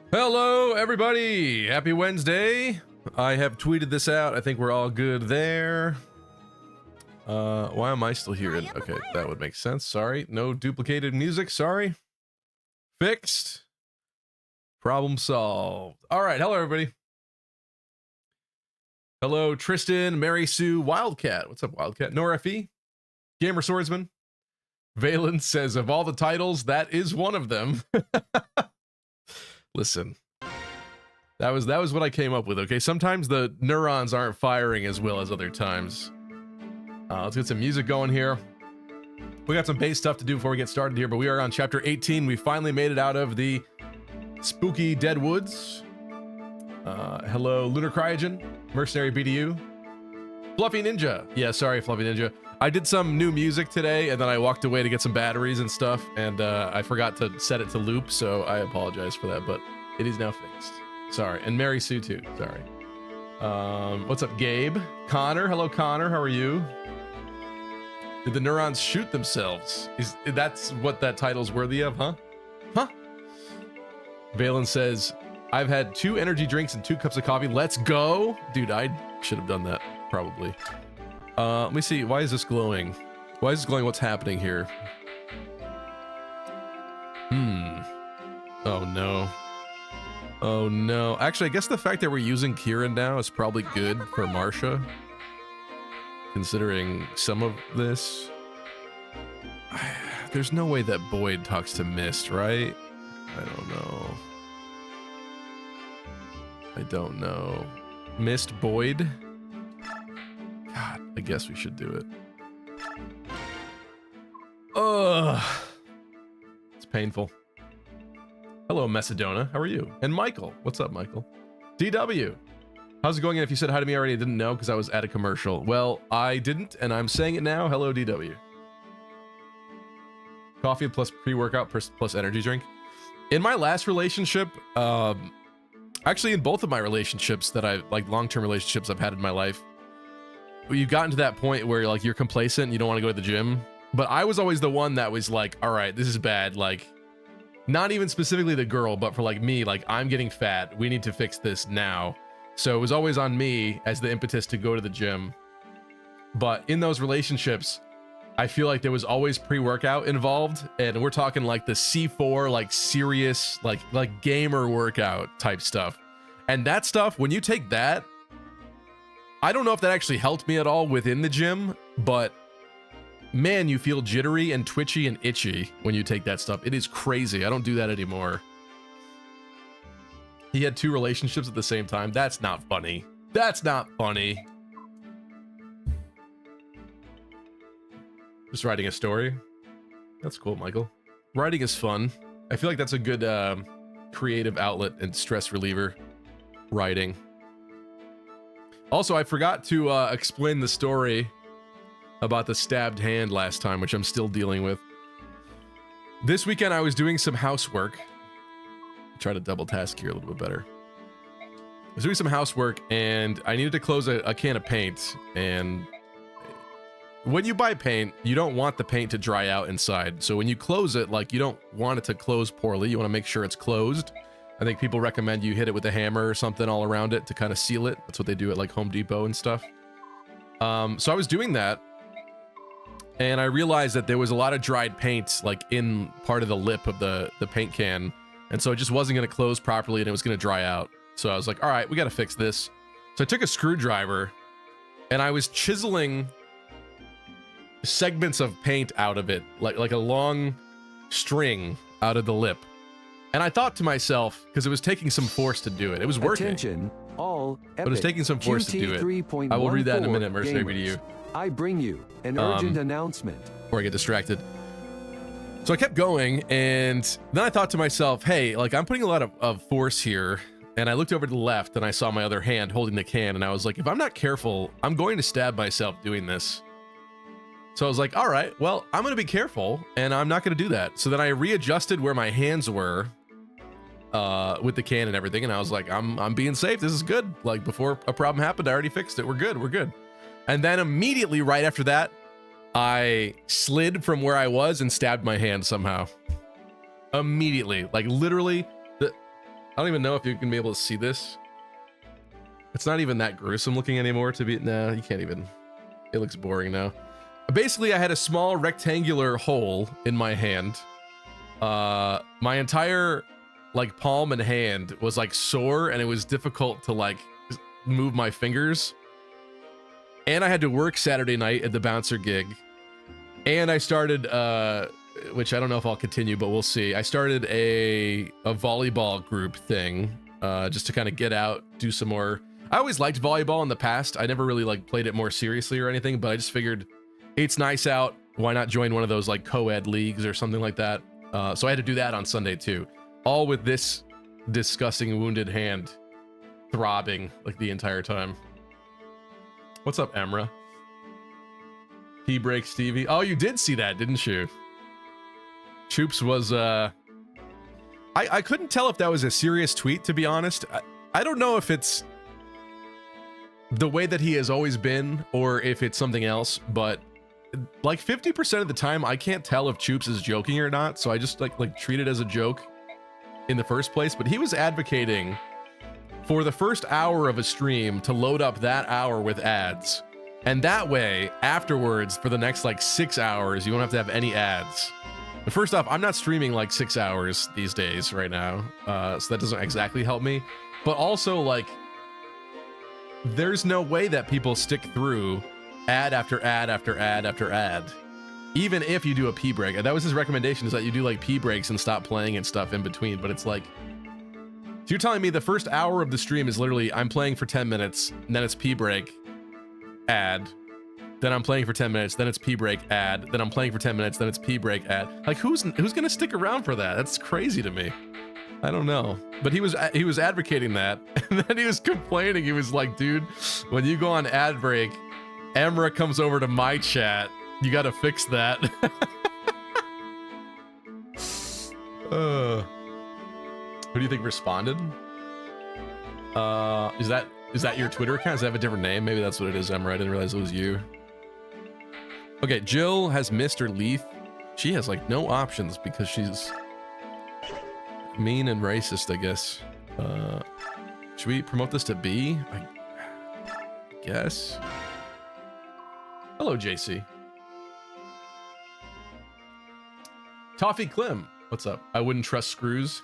Hello, everybody. Happy Wednesday. I have tweeted this out. I think we're all good there. Why am I still here? Okay, that would make sense. Sorry. No duplicated music. Sorry. Fixed. Problem solved. All right. Hello, everybody. Hello, Tristan, Mary Sue, Wildcat. What's up, Wildcat? Nora F.E. Gamer Swordsman. Valen says, of all the titles, that is one of them. Listen, that was what I came up with, okay? Sometimes the neurons aren't firing as well as other times. Let's get some music going here. We got some base stuff to do before we get started here, but we are on chapter 18. We finally made it out of the spooky dead woods. Hello, Lunar Cryogen, Mercenary BDU, Fluffy Ninja. Yeah, sorry, Fluffy Ninja. I did some new music today, and then I walked away to get some batteries and stuff, and I forgot to set it to loop, so I apologize for that, but it is now fixed. Sorry. And Mary Sue, too. Sorry. What's up, Gabe? Connor. Hello, Connor. How are you? Did the neurons shoot themselves? That's what that title's worthy of, huh? Huh? Valen says, I've had 2 energy drinks and 2 cups of coffee. Let's go. Dude, I should have done that, probably. Let me see. Why is this glowing? Why is this glowing? What's happening here? Oh, no. Oh, no. Actually, I guess the fact that we're using Kieran now is probably good for Marsha. Considering some of this. There's no way that Boyd talks to Mist, right? I don't know. I don't know. Mist Boyd? God, I guess we should do it. Ugh. It's painful. Hello, Macedona. How are you? And Michael. What's up, Michael? DW. How's it going? And if you said hi to me already, I didn't know because I was at a commercial. Well, I didn't, and I'm saying it now. Hello, DW. Coffee plus pre-workout plus energy drink. In my last relationship, actually in both of my relationships that I like, long-term relationships I've had in my life, you've gotten to that point where like you're complacent and you don't want to go to the gym. But I was always the one that was like, all right, this is bad. Like, not even specifically the girl, but for like me, like I'm getting fat. We need to fix this now. So it was always on me as the impetus to go to the gym. But in those relationships, I feel like there was always pre-workout involved. And we're talking like the C4, like serious, like gamer workout type stuff. And that stuff, when you take that, I don't know if that actually helped me at all within the gym, but man, you feel jittery and twitchy and itchy when you take that stuff. It is crazy. I don't do that anymore. He had 2 relationships at the same time. That's not funny. That's not funny. Just writing a story. That's cool, Michael. Writing is fun. I feel like that's a good creative outlet and stress reliever. Writing. Also, I forgot to explain the story about the stabbed hand last time, which I'm still dealing with. This weekend, I was doing some housework. Try to double task here a little bit better. I was doing some housework, and I needed to close a can of paint, and when you buy paint, you don't want the paint to dry out inside. So when you close it, like, you don't want it to close poorly. You want to make sure it's closed. I think people recommend you hit it with a hammer or something all around it to kind of seal it. That's what they do at like Home Depot and stuff. So I was doing that, and I realized that there was a lot of dried paint like in part of the lip of the paint can, and so it just wasn't going to close properly, and it was going to dry out. So I was like, all right, we got to fix this. So I took a screwdriver, and I was chiseling segments of paint out of it, like a long string out of the lip. And I thought to myself, because it was taking some force to do it. It was working. Attention, all but it was taking some force to do it. I will read that in a minute, Mercenary to you. I bring you an urgent announcement. Before I get distracted. So I kept going, and then I thought to myself, hey, like, I'm putting a lot of force here. And I looked over to the left, and I saw my other hand holding the can, and I was like, if I'm not careful, I'm going to stab myself doing this. So I was like, all right, well, I'm going to be careful, and I'm not going to do that. So then I readjusted where my hands were with the can and everything, and I was like, I'm being safe. This is good. Like, before a problem happened, I already fixed it. We're good. We're good. And then immediately right after that, I slid from where I was and stabbed my hand somehow. Immediately. Like, literally, I don't even know if you can be able to see this. It's not even that gruesome looking anymore to be... Nah, you can't even... It looks boring now. Basically, I had a small rectangular hole in my hand. My entire, like, palm and hand was, like, sore, and it was difficult to, like, move my fingers. And I had to work Saturday night at the bouncer gig. And I started, which I don't know if I'll continue, but we'll see. I started a volleyball group thing, just to kind of get out, do some more. I always liked volleyball in the past. I never really, like, played it more seriously or anything, but I just figured... It's nice out. Why not join one of those like co-ed leagues or something like that? So I had to do that on Sunday too. All with this disgusting wounded hand throbbing like the entire time. What's up, Emra? P-break Stevie. Oh, you did see that, didn't you? Choops was... I couldn't tell if that was a serious tweet, to be honest. I don't know if it's the way that he has always been or if it's something else, but... Like 50% of the time, I can't tell if Choops is joking or not, so I just like treat it as a joke in the first place. But he was advocating for the first hour of a stream to load up that hour with ads, and that way, afterwards, for the next like 6 hours, you won't have to have any ads. But first off, I'm not streaming like 6 hours these days right now, so that doesn't exactly help me. But also, like, there's no way that people stick through ad after ad after ad after ad, even if you do a pee break. And that was his recommendation, is that you do like pee breaks and stop playing and stuff in between. But it's like, so you're telling me the first hour of the stream is literally I'm playing for 10 minutes, and then it's pee break, ad, then I'm playing for 10 minutes, then it's pee break, ad, then I'm playing for 10 minutes, then it's pee break, ad. Like, who's gonna stick around for that? That's crazy to me. I don't know, but he was advocating that, and then he was complaining. He was like, dude, when you go on ad break, Emra comes over to my chat. You got to fix that. Who do you think responded? Is that your Twitter account? Does that have a different name? Maybe that's what it is, Emra. I didn't realize it was you. Okay, Jill has Mr. Leith. She has like no options because she's mean and racist, I guess. Should we promote this to B? I guess. Hello, JC. Toffee Clem, what's up? I wouldn't trust screws.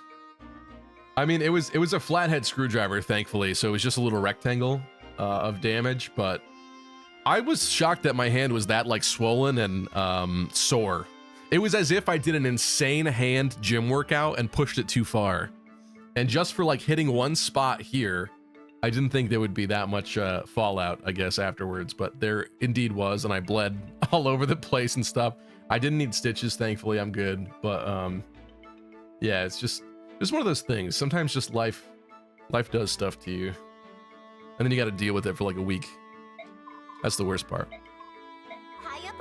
I mean, it was a flathead screwdriver, thankfully, so it was just a little rectangle of damage, but I was shocked that my hand was that like swollen and sore. It was as if I did an insane hand gym workout and pushed it too far. And just for like hitting one spot here, I didn't think there would be that much fallout, I guess, afterwards, but there indeed was, and I bled all over the place and stuff. I didn't need stitches, thankfully. I'm good, but yeah, it's just one of those things. Sometimes just life does stuff to you, and then you got to deal with it for like a week. That's the worst part. Hiya,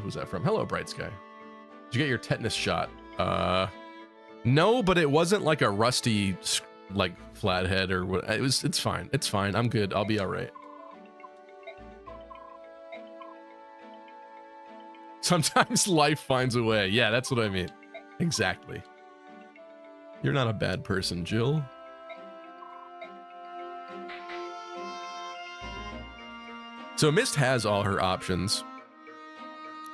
Who's that from? Hello, Bright Sky. Did you get your tetanus shot? No, but it wasn't like a rusty, like, flathead or what. It's fine. It's fine. I'm good. I'll be all right. Sometimes life finds a way. Yeah, that's what I mean. Exactly. You're not a bad person, Jill. So Mist has all her options.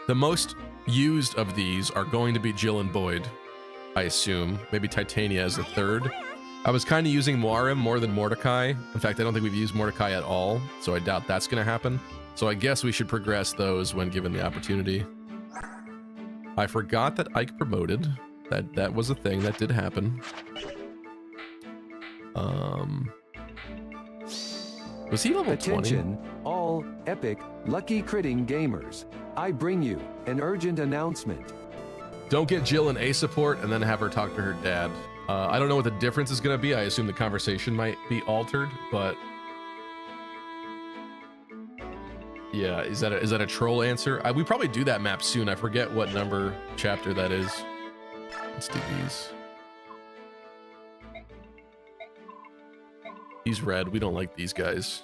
The most used of these are going to be Jill and Boyd, I assume. Maybe Titania as the third. I was kind of using Moirim more than Mordecai. In fact, I don't think we've used Mordecai at all, so I doubt that's going to happen. So I guess we should progress those when given the opportunity. I forgot that Ike promoted. That was a thing that did happen. Was he level 20? Attention, all epic, lucky critting gamers. I bring you an urgent announcement. Don't get Jill in A support and then have her talk to her dad. I don't know what the difference is going to be. I assume the conversation might be altered, but yeah, is that a troll answer? We probably do that map soon. I forget what number chapter that is. Let's do these. He's red. We don't like these guys.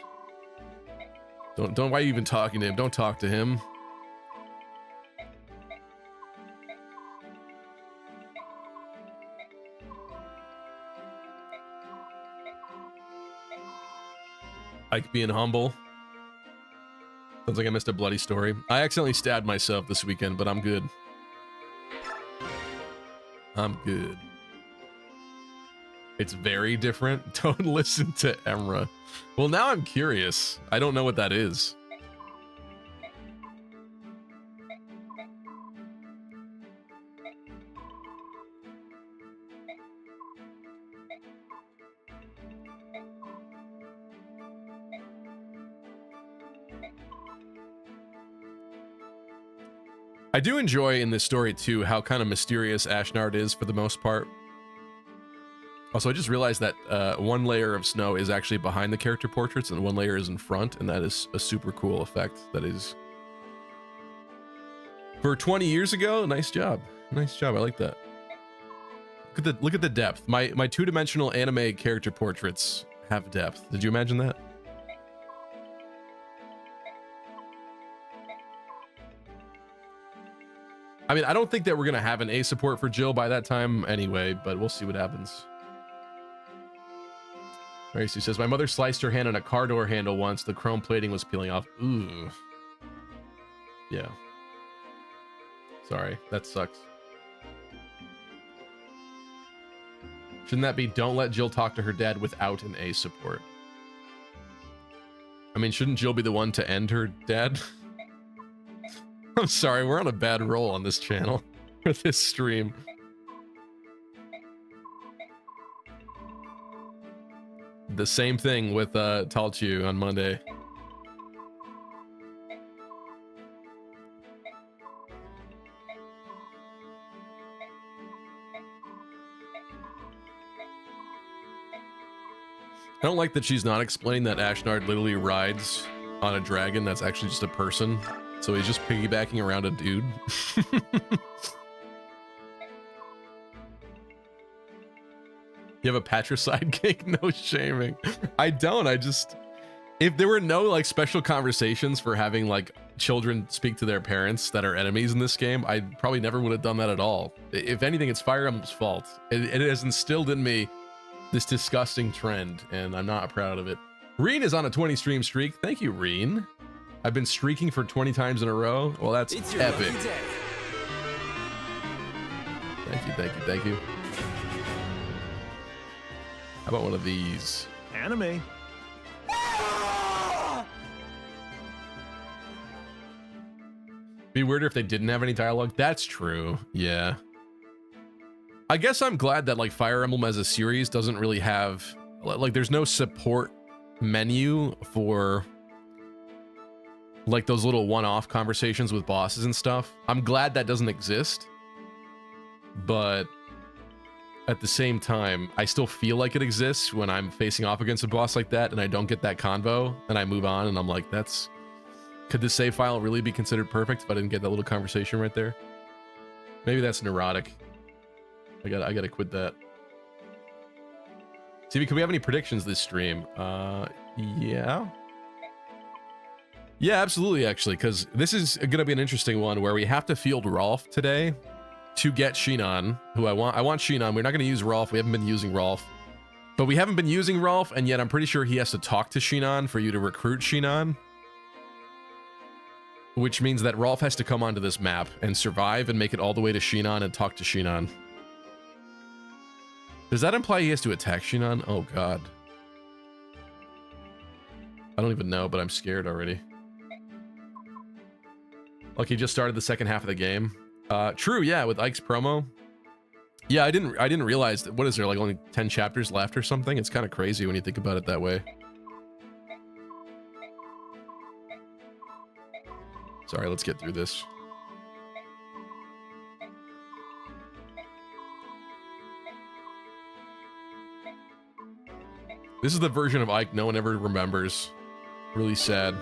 Don't. Why are you even talking to him? Don't talk to him. Ike being humble. Sounds like I missed a bloody story. I accidentally stabbed myself this weekend, but I'm good. I'm good. It's very different. Don't listen to Emra. Well, now I'm curious. I don't know what that is. I do enjoy in this story too how kind of mysterious Ashnard is for the most part. Also, I just realized that one layer of snow is actually behind the character portraits and one layer is in front, and that is a super cool effect. That is, for 20 years ago, nice job. Nice job. I like that. Look at the depth. My two-dimensional anime character portraits have depth. Did you imagine that? I mean, I don't think that we're gonna have an A support for Jill by that time anyway, but we'll see what happens. Mary Sue says, my mother sliced her hand on a car door handle once. The chrome plating was peeling off. Ooh. Yeah. Sorry, that sucks. Shouldn't that be don't let Jill talk to her dad without an A support? I mean, shouldn't Jill be the one to end her dad? I'm sorry, we're on a bad roll on this channel for this stream. The same thing with Talchu on Monday. I don't like that she's not explaining that Ashnard literally rides on a dragon that's actually just a person. So he's just piggybacking around a dude. You have a patricide cake? No shaming. I don't. I just... If there were no like special conversations for having like children speak to their parents that are enemies in this game, I probably never would have done that at all. If anything, it's Fire Emblem's fault. It has instilled in me this disgusting trend, and I'm not proud of it. Reen is on a 20 stream streak. Thank you, Reen. I've been streaking for 20 times in a row. Well, that's epic. Thank you, thank you, thank you. How about one of these? Anime. Be weirder if they didn't have any dialogue. That's true. Yeah. I guess I'm glad that like Fire Emblem as a series doesn't really have like there's no support menu for like those little one-off conversations with bosses and stuff. I'm glad that doesn't exist, but at the same time, I still feel like it exists when I'm facing off against a boss like that and I don't get that convo and I move on and I'm like, that's Could this save file really be considered perfect if I didn't get that little conversation right there? Maybe that's neurotic. I gotta quit that. TV, can we have any predictions this stream? Yeah. Yeah, absolutely, actually, because this is gonna be an interesting one where we have to field Rolf today to get Shinon, who I want. I want Shinon. We're not gonna use Rolf. We haven't been using Rolf. But we haven't been using Rolf, and yet I'm pretty sure he has to talk to Shinon for you to recruit Shinon. Which means that Rolf has to come onto this map and survive and make it all the way to Shinon and talk to Shinon. Does that imply he has to attack Shinon? Oh god. I don't even know, but I'm scared already. Like he just started the second half of the game. True, yeah, with Ike's promo. Yeah, I didn't realize that, what is there, like only 10 chapters left or something? It's kind of crazy when you think about it that way. Sorry, let's get through this. This is the version of Ike no one ever remembers. Really sad.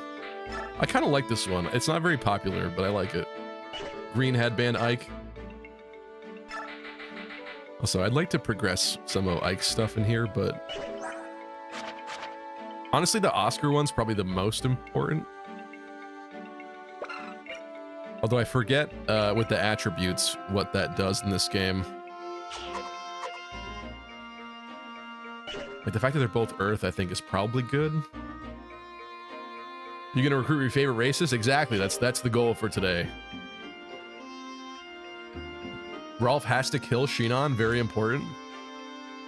I kind of like this one. It's not very popular, but I like it. Green headband Ike. Also, I'd like to progress some of Ike's stuff in here, but honestly, the Oscar one's probably the most important. Although I forget with the attributes what that does in this game. Like the fact that they're both Earth, I think, is probably good. You gonna recruit your favorite races? Exactly. That's the goal for today. Rolf has to kill Shinon. Very important.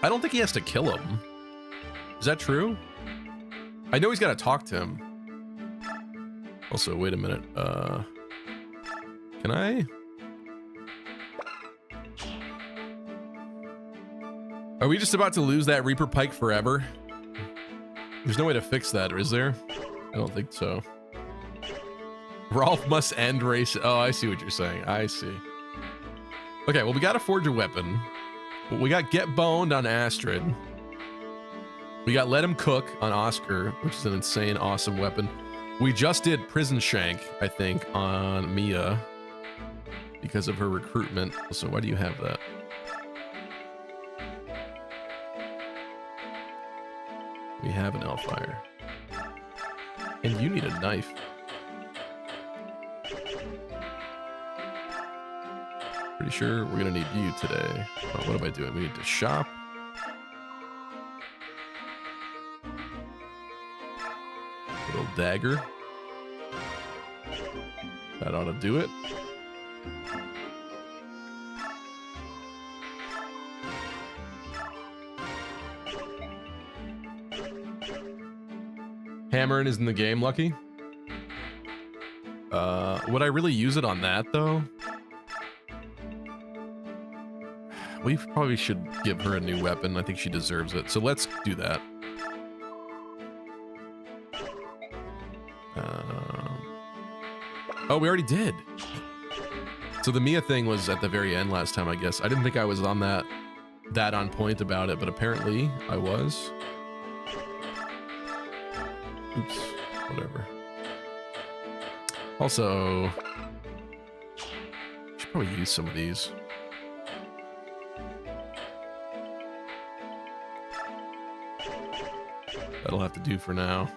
I don't think he has to kill him. Is that true? I know he's got to talk to him. Also, wait a minute. Can I? Are we just about to lose that Reaper Pike forever? There's no way to fix that, is there? I don't think so. Rolf must end race. Oh, I see what you're saying. I see. Okay, well, we got to forge a weapon. We got Get Boned on Astrid. We got Let Him Cook on Oscar, which is an insane, awesome weapon. We just did Prison Shank, I think, on Mia because of her recruitment. So why do you have that? We have an Hellfire. And you need a knife. Pretty sure we're gonna need you today. Oh, what am I doing? We need to shop. Little dagger. That ought to do it. Hammering is in the game, Lucky. Would I really use it on that though? We probably should give her a new weapon. I think she deserves it. So let's do that. Oh, we already did. So the Mia thing was at the very end last time, I guess. I didn't think I was on that on point about it, but apparently I was. Oops, whatever. Also, should probably use some of these. That'll have to do for now.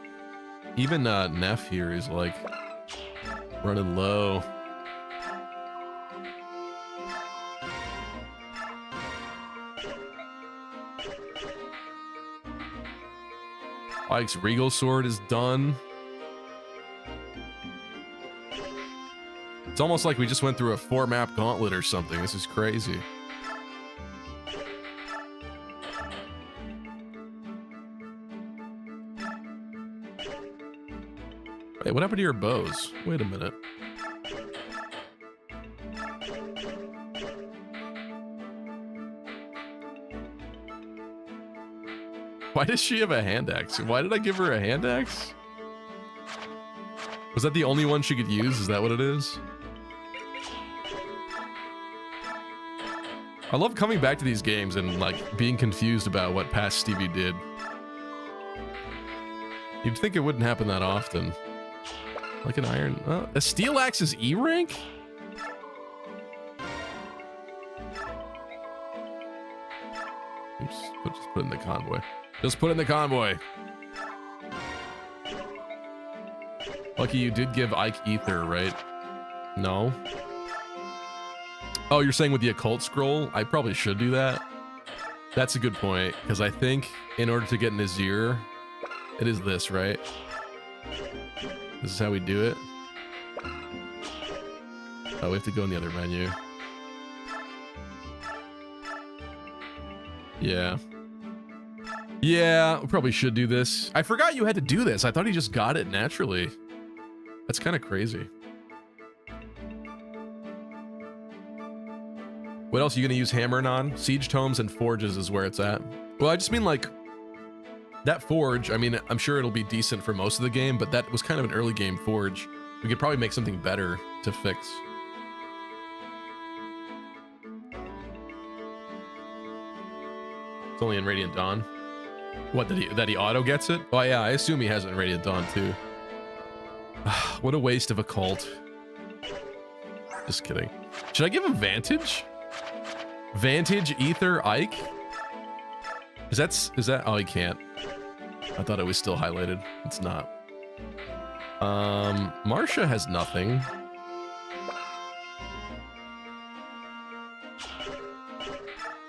Even Neff here is like running low. Ike's Regal Sword is done. It's almost like we just went through a 4-map gauntlet or something. This is crazy. Hey, what happened to your bows? Wait a minute. Why does she have a hand axe? Why did I give her a hand axe? Was that the only one she could use? Is that what it is? I love coming back to these games and like being confused about what past Stevie did. You'd think it wouldn't happen that often. Like an iron. A steel axe is E rank? Oops. Just put it in the convoy. Just put it in the convoy. Lucky you did give Ike ether, right? No. Oh, you're saying with the occult scroll? I probably should do that. That's a good point, because I think in order to get Nazir, it is this, right? This is how we do it. Oh, we have to go in the other menu. Yeah. Yeah, we probably should do this. I forgot you had to do this. I thought he just got it naturally. That's kind of crazy. What else are you going to use hammering on? Siege tomes and forges is where it's at. Well, I just mean like that forge. I mean, I'm sure it'll be decent for most of the game, but that was kind of an early game forge. We could probably make something better to fix. It's only in Radiant Dawn. What, that he auto gets it? Oh yeah, I assume he has it in Radiant Dawn too. What a waste of a cult. Just kidding. Should I give him Vantage? Vantage, Ether, Ike? Is that, oh, he can't. I thought it was still highlighted. It's not. Marsha has nothing.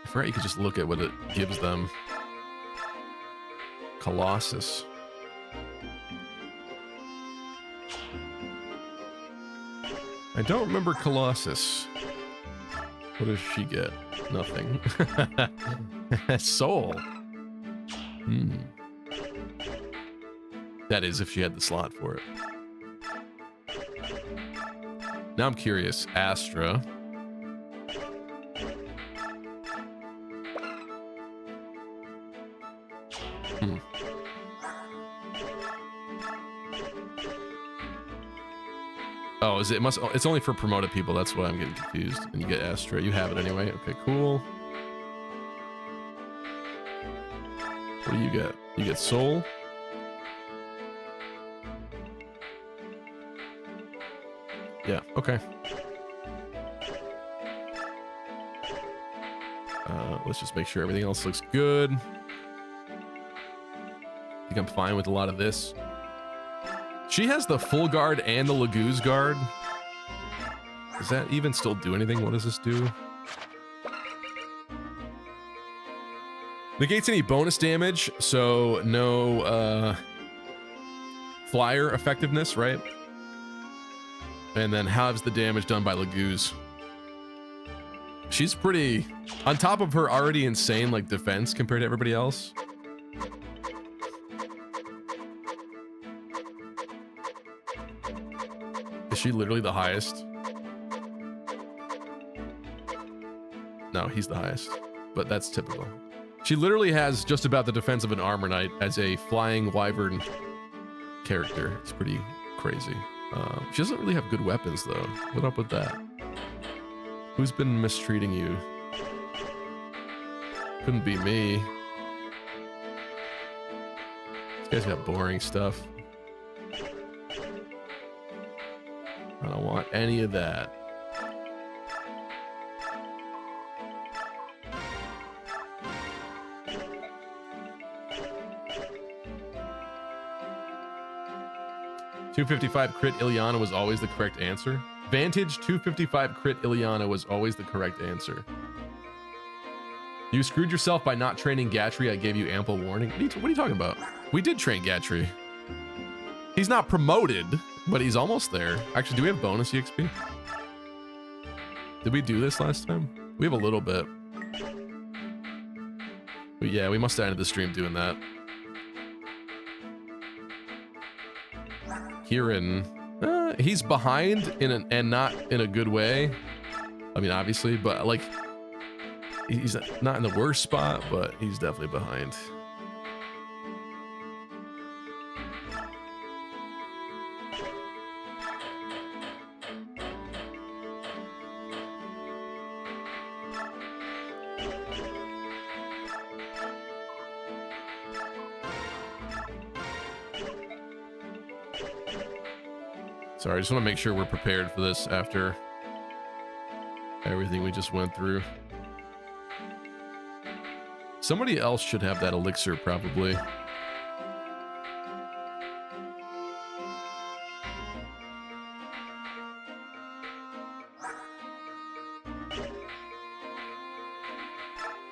I forgot you could just look at what it gives them. Colossus. I don't remember Colossus. What does she get? Nothing. Soul. That is if she had the slot for it. Now I'm curious. Astra. Oh, is it must? It's only for promoted people. That's why I'm getting confused. And you get Astra. You have it anyway. Okay, cool. What do you get? You get Soul. Yeah. Okay. Let's just make sure everything else looks good. I think I'm fine with a lot of this. She has the full guard and the Laguz guard. Does that even still do anything? What does this do? Negates any bonus damage, so no flyer effectiveness, right? And then halves the damage done by Laguz. She's pretty on top of her already insane like defense compared to everybody else. Is she literally the highest? No, he's the highest, but that's typical. She literally has just about the defense of an armor knight as a flying wyvern character. It's pretty crazy. She doesn't really have good weapons though. What up with that? Who's been mistreating you? Couldn't be me. This guy's got boring stuff. I don't want any of that. .255 crit Ilyana was always the correct answer. Vantage 255 crit Ilyana was always the correct answer. You screwed yourself by not training Gatry. I gave you ample warning. What are you talking about? We did train Gatry. He's not promoted, but he's almost there. Actually, do we have bonus EXP? Did we do this last time? We have a little bit. But yeah, we must have ended the stream doing that. Kieran, he's behind and not in a good way. I mean, obviously, but like, he's not in the worst spot, but he's definitely behind. Sorry, I just want to make sure we're prepared for this after everything we just went through. Somebody else should have that elixir, probably.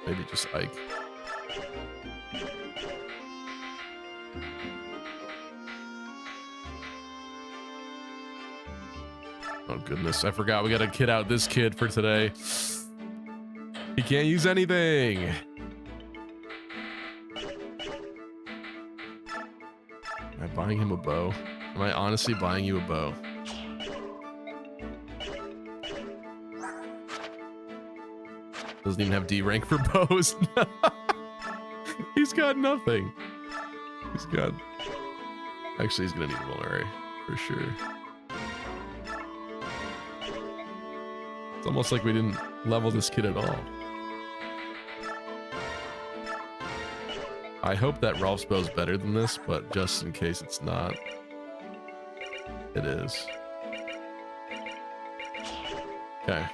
Maybe just Ike. Oh goodness, I forgot we gotta kit out this kid for today. He can't use anything. Am I buying him a bow? Am I honestly buying you a bow? Doesn't even have D rank for bows. He's got nothing. He's got... Actually, he's gonna need a vulnerary for sure. It's almost like we didn't level this kid at all. I hope that Rolf's bow is better than this, but just in case it's not, it is. Okay.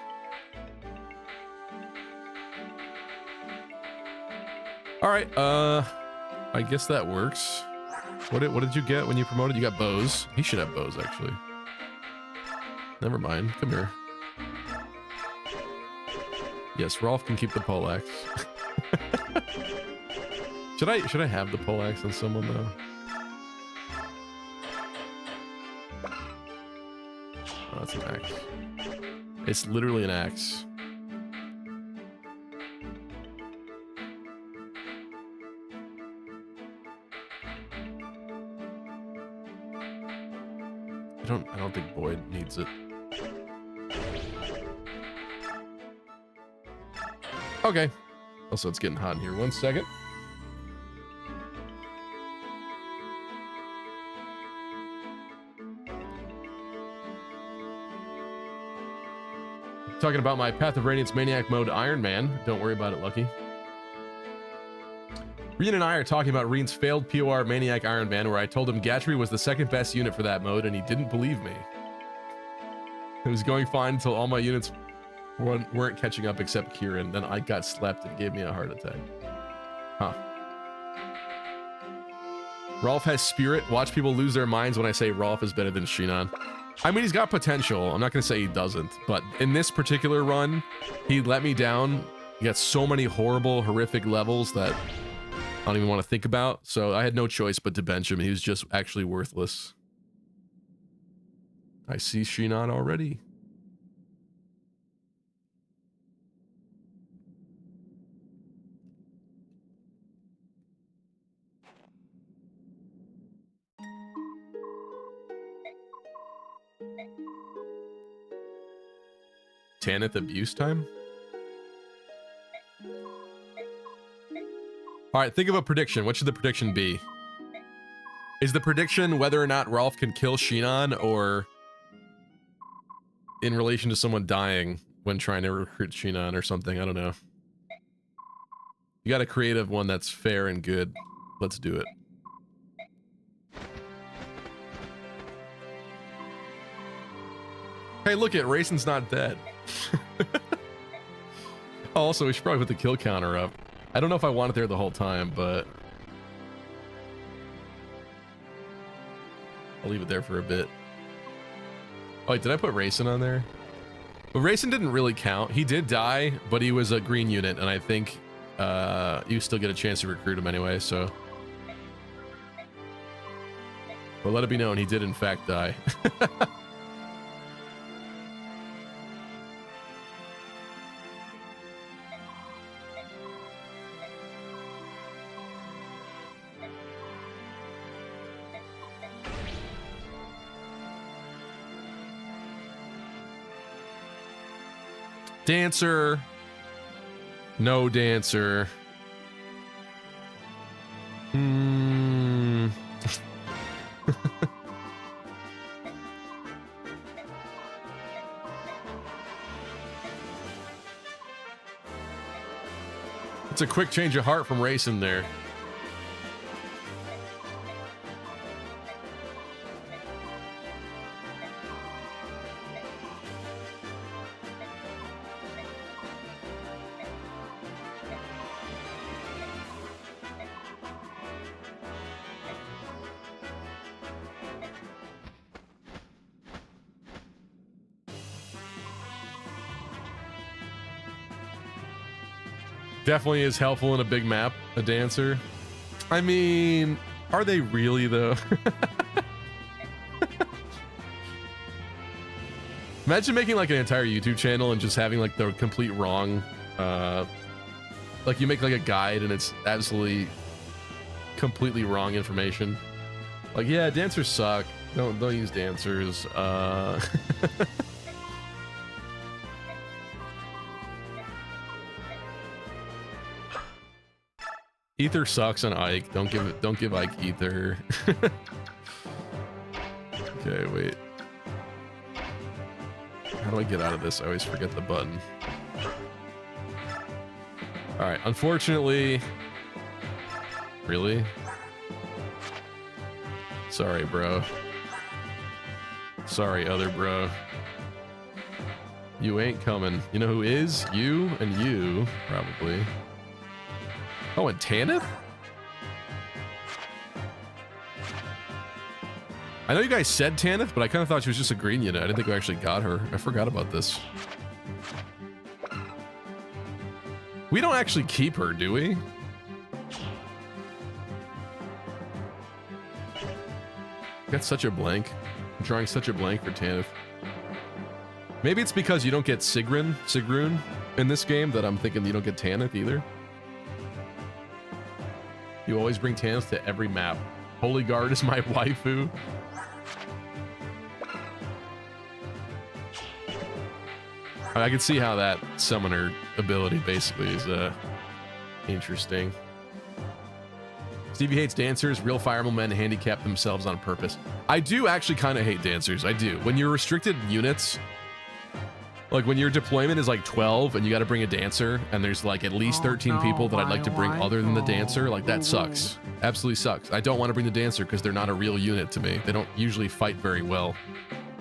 All right, I guess that works. What did you get when you promoted? You got bows. He should have bows, actually. Never mind. Come here. Yes, Rolf can keep the poleaxe. Should I have the poleaxe on someone though? Oh, that's an axe. It's literally an axe. I don't think Boyd needs it. Okay. Also, it's getting hot in here. 1 second. Talking about my Path of Radiance Maniac mode Ironman. Don't worry about it, Lucky. Reen and I are talking about Reen's failed POR Maniac Ironman, where I told him Gatry was the second best unit for that mode, and he didn't believe me. It was going fine until all my units weren't catching up except Kieran. Then I got slept and gave me a heart attack. Huh. Rolf has spirit. Watch people lose their minds when I say Rolf is better than Shinan. I mean, he's got potential. I'm not going to say he doesn't, but in this particular run, he let me down. He got so many horrible, horrific levels that I don't even want to think about. So I had no choice but to bench him. He was just actually worthless. I see Shinan already. Tanith abuse time? All right, think of a prediction. What should the prediction be? Is the prediction whether or not Rolf can kill Shinan, or in relation to someone dying when trying to recruit Shinan or something? I don't know. You got a creative one that's fair and good. Let's do it. Hey, look it, Rayson's not dead. Also, we should probably put the kill counter up. I don't know if I want it there the whole time, but I'll leave it there for a bit. Oh, wait, did I put Rayson on there? But Rayson didn't really count. He did die, but he was a green unit, and I think you still get a chance to recruit him anyway, so. But let it be known, he did in fact die. Dancer. No dancer. It's a quick change of heart from Rayson there. Definitely is helpful in a big map, a dancer. I mean, are they really though? Imagine making like an entire YouTube channel and just having like the complete wrong, like you make like a guide and it's absolutely completely wrong information. Like, yeah, dancers suck. Don't use dancers. Ether sucks on Ike. Don't give Ike Ether. Okay, wait. How do I get out of this? I always forget the button. All right, unfortunately. Really? Sorry, bro. Sorry, other bro. You ain't coming. You know who is? You and you, probably. Oh, and Tanith? I know you guys said Tanith, but I kind of thought she was just a green unit. I didn't think we actually got her. I forgot about this. We don't actually keep her, do we? Got such a blank. I'm drawing such a blank for Tanith. Maybe it's because you don't get Sigrun in this game that I'm thinking you don't get Tanith either. You always bring Tanith to every map. Holy Guard is my waifu. I can see how that summoner ability basically is interesting. Stevie hates dancers. Real Fire Emblem men handicap themselves on purpose. I do actually kind of hate dancers. I do. When you're restricted units, like when your deployment is like 12 and you got to bring a dancer and there's like at least 13 people that I'd like to bring other than the dancer, like that sucks. Absolutely sucks. I don't want to bring the dancer because they're not a real unit to me. They don't usually fight very well.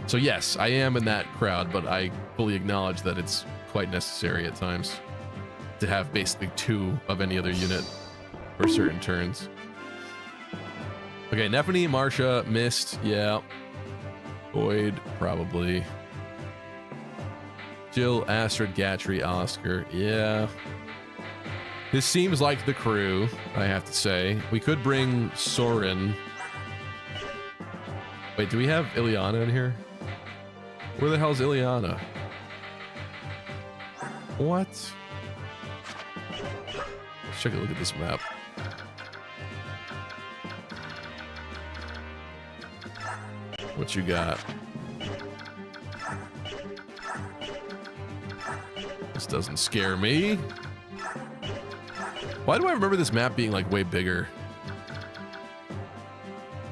So yes, I am in that crowd, but I fully acknowledge that it's quite necessary at times to have basically 2 of any other unit for certain turns. Okay, Nephany, Marsha, Mist, yeah. Boyd, probably. Jill, Astrid, Gatry, Oscar, yeah. This seems like the crew, I have to say. We could bring Soren. Wait, do we have Ileana in here? Where the hell's Ileana? What? Let's take a look at this map. What you got? This doesn't scare me. Why do I remember this map being like way bigger?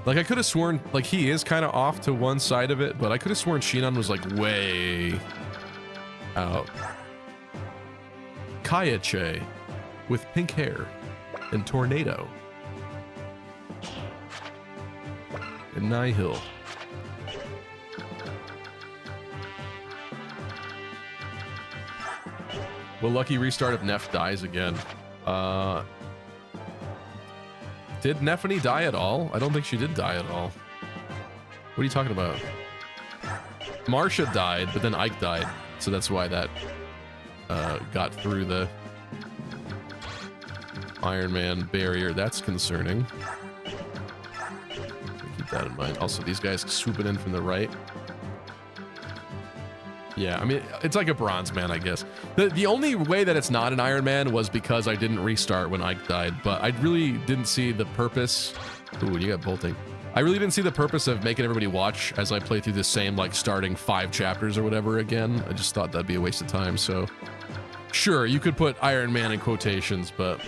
Like I could have sworn, like he is kind of off to one side of it, but I could have sworn Shinon was like way out. Kayache with pink hair and Tornado. And Nihil. Will Lucky restart if Neff dies again? Did Nephany die at all? I don't think she did die at all. What are you talking about? Marsha died, but then Ike died. So that's why that got through the Ironman barrier. That's concerning. Keep that in mind. Also, these guys swooping in from the right. Yeah, I mean, it's like a bronze man, I guess. The only way that it's not an Iron Man was because I didn't restart when Ike died, but I really didn't see the purpose. Ooh, you got bolting. I really didn't see the purpose of making everybody watch as I play through the same, like, starting 5 chapters or whatever again. I just thought that'd be a waste of time, so... Sure, you could put Iron Man in quotations, but...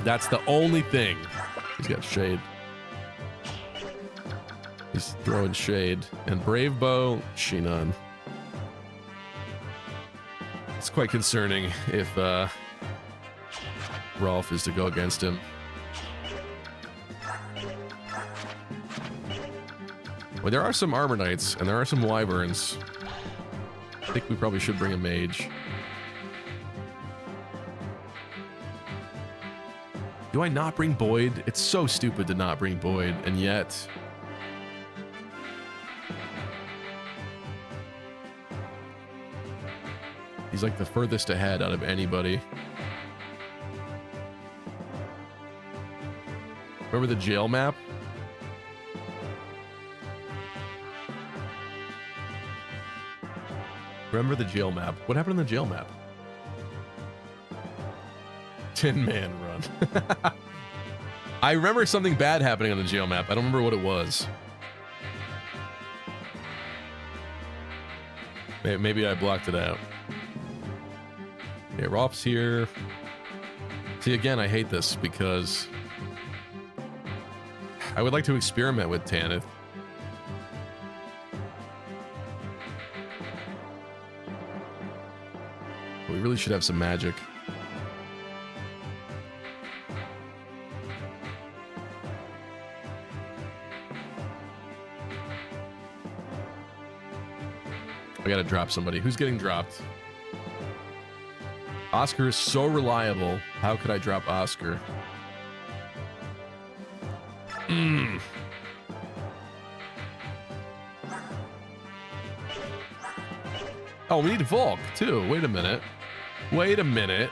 That's the only thing. He's got shade. He's throwing shade. And Brave Bow, Shinon. It's quite concerning if Rolf is to go against him. Well, there are some Armor Knights, and there are some Wyverns. I think we probably should bring a mage. Do I not bring Boyd? It's so stupid to not bring Boyd, and yet... He's like the furthest ahead out of anybody. Remember the jail map? Remember the jail map? What happened in the jail map? Tin Man Run. I remember something bad happening on the jail map. I don't remember what it was. Maybe I blocked it out. Yeah, Rolf's here. See, again, I hate this because I would like to experiment with Tanith. We really should have some magic. I gotta drop somebody. Who's getting dropped? Oscar is so reliable. How could I drop Oscar? Oh, we need Volk, too. Wait a minute. Wait a minute.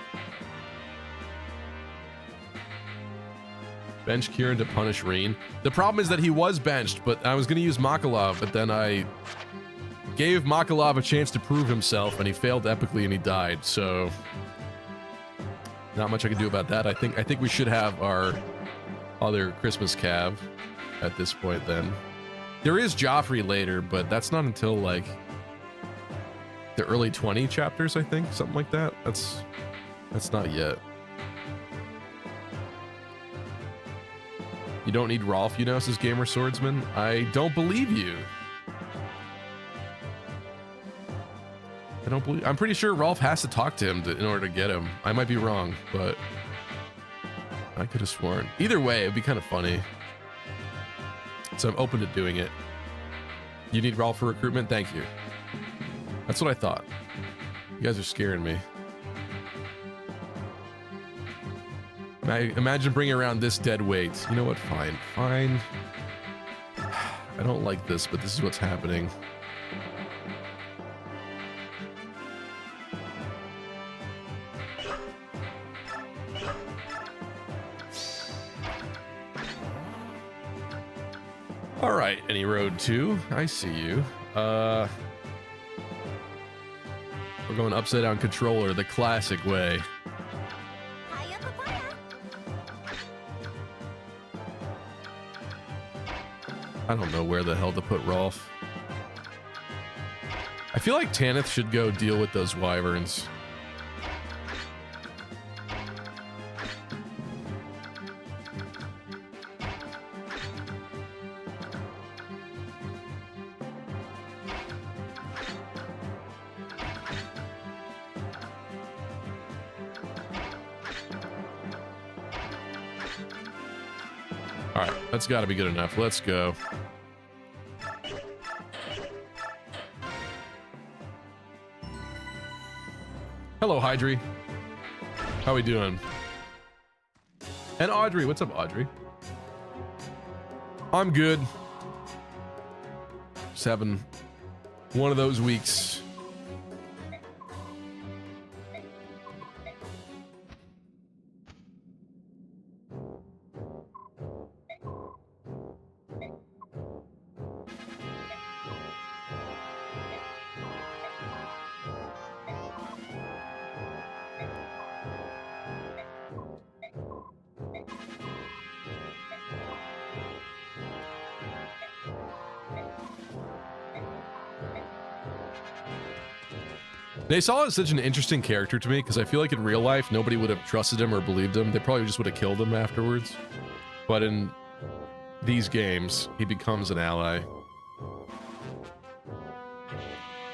Bench Kieran to punish Reen. The problem is that he was benched, but I was going to use Makalov, but then I gave Makalov a chance to prove himself, and he failed epically, and he died, so not much I can do about that. I think we should have our other Christmas Cav at this point, then. There is Joffrey later, but that's not until, like, the early 20 chapters, I think, something like that. That's not yet. You don't need Rolf, you know, says Gamer Swordsman. I don't believe you. I'm pretty sure Rolf has to talk to him in order to get him. I might be wrong, but I could have sworn. Either way, it'd be kind of funny. So I'm open to doing it. You need Rolf for recruitment? Thank you. That's what I thought. You guys are scaring me. Imagine bringing around this dead weight. You know what? Fine. Fine. I don't like this, but this is what's happening. All right, Any Road 2. I see you. We're going upside down controller the classic way. I don't know where the hell to put Rolf. I feel like Tanith should go deal with those wyverns. That's got to be good enough. Let's go. Hello, Hydri. How we doing? And Audrey. What's up, Audrey? I'm good. Just having one of those weeks. Naysal is such an interesting character to me because I feel like in real life nobody would have trusted him or believed him. They probably just would have killed him afterwards. But in these games, he becomes an ally.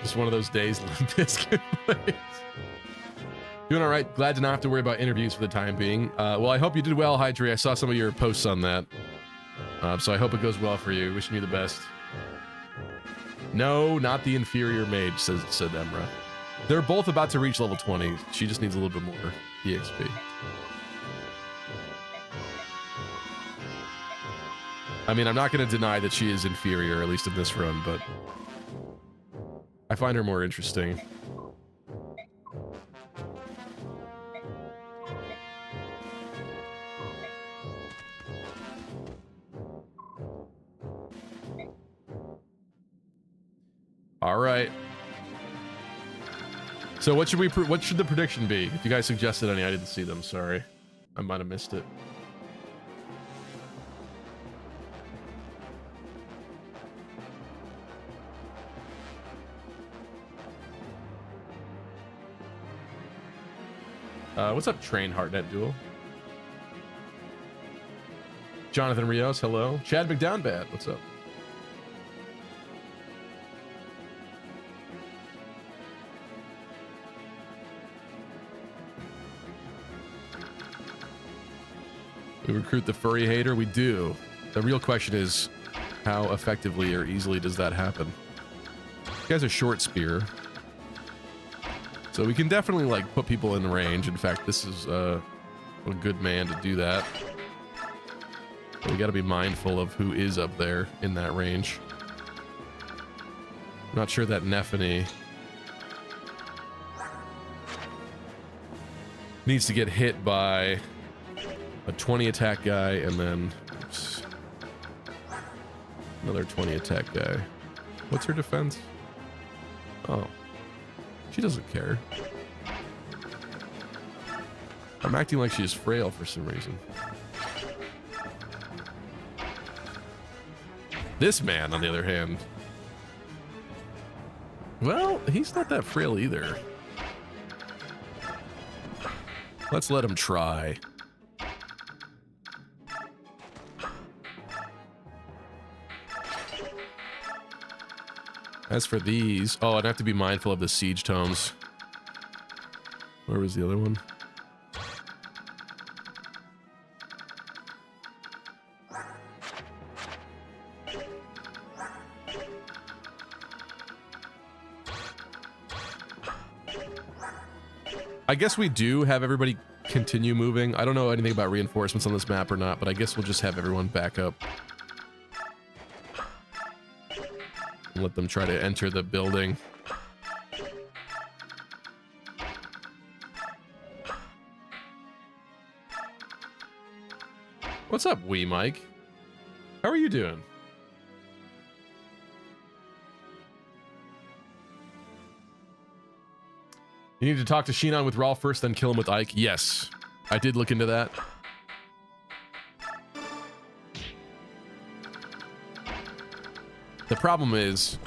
Just one of those days Limp Bizkit plays. Doing all right. Glad to not have to worry about interviews for the time being. Well, I hope you did well, Hydri. I saw some of your posts on that. So I hope it goes well for you. Wishing you the best. No, not the inferior mage, said Emra. They're both about to reach level 20. She just needs a little bit more EXP. I mean, I'm not going to deny that she is inferior, at least in this run, but I find her more interesting. All right. So what should the prediction be? If you guys suggested any, I didn't see them. Sorry, I might have missed it. What's up, Train Heartnet Duel? Jonathan Rios, hello. Chad McDownbad, what's up? We recruit the furry hater? We do. The real question is, how effectively or easily does that happen? He has a short spear. So we can definitely, like, put people in range. In fact, this is a good man to do that. But we gotta be mindful of who is up there in that range. I'm not sure that Nephany needs to get hit by a 20 attack guy and then oops, another 20 attack guy. What's her defense? Oh, she doesn't care. I'm acting like she's frail for some reason. This man, on the other hand, well, he's not that frail either. Let's let him try. As for these, oh, I'd have to be mindful of the siege tomes. Where was the other one? I guess we do have everybody continue moving. I don't know anything about reinforcements on this map or not, but I guess we'll just have everyone back up. And let them try to enter the building. What's up, Wee Mike? How are you doing? You need to talk to Shinon with Rolf first, then kill him with Ike. Yes, I did look into that. The problem is,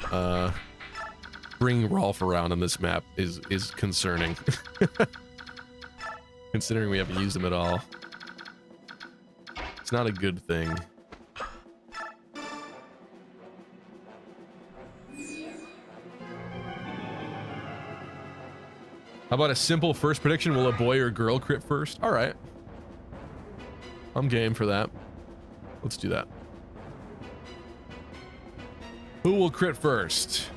bringing Rolf around on this map is concerning. Considering we haven't used him at all. It's not a good thing. How about a simple first prediction? Will a boy or girl crit first? All right. I'm game for that. Let's do that. Who will crit first?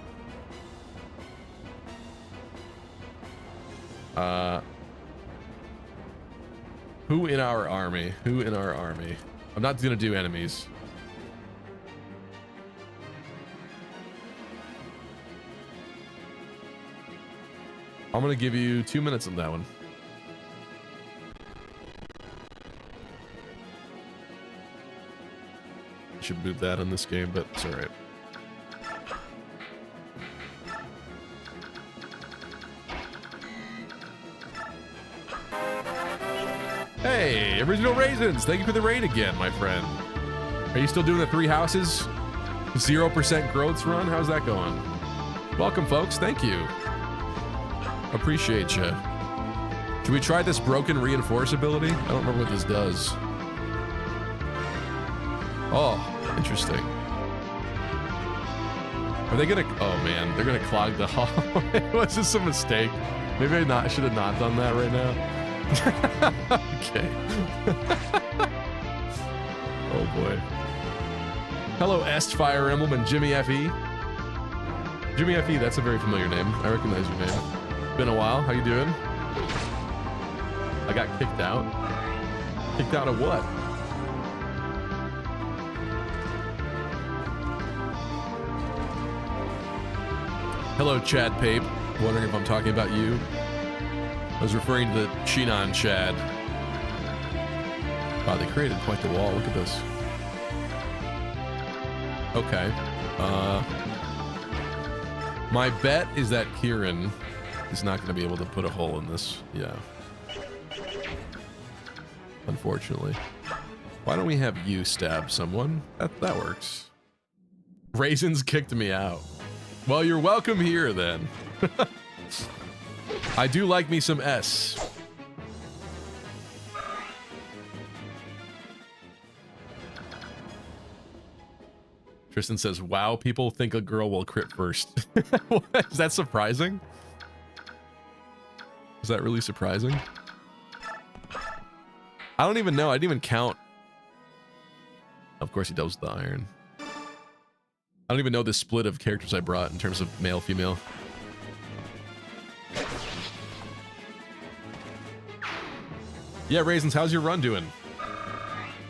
Who in our army? Who in our army? I'm not gonna do enemies. I'm gonna give you 2 minutes on that one. I should move that in this game, but it's all right. Hey, Original Raisins, thank you for the raid again, my friend. Are you still doing the 3 houses? 0% growths run? How's that going? Welcome, folks. Thank you. Appreciate you. Can we try this broken reinforce ability? I don't remember what this does. Oh, interesting. Are they gonna... Oh, man. They're gonna clog the hallway. Was this a mistake? Maybe I should have not done that right now. Okay. Oh, boy. Hello, Est, Fire Emblem, and Jimmy F.E. Jimmy F.E., that's a very familiar name. I recognize your name. Been a while. How you doing? I got kicked out. Kicked out of what? Hello, Chad Pape. Wondering if I'm talking about you. I was referring to the Shinon Chad. Wow, they created quite the wall. Look at this. My bet is that Kieran is not going to be able to put a hole in this. Yeah. Unfortunately. Why don't we have you stab someone? That works. Raisins kicked me out. Well, you're welcome here then. I do like me some S. Tristan says, wow, people think a girl will crit first. Is that surprising? Is that really surprising? I don't even know. I didn't even count. Of course he does the iron. I don't even know the split of characters I brought in terms of male, female. Yeah, Raisins, how's your run doing?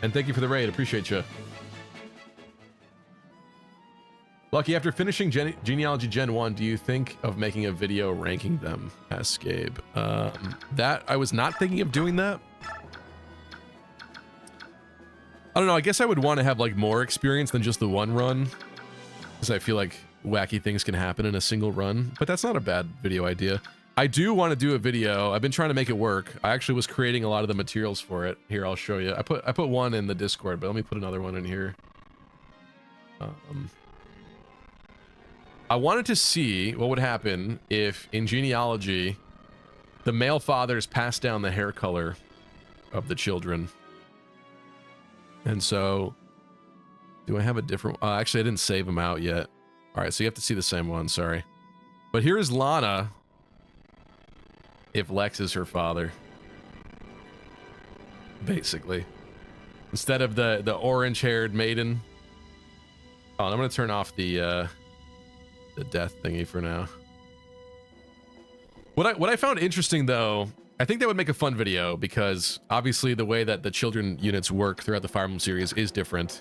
And thank you for the raid. Appreciate you. Lucky, after finishing Genealogy Gen 1, do you think of making a video ranking them? Asks Gabe. That I was not thinking of doing that. I don't know. I guess I would want to have like more experience than just the one run, because I feel like wacky things can happen in a single run. But that's not a bad video idea. I do want to do a video. I've been trying to make it work. I actually was creating a lot of the materials for it. Here, I'll show you. I put one in the Discord, but let me put another one in here. I wanted to see what would happen if, in genealogy, the male fathers passed down the hair color of the children. And so, do I have a different... actually, I didn't save them out yet. All right, so you have to see the same one, sorry. But here's Lana, if Lex is her father. Basically. Instead of the orange-haired maiden. Oh, and I'm going to turn off the death thingy for now. What I found interesting, though, I think that would make a fun video, because obviously the way that the children units work throughout the Fire Emblem series is different.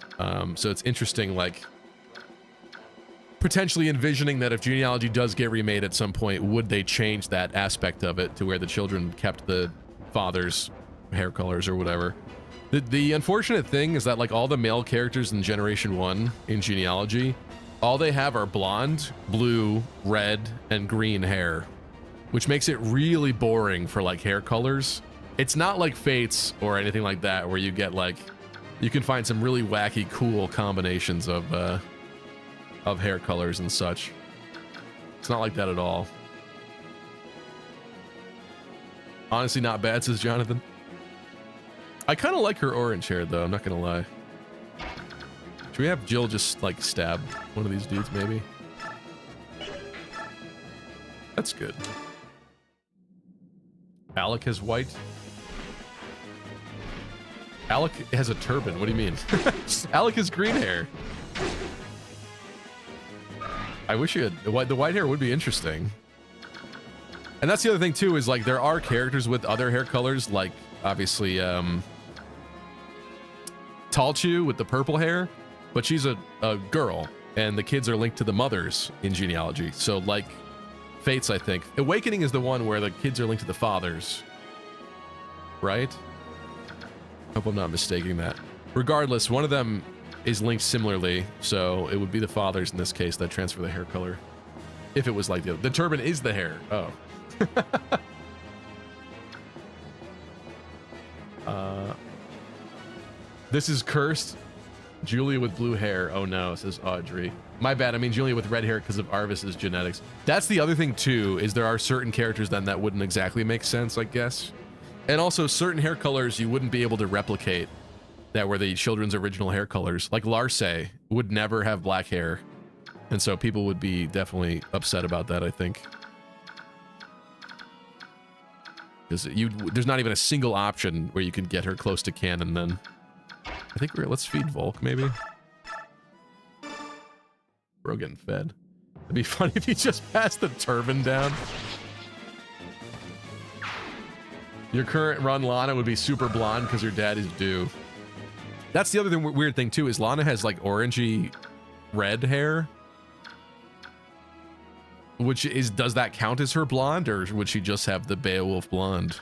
So it's interesting, like, potentially envisioning that if genealogy does get remade at some point, would they change that aspect of it to where the children kept the father's hair colors or whatever. The unfortunate thing is that, like, all the male characters in Generation 1 in genealogy, all they have are blonde, blue, red, and green hair, which makes it really boring for, like, hair colors. It's not like Fates or anything like that, where you get, like, you can find some really wacky, cool combinations of hair colors and such. It's not like that at all. Honestly, not bad, says Jonathan. I kind of like her orange hair, though, I'm not gonna lie. Should we have Jill just, like, stab one of these dudes, maybe? That's good. Alec has white. Alec has a turban. What do you mean? Alec has green hair. I wish you had the white hair would be interesting. And that's the other thing too, is like there are characters with other hair colors, like obviously Talchu with the purple hair, but she's a girl, and the kids are linked to the mothers in genealogy. So like Fates, I think. Awakening is the one where the kids are linked to the fathers. Right? Hope I'm not mistaking that. Regardless, one of them is linked similarly, so it would be the fathers in this case that transfer the hair color. If it was like the turban is the hair. Oh. This is cursed. Julia with blue hair. Oh no, says Audrey. My bad. I mean Julia with red hair because of Arvis's genetics. That's the other thing too, is there are certain characters then that wouldn't exactly make sense, I guess. And also certain hair colors you wouldn't be able to replicate that were the children's original hair colors. Like Larce would never have black hair. And so people would be definitely upset about that, I think. Because there's not even a single option where you can get her close to canon then. I think let's feed Volk, maybe. We're getting fed. It'd be funny if he just passed the turban down. Your current run Lana would be super blonde because her dad is due. That's the other weird thing too, is Lana has like orangey red hair. Does that count as her blonde, or would she just have the Beowulf blonde?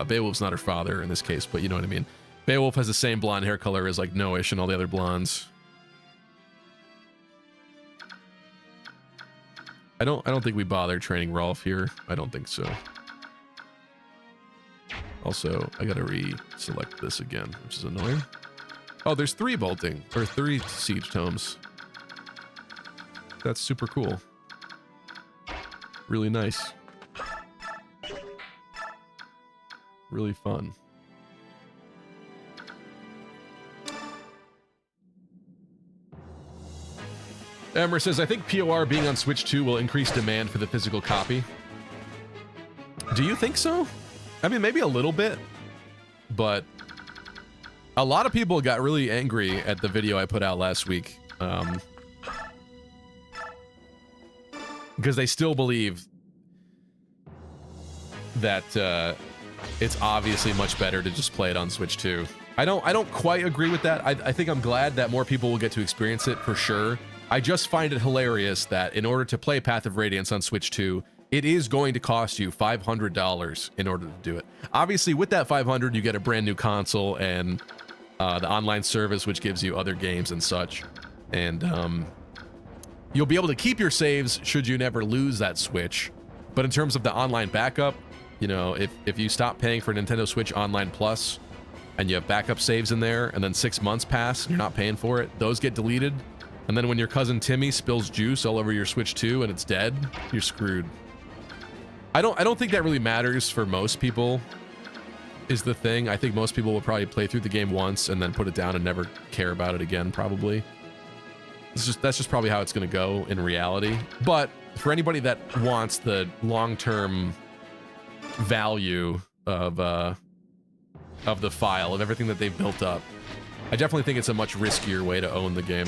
Beowulf's not her father in this case, but you know what I mean. Beowulf has the same blonde hair color as like Noish and all the other blondes. I don't think we bother training Rolf here. I don't think so. Also, I gotta re-select this again, which is annoying. Oh, there's 3 bolting, or 3 siege tomes. That's super cool. Really nice. Really fun. Emmer says, I think POR being on Switch 2 will increase demand for the physical copy. Do you think so? I mean, maybe a little bit, but a lot of people got really angry at the video I put out last week. Because they still believe that it's obviously much better to just play it on Switch 2. I don't quite agree with that. I think I'm glad that more people will get to experience it for sure. I just find it hilarious that in order to play Path of Radiance on Switch 2, it is going to cost you $500 in order to do it. Obviously, with that $500, you get a brand new console and the online service, which gives you other games and such. And you'll be able to keep your saves should you never lose that Switch. But in terms of the online backup, you know, if you stop paying for Nintendo Switch Online Plus and you have backup saves in there, and then 6 months pass and you're not paying for it, those get deleted. And then when your cousin Timmy spills juice all over your Switch 2 and it's dead, you're screwed. I don't think that really matters for most people, is the thing. I think most people will probably play through the game once and then put it down and never care about it again, probably. That's just probably how it's going to go in reality. But for anybody that wants the long-term value of the file, of everything that they've built up, I definitely think it's a much riskier way to own the game.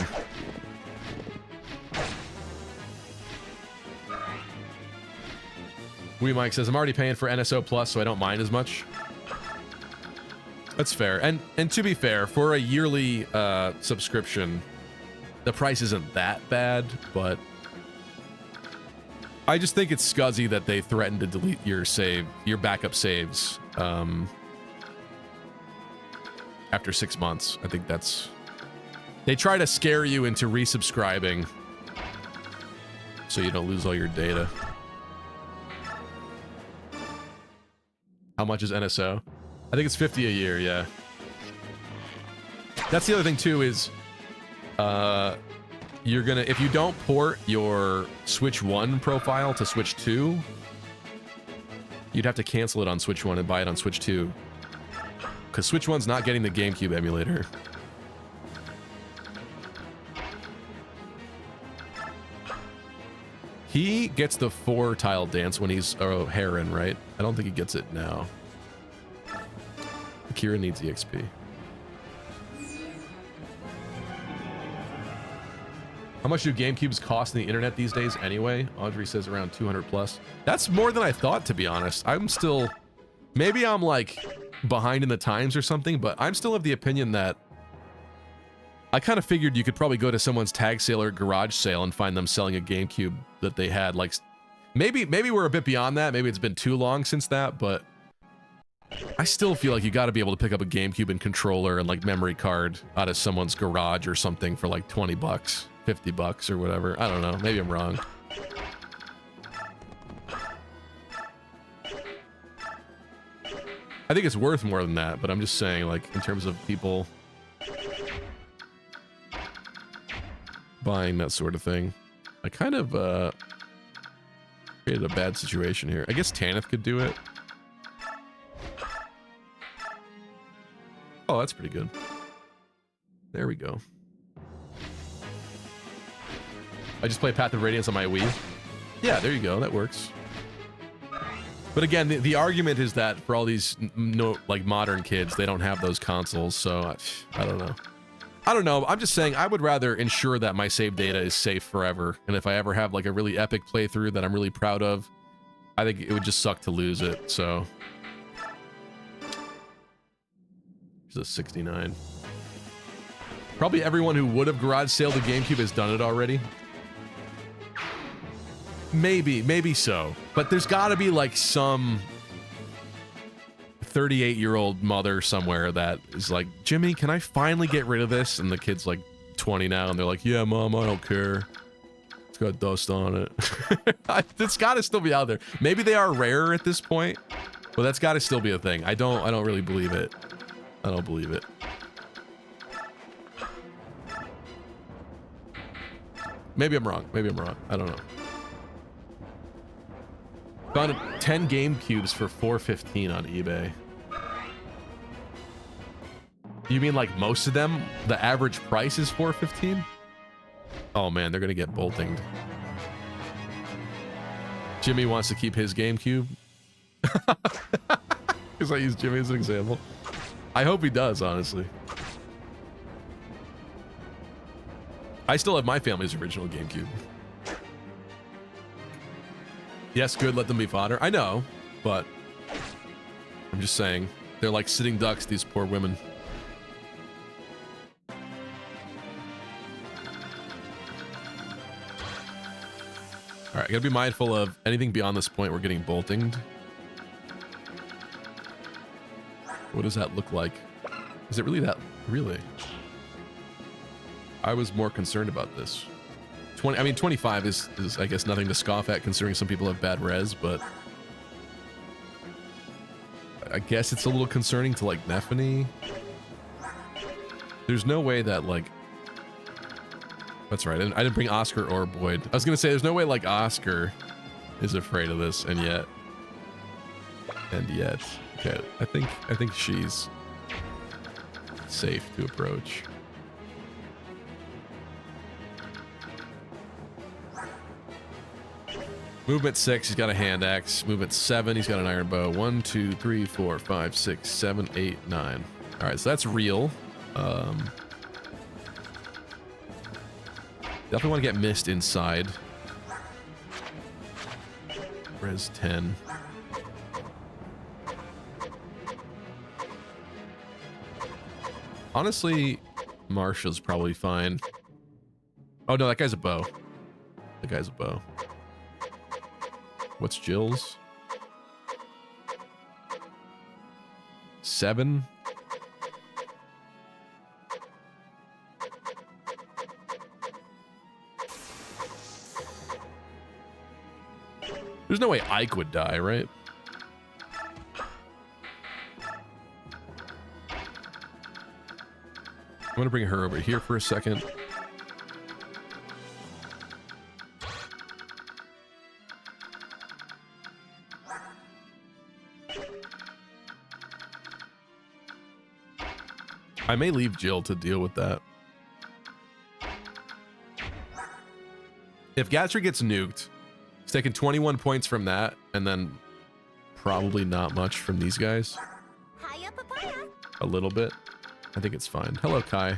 Wee Mike says, I'm already paying for NSO Plus, so I don't mind as much. That's fair. And to be fair, for a yearly subscription, the price isn't that bad, but I just think it's scuzzy that they threaten to delete your backup saves after 6 months. I think that's... They try to scare you into resubscribing so you don't lose all your data. How much is NSO? I think it's 50 a year, yeah. That's the other thing too, is you're gonna, if you don't port your Switch 1 profile to Switch 2, you'd have to cancel it on Switch 1 and buy it on Switch 2. Because Switch 1's not getting the GameCube emulator. He gets the 4-tile dance when he's a Heron, right? I don't think he gets it now. Akira needs EXP. How much do GameCubes cost on the internet these days anyway? Audrey says around 200 plus. That's more than I thought, to be honest. I'm still... Maybe I'm like behind in the times or something, but I'm still of the opinion that I kind of figured you could probably go to someone's tag sale or garage sale and find them selling a GameCube that they had. Like, maybe we're a bit beyond that. Maybe it's been too long since that, but I still feel like you got to be able to pick up a GameCube and controller and like memory card out of someone's garage or something for like 20 bucks, 50 bucks or whatever. I don't know. Maybe I'm wrong. I think it's worth more than that, but I'm just saying, like, in terms of people buying that sort of thing, I kind of created a bad situation here. I guess Tanith could do it. Oh, that's pretty good. There we go. I just play Path of Radiance on my Wii. Yeah, there you go. That works. But again, the argument is that for all these like modern kids, they don't have those consoles, so I don't know. I don't know. I'm just saying I would rather ensure that my save data is safe forever. And if I ever have like a really epic playthrough that I'm really proud of, I think it would just suck to lose it. So here's a 69. Probably everyone who would have garage sale the GameCube has done it already. Maybe so. But there's got to be like some 38-year-old mother somewhere that is like, Jimmy, can I finally get rid of this? And the kid's like 20 now, and they're like, yeah, Mom, I don't care. got dust on it. It's got to still be out there. Maybe they are rarer at this point, but that's got to still be a thing. I don't really believe it. I don't believe it. Maybe I'm wrong. Maybe I'm wrong. I don't know. Found 10 Gamecubes for $4.15 on eBay. You mean like most of them? The average price is $4.15? Oh man, they're gonna get boltinged. Jimmy wants to keep his GameCube. Because I use Jimmy as an example. I hope he does, honestly. I still have my family's original GameCube. Yes, good, let them be fodder. I know, but I'm just saying, they're like sitting ducks, these poor women. All right, I gotta be mindful of anything beyond this point. We're getting boltinged. What does that look like? Is it really that? Really? I was more concerned about this. 25 is I guess nothing to scoff at, considering some people have bad res, but I guess it's a little concerning to like Nephany. There's no way that like, that's right, I didn't bring Oscar or Boyd. I was gonna say there's no way like Oscar is afraid of this, and yet, okay, I think she's safe to approach. Movement 6, he's got a hand axe. Movement 7, he's got an iron bow. 1, 2, 3, 4, 5, 6, 7, 8, 9. All right, so that's real. Definitely want to get mist inside. Res 10. Honestly, Marsha's probably fine. Oh no, that guy's a bow. That guy's a bow. What's Jill's? 7? There's no way Ike would die, right? I'm gonna bring her over here for a second. I may leave Jill to deal with that. If Gatry gets nuked, he's taking 21 points from that, and then probably not much from these guys. Hiya, papaya. A little bit. I think it's fine. Hello, Kai.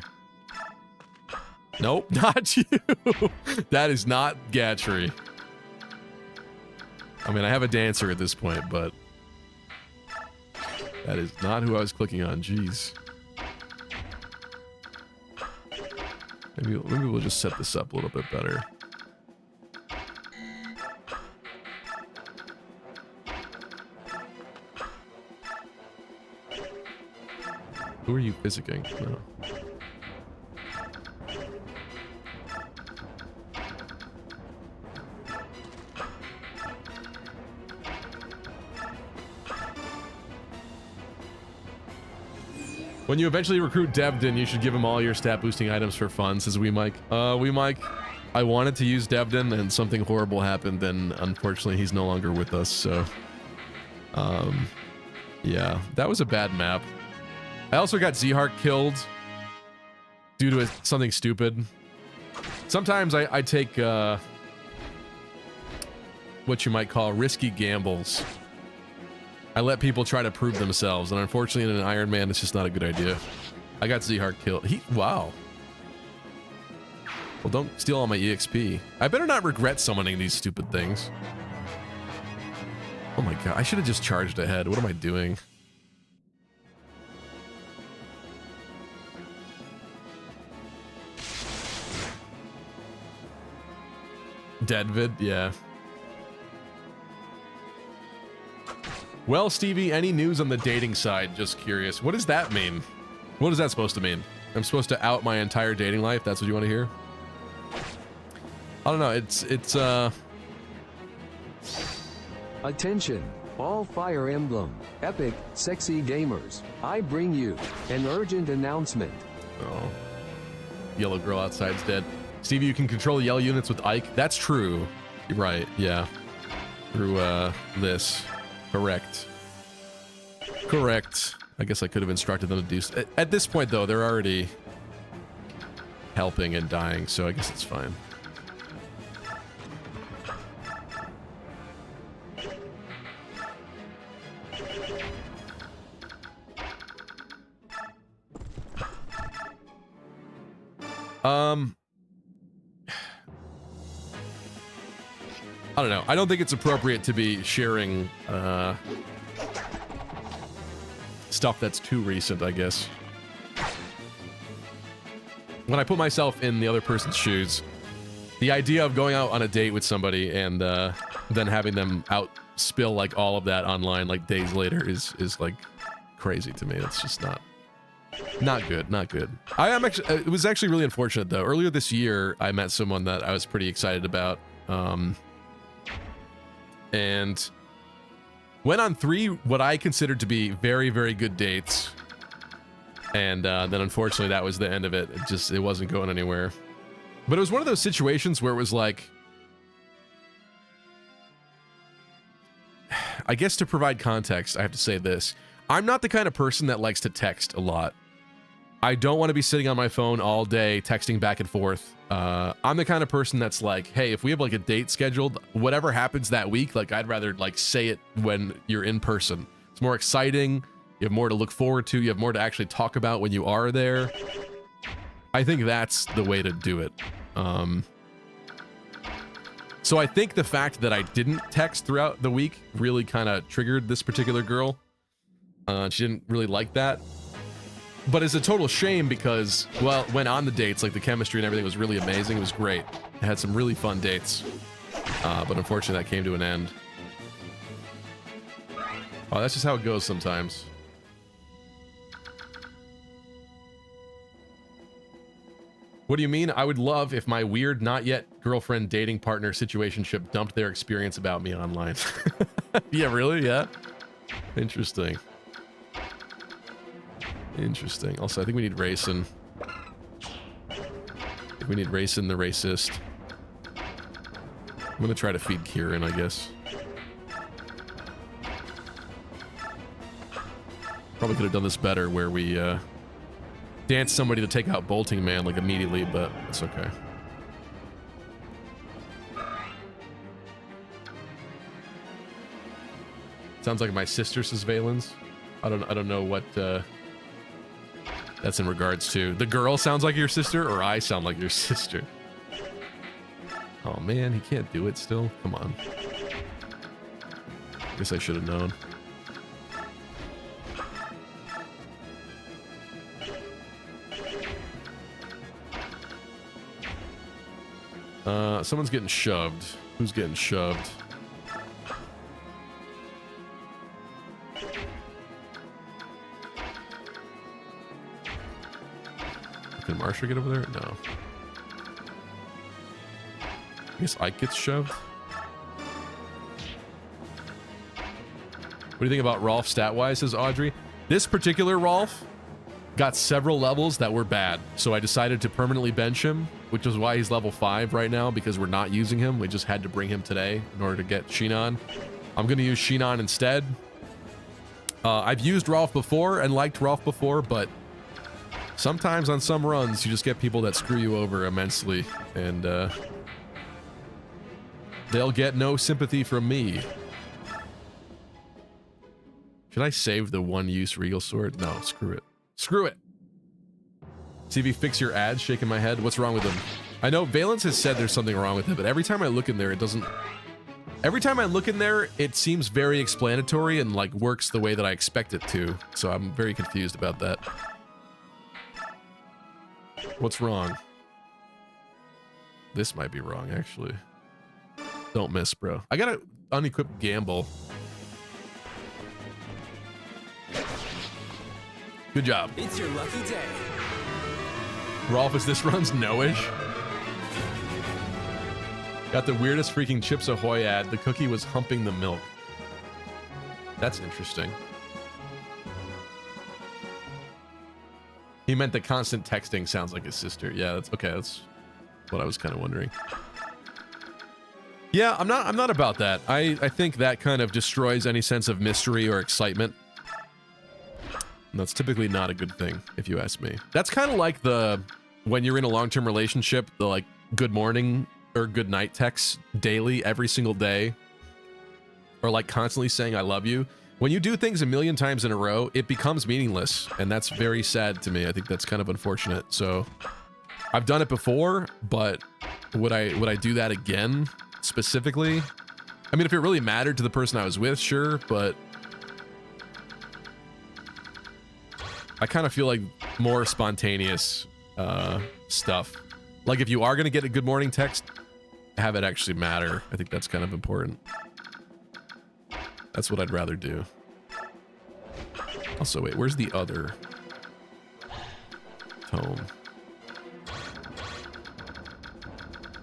Nope, not you. That is not Gatry. I mean, I have a dancer at this point, but that is not who I was clicking on. Jeez. Maybe we'll just set this up a little bit better. Who are you physicking? No. When you eventually recruit Devden, you should give him all your stat boosting items for fun, says We Mike. We Mike, I wanted to use Devden and something horrible happened, and unfortunately he's no longer with us, so yeah, that was a bad map. I also got Zhark killed due to something stupid. Sometimes I take what you might call risky gambles. I let people try to prove themselves, and unfortunately in an Ironman, it's just not a good idea. I got Zhark killed. Wow. Well, don't steal all my EXP. I better not regret summoning these stupid things. Oh my god, I should have just charged ahead. What am I doing? Deadvid, yeah. Well, Stevie, any news on the dating side? Just curious. What does that mean? What is that supposed to mean? I'm supposed to out my entire dating life? That's what you want to hear? I don't know. It's Attention, all Fire Emblem, epic, sexy gamers. I bring you an urgent announcement. Oh. Yellow girl outside's dead. Stevie, you can control yellow units with Ike. That's true. You're right. Yeah. Through this. Correct. Correct. I guess I could have instructed them to do. At this point, though, they're already helping and dying, so I guess it's fine. I don't know. I don't think it's appropriate to be sharing stuff that's too recent, I guess. When I put myself in the other person's shoes, the idea of going out on a date with somebody and then having them out spill like all of that online like days later is like crazy to me. It's just not good, not good. It was actually really unfortunate though. Earlier this year, I met someone that I was pretty excited about, and went on 3 what I considered to be very, very good dates, and then unfortunately that was the end of it. It wasn't going anywhere. But it was one of those situations where it was like, I guess to provide context, I have to say this. I'm not the kind of person that likes to text a lot. I don't want to be sitting on my phone all day texting back and forth. I'm the kind of person that's like, hey, if we have like a date scheduled, whatever happens that week, like I'd rather like say it when you're in person. It's more exciting. You have more to look forward to. You have more to actually talk about when you are there. I think that's the way to do it. So I think the fact that I didn't text throughout the week really kind of triggered this particular girl. She didn't really like that. But it's a total shame because, well, when on the dates, like the chemistry and everything was really amazing. It was great. I had some really fun dates. But unfortunately, that came to an end. Oh, that's just how it goes sometimes. What do you mean? I would love if my weird, not yet girlfriend, dating partner situationship dumped their experience about me online. Yeah, really? Yeah. Interesting. Interesting. Also, I think we need Racing. We need Racing the racist. I'm gonna try to feed Kieran, I guess. Probably could have done this better where we dance somebody to take out Bolting Man like immediately, but it's okay. Sounds like my sister says Valens. I don't know what that's in regards to. The girl sounds like your sister, or I sound like your sister. Oh man, he can't do it still. Come on. Guess I should have known. Someone's getting shoved. Who's getting shoved? Can Marsha get over there? No. I guess Ike gets shoved. What do you think about Rolf stat-wise, says Audrey? This particular Rolf got several levels that were bad, so I decided to permanently bench him, which is why he's level 5 right now, because we're not using him. We just had to bring him today in order to get Shinon. I'm going to use Shinon instead. I've used Rolf before and liked Rolf before, but sometimes on some runs, you just get people that screw you over immensely, and they'll get no sympathy from me. Should I save the one-use Regal Sword? No, screw it. Screw it. CV, fix your ads, shaking my head. What's wrong with them? I know Valence has said there's something wrong with it, but every time I look in there, it doesn't... Every time I look in there, it seems very explanatory and like works the way that I expect it to. So I'm very confused about that. What's wrong? This might be wrong, actually. Don't miss, bro. I gotta unequip Gamble. Good job. It's your lucky day. Rolf, as this runs no-ish. Got the weirdest freaking Chips Ahoy ad. The cookie was humping the milk. That's interesting. He meant the constant texting sounds like his sister. Yeah, that's okay. That's what I was kind of wondering. Yeah, I'm not about that. I think that kind of destroys any sense of mystery or excitement. And that's typically not a good thing, if you ask me. That's kind of like when you're in a long-term relationship, the like good morning or good night texts daily, every single day, or like constantly saying I love you. When you do things a million times in a row, it becomes meaningless, and that's very sad to me. I think that's kind of unfortunate. So I've done it before, but would I do that again specifically? I mean, if it really mattered to the person I was with, sure, but I kind of feel like more spontaneous stuff. Like if you are going to get a good morning text, have it actually matter. I think that's kind of important. That's what I'd rather do. Also, wait, where's the other tome?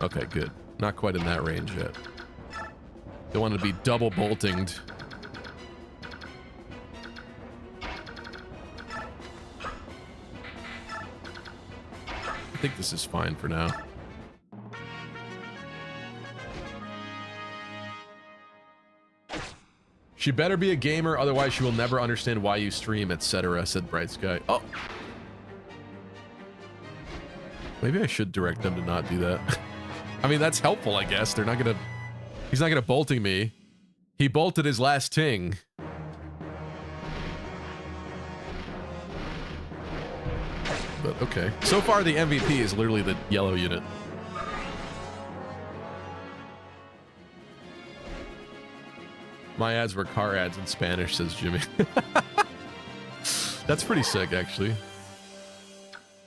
Okay, good. Not quite in that range yet. Don't want to be double boltinged. I think this is fine for now. She better be a gamer, otherwise she will never understand why you stream, etc., said Bright Sky. Oh. Maybe I should direct them to not do that. I mean, that's helpful, I guess. They're not gonna... He's not gonna bolting me. He bolted his last ting. But, okay. So far, the MVP is literally the yellow unit. My ads were car ads in Spanish, says Jimmy. That's pretty sick, actually.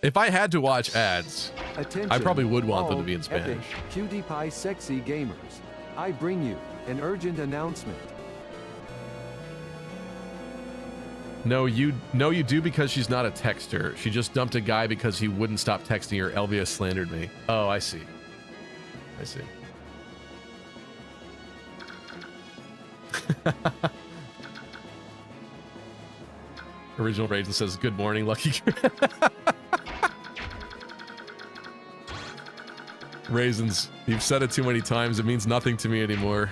If I had to watch ads, Attention, I probably would want them to be in Spanish. Epic, cutie pie sexy gamers. I bring you an urgent announcement. No, you do because she's not a texter. She just dumped a guy because he wouldn't stop texting her. Elvia slandered me. Oh, I see. I see. Original Raisin says, good morning, Lucky. Raisins, you've said it too many times. It means nothing to me anymore.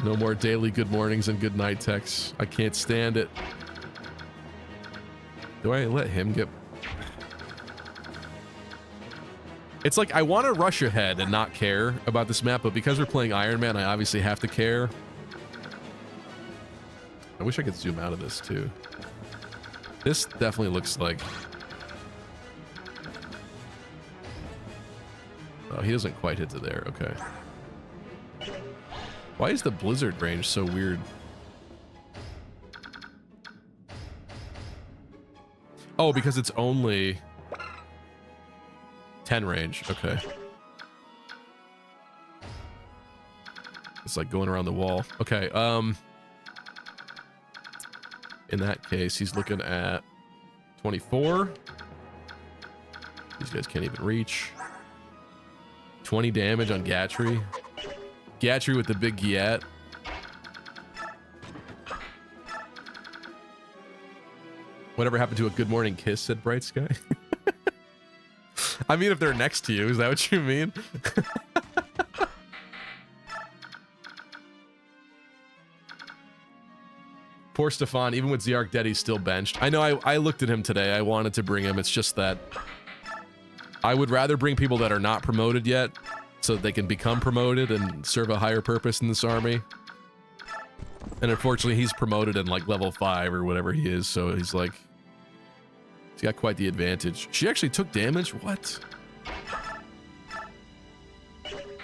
No more daily good mornings and good night texts. I can't stand it. Do I let him get... It's like, I want to rush ahead and not care about this map, but because we're playing Ironman, I obviously have to care. I wish I could zoom out of this, too. This definitely looks like... Oh, he doesn't quite hit to there. Okay. Why is the blizzard range so weird? Oh, because it's only 10 range. Okay. It's like going around the wall. Okay. In that case, he's looking at 24. These guys can't even reach. 20 damage on Gatry. Gatry with the big Giat. Whatever happened to a good morning kiss, said Bright Sky. I mean, if they're next to you, is that what you mean? Poor Stefan, even with Ziark dead, he's still benched. I know, I looked at him today. I wanted to bring him. It's just that I would rather bring people that are not promoted yet so that they can become promoted and serve a higher purpose in this army. And unfortunately, he's promoted in like level 5 or whatever he is, so he's like... He's got quite the advantage. She actually took damage? What?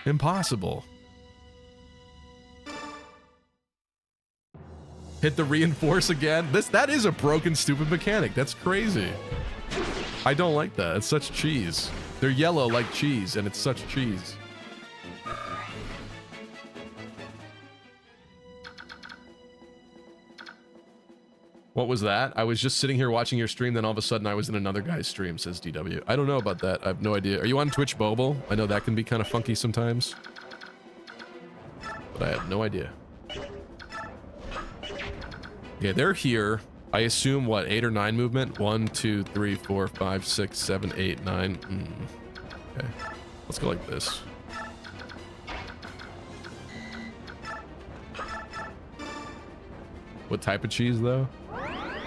Impossible. Hit the reinforce again? That is a broken, stupid mechanic. That's crazy. I don't like that. It's such cheese. They're yellow like cheese, and it's such cheese. What was that? I was just sitting here watching your stream, then all of a sudden I was in another guy's stream, says DW. I don't know about that. I have no idea. Are you on Twitch Mobile? I know that can be kind of funky sometimes. But I have no idea. Okay, they're here. I assume, what, 8 or 9 movement? 1, 2, 3, 4, 5, 6, 7, 8, 9. Okay, let's go like this. What type of cheese, though?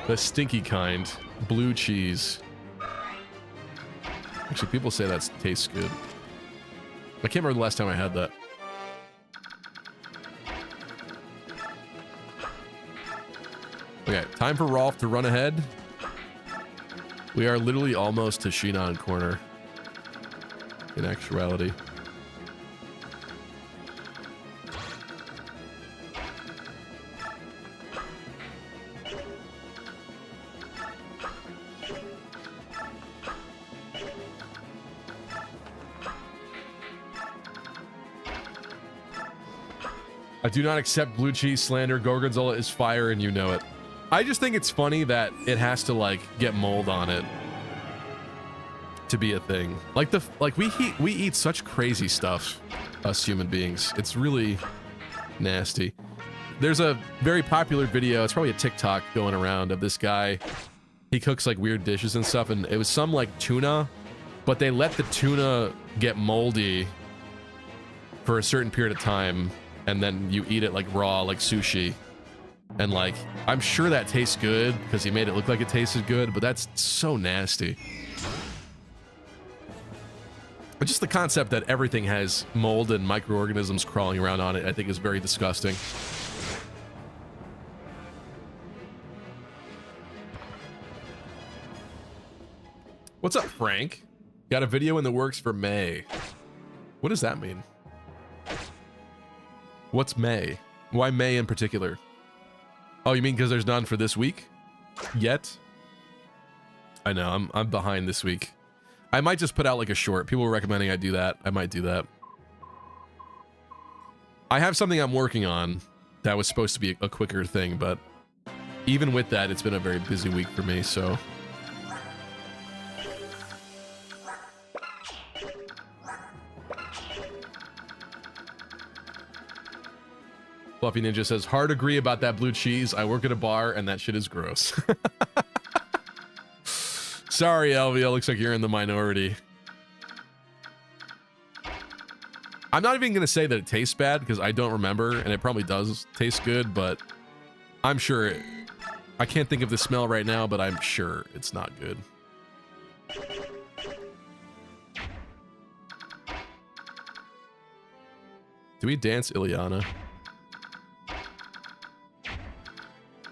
The stinky kind. Blue cheese. Actually, people say that tastes good. I can't remember the last time I had that. Okay, time for Rolf to run ahead. We are literally almost to Shinon corner. In actuality. I do not accept blue cheese slander. Gorgonzola is fire and you know it. I just think it's funny that it has to like get mold on it to be a thing. Like we eat such crazy stuff, us human beings. It's really nasty. There's a very popular video, it's probably a TikTok going around of this guy. He cooks like weird dishes and stuff, and it was some like tuna, but they let the tuna get moldy for a certain period of time, and then you eat it like raw, like sushi. And like, I'm sure that tastes good because he made it look like it tasted good, but that's so nasty. But just the concept that everything has mold and microorganisms crawling around on it, I think is very disgusting. What's up, Frank? Got a video in the works for May. What does that mean? What's May? Why May in particular? Oh, you mean because there's none for this week? Yet? I know, I'm behind this week. I might just put out like a short. People were recommending I do that. I might do that. I have something I'm working on that was supposed to be a quicker thing, but even with that, it's been a very busy week for me, so... Fluffy Ninja says, hard agree about that blue cheese. I work at a bar and that shit is gross. Sorry, LVL. Looks like you're in the minority. I'm not even going to say that it tastes bad because I don't remember, and it probably does taste good, but I'm sure I can't think of the smell right now, but I'm sure it's not good. Do we dance Ileana?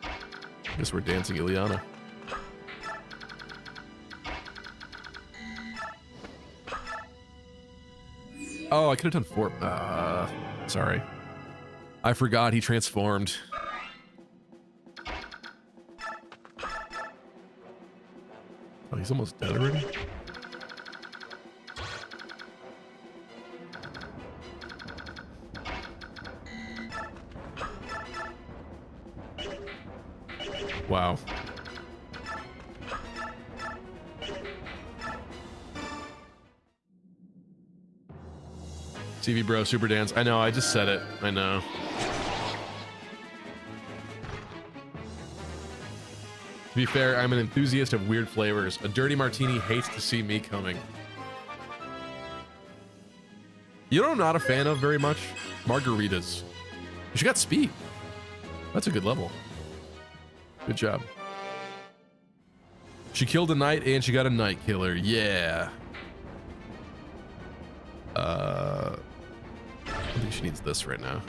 I guess we're dancing Ileana. Oh, I could have done 4. Sorry. I forgot he transformed. Oh, he's almost dead already? Wow. TV bro, super dance. I know, I just said it. I know. To be fair, I'm an enthusiast of weird flavors. A dirty martini hates to see me coming. You know what I'm not a fan of very much? Margaritas. She got speed. That's a good level. Good job. She killed a knight and she got a knight killer. Yeah. I think she needs this right now.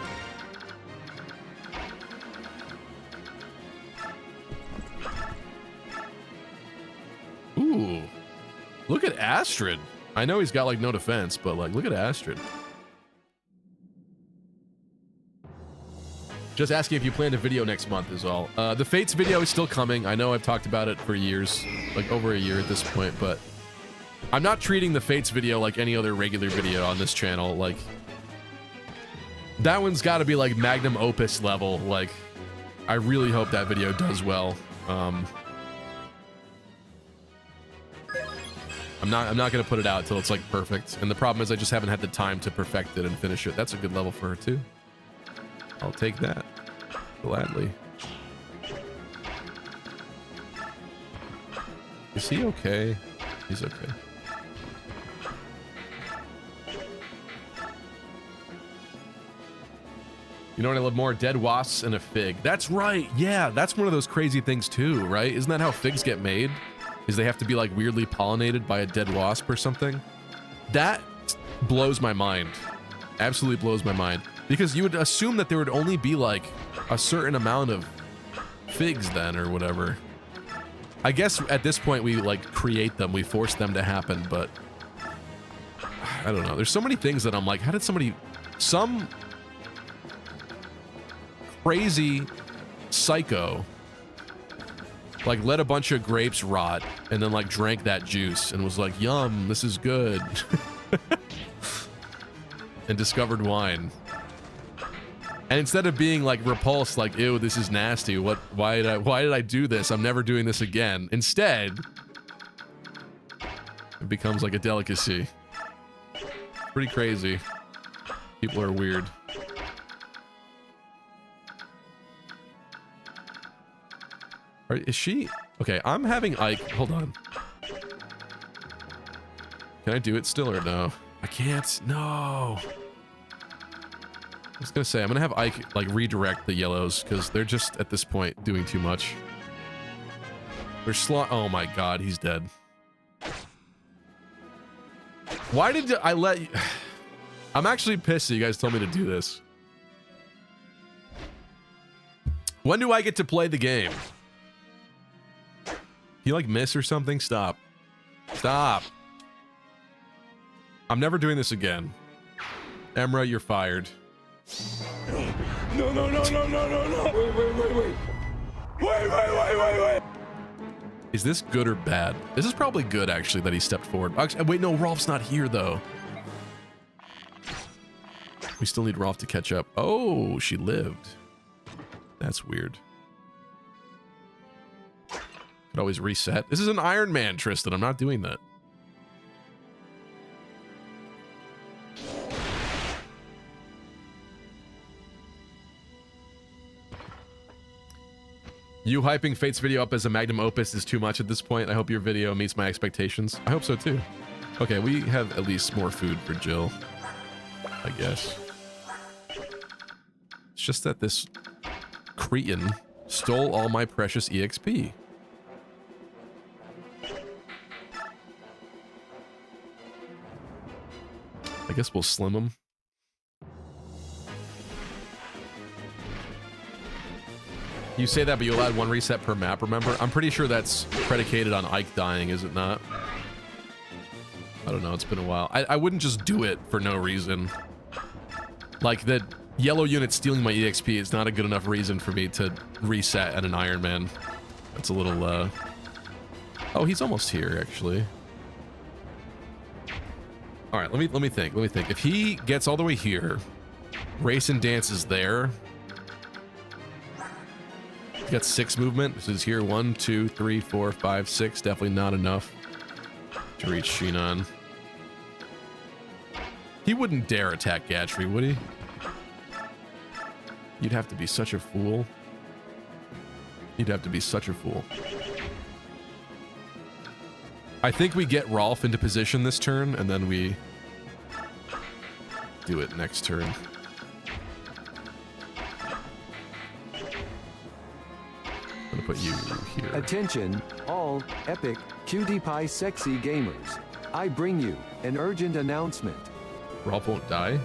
Ooh. Look at Astrid. I know he's got like no defense, but like look at Astrid. Just asking if you planned a video next month is all. The Fates video is still coming. I know I've talked about it for years, like over a year at this point, but I'm not treating the Fates video like any other regular video on this channel. Like, that one's got to be like magnum opus level. Like, I really hope that video does well. I'm not gonna put it out till it's like perfect. And the problem is I just haven't had the time to perfect it and finish it. That's a good level for her too. I'll take that gladly. Is he okay? He's okay. You know what I love more? Dead wasps and a fig. That's right. Yeah, that's one of those crazy things too, right? Isn't that how figs get made? Is they have to be like weirdly pollinated by a dead wasp or something? That blows my mind. Absolutely blows my mind. Because you would assume that there would only be like a certain amount of figs then or whatever. I guess at this point we like create them, we force them to happen, but I don't know. There's so many things that I'm like, how did some crazy psycho like let a bunch of grapes rot and then like drank that juice and was like, yum, this is good. And discovered wine. And instead of being like repulsed, like, ew, this is nasty. Why did I do this? I'm never doing this again. Instead, it becomes like a delicacy. Pretty crazy. People are weird. Is she? Okay, I'm having Ike. Hold on. Can I do it still or no? I can't. No. I was gonna say, I'm gonna have Ike like redirect the yellows because they're just at this point doing too much. They're oh my god, he's dead. Why did I let you? I'm actually pissed that you guys told me to do this. When do I get to play the game? You like miss or something? Stop. Stop. I'm never doing this again. Emra, you're fired. No, no, no, no, no, no, no. Wait. Is this good or bad? This is probably good, actually, that he stepped forward. Actually, wait, no, Rolf's not here, though. We still need Rolf to catch up. Oh, she lived. That's weird. Could always reset. This is an Ironman, Tristan. I'm not doing that. You hyping Fate's video up as a magnum opus is too much at this point. I hope your video meets my expectations. I hope so too. Okay, we have at least more food for Jill, I guess. It's just that this cretin stole all my precious EXP. I guess we'll slim him. You say that, but you allowed one reset per map, remember? I'm pretty sure that's predicated on Ike dying, is it not? I don't know, it's been a while. I wouldn't just do it for no reason. Like, the yellow unit stealing my EXP is not a good enough reason for me to reset at an Ironman. That's a little, Oh, he's almost here, actually. Alright, let me think. If he gets all the way here, Race and Dance is there. He got 6 movement. This is here. 1, 2, 3, 4, 5, 6. Definitely not enough to reach Shinon. He wouldn't dare attack Gatry, would he? You'd have to be such a fool. You'd have to be such a fool. I think we get Rolf into position this turn, and then we do it next turn. I'm gonna put you here. Attention, all epic, cutie pie sexy gamers. I bring you an urgent announcement. Rolf won't die.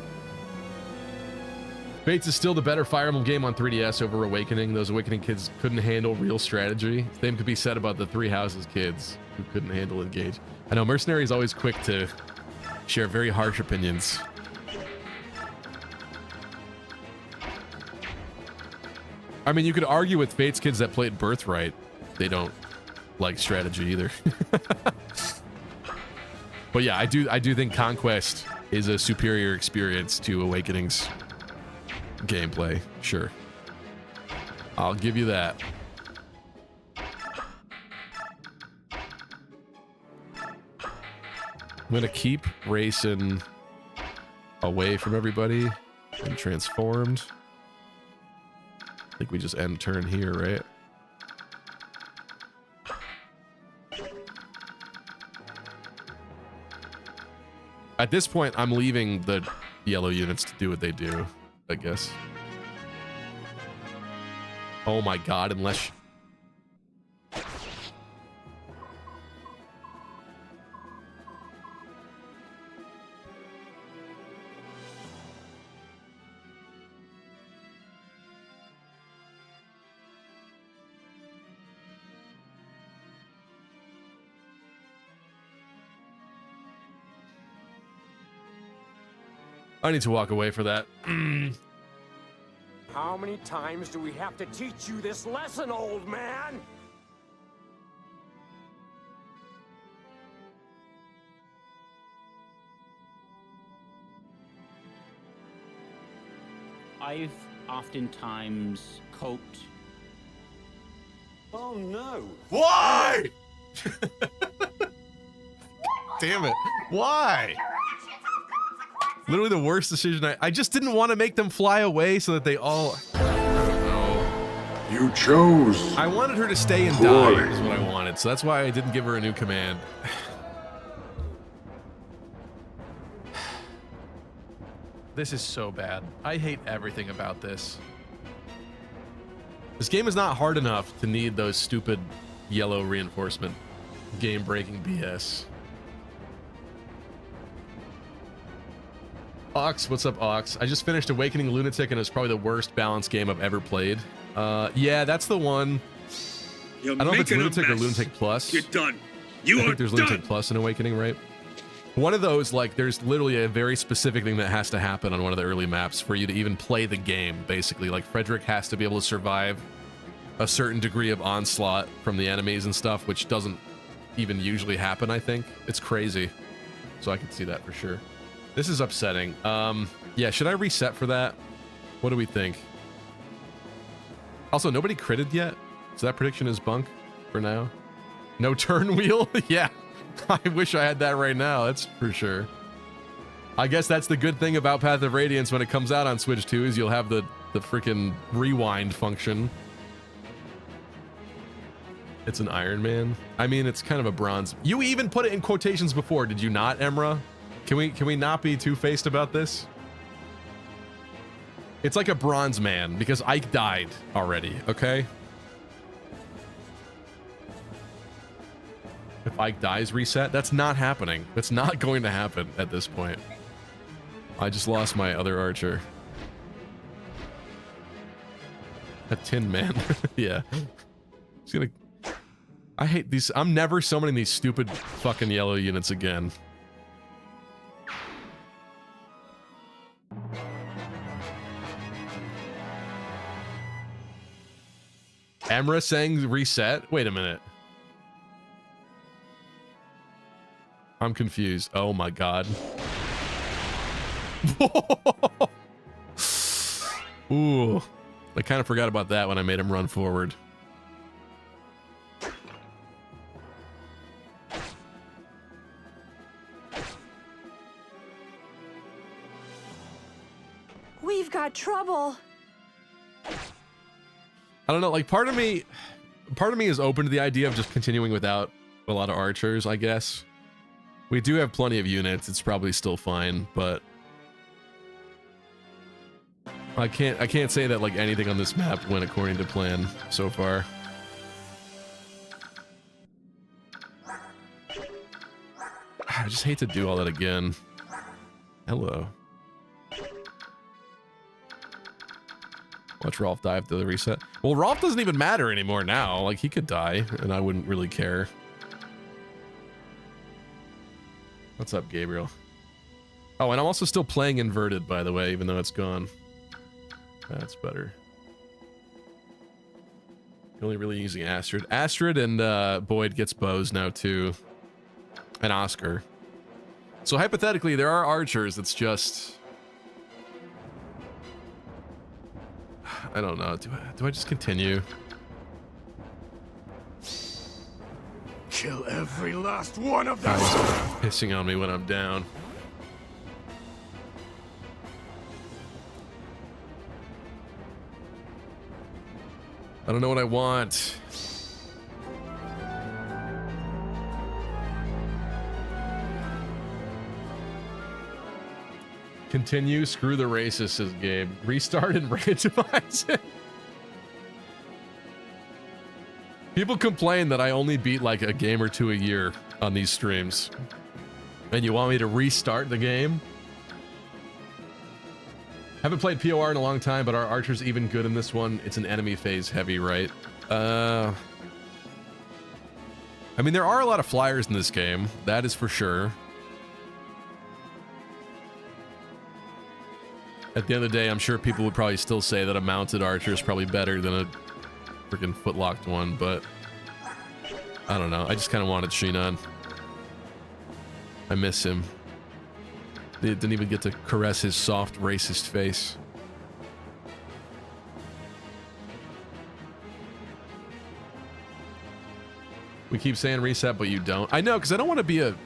Fates is still the better Fire Emblem game on 3DS over Awakening. Those Awakening kids couldn't handle real strategy. Same could be said about the Three Houses kids who couldn't handle Engage. I know Mercenary is always quick to share very harsh opinions. I mean, you could argue with Fate's kids that played Birthright. They don't like strategy either. But yeah, I do think Conquest is a superior experience to Awakening's gameplay. Sure. I'll give you that. I'm gonna keep racing away from everybody and transformed. I think we just end turn here, right? At this point, I'm leaving the yellow units to do what they do, I guess. Oh my god, unless... I need to walk away for that. How many times do we have to teach you this lesson, old man? I've oftentimes coped. Oh no. Why? Damn it. Why? Literally the worst decision. I just didn't want to make them fly away so that they all... I don't know. You chose. I wanted her to stay and Poorly. die is what I wanted, so that's why I didn't give her a new command. This is so bad. I hate everything about this. This game is not hard enough to need those stupid yellow reinforcement game-breaking BS. Ox, what's up, Ox? I just finished Awakening Lunatic and it was probably the worst balanced game I've ever played. Yeah, that's the one. You're I don't know if it's making a Lunatic or mess. Lunatic Plus. You're done. I You are think there's done. Lunatic Plus in Awakening, right? One of those, like, there's literally a very specific thing that has to happen on one of the early maps for you to even play the game, basically. Like, Frederick has to be able to survive a certain degree of onslaught from the enemies and stuff, which doesn't even usually happen, I think. It's crazy. So I can see that for sure. This is upsetting. Yeah, should I reset for that? What do we think? Also, nobody critted yet, so that prediction is bunk for now. No turn wheel? Yeah, I wish I had that right now, that's for sure. I guess that's the good thing about Path of Radiance when it comes out on Switch 2 is you'll have the freaking rewind function. It's an Ironman. I mean, it's kind of a bronze. You even put it in quotations before, did you not, Emra? Can we not be two-faced about this? It's like a bronze man because Ike died already, okay? If Ike dies, reset. That's not happening. That's not going to happen at this point. I just lost my other archer. A tin man. Yeah. Just gonna... I hate these. I'm never summoning these stupid fucking yellow units again. Emra saying reset? Wait a minute. I'm confused. Oh my god. Ooh. I kind of forgot about that when I made him run forward. We've got trouble. I don't know, like part of me is open to the idea of just continuing without a lot of archers, I guess. We do have plenty of units, it's probably still fine, but I can't say that like anything on this map went according to plan so far. I just hate to do all that again. Hello. Watch Rolf die after the reset. Well, Rolf doesn't even matter anymore now. Like, he could die, and I wouldn't really care. What's up, Gabriel? Oh, and I'm also still playing Inverted, by the way, even though it's gone. That's better. Only really using Astrid. Astrid and Boyd gets bows now, too. And Oscar. So, hypothetically, there are archers. It's just... I don't know. Do I just continue? kill every last one of them. Guys pissing on me when I'm down. I don't know what I want. Continue, screw the racists, says Gabe. Restart and randomize it. People complain that I only beat like a game or two a year on these streams. And you want me to restart the game? Haven't played POR in a long time, but are archers even good in this one? It's an enemy phase heavy, right? I mean, there are a lot of flyers in this game. That is for sure. At the end of the day, I'm sure people would probably still say that a mounted archer is probably better than a freaking footlocked one, but I don't know. I just kind of wanted Shinon. I miss him. They didn't even get to caress his soft, racist face. We keep saying reset, but you don't. I know, because I don't want to be a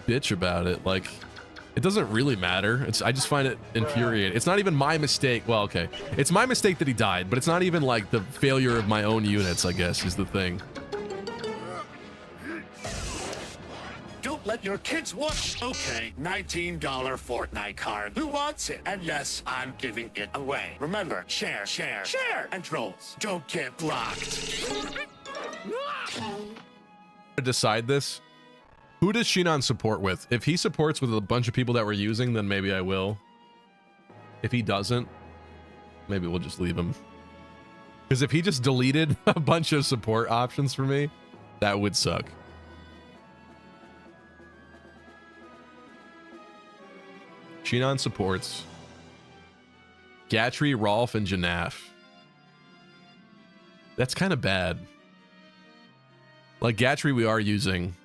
bitch about it. Like, it doesn't really matter. I just find it infuriating. It's not even my mistake. Well, okay. It's my mistake that he died, but it's not even like the failure of my own units, I guess, is the thing. Don't let your kids watch. Okay, $19 Fortnite card. Who wants it? And yes, I'm giving it away. Remember, share, share, share. And trolls, don't get blocked. To decide this, who does Shinon support with? If he supports with a bunch of people that we're using, then maybe I will. If he doesn't, maybe we'll just leave him. Because if he just deleted a bunch of support options for me, that would suck. Shinon supports Gatry, Rolf, and Janaf. That's kind of bad. Like, Gatry we are using.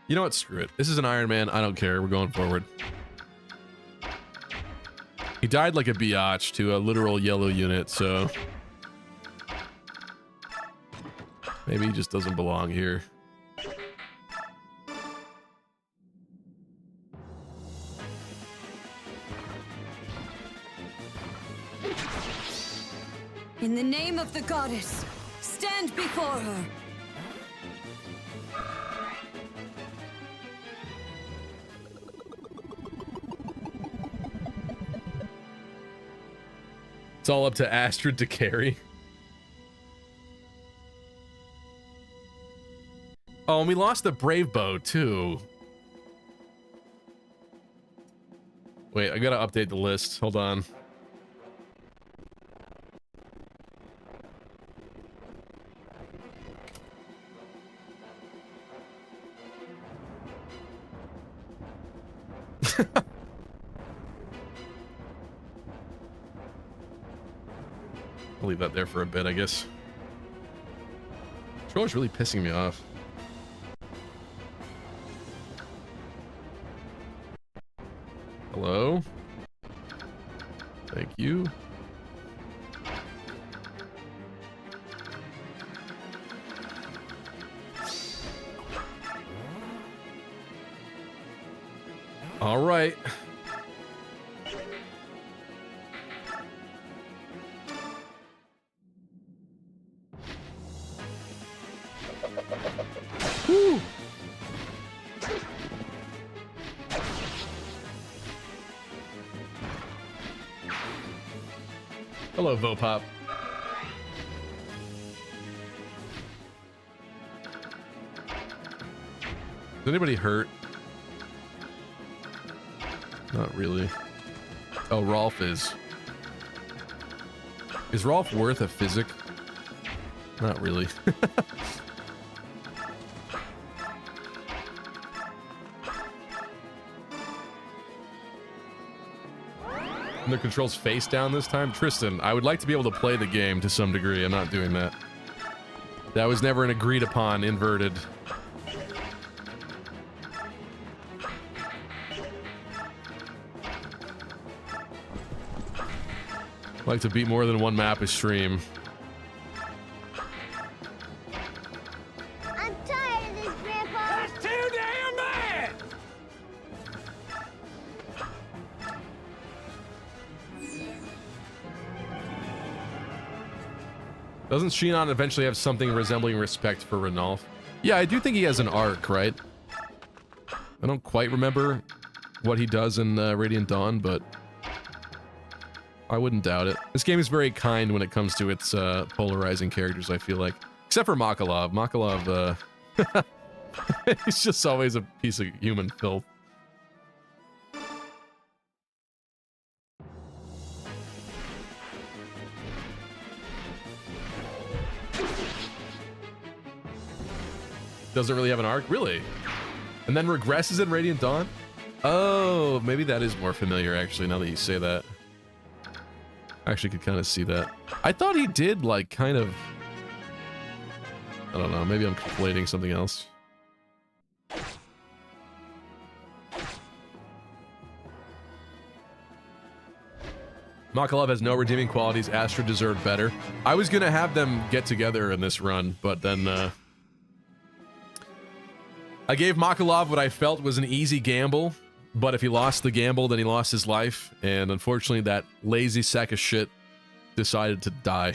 You know what? Screw it. This is an Ironman. I don't care. We're going forward. He died like a biatch to a literal yellow unit, so maybe he just doesn't belong here. In the name of the goddess, stand before her. It's all up to Astrid to carry. Oh, and we lost the Brave Bow, too. Wait, I gotta update the list. Hold on. I'll leave that there for a bit, I guess. Controller's really pissing me off. Hello? Thank you. All right. Woo. Hello, Vopop. Is anybody hurt? Not really. Oh, Rolf is. Is Rolf worth a physic? Not really. And the controls face down this time? Tristan, I would like to be able to play the game to some degree. I'm not doing that. That was never an agreed upon inverted. I like to beat more than one map a stream. Doesn't Shinon eventually have something resembling respect for Ranulf? Yeah, I do think he has an arc, right? I don't quite remember what he does in Radiant Dawn, but I wouldn't doubt it. This game is very kind when it comes to its polarizing characters, I feel like. Except for Makalov. Makalov, he's just always a piece of human filth. Doesn't really have an arc? Really? And then regresses in Radiant Dawn? Oh, maybe that is more familiar, actually, now that you say that. I actually could kind of see that. I thought he did, like, kind of... I don't know, maybe I'm conflating something else. Makalov has no redeeming qualities. Astra deserved better. I was gonna have them get together in this run, but then, I gave Makalov what I felt was an easy gamble, but if he lost the gamble, then he lost his life, and unfortunately that lazy sack of shit decided to die.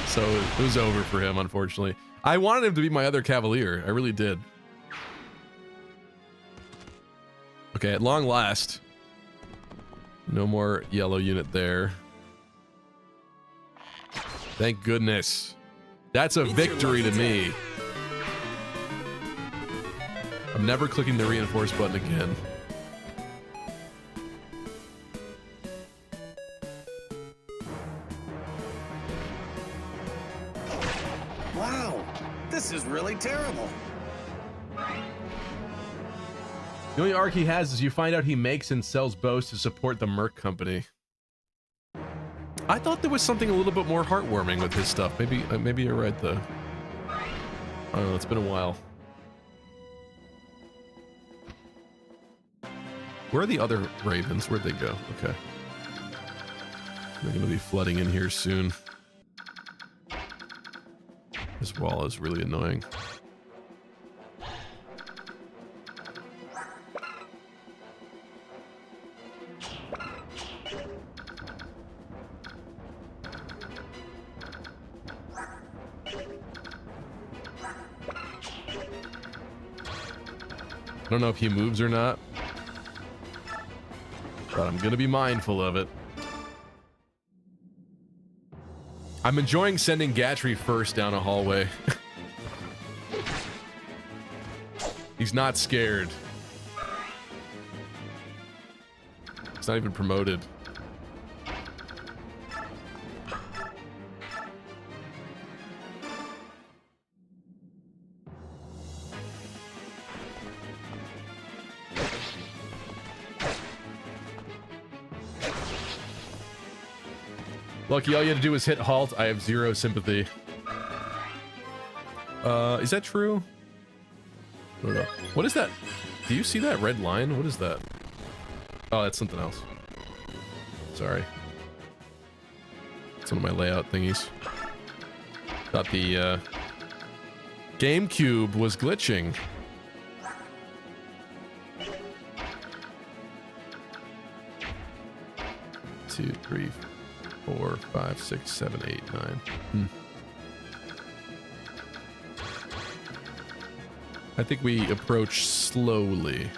So it was over for him, unfortunately. I wanted him to be my other Cavalier. I really did. Okay, at long last. No more yellow unit there. Thank goodness. That's a victory to me. I'm never clicking the reinforce button again. Wow, this is really terrible. The only arc he has is you find out he makes and sells bows to support the Merc Company. I thought there was something a little bit more heartwarming with his stuff. Maybe you're right though. I don't know, it's been a while. Where are the other ravens? Where'd they go? Okay. They're gonna be flooding in here soon. This wall is really annoying. I don't know if he moves or not, but I'm gonna be mindful of it. I'm enjoying sending Gatry first down a hallway. He's not scared. He's not even promoted. Lucky, all you had to do was hit halt. I have zero sympathy. Is that true? I don't know. What is that? Do you see that red line? What is that? Oh, that's something else. Sorry. It's one of my layout thingies. Thought the Gamecube was glitching. Two, three, 4, 5, 6, 7, 8, 9. I think we approach slowly.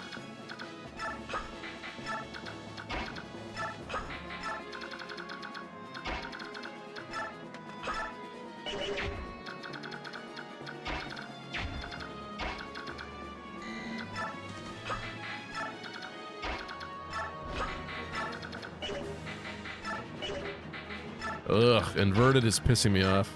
Ugh, inverted is pissing me off.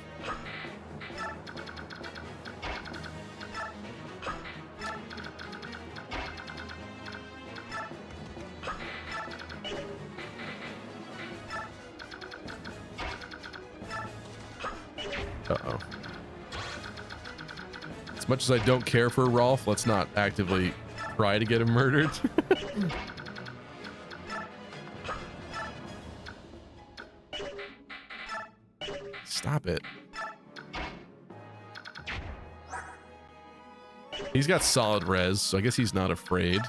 Uh-oh. As much as I don't care for Rolf, let's not actively try to get him murdered. Stop it. He's got solid res, so I guess he's not afraid.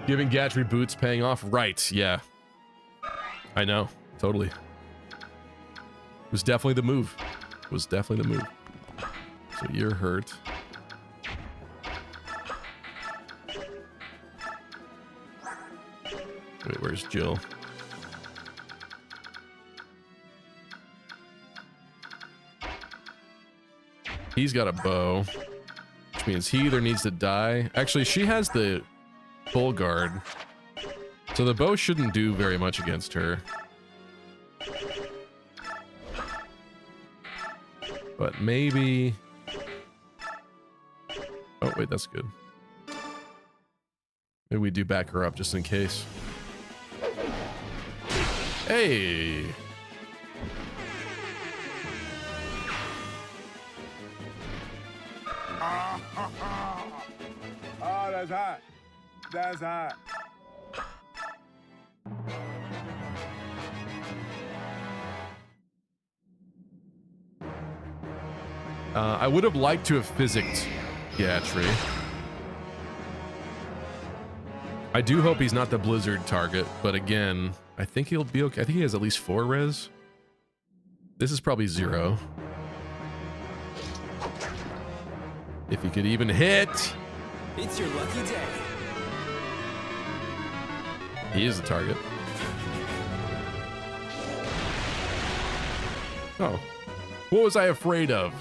Giving Gatry boots paying off? Right, yeah. I know, totally. It was definitely the move. It was definitely the move. So you're hurt. Wait, where's Jill? He's got a bow, which means he either needs to die. Actually, she has the full guard, so the bow shouldn't do very much against her. But maybe... Oh, wait, that's good. Maybe we do back her up just in case. Hey! Oh, that's hot. That's hot. I would have liked to have physicked Gatry. I do hope he's not the Blizzard target, but again, I think he'll be okay. I think he has at least 4 res. This is probably 0. If he could even hit. It's your lucky day. He is the target. Oh. What was I afraid of?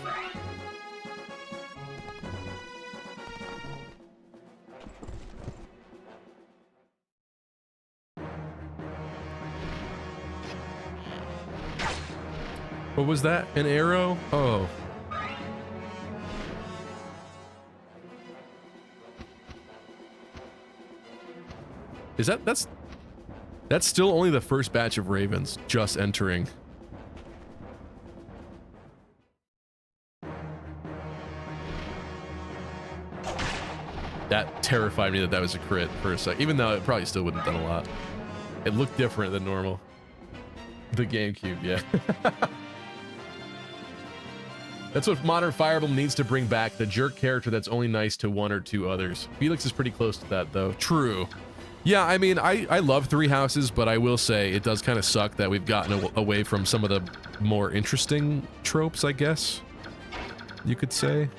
What was that? An arrow? Oh. Is that's still only the first batch of ravens just entering. That terrified me that was a crit for a sec, even though it probably still wouldn't have done a lot. It looked different than normal. The GameCube, yeah. That's what modern Fire Emblem needs to bring back, the jerk character that's only nice to 1 or 2 others. Felix is pretty close to that, though. True. Yeah, I mean, I love Three Houses, but I will say it does kind of suck that we've gotten away from some of the more interesting tropes, I guess you could say.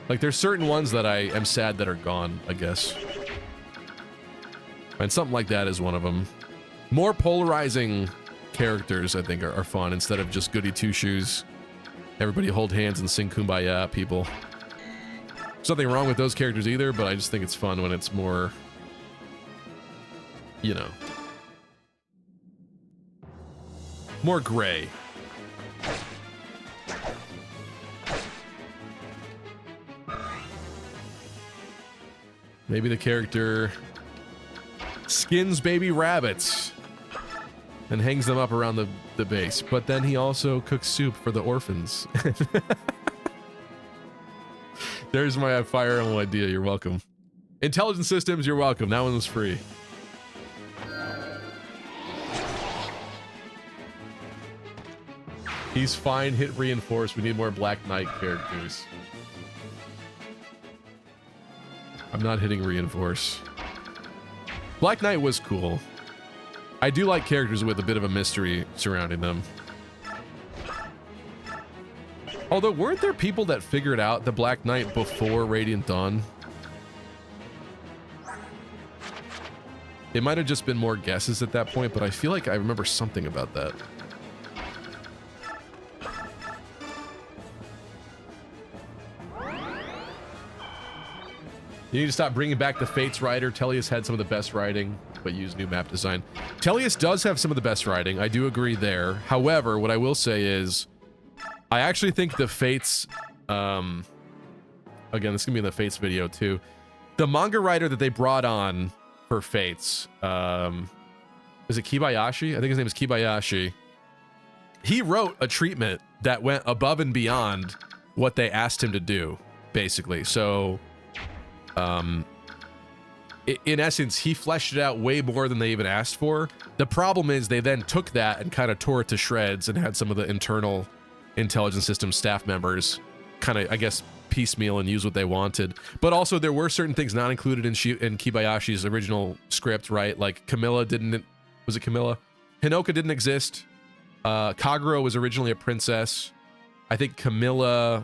Like, there's certain ones that I am sad that are gone, I guess. And something like that is one of them. More polarizing characters, I think, are fun, instead of just goody two-shoes. Everybody hold hands and sing Kumbaya, people. There's nothing wrong with those characters either, but I just think it's fun when it's more, you know, more gray. Maybe the character skins baby rabbits and hangs them up around the base, but then he also cooks soup for the orphans. There's my Fire Emblem idea. You're welcome. Intelligent Systems, you're welcome. That one was free. He's fine. Hit reinforce. We need more Black Knight characters. I'm not hitting reinforce. Black Knight was cool. I do like characters with a bit of a mystery surrounding them. Although, weren't there people that figured out the Black Knight before Radiant Dawn? It might have just been more guesses at that point, but I feel like I remember something about that. You need to stop bringing back the Fates writer. Tellius had some of the best writing, but use new map design. Tellius does have some of the best writing. I do agree there. However, what I will say is, I actually think the Fates, again, this is gonna be in the Fates video too. The manga writer that they brought on for Fates, is it Kibayashi? I think his name is Kibayashi. He wrote a treatment that went above and beyond what they asked him to do, basically. So, in essence, he fleshed it out way more than they even asked for. The problem is they then took that and kind of tore it to shreds and had some of the internal intelligence system staff members kind of, I guess, piecemeal and use what they wanted. But also there were certain things not included in Kibayashi's original script, right? Like Camilla didn't, was it Camilla? Hinoka didn't exist. Kagura was originally a princess. I think Camilla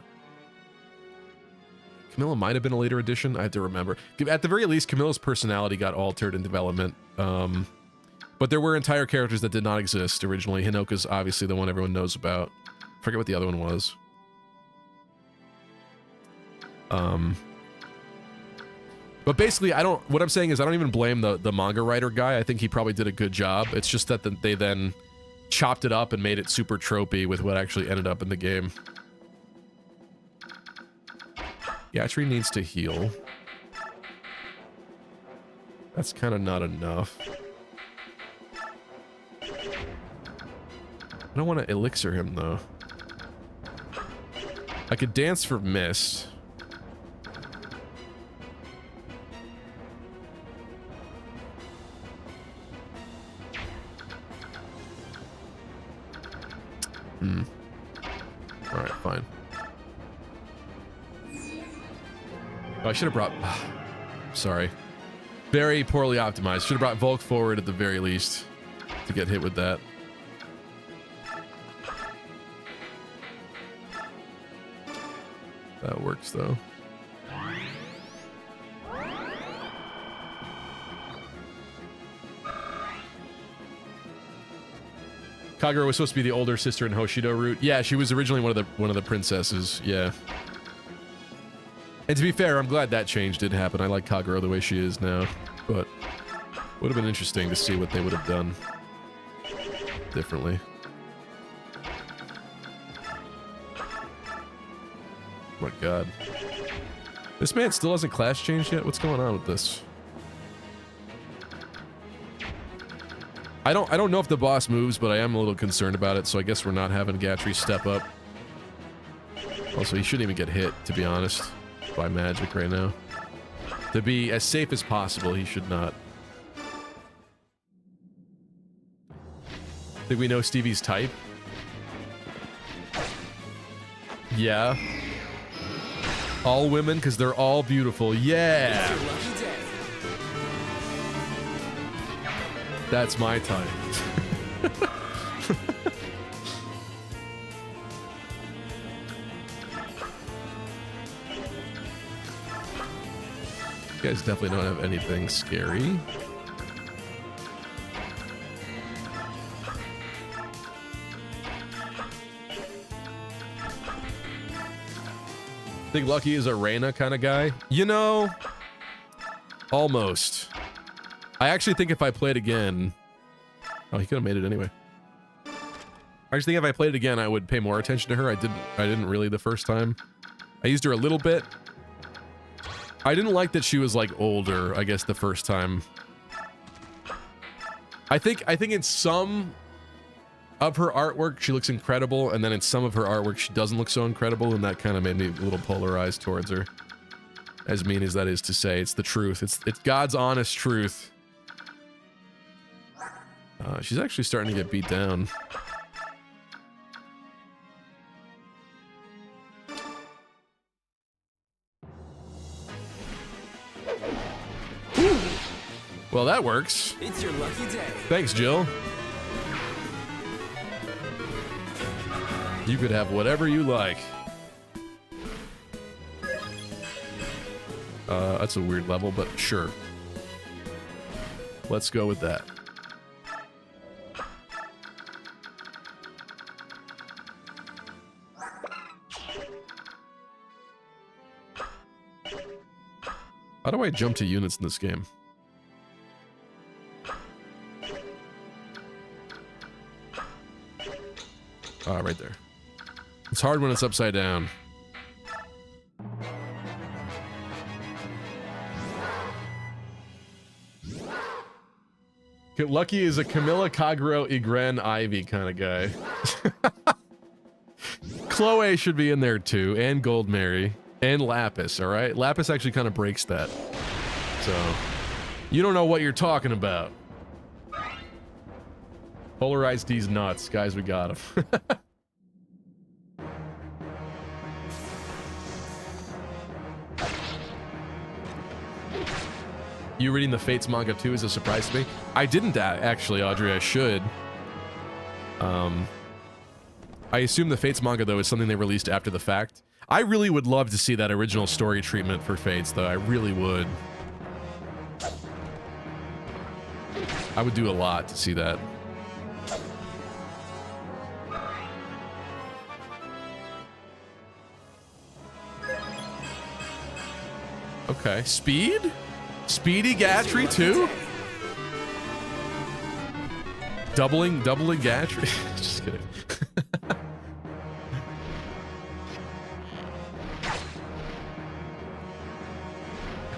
might have been a later addition. I have to remember. At the very least, Camilla's personality got altered in development. But there were entire characters that did not exist originally. Hinoka's obviously the one everyone knows about. I forget what the other one was. But basically, what I'm saying is I don't even blame the manga writer guy. I think he probably did a good job. It's just that they then chopped it up and made it super tropey with what actually ended up in the game. Gatry needs to heal. That's kind of not enough. I don't want to elixir him, though. I could dance for Mist. Alright, fine. Oh, I should have brought... sorry. Very poorly optimized. Should have brought Volk forward at the very least to get hit with that. That works, though. Kagura was supposed to be the older sister in Hoshido route. Yeah, she was originally one of the princesses. Yeah. And to be fair, I'm glad that change did happen. I like Kagura the way she is now, but would have been interesting to see what they would have done differently. Oh my god. This man still hasn't class changed yet? What's going on with this? I don't know if the boss moves, but I am a little concerned about it, so I guess we're not having Gatry step up. Also, he shouldn't even get hit, to be honest, by magic right now. To be as safe as possible, he should not. Think we know Stevie's type? Yeah. All women, because they're all beautiful. Yeah! That's my type. You guys definitely don't have anything scary. Think Lucky is a Reina kind of guy? You know, almost. I actually think if I played again... Oh, he could have made it anyway. I just think if I played it again, I would pay more attention to her. I didn't really the first time. I used her a little bit. I didn't like that she was like older, I guess, the first time. I think in some of her artwork, she looks incredible, and then in some of her artwork, she doesn't look so incredible, and that kind of made me a little polarized towards her. As mean as that is to say, it's the truth. It's God's honest truth. She's actually starting to get beat down. Well, that works. It's your lucky day. Thanks, Jill. You could have whatever you like. That's a weird level, but sure. Let's go with that. How do I jump to units in this game? Ah, right there. It's hard when it's upside down. Lucky is a Camilla, Kaguro, Igren, Ivy kind of guy. Chloe should be in there too, and Gold Mary, and Lapis, alright? Lapis actually kind of breaks that. So, you don't know what you're talking about. Polarized these nuts. Guys, we got him. You reading the Fates manga too is a surprise to me. I didn't actually, Audrey. I should. I assume the Fates manga, though, is something they released after the fact. I really would love to see that original story treatment for Fates, though. I really would. I would do a lot to see that. Okay, speed? Speedy Gatry too? Doubling Gatry? Just kidding.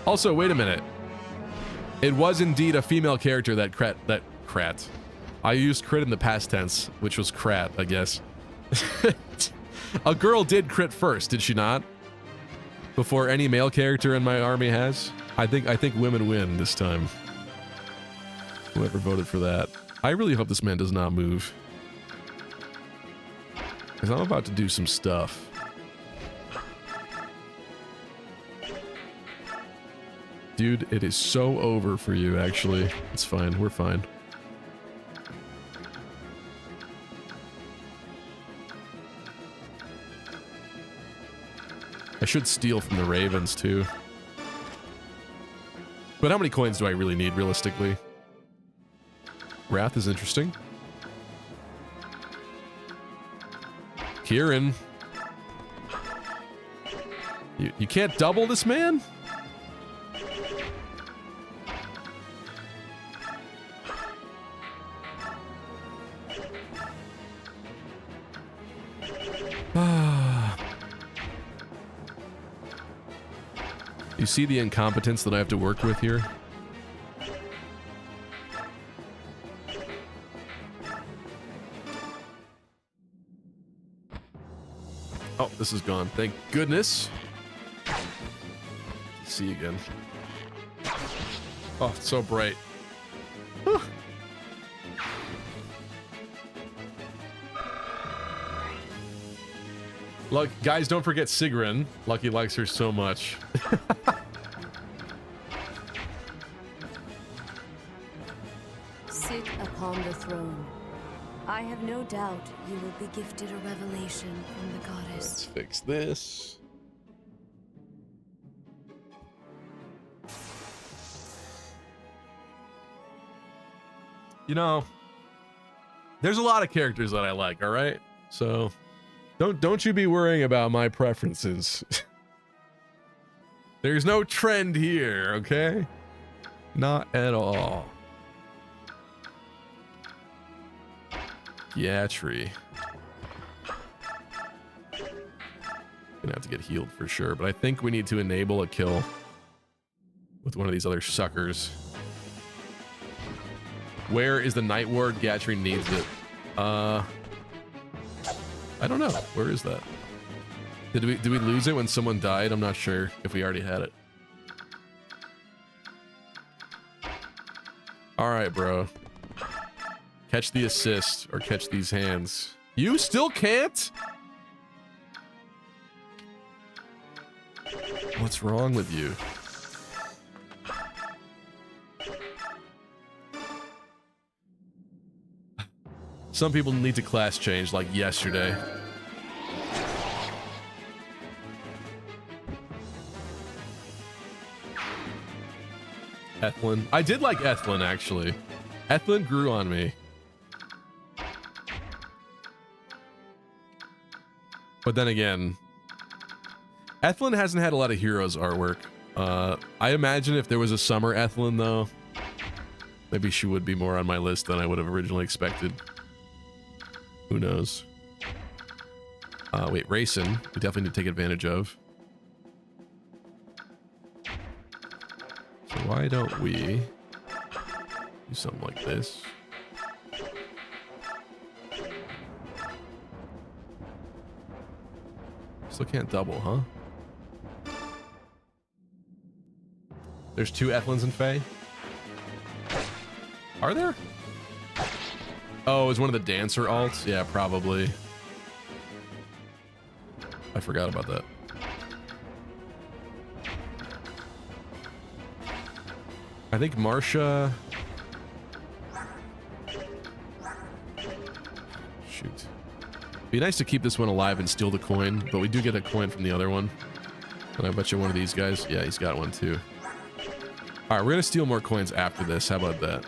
Also, wait a minute. It was indeed a female character that crat. I used crit in the past tense, which was crat, I guess. A girl did crit first, did she not? Before any male character in my army has? I think women win this time. Whoever voted for that. I really hope this man does not move. Because I'm about to do some stuff. Dude, it is so over for you, actually. It's fine. We're fine. I should steal from the Ravens, too. But how many coins do I really need, realistically? Wrath is interesting. Kieran. You can't double this man? You see the incompetence that I have to work with here? Oh, this is gone. Thank goodness. See you again. Oh, it's so bright. Whew. Look, guys, don't forget Sigrun. Lucky likes her so much. Sit upon the throne. I have no doubt you will be gifted a revelation from the goddess. Let's fix this. You know, there's a lot of characters that I like, all right? So don't you be worrying about my preferences. There's no trend here, okay? Not at all. Gatry. Gonna have to get healed for sure, but I think we need to enable a kill with one of these other suckers. Where is the Night Ward? Gatry needs it. I don't know. Where is that? Did we lose it when someone died? I'm not sure if we already had it. All right, bro. Catch the assist or catch these hands. You still can't? What's wrong with you? Some people need to class change like yesterday. Ethlyn. I did like Ethlyn, actually. Ethlyn grew on me. But then again, Ethlyn hasn't had a lot of heroes artwork. I imagine if there was a summer Ethlyn, though, maybe she would be more on my list than I would have originally expected. Who knows? Wait, Racing, we definitely need to take advantage of. So why don't we do something like this? Still can't double, huh? There's two Ethelyns in Fae? Are there? Oh, is one of the dancer alts? Yeah, probably. I forgot about that. I think Marsha... Shoot. Be nice to keep this one alive and steal the coin, but we do get a coin from the other one. And I bet you one of these guys, yeah, he's got one too. All right, we're gonna steal more coins after this. How about that?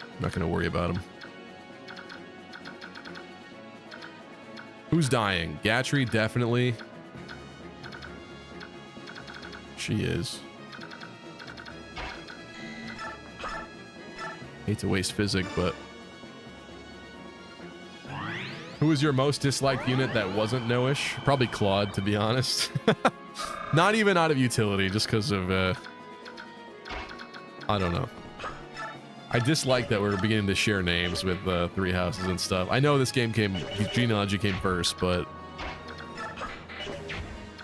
I'm not gonna worry about him. Who's dying? Gatry, definitely. She is. Hate to waste physic, but... Who was your most disliked unit that wasn't no-ish? Probably Claude, to be honest. Not even out of utility, just because of, I don't know. I dislike that we're beginning to share names with Three Houses and stuff. I know this game Genealogy came first, but...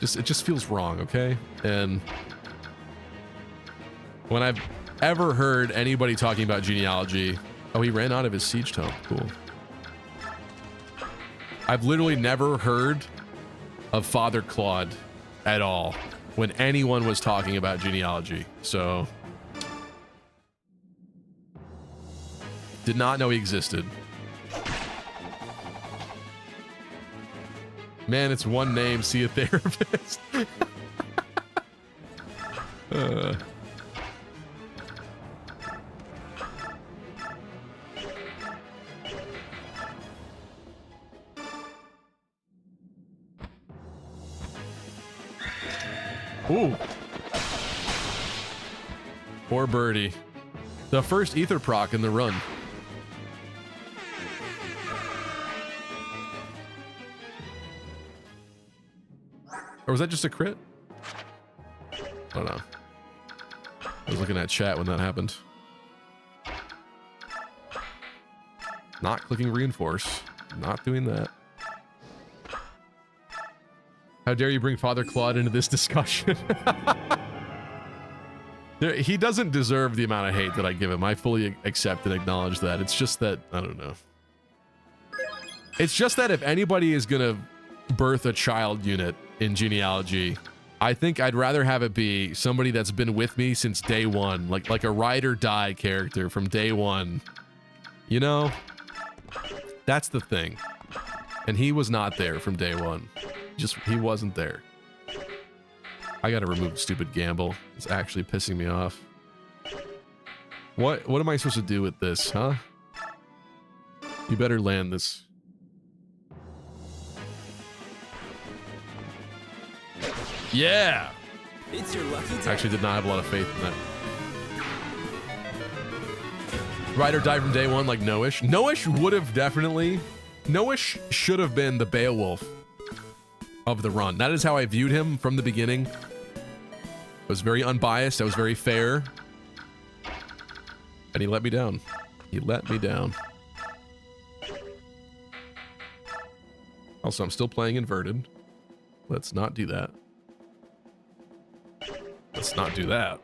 it just feels wrong, okay? And... when I've ever heard anybody talking about Genealogy... Oh, he ran out of his siege tome. Cool. I've literally never heard of Father Claude at all when anyone was talking about Genealogy. So... did not know he existed. Man, it's one name, see a therapist. Ooh. Poor birdie. The first ether proc in the run. Or was that just a crit? I don't know. I was looking at chat when that happened. Not clicking reinforce. Not doing that. How dare you bring Father Claude into this discussion? He doesn't deserve the amount of hate that I give him. I fully accept and acknowledge that. It's just that, I don't know. It's just that if anybody is gonna birth a child unit in Genealogy, I think I'd rather have it be somebody that's been with me since day one, like a ride or die character from day one. You know? That's the thing. And he was not there from day one. He wasn't there. I gotta remove the stupid gamble. It's actually pissing me off. What am I supposed to do with this, huh? You better land this. Yeah! It's your lucky day. Actually did not have a lot of faith in that. Ride or die from day one like No-ish. No-ish would have definitely... No-ish should have been the Beowulf of the run. That is how I viewed him from the beginning. I was very unbiased. I was very fair. And he let me down. He let me down. Also, I'm still playing inverted. Let's not do that. Let's not do that.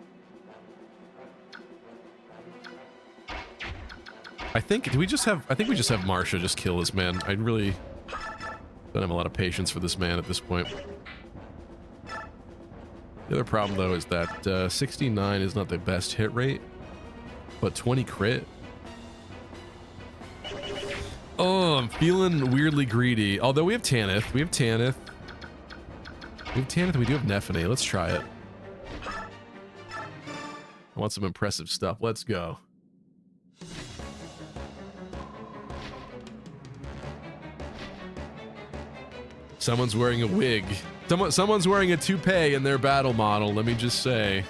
I think we just have Marsha just kill this man. I really don't have a lot of patience for this man at this point. The other problem though is that 69 is not the best hit rate, but 20 crit. Oh, I'm feeling weirdly greedy. Although we have Tanith. We have Tanith. We do have Nephine. Let's try it. I want some impressive stuff. Let's go. Someone's wearing a wig. Someone's wearing a toupee in their battle model, let me just say.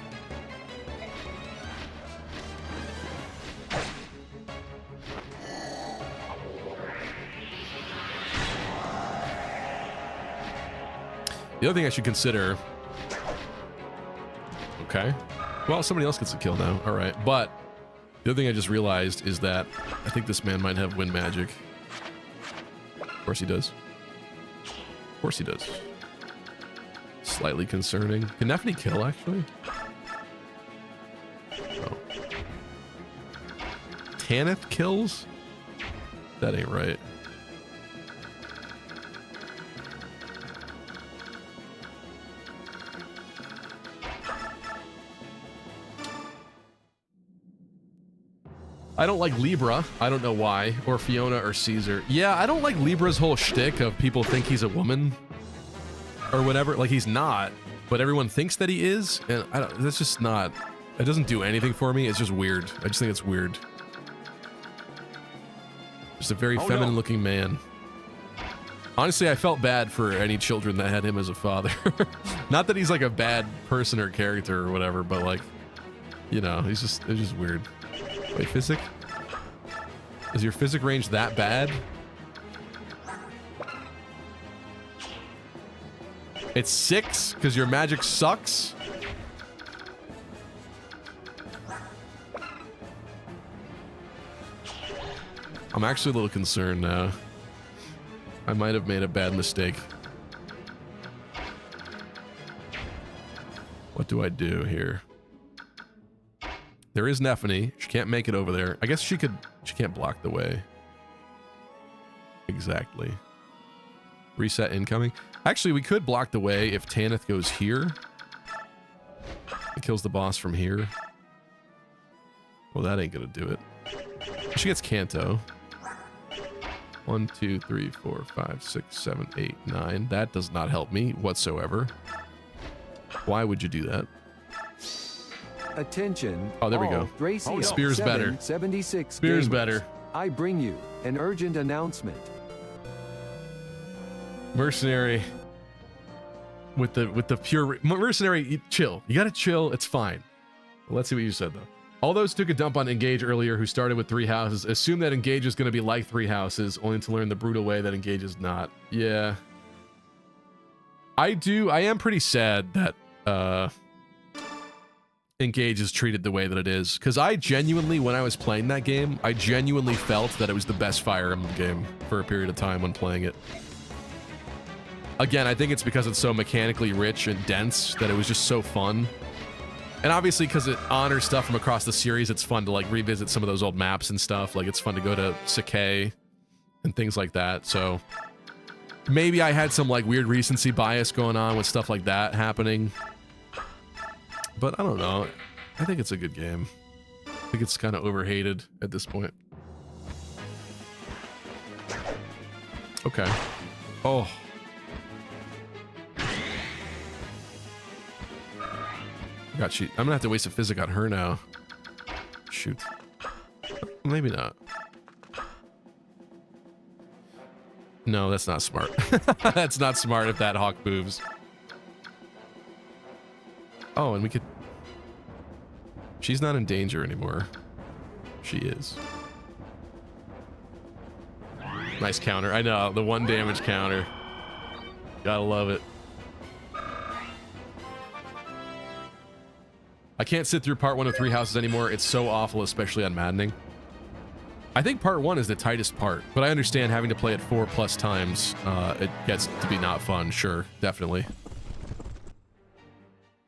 The other thing I should consider... Okay. Well, somebody else gets a kill now. All right. But the other thing I just realized is that I think this man might have wind magic. Of course he does. Of course he does. Slightly concerning. Can Nephine kill, actually? Oh. Tanith kills? That ain't right. I don't like Libra. I don't know why. Or Fiona or Caesar. Yeah, I don't like Libra's whole shtick of people think he's a woman. Or whatever. Like, he's not. But everyone thinks that he is. And I don't, that's just not... It doesn't do anything for me. It's just weird. I just think it's weird. Just a very feminine-looking man. Honestly, I felt bad for any children that had him as a father. Not that he's like a bad person or character or whatever, but like, you know, it's just weird. Wait, physic? Is your physic range that bad? It's 6 because your magic sucks? I'm actually a little concerned now. I might have made a bad mistake. What do I do here? There is Nephany. She can't make it over there. I guess she can't block the way. Exactly. Reset incoming. Actually, we could block the way if Tanith goes here. It kills the boss from here. Well, that ain't gonna do it. She gets Kanto. 1, 2, 3, 4, 5, 6, 7, 8, 9. That does not help me whatsoever. Why would you do that? Attention. Oh, there we go. Spear's better. 76 Spear's gamers. better. I bring you an urgent announcement. Mercenary. With the pure mercenary, chill. You gotta chill. It's fine. Well, let's see what you said though. All those who took a dump on Engage earlier who started with 3 houses assume that Engage is going to be like 3 houses, only to learn the brutal way that Engage is not. Yeah. I am pretty sad that Engage is treated the way that it is. Because I genuinely, when I was playing that game, I genuinely felt that it was the best Fire Emblem game for a period of time when playing it. Again, I think it's because it's so mechanically rich and dense that it was just so fun. And obviously, because it honors stuff from across the series, it's fun to like revisit some of those old maps and stuff. Like, it's fun to go to Sakai and things like that. So maybe I had some like weird recency bias going on with stuff like that happening. But I don't know. I think it's a good game. I think it's kind of overhated at this point. Okay. Oh. God, I'm gonna have to waste a physic on her now. Shoot. Maybe not. No, that's not smart. That's not smart if that hawk moves. Oh, and we could... She's not in danger anymore. She is. Nice counter. I know, the 1 damage counter. Gotta love it. I can't sit through part 1 of 3 houses anymore. It's so awful, especially on Maddening. I think part 1 is the tightest part, but I understand having to play it 4+ times. It gets to be not fun. Sure, definitely.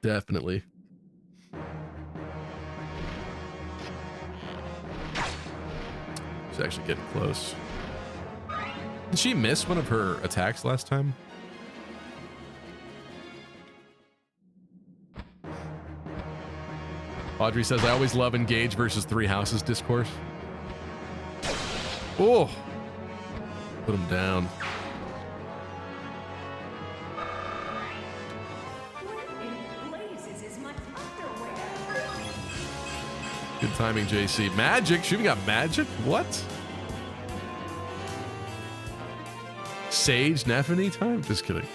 Definitely. She's actually getting close. Did she miss one of her attacks last time? Audrey says, I always love Engage versus 3 houses discourse. Oh! Put him down. Good timing, JC. Magic? She even got magic? What? Sage Nephany time? Just kidding.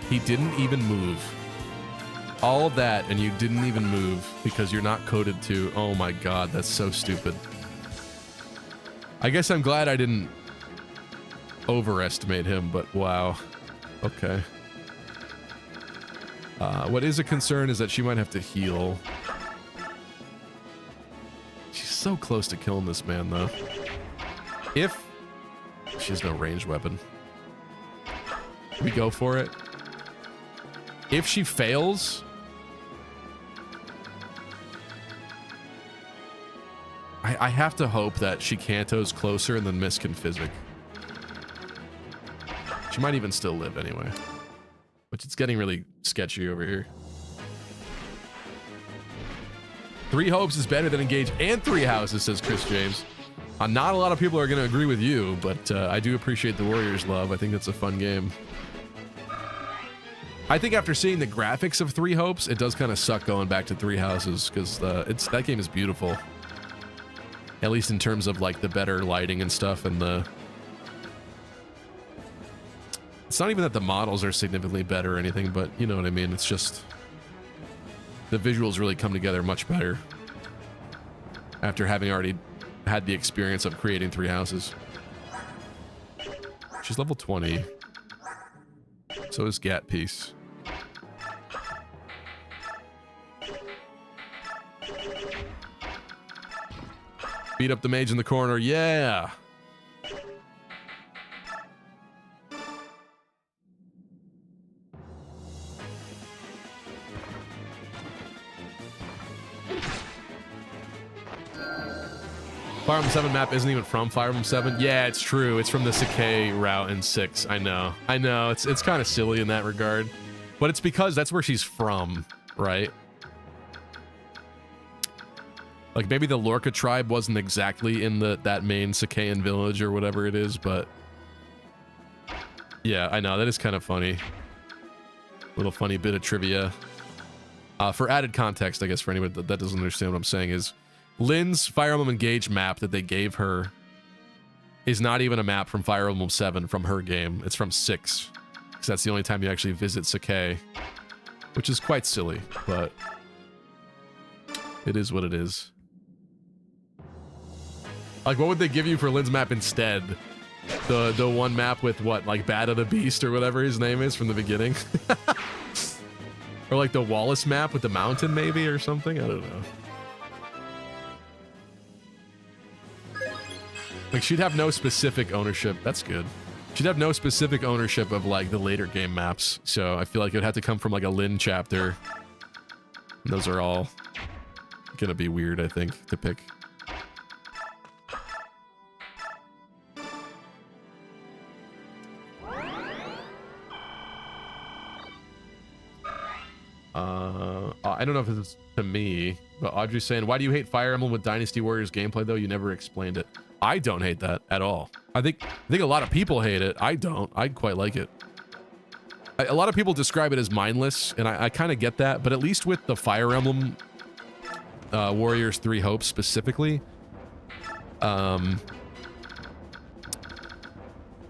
He didn't even move. All of that, and you didn't even move because you're not coded to. Oh my god, that's so stupid. I guess I'm glad I didn't overestimate him, but wow. Okay. What is a concern is that she might have to heal. She's so close to killing this man, though. If she has no ranged weapon. We go for it. If she fails, I have to hope that she Kanto's closer and then Miss can physic. She might even still live anyway. which it's getting really sketchy over here. 3 hopes is better than engage and 3 houses, says Chris James. Not a lot of people are going to agree with you, but I do appreciate the Warriors love. I think that's a fun game. I think after seeing the graphics of 3 hopes, it does kind of suck going back to 3 houses, because that game is beautiful. At least in terms of like the better lighting and stuff, and it's not even that the models are significantly better or anything, but you know what I mean. It's just the visuals really come together much better after having already had the experience of creating 3 houses. She's level 20. So is Gat Piece. Beat up the mage in the corner. Yeah. Fire Emblem 7 map isn't even from Fire Emblem 7. Yeah, it's true. It's from the Sakai route in 6. I know. It's kind of silly in that regard, but it's because that's where she's from, right? Like maybe the Lorca tribe wasn't exactly in that main Sakayan village or whatever it is, but yeah, I know that is kind of funny. Little funny bit of trivia. For added context, I guess for anyone that doesn't understand what I'm saying is, Lynn's Fire Emblem Engage map that they gave her is not even a map from Fire Emblem 7 from her game. It's from 6, because that's the only time you actually visit Sakai, which is quite silly, but it is what it is. Like, what would they give you for Lynn's map instead? The one map with what, like Bad of the Beast or whatever his name is from the beginning? Or like the Wallace map with the mountain maybe or something? I don't know. Like, she'd have no specific ownership. That's good. She'd have no specific ownership of, like, the later game maps. So I feel like it would have to come from, like, a Lynn chapter. And those are all gonna be weird, I think, to pick. I don't know if it's to me, but Audrey's saying, why do you hate Fire Emblem with Dynasty Warriors gameplay, though? You never explained it. I don't hate that at all. I think a lot of people hate it. I don't. I quite like it. A lot of people describe it as mindless, and I kind of get that, but at least with the Fire Emblem Warriors 3 Hopes specifically,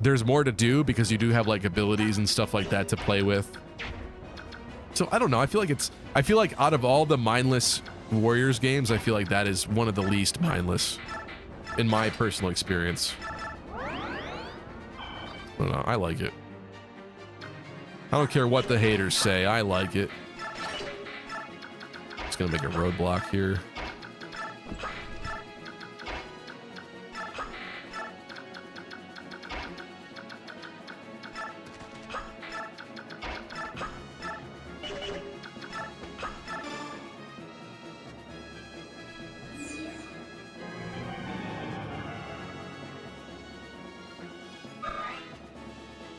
there's more to do because you do have like abilities and stuff like that to play with. So I don't know. I feel like out of all the mindless Warriors games, I feel like that is one of the least mindless in my personal experience. I don't know. I like it. I don't care what the haters say. I like it. Just gonna make a roadblock here.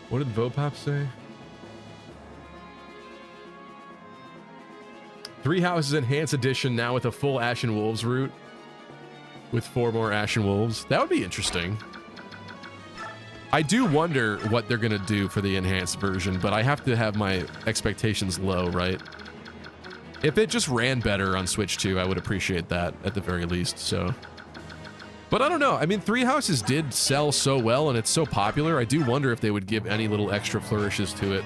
What did Vopap say? 3 Houses Enhanced Edition now with a full Ashen Wolves route. With 4 more Ashen Wolves. That would be interesting. I do wonder what they're going to do for the enhanced version, but I have to have my expectations low, right? If it just ran better on Switch 2, I would appreciate that at the very least, so... But I don't know. I mean, 3 Houses did sell so well, and it's so popular. I do wonder if they would give any little extra flourishes to it.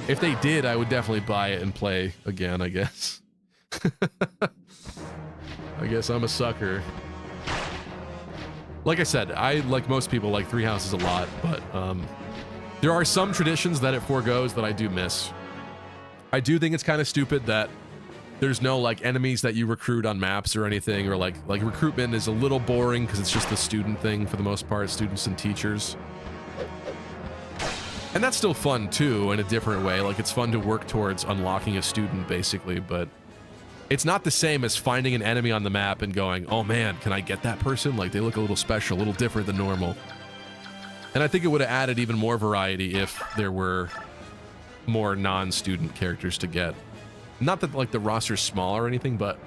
If they did, I would definitely buy it and play again, I guess. I guess I'm a sucker. Like I said, I, like most people, like 3 Houses a lot, but there are some traditions that it forgoes that I do miss. I do think it's kind of stupid that there's no like enemies that you recruit on maps or anything, or like recruitment is a little boring because it's just the student thing for the most part, students and teachers. And that's still fun too in a different way. Like it's fun to work towards unlocking a student basically, but it's not the same as finding an enemy on the map and going, oh man, can I get that person? Like they look a little special, a little different than normal. And I think it would have added even more variety if there were more non-student characters to get. Not that like the roster's small or anything, but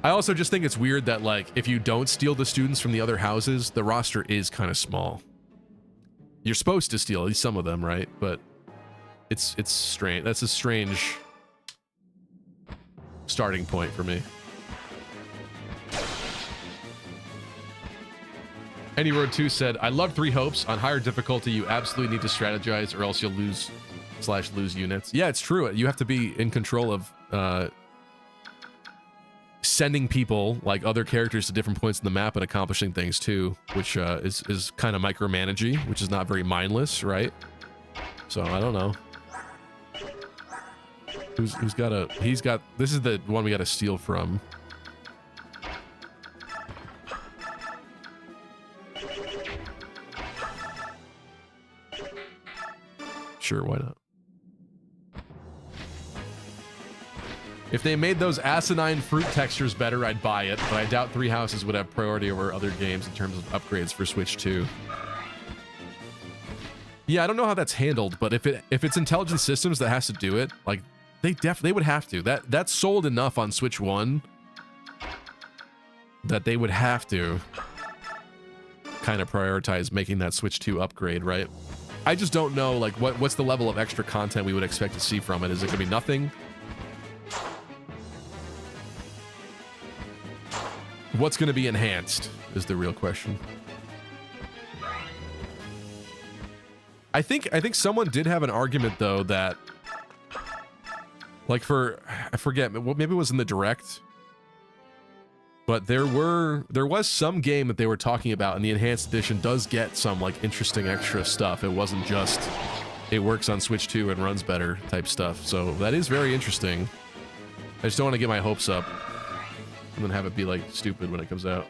I also just think it's weird that like if you don't steal the students from the other houses, the roster is kind of small. You're supposed to steal at least some of them, right? But it's strange. That's a strange starting point for me. Any Road 2 said, I love 3 Hopes. On higher difficulty, you absolutely need to strategize or else you'll lose units. Yeah, it's true. You have to be in control of sending people, like other characters, to different points in the map and accomplishing things too, which is kind of micromanaging, which is not very mindless, right? So I don't know. Who's got a... He's got... This is the one we got to steal from. Sure, why not? If they made those asinine fruit textures better, I'd buy it, but I doubt 3 Houses would have priority over other games in terms of upgrades for Switch 2. Yeah, I don't know how that's handled, but if it's Intelligent Systems that has to do it, like they would have to. That's sold enough on Switch 1 that they would have to kind of prioritize making that Switch 2 upgrade, right? I just don't know, like, what's the level of extra content we would expect to see from it? Is it gonna be nothing? What's gonna be enhanced is the real question. I think someone did have an argument though that, like, I forget, maybe it was in the Direct, but there was some game that they were talking about, and the enhanced edition does get some like interesting extra stuff. It wasn't just it works on Switch 2 and runs better type stuff. So that is very interesting. I just don't want to get my hopes up and then have it be like stupid when it comes out.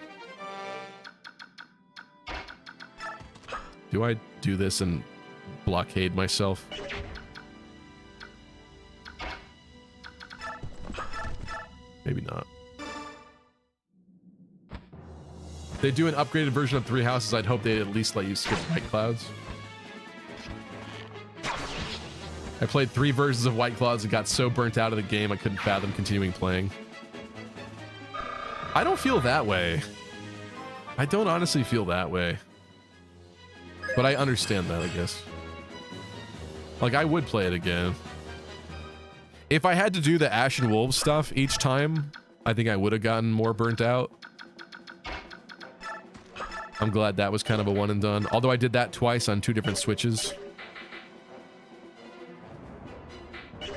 Do I do this and blockade myself? Maybe not. If they do an upgraded version of 3 Houses, I'd hope they'd at least let you skip White Clouds. I played 3 versions of White Clouds and got so burnt out of the game I couldn't fathom continuing playing. I don't feel that way. I don't honestly feel that way. But I understand that, I guess. Like, I would play it again. If I had to do the Ashen Wolves stuff each time, I think I would have gotten more burnt out. I'm glad that was kind of a one and done. Although I did that twice on 2 different Switches.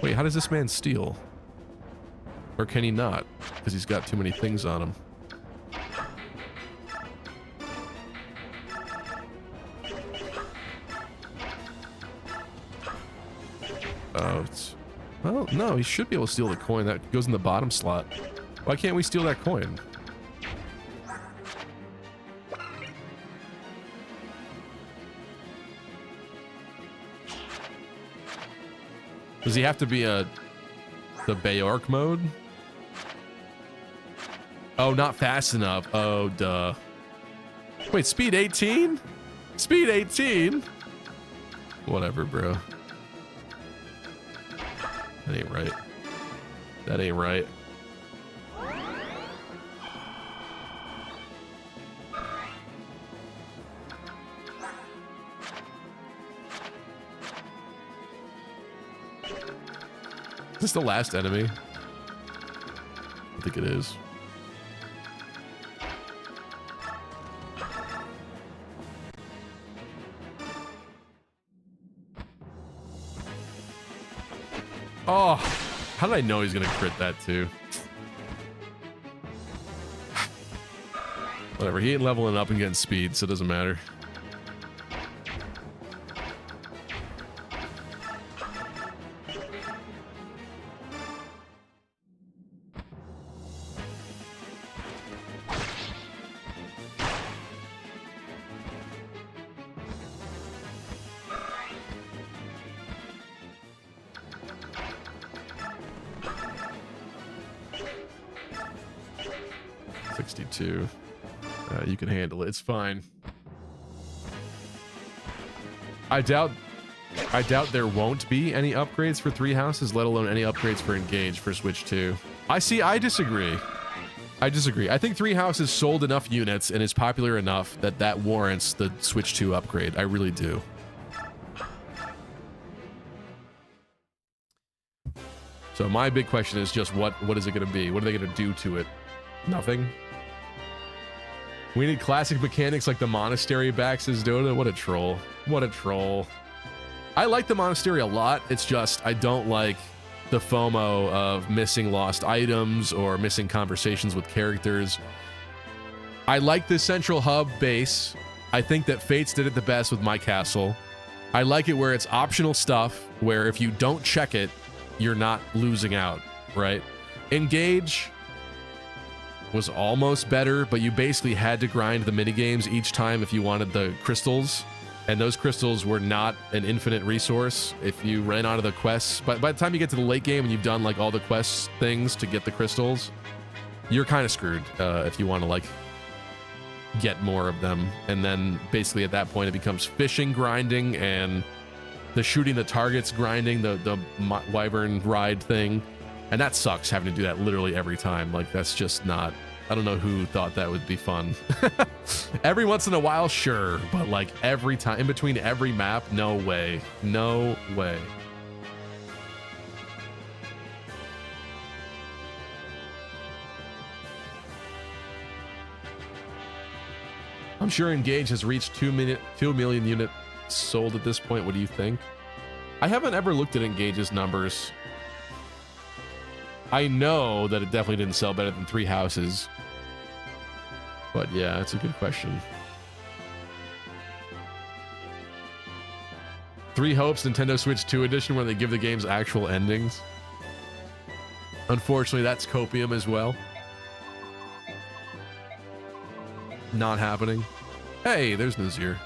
Wait, how does this man steal? Or can he not? Because he's got too many things on him. Oh, it's... Well, no, he should be able to steal the coin. That goes in the bottom slot. Why can't we steal that coin? Does he have to be the Bayork mode? Oh, not fast enough. Oh, duh. Wait, speed 18? Speed 18? Whatever, bro. That ain't right. That ain't right. Is this the last enemy? I think it is. Oh, how did I know he's gonna crit that too? Whatever, he ain't leveling up and getting speed, so it doesn't matter. You can handle it. It's fine. I doubt I doubt there won't be any upgrades for 3 houses, let alone any upgrades for Engage for Switch 2. I disagree. I think 3 houses sold enough units and is popular enough that warrants the Switch 2 upgrade. I really do. So my big question is just what is it going to be? What are they going to do to it? Nothing. We need classic mechanics like the monastery back, says Dota. What a troll. What a troll. I like the monastery a lot. It's just I don't like the FOMO of missing lost items or missing conversations with characters. I like the central hub base. I think that Fates did it the best with My Castle. I like it where it's optional stuff, where if you don't check it, you're not losing out, right? Engage was almost better, but you basically had to grind the minigames each time if you wanted the crystals. And those crystals were not an infinite resource if you ran out of the quests. But by the time you get to the late game and you've done like all the quest things to get the crystals, you're kind of screwed if you want to like get more of them. And then basically at that point it becomes fishing grinding and the shooting the targets grinding, the wyvern ride thing. And that sucks having to do that literally every time. Like that's just not, I don't know who thought that would be fun. Every once in a while, sure. But like every time, in between every map, no way. No way. I'm sure Engage has reached 2 million units sold at this point. What do you think? I haven't ever looked at Engage's numbers. I know that it definitely didn't sell better than 3 houses. But yeah, that's a good question. 3 Hopes Nintendo Switch 2 edition where they give the games actual endings. Unfortunately, that's copium as well. Not happening. Hey, there's Nazir.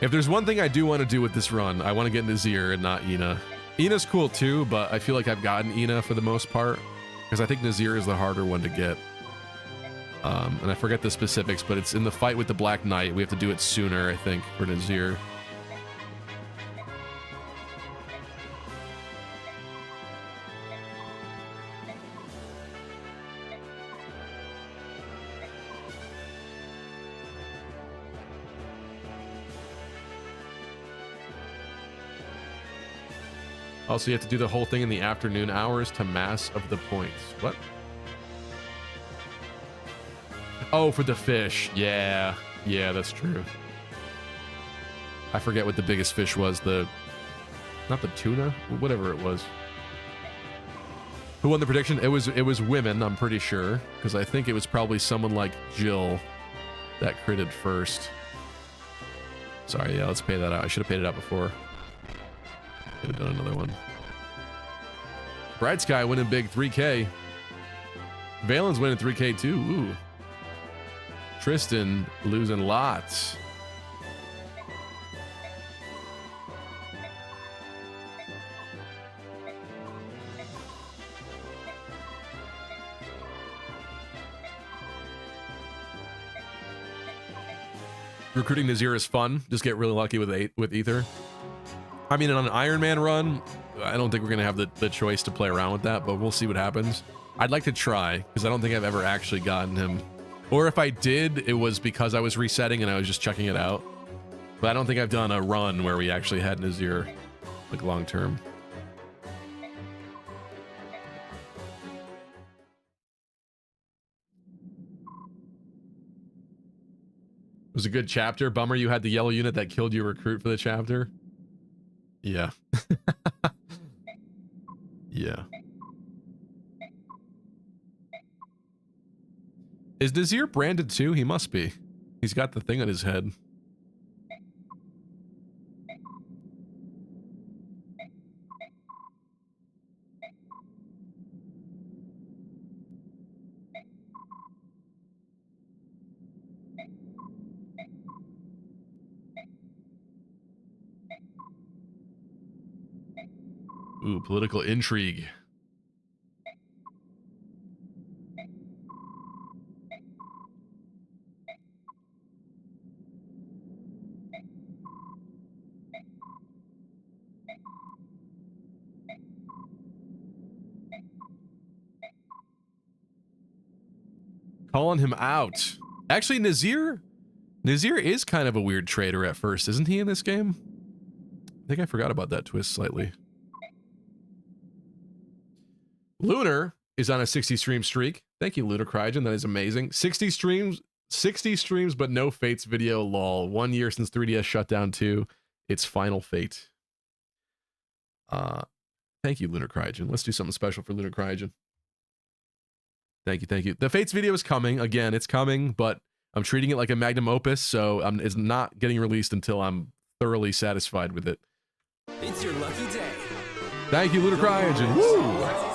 If there's one thing I do want to do with this run, I want to get Nazir and not Ina. Ina's cool too, but I feel like I've gotten Ina for the most part because I think Nazir is the harder one to get. And I forget the specifics, but it's in the fight with the Black Knight. We have to do it sooner, I think, for Nazir. Also, you have to do the whole thing in the afternoon hours to mass of the points. What? Oh, for the fish. Yeah. Yeah, that's true. I forget what the biggest fish was. Not the tuna? Whatever it was. Who won the prediction? It was women, I'm pretty sure. Because I think it was probably someone like Jill that critted first. Sorry, yeah, let's pay that out. I should have paid it out before. Could have done another one. Bright Sky winning big, 3K. Valen's winning 3K too. Ooh. Tristan losing lots. Recruiting Nazir is fun. Just get really lucky with Ether. I mean, on an Ironman run, I don't think we're going to have the choice to play around with that, but we'll see what happens. I'd like to try, because I don't think I've ever actually gotten him. Or if I did, it was because I was resetting and I was just checking it out. But I don't think I've done a run where we actually had Nazir, like, long term. It was a good chapter. Bummer you had the yellow unit that killed your recruit for the chapter. Yeah. Yeah. Is Nazir branded too? He must be. He's got the thing on his head. Ooh, political intrigue. Calling him out. Actually, Nazir is kind of a weird trader at first, isn't he, in this game? I think I forgot about that twist slightly. Lunar is on a 60 stream streak. Thank you, Lunar Cryogen. That is amazing. 60 streams, but no Fates video, lol. 1 year since 3DS shut down 2. It's Final Fate. Thank you, Lunar Cryogen. Let's do something special for Lunar Cryogen. Thank you, thank you. The Fates video is coming. Again, it's coming, but I'm treating it like a magnum opus, so it's not getting released until I'm thoroughly satisfied with it. It's your lucky day. Thank you, Lunar Cryogen. Woo!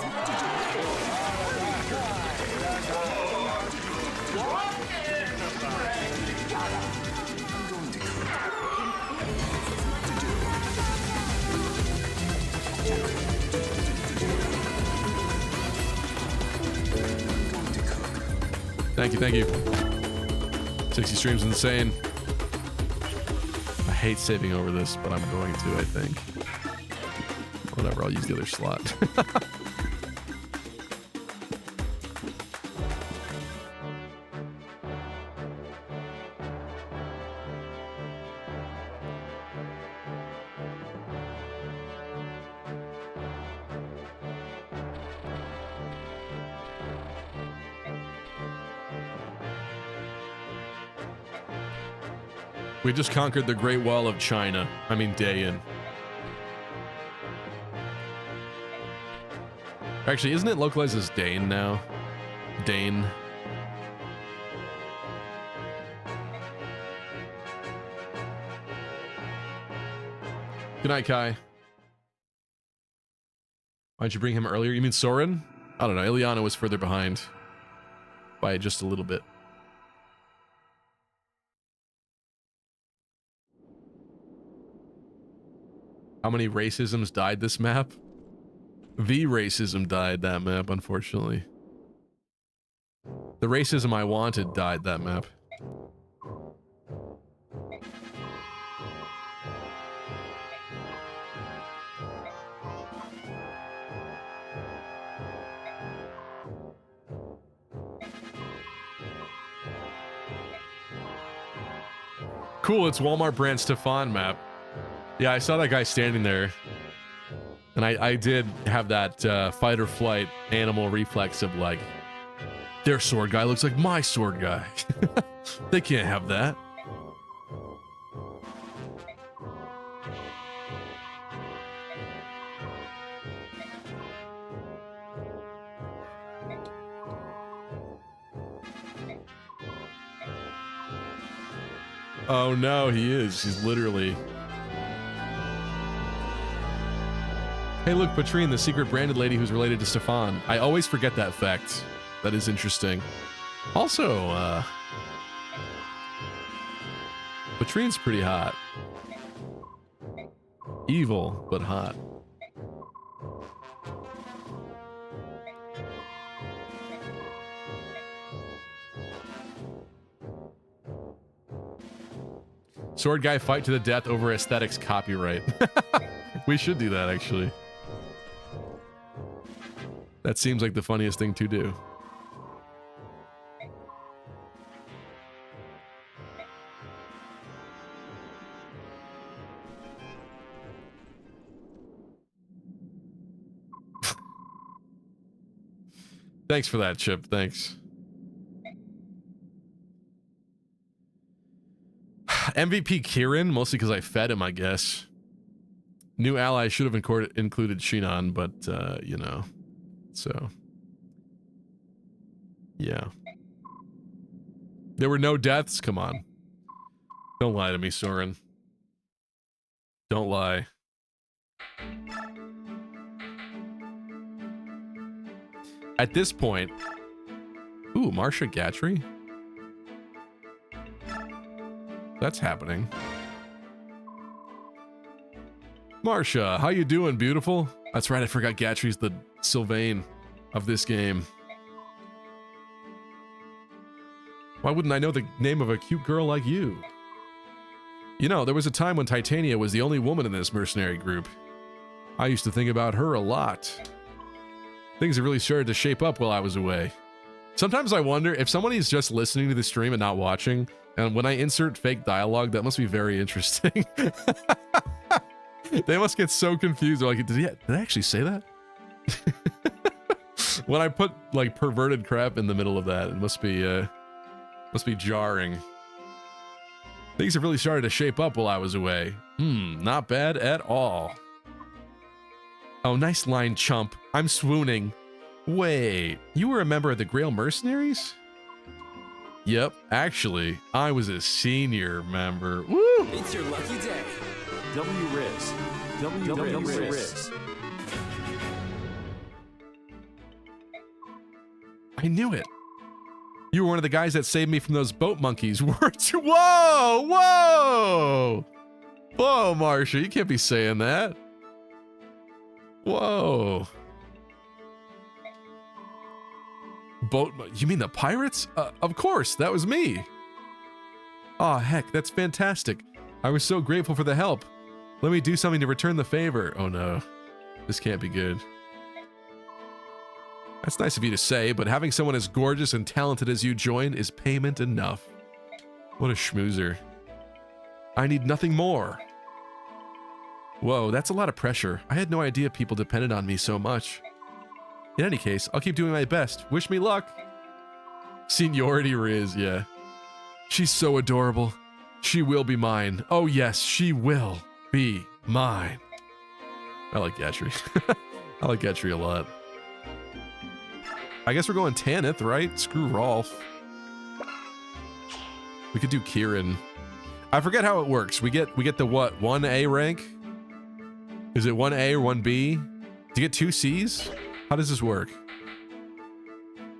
Thank you, thank you. 60 streams insane. I hate saving over this, but I'm going to, I think. Whatever, I'll use the other slot. We just conquered the Great Wall of China. I mean, day in. Actually, isn't it localized as Dane now? Dane. Good night, Kai. Why'd you bring him earlier? You mean Soren? I don't know. Ileana was further behind by just a little bit. How many racisms died this map? The racism died that map, unfortunately. The racism I wanted died that map. Cool, it's Walmart brand Stefan map. Yeah, I saw that guy standing there. And I did have that fight or flight animal reflex of like, their sword guy looks like my sword guy. They can't have that. Oh no, he is. He's literally... Hey, look, Patrine, the secret branded lady who's related to Stefan. I always forget that fact. That is interesting. Also, Patrine's pretty hot. Evil, but hot. Sword guy fight to the death over aesthetics copyright. We should do that, actually. That seems like the funniest thing to do. Thanks for that, Chip. Thanks. MVP Kieran, mostly because I fed him, I guess. New ally should have included Shinon, but, you know. So, yeah. There were no deaths? Come on. Don't lie to me, Soren. Don't lie. At this point... Ooh, Marsha Gatry? That's happening. Marsha, how you doing, beautiful? That's right, I forgot Gatry's the Sylvain of this game. Why wouldn't I know the name of a cute girl like you? You know, there was a time when Titania was the only woman in this mercenary group. I used to think about her a lot. Things have really started to shape up while I was away. Sometimes I wonder if somebody's just listening to the stream and not watching, and when I insert fake dialogue, that must be very interesting. They must get so confused. They're like, did I actually say that? When I put like perverted crap in the middle of that, it must be jarring. Things have really started to shape up while I was away. Not bad at all. Oh, nice line, chump. I'm swooning. Wait, you were a member of the Grail Mercenaries? Yep, actually, I was a senior member. Woo! It's your lucky day. W-Riz. W-Riz. I knew it. You were one of the guys that saved me from those boat monkeys. Whoa! Whoa! Whoa, Marsha, you can't be saying that. Whoa. You mean the pirates? Of course, that was me. Aw, heck, that's fantastic. I was so grateful for the help. Let me do something to return the favor. Oh no, this can't be good. That's nice of you to say, but having someone as gorgeous and talented as you join is payment enough. What a schmoozer. I need nothing more. Whoa, that's a lot of pressure. I had no idea people depended on me so much. In any case, I'll keep doing my best. Wish me luck. Seniority Riz, yeah. She's so adorable. She will be mine. Oh yes, she will be mine. I like Gatry. I like Gatry a lot. I guess we're going Tanith, right? Screw Rolf. We could do Kieran. I forget how it works. We get the what? 1A rank? Is it 1A or 1B? Do you get 2 Cs? How does this work?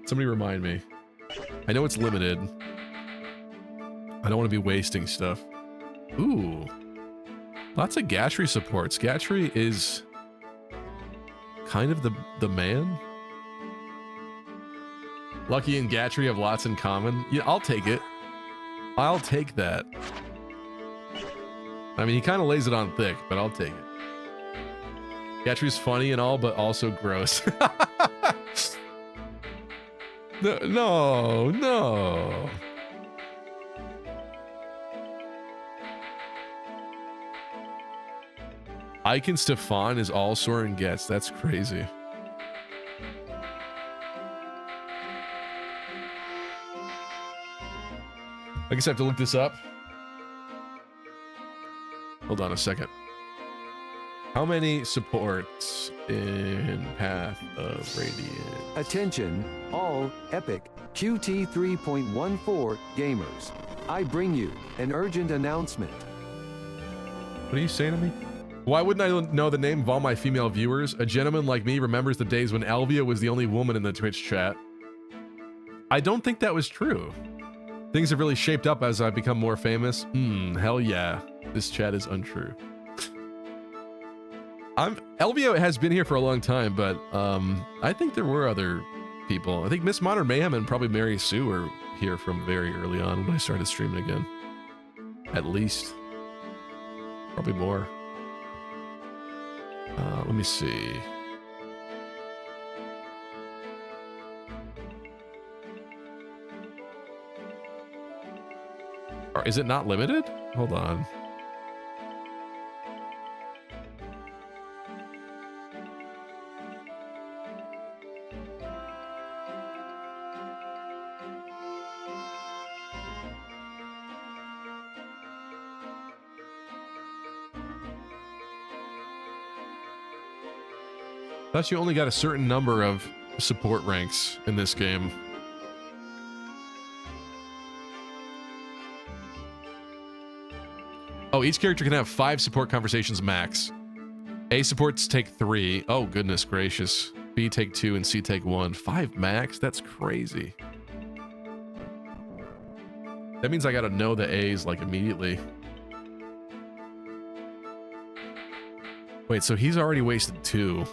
Somebody remind me. I know it's limited. I don't want to be wasting stuff. Ooh. Lots of Gatry supports. Gatry is kind of the man. Lucky and Gatry have lots in common. Yeah, I'll take it. I'll take that. I mean, he kind of lays it on thick, but I'll take it. Gatry's funny and all, but also gross. No. Ike and Stefan is all Soren gets. That's crazy. I guess I have to look this up. Hold on a second. How many supports in Path of Radiance? Attention, all Epic QT 3.14 gamers. I bring you an urgent announcement. What are you saying to me? Why wouldn't I know the name of all my female viewers? A gentleman like me remembers the days when Elvia was the only woman in the Twitch chat. I don't think that was true. Things have really shaped up as I've become more famous. Hell yeah. This chat is untrue. Elvia has been here for a long time, but I think there were other people. I think Miss Modern Mayhem and probably Mary Sue were here from very early on when I started streaming again. At least. Probably more. Let me see. Or is it not limited? Hold on. Thought you only got a certain number of support ranks in this game. Oh, each character can have 5 support conversations max. A supports take 3. Oh, goodness gracious. B take 2 and C take 1. 5 max? That's crazy. That means I gotta know the A's like immediately. Wait, so he's already wasted 2.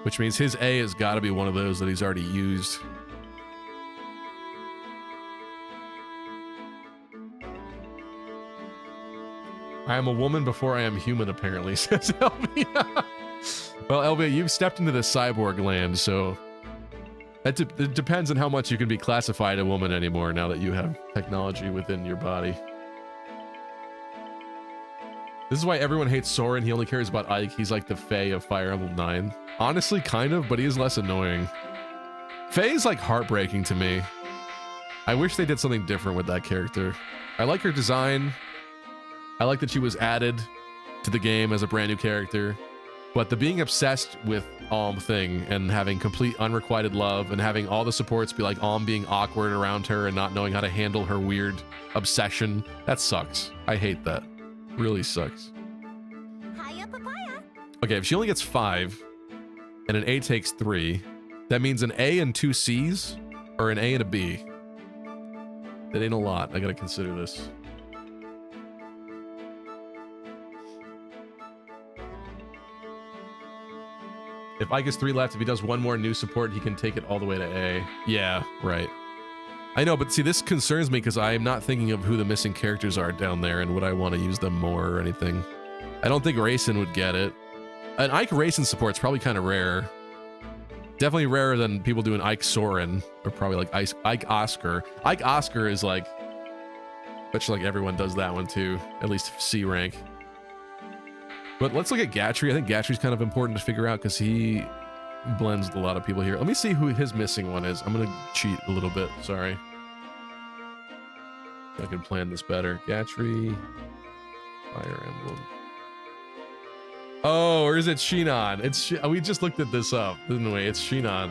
Which means his A has got to be one of those that he's already used. I am a woman before I am human, apparently, says Elvia. Well, Elvia, you've stepped into the cyborg land, so It depends on how much you can be classified a woman anymore now that you have technology within your body. This is why everyone hates Soren. He only cares about Ike. He's like the Fae of Fire Emblem 9. Honestly, kind of, but he is less annoying. Fae is like heartbreaking to me. I wish they did something different with that character. I like her design. I like that she was added to the game as a brand new character. But the being obsessed with Alm thing and having complete unrequited love and having all the supports be like Alm being awkward around her and not knowing how to handle her weird obsession, that sucks. I hate that. Really sucks. Hiya, papaya. Okay, if she only gets 5 and an A takes 3, that means an A and 2 C's or an A and a B. That ain't a lot. I gotta consider this. If Ike gets 3 left, if he does one more new support, he can take it all the way to A. Yeah, right. I know, but see, this concerns me because I am not thinking of who the missing characters are down there and would I want to use them more or anything. I don't think Rayson would get it. An Ike Rayson support's probably kind of rare. Definitely rarer than people doing Ike Soren, or probably like Ike Oscar. Ike Oscar is like, bet you like everyone does that one too, at least C rank. But let's look at Gatry. I think Gatry's kind of important to figure out because he blends with a lot of people here. Let me see who his missing one is. I'm gonna cheat a little bit, sorry. I can plan this better. Gatry, Fire Emblem. Oh, or is it Shinon? It's we just looked at this up, didn't we? It's Shinon,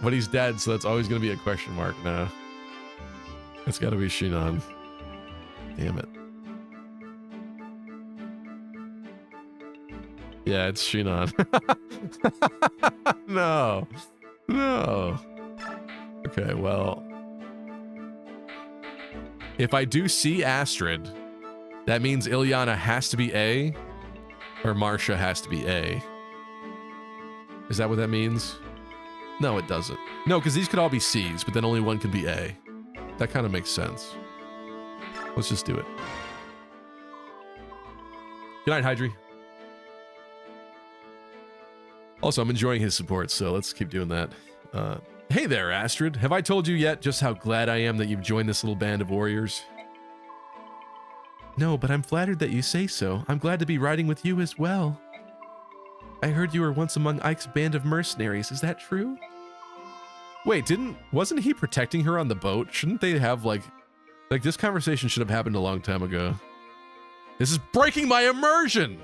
but he's dead, so that's always gonna be a question mark now. It's gotta be Shinon. Damn it. Yeah, it's Shinon. No. No. Okay, well. If I do see Astrid, that means Ilyana has to be A, or Marcia has to be A. Is that what that means? No, it doesn't. No, because these could all be C's, but then only one can be A. That kind of makes sense. Let's just do it. Good night, Hydri. Also, I'm enjoying his support, so let's keep doing that. Hey there, Astrid. Have I told you yet just how glad I am that you've joined this little band of warriors? No, but I'm flattered that you say so. I'm glad to be riding with you as well. I heard you were once among Ike's band of mercenaries. Is that true? Wait, wasn't he protecting her on the boat? Shouldn't they have like this conversation should have happened a long time ago. This is breaking my immersion!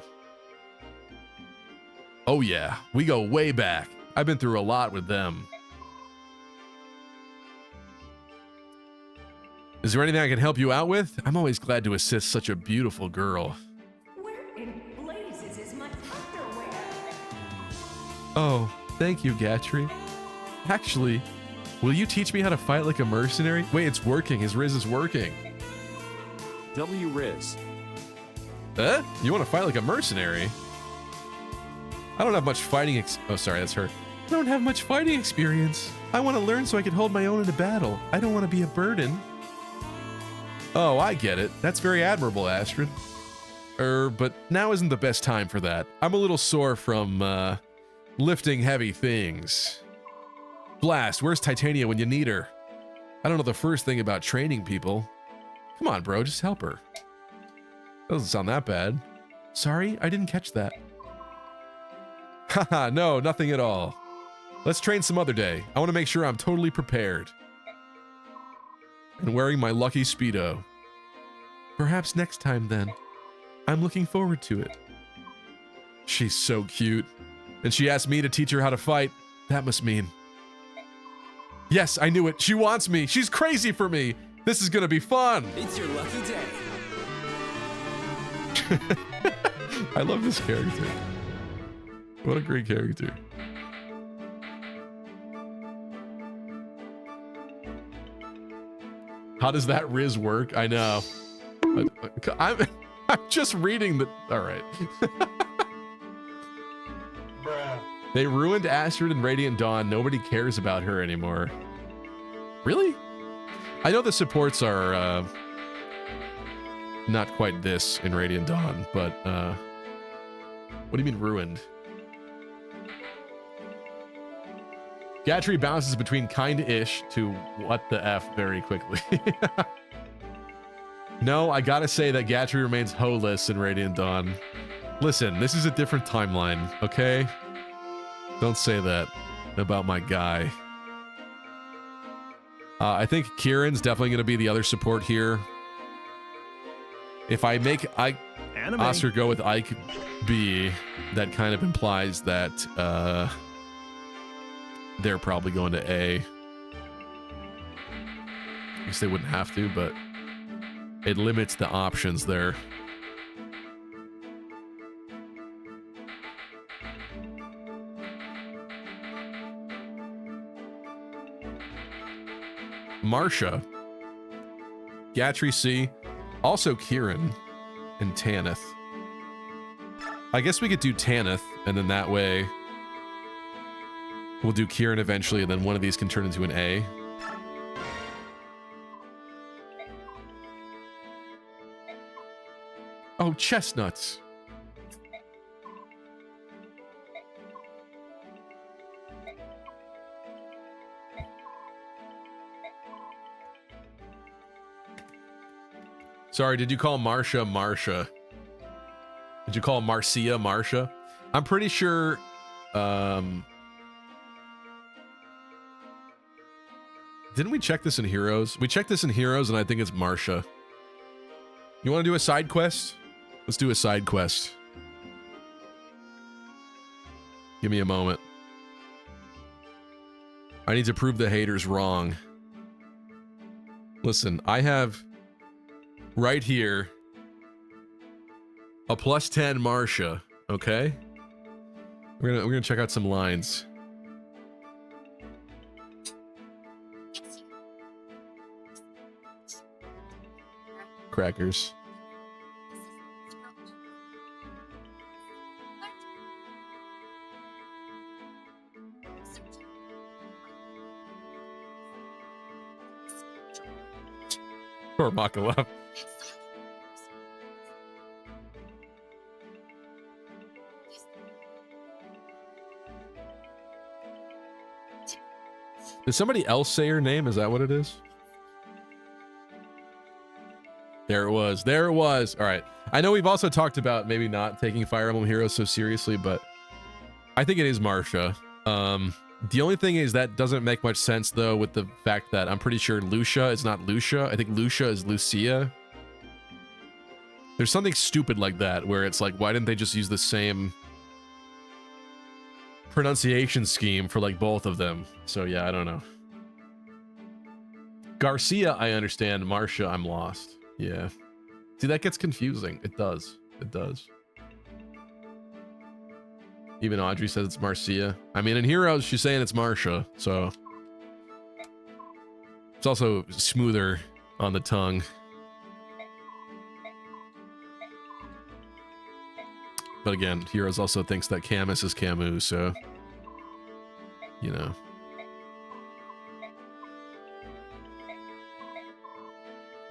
Oh yeah, we go way back. I've been through a lot with them. Is there anything I can help you out with? I'm always glad to assist such a beautiful girl. Where in blazes is my underwear? Oh, thank you, Gatry. Actually, will you teach me how to fight like a mercenary? Wait, it's working. His Riz is working. W Riz. You want to fight like a mercenary? I don't have much fighting oh, sorry, that's her. I don't have much fighting experience. I want to learn so I can hold my own in a battle. I don't want to be a burden. Oh, I get it. That's very admirable, Astrid. But now isn't the best time for that. I'm a little sore from, lifting heavy things. Blast, where's Titania when you need her? I don't know the first thing about training people. Come on, bro, just help her. Doesn't sound that bad. Sorry, I didn't catch that. Haha, no, nothing at all. Let's train some other day. I want to make sure I'm totally prepared. And wearing my lucky Speedo. Perhaps next time then. I'm looking forward to it. She's so cute. And she asked me to teach her how to fight. That must mean... Yes, I knew it. She wants me. She's crazy for me. This is gonna be fun. It's your lucky day. I love this character. What a great character. How does that Riz work? I know. I'm just reading the... All right. Bruh. They ruined Astrid and Radiant Dawn. Nobody cares about her anymore. Really? I know the supports are not quite this in Radiant Dawn, but what do you mean ruined? Gatry bounces between kind-ish to what the F very quickly. No, I gotta say that Gatry remains holeless in Radiant Dawn. Listen, this is a different timeline, okay? Don't say that about my guy. I think Kieran's definitely going to be the other support here. If I make Oscar go with Ike B, that kind of implies that they're probably going to A. I guess they wouldn't have to, but it limits the options there. Marsha, Gatry C, also Kieran, and Tanith. I guess we could do Tanith, and then that way we'll do Kieran eventually, and then one of these can turn into an A. Oh, chestnuts. Sorry, did you call Marsha Marsha? Did you call Marcia Marsha? I'm pretty sure didn't we check this in Heroes? We checked this in Heroes and I think it's Marsha. You want to do a side quest? Let's do a side quest. Give me a moment. I need to prove the haters wrong. Listen, I have right here a +10 Marsha, okay? We're gonna check out some lines. Crackers. Or Makala. Did somebody else say her name? Is that what it is? There it was. There it was. All right. I know we've also talked about maybe not taking Fire Emblem Heroes so seriously, but I think it is Marsha. The only thing is that doesn't make much sense, though, with the fact that I'm pretty sure Lucia is not Lucia. I think Lucia is Lucia. There's something stupid like that, where it's like, why didn't they just use the same pronunciation scheme for, like, both of them? So, yeah, I don't know. Garcia, I understand. Marsha, I'm lost. Yeah. See, that gets confusing. It does. It does. Even Audrey says it's Marcia. I mean, in Heroes, she's saying it's Marsha, so it's also smoother on the tongue. But again, Heroes also thinks that Camus is Camus, so, you know.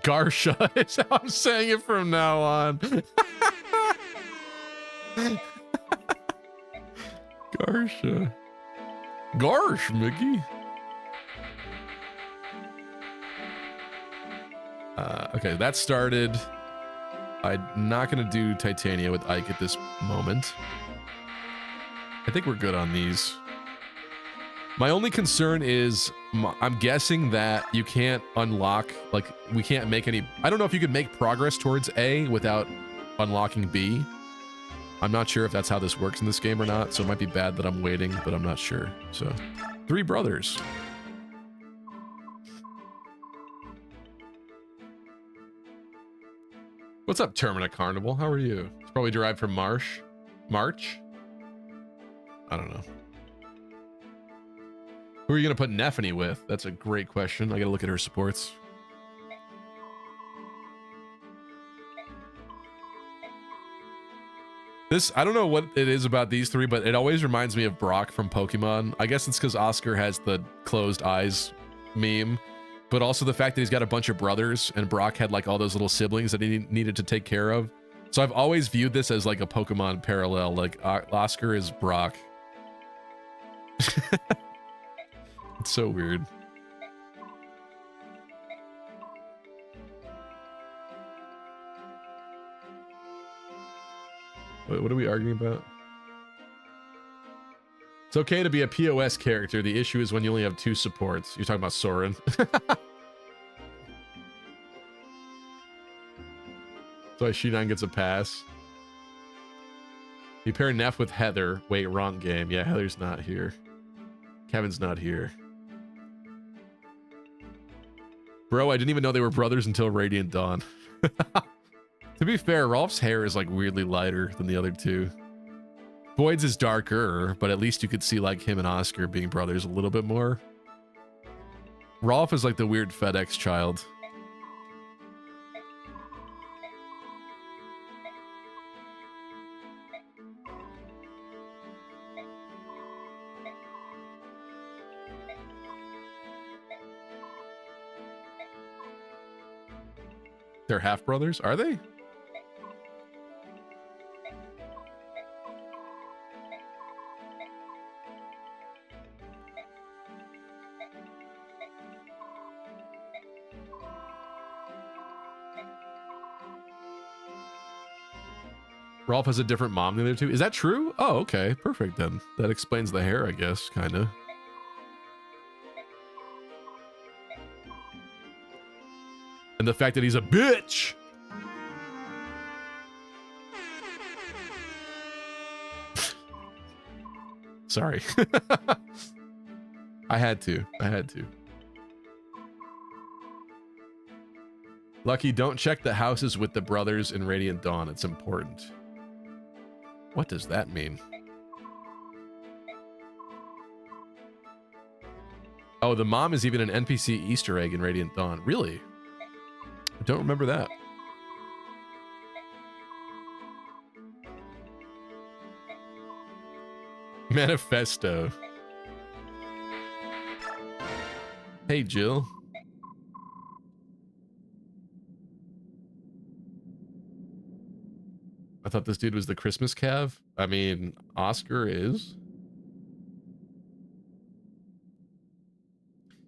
Garsha is how I'm saying it from now on. Garsha. Garsh, Mickey. Okay, that started. I'm not going to do Titania with Ike at this moment. I think we're good on these. My only concern is, I'm guessing that you can't unlock, like, we can't make any... I don't know if you could make progress towards A without unlocking B. I'm not sure if that's how this works in this game or not, so it might be bad that I'm waiting, but I'm not sure. So, 3 brothers. What's up, Termina Carnival? How are you? It's probably derived from March? I don't know. Who are you going to put Neffany with? That's a great question. I got to look at her supports. This, I don't know what it is about these 3, but it always reminds me of Brock from Pokemon. I guess it's because Oscar has the closed eyes meme, but also the fact that he's got a bunch of brothers and Brock had like all those little siblings that he needed to take care of. So I've always viewed this as like a Pokemon parallel, like Oscar is Brock. That's so weird. What are we arguing about? It's okay to be a POS character. The issue is when you only have 2 supports. You're talking about Soren. So Shinan gets a pass. You pair Neff with Heather. Wait, wrong game. Yeah, Heather's not here. Kevin's not here. Bro, I didn't even know they were brothers until Radiant Dawn. To be fair, Rolf's hair is like weirdly lighter than the other 2. Void's is darker, but at least you could see like him and Oscar being brothers a little bit more. Rolf is like the weird FedEx child. They're half brothers, are they? Rolf has a different mom than the other 2. Is that true? Oh, okay. Perfect then. That explains the hair, I guess, kind of. And the fact that he's a bitch. Sorry. I had to. Lucky, don't check the houses with the brothers in Radiant Dawn. It's important. What does that mean? Oh, the mom is even an NPC Easter egg in Radiant Dawn. Really? I don't remember that. Manifesto. Hey, Jill. I thought this dude was the Christmas Cav. I mean, Oscar is.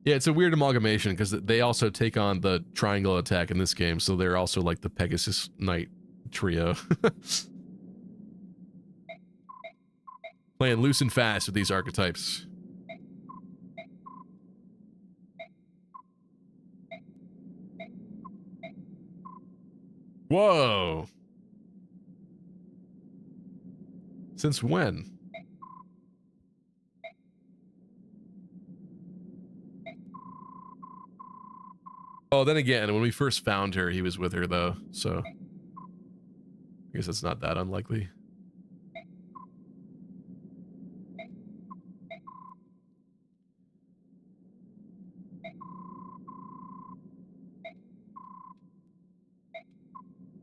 Yeah, it's a weird amalgamation because they also take on the triangle attack in this game, so they're also like the Pegasus Knight trio. Playing loose and fast with these archetypes. Whoa! Since when? Oh, then again, when we first found her, he was with her, though, so... I guess it's not that unlikely.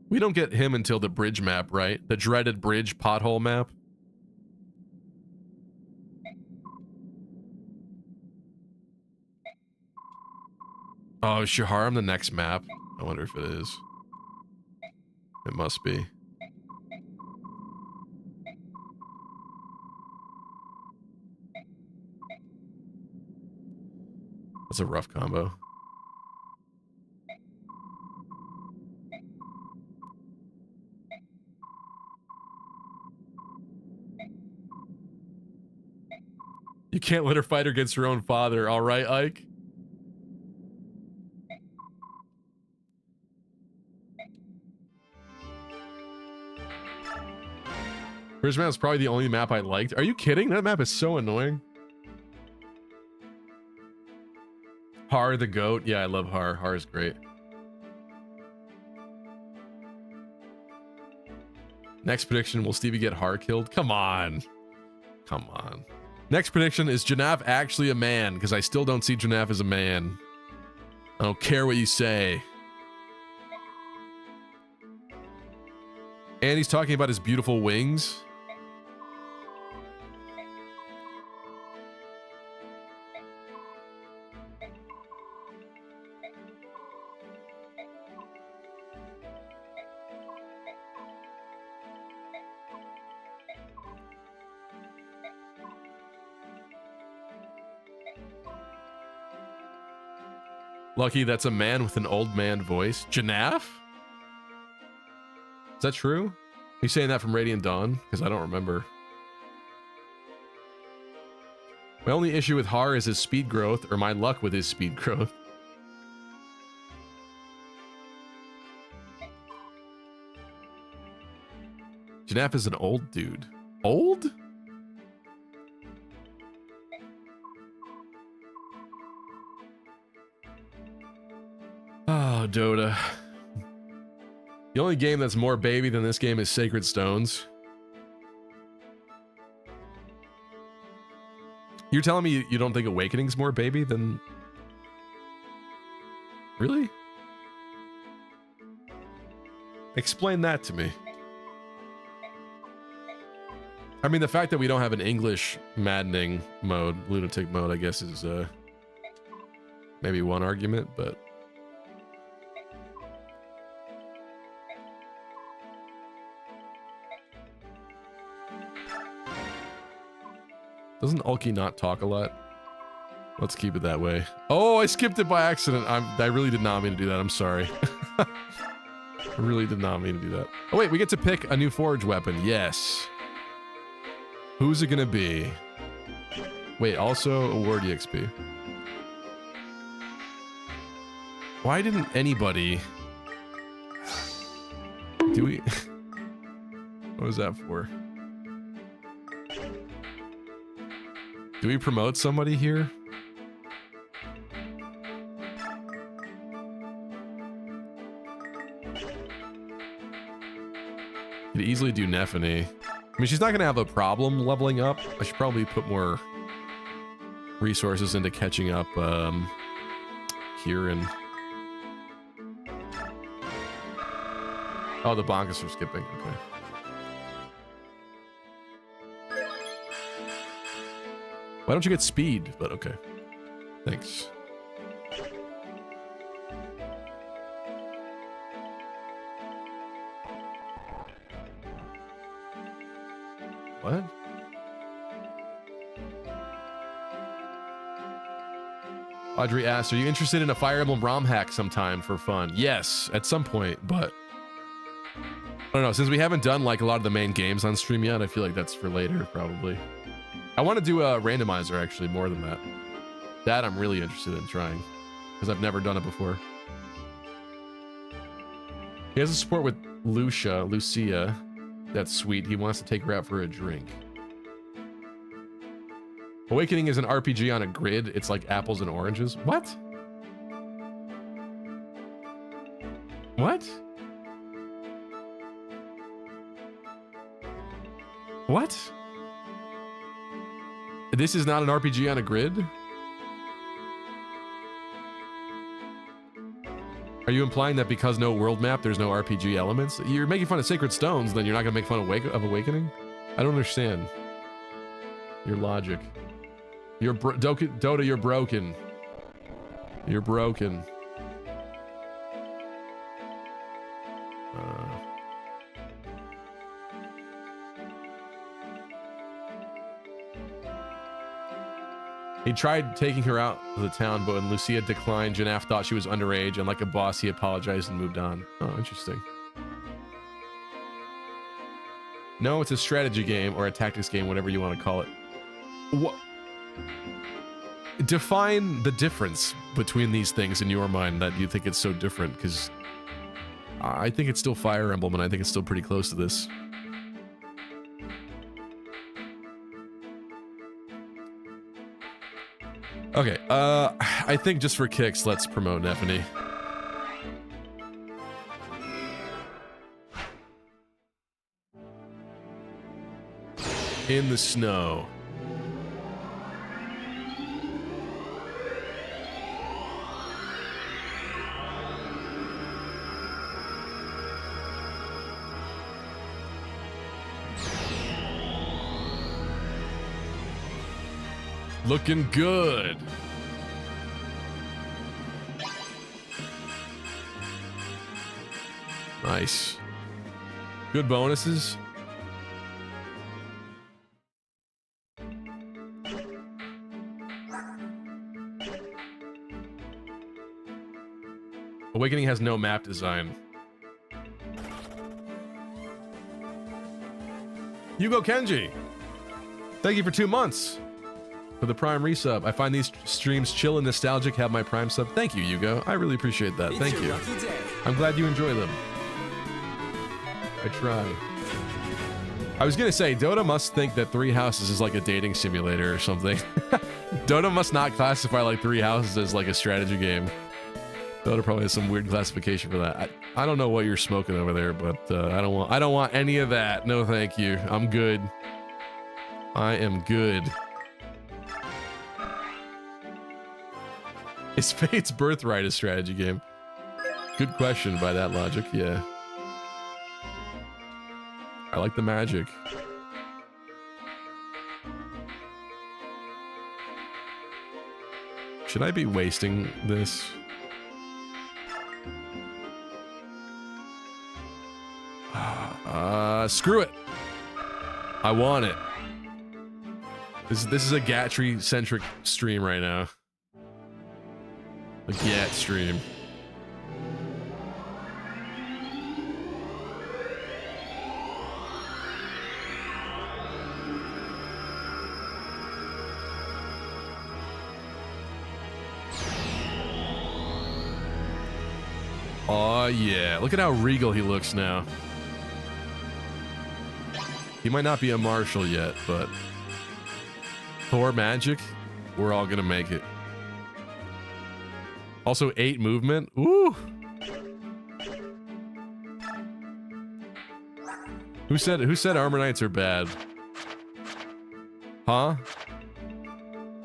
We don't get him until the bridge map, right? The dreaded bridge pothole map. Oh, is Shaharam the next map? I wonder if it is. It must be. That's a rough combo. You can't let her fight against her own father, all right, Ike? Bridge map is probably the only map I liked. Are you kidding? That map is so annoying. Har the goat. Yeah, I love Har. Har is great. Next prediction, will Stevie get Har killed? Come on. Come on. Next prediction, is Janaf actually a man? Because I still don't see Janaf as a man. I don't care what you say. And he's talking about his beautiful wings. Lucky, that's a man with an old man voice. Janaf? Is that true? Are you saying that from Radiant Dawn? Because I don't remember. My only issue with Har is his speed growth, or my luck with his speed growth. Janaf is an old dude. Old? Oh, Dota. The only game that's more baby than this game is Sacred Stones. You're telling me you don't think Awakening's more baby than... Really? Explain that to me. I mean, the fact that we don't have an English maddening mode, lunatic mode, I guess is maybe one argument, but... Doesn't Ulki not talk a lot? Let's keep it that way. Oh, I skipped it by accident. I really did not mean to do that. I'm sorry. I really did not mean to do that. Oh wait, we get to pick a new forge weapon. Yes. Who's it gonna be? Wait, also award EXP. Why didn't anybody... Do we... What was that for? Do we promote somebody here? Could easily do Nephany. I mean, she's not gonna have a problem leveling up. I should probably put more resources into catching up here and... Oh, the Bonkus are skipping. Okay. Why don't you get speed? But okay. Thanks. What? Audrey asks, are you interested in a Fire Emblem ROM hack sometime for fun? Yes, at some point, but... I don't know, since we haven't done like a lot of the main games on stream yet, I feel like that's for later, probably. I want to do a randomizer, actually, more than that. That I'm really interested in trying, because I've never done it before. He has a support with Lucia. That's sweet. He wants to take her out for a drink. Awakening is an RPG on a grid. It's like apples and oranges. What? What? What? This is not an RPG on a grid? Are you implying that because no world map, there's no RPG elements? You're making fun of Sacred Stones, then you're not gonna make fun of Awakening? I don't understand your logic. Dota, you're broken. You're broken. He tried taking her out of the town, but when Lucia declined, Janaf thought she was underage, and like a boss, he apologized and moved on. Oh, interesting. No, it's a strategy game or a tactics game, whatever you want to call it. What? Define the difference between these things in your mind that you think it's so different, because I think it's still Fire Emblem, and I think it's still pretty close to this. Okay, I think just for kicks, let's promote Nephany. In the snow. Looking good. Nice. Good bonuses. Awakening has no map design. Yugo Kenji, thank you for 2 months for the Prime resub. I find these streams chill and nostalgic. Have my Prime sub. Thank you, Yugo. I really appreciate that. It's Thank your you. lucky day. I'm glad you enjoy them. I try. I was gonna say, Dota must think that Three Houses is like a dating simulator or something. Dota must not classify like Three Houses as like a strategy game. Dota probably has some weird classification for that. I don't know what you're smoking over there, but I don't want any of that. No, thank you. I'm good. I am good. Is Fate's Birthright a strategy game? Good question by that logic, yeah. I like the magic. Should I be wasting this? Screw it. I want it. This is a Gatry centric stream right now. A Gat stream. Oh yeah, look at how regal he looks now. He might not be a marshal yet, but Thor magic, we're all gonna make it. Also 8 movement. Ooh. Who said Armor Knights are bad? Huh?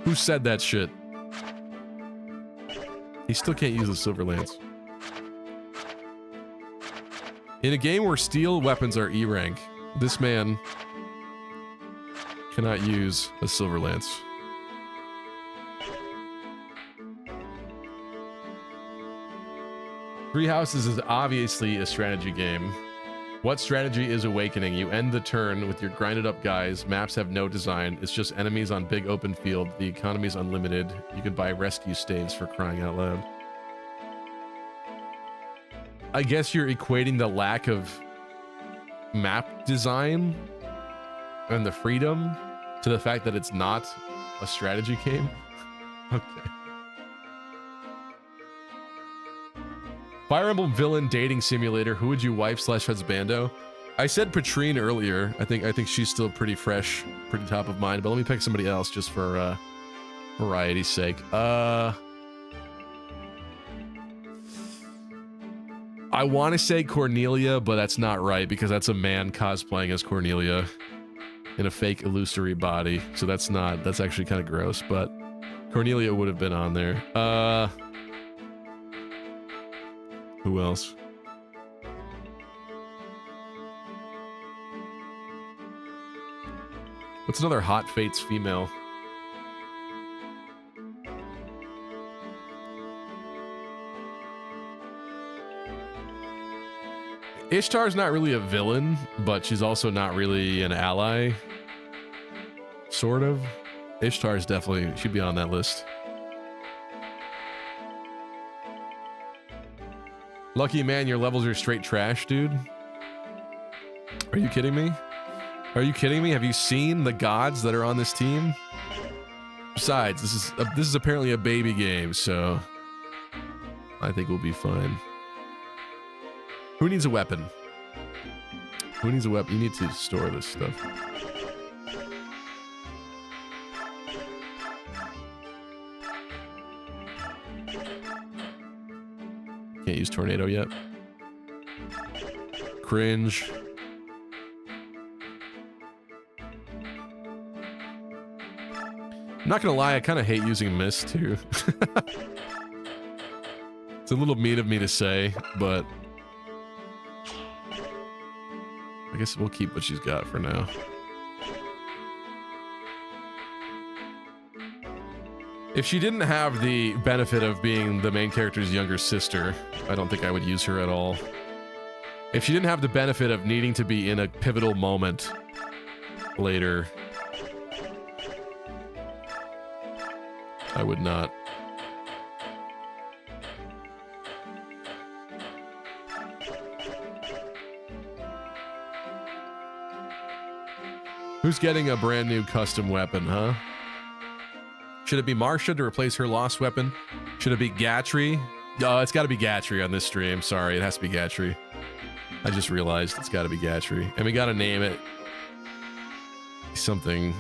Who said that shit? He still can't use the Silver Lance. In a game where steel weapons are E rank, this man cannot use a Silver Lance. Three Houses is obviously a strategy game. What strategy is Awakening? You end the turn with your grinded up guys. Maps have no design. It's just enemies on big open field. The economy's unlimited. You can buy rescue staves for crying out loud. I guess you're equating the lack of map design and the freedom to the fact that it's not a strategy game. Okay. Fire Emblem villain dating simulator. Who would you wife / husbando? I said Patrine earlier. I think she's still pretty fresh, pretty top of mind. But let me pick somebody else just for variety's sake. I want to say Cornelia, but that's not right because that's a man cosplaying as Cornelia in a fake illusory body. So that's actually kind of gross, but Cornelia would have been on there. Who else? What's another hot Fates female? Ishtar's not really a villain, but she's also not really an ally. Sort of. Ishtar's definitely should be on that list. Lucky man, your levels are straight trash, dude. Are you kidding me? Are you kidding me? Have you seen the gods that are on this team? Besides, this is apparently a baby game, so I think we'll be fine. Who needs a weapon? Who needs a weapon? You need to store this stuff. Can't use tornado yet. Cringe. I'm not gonna lie, I kind of hate using mist too. It's a little mean of me to say, but I guess we'll keep what she's got for now. If she didn't have the benefit of being the main character's younger sister, I don't think I would use her at all. If she didn't have the benefit of needing to be in a pivotal moment later, I would not. Who's getting a brand new custom weapon, huh? Should it be Marsha to replace her lost weapon? Should it be Gatry? Oh, it's got to be Gatry on this stream. Sorry, it has to be Gatry. I just realized it's got to be Gatry. And we got to name it something,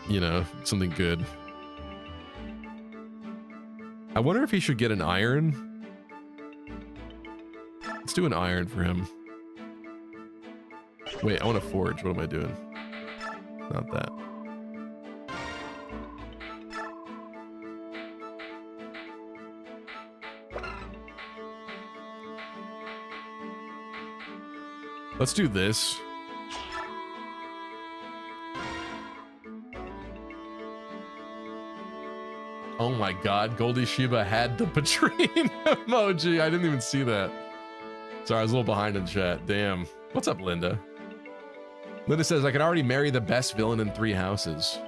you know, something good. I wonder if he should get an iron. Let's do an iron for him. Wait, I want to forge. What am I doing? Not that. Let's do this. Oh my god, Goldie Shiba had the Patrine emoji. I didn't even see that. Sorry, I was a little behind in chat. Damn. What's up, Linda? Linda says, I can already marry the best villain in 3 houses.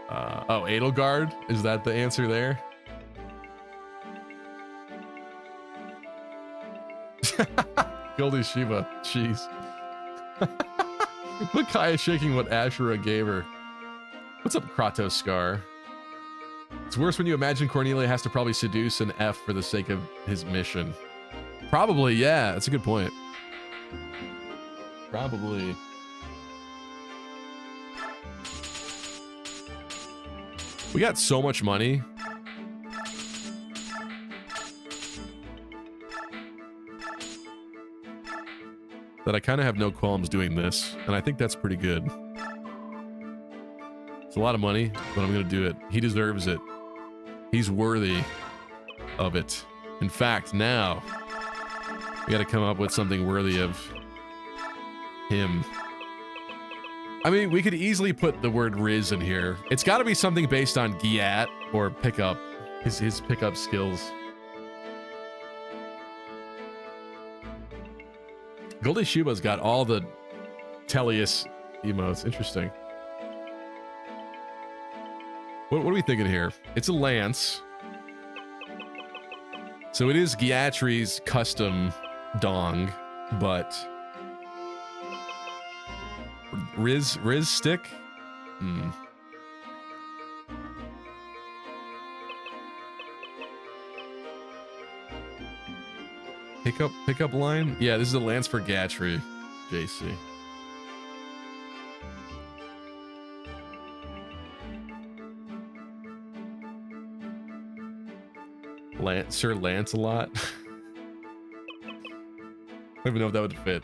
Oh, Edelgard? Is that the answer there? Goldie Shiba. Jeez. Look, Kaya shaking what Ashura gave her. What's up, Kratos Scar? It's worse when you imagine Cornelia has to probably seduce an F for the sake of his mission. Probably, yeah. That's a good point. Probably. We got so much money. That I kind of have no qualms doing this. And I think that's pretty good. It's a lot of money, but I'm going to do it. He deserves it. He's worthy of it. In fact, now we got to come up with something worthy of him. I mean, we could easily put the word Riz in here. It's got to be something based on Giat or pickup, his pickup skills. Goldie Shiba's got all the Tellius emotes. Interesting. What are we thinking here? It's a lance. So it is Giatri's custom dong, but Riz stick? Hmm. Pickup line? Yeah, this is a lance for Gatry, JC. Sir Lancelot. I don't even know if that would fit.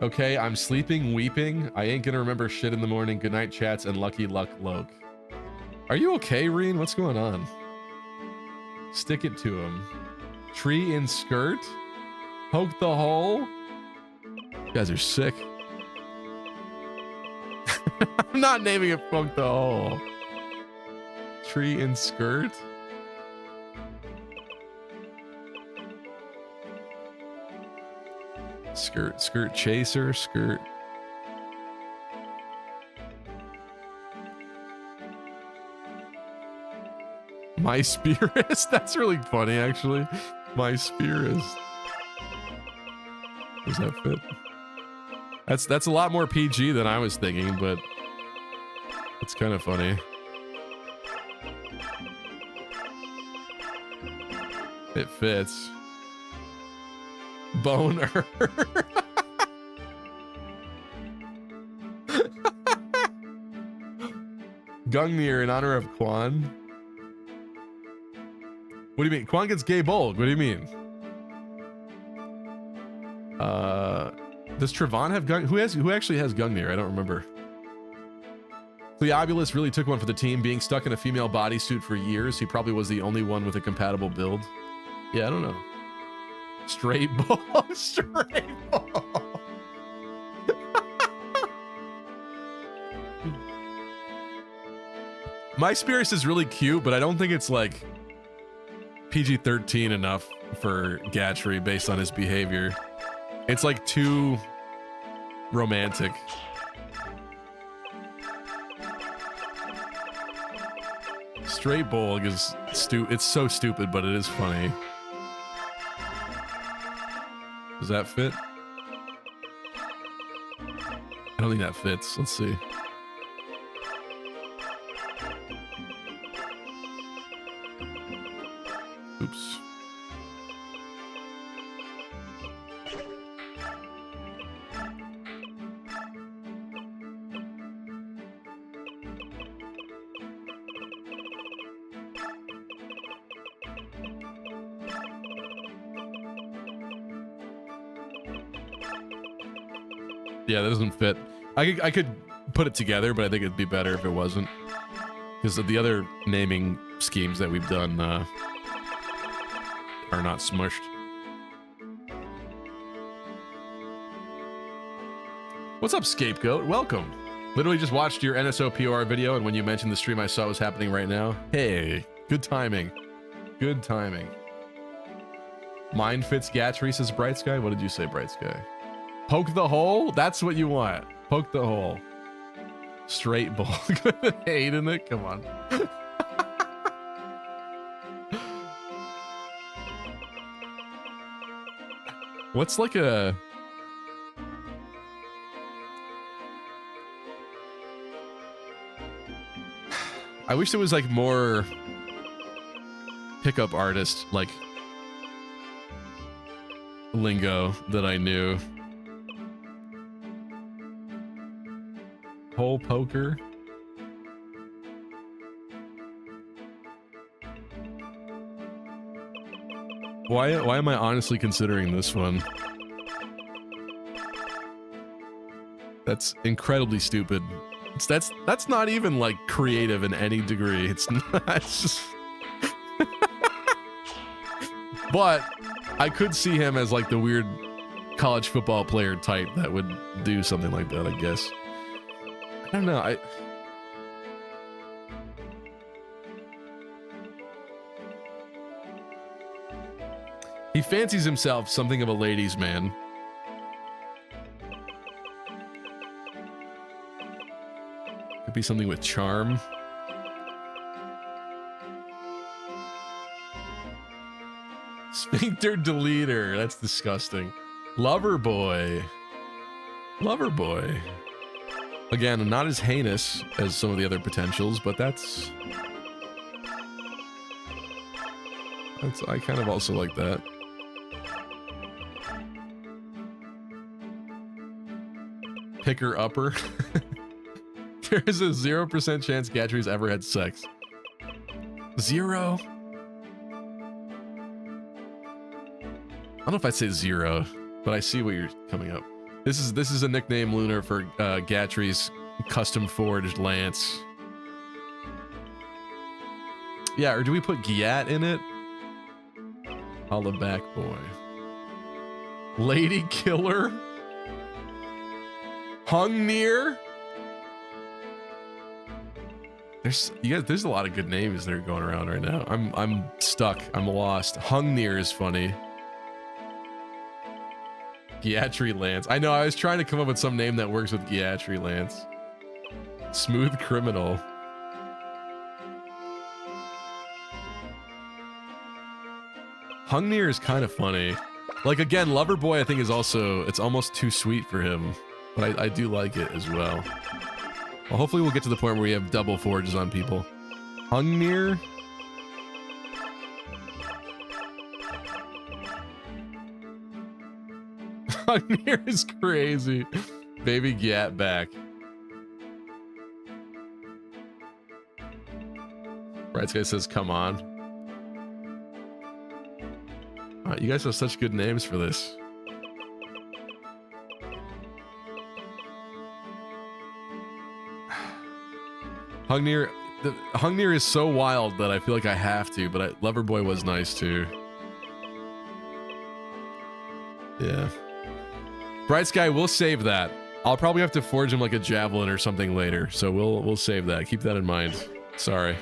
Okay, I'm sleeping, weeping. I ain't gonna remember shit in the morning. Good night, chats, and lucky luck, Loke. Are you okay, Reen? What's going on? Stick it to him. Tree in skirt? Poke the hole? You guys are sick. I'm not naming it Poke the Hole. Tree in skirt? Skirt chaser, skirt. My Spearist? That's really funny, actually. My Spearist. Does that fit? That's a lot more PG than I was thinking, but it's kind of funny. It fits. Boner. Gungnir in honor of Quan. What do you mean? Quan gets gay bold. What do you mean? Does Trevon have Gung? Who actually has Gungnir? I don't remember. Cleobulus really took one for the team, being stuck in a female bodysuit for years. He probably was the only one with a compatible build. Yeah, I don't know. Straight ball. Straight ball. My Spearist is really cute, but I don't think it's like PG-13 enough for Gatry based on his behavior. It's like too romantic. Straight Bolg is it's so stupid, but it is funny. Does that fit? don't think that fits. Let's see. Oops. Yeah, that doesn't fit. I could put it together, but I think it'd be better if it wasn't. Because the other naming schemes that we've done are not smushed. What's up, Scapegoat? Welcome. Literally just watched your NSOPOR video, and when you mentioned the stream I saw was happening right now. Hey, good timing. Good timing. Mind fits Gatry, says Bright Sky. What did you say, Bright Sky? Poke the hole? That's what you want. Poke the hole. Straight bull. Hate in it? Come on. What's like a... I wish there was like more pickup artist like lingo that I knew. Hole poker. Why am I honestly considering this one? That's incredibly stupid. That's not even like creative in any degree. It's not. It's just. But I could see him as like the weird college football player type that would do something like that, I guess. I don't know. He fancies himself something of a ladies' man. Could be something with charm. Sphincter deleter. That's disgusting. Lover boy. Lover boy. Again, not as heinous as some of the other potentials, but that's I kind of also like that. Picker upper. There is a 0% chance Gatry's ever had sex. 0? I don't know if I'd say 0, but I see what you're coming up. This is a nickname, Lunar, for Gatry's custom forged lance. Yeah, or do we put Giat in it? Holla back, boy. Lady Killer. Hungnir. There's a lot of good names that are going around right now. I'm stuck. I'm lost. Hungnir is funny. Giatry Lance. I know, I was trying to come up with some name that works with Giatry Lance. Smooth Criminal. Hungnir is kind of funny. Like, again, Loverboy I think is also, it's almost too sweet for him. But I do like it as well. Well, hopefully we'll get to the point where we have double forges on people. Hungnir. Hungnir is crazy. Baby Gat back. Bright Sky says, come on. You guys have such good names for this. Hungnir is so wild that I feel like I have to, but Loverboy was nice too. Yeah. Bright Sky, we'll save that. I'll probably have to forge him like a javelin or something later, so we'll save that. Keep that in mind. Sorry.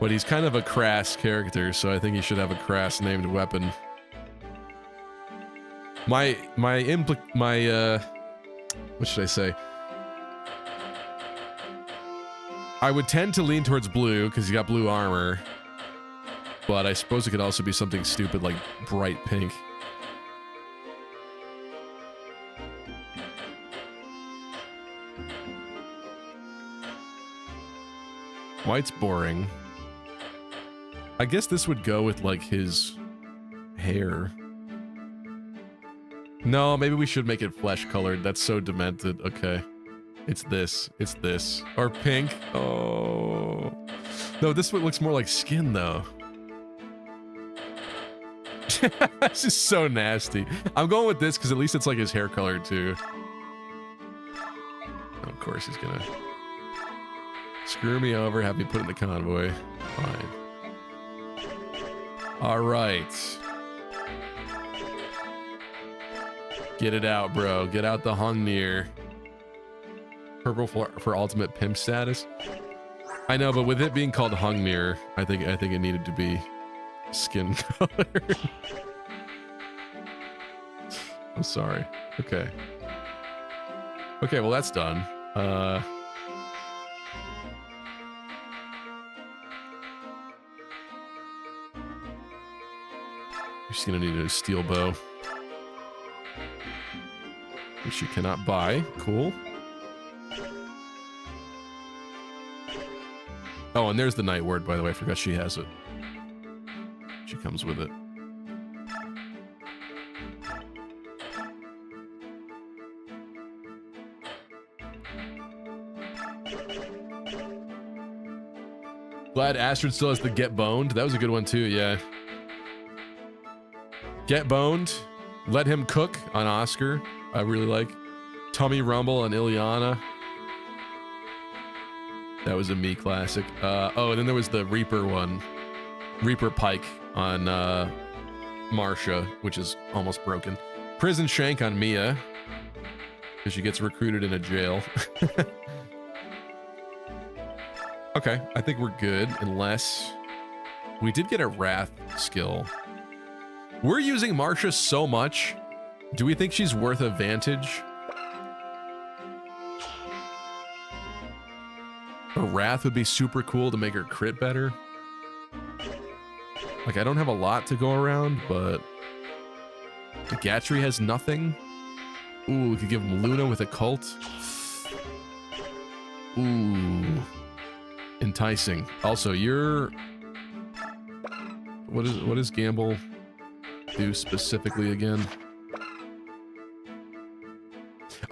But he's kind of a crass character, so I think he should have a crass named weapon. What should I say? I would tend to lean towards blue because he's got blue armor, but I suppose it could also be something stupid like bright pink. White's boring. I guess this would go with like his hair. No, maybe we should make it flesh colored. That's so demented. Okay. It's this. It's this. Or pink. Oh. No, this one looks more like skin though. This is so nasty. I'm going with this because at least it's like his hair color too. Of course he's gonna screw me over, have me put in the convoy. Fine. All right. Get it out, bro. Get out the Hungnir. Purple for ultimate pimp status. I know, but with it being called Hungnir, I think it needed to be skin color. I'm sorry. Okay. Okay, well that's done. She's gonna need a steel bow, which you cannot buy. Cool. Oh, and there's the night word, by the way. I forgot she has it. She comes with it. Glad Astrid still has the get boned. That was a good one too, yeah. Get boned. Let him cook on Oscar. I really like. Tummy rumble on Ileana. That was a me classic. Oh, and then there was the Reaper one. Reaper Pike on Marsha, which is almost broken. Prison Shank on Mia, because she gets recruited in a jail. Okay, I think we're good, unless we did get a Wrath skill. We're using Marsha so much. Do we think she's worth a Vantage? A Wrath would be super cool to make her crit better. Like, I don't have a lot to go around, but the Gatry has nothing. Ooh, we could give him Luna with a cult. Ooh. Enticing. Also, you're... What does Gamble do specifically again?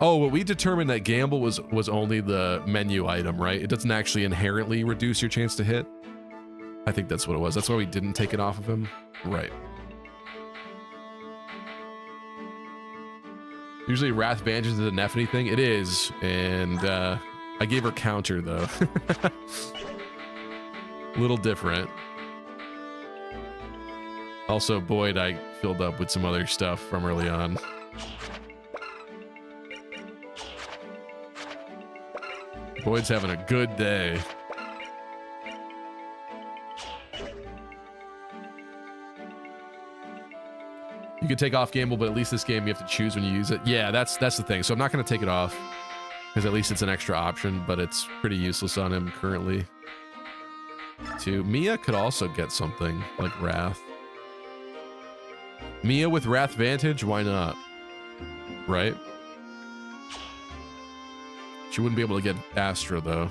Oh, well, we determined that Gamble was only the menu item, right? It doesn't actually inherently reduce your chance to hit. I think that's what it was. That's why we didn't take it off of him. Right. Usually Wrath Vantage is a Nephany thing. It is, and I gave her counter, though. A little different. Also, Boyd, I filled up with some other stuff from early on. Boyd's having a good day. You can take off Gamble, but at least this game you have to choose when you use it. Yeah, that's the thing. So I'm not going to take it off, because at least it's an extra option, but it's pretty useless on him currently. Too. Mia could also get something like Wrath. Mia with Wrath Vantage, why not? Right? She wouldn't be able to get Astra, though.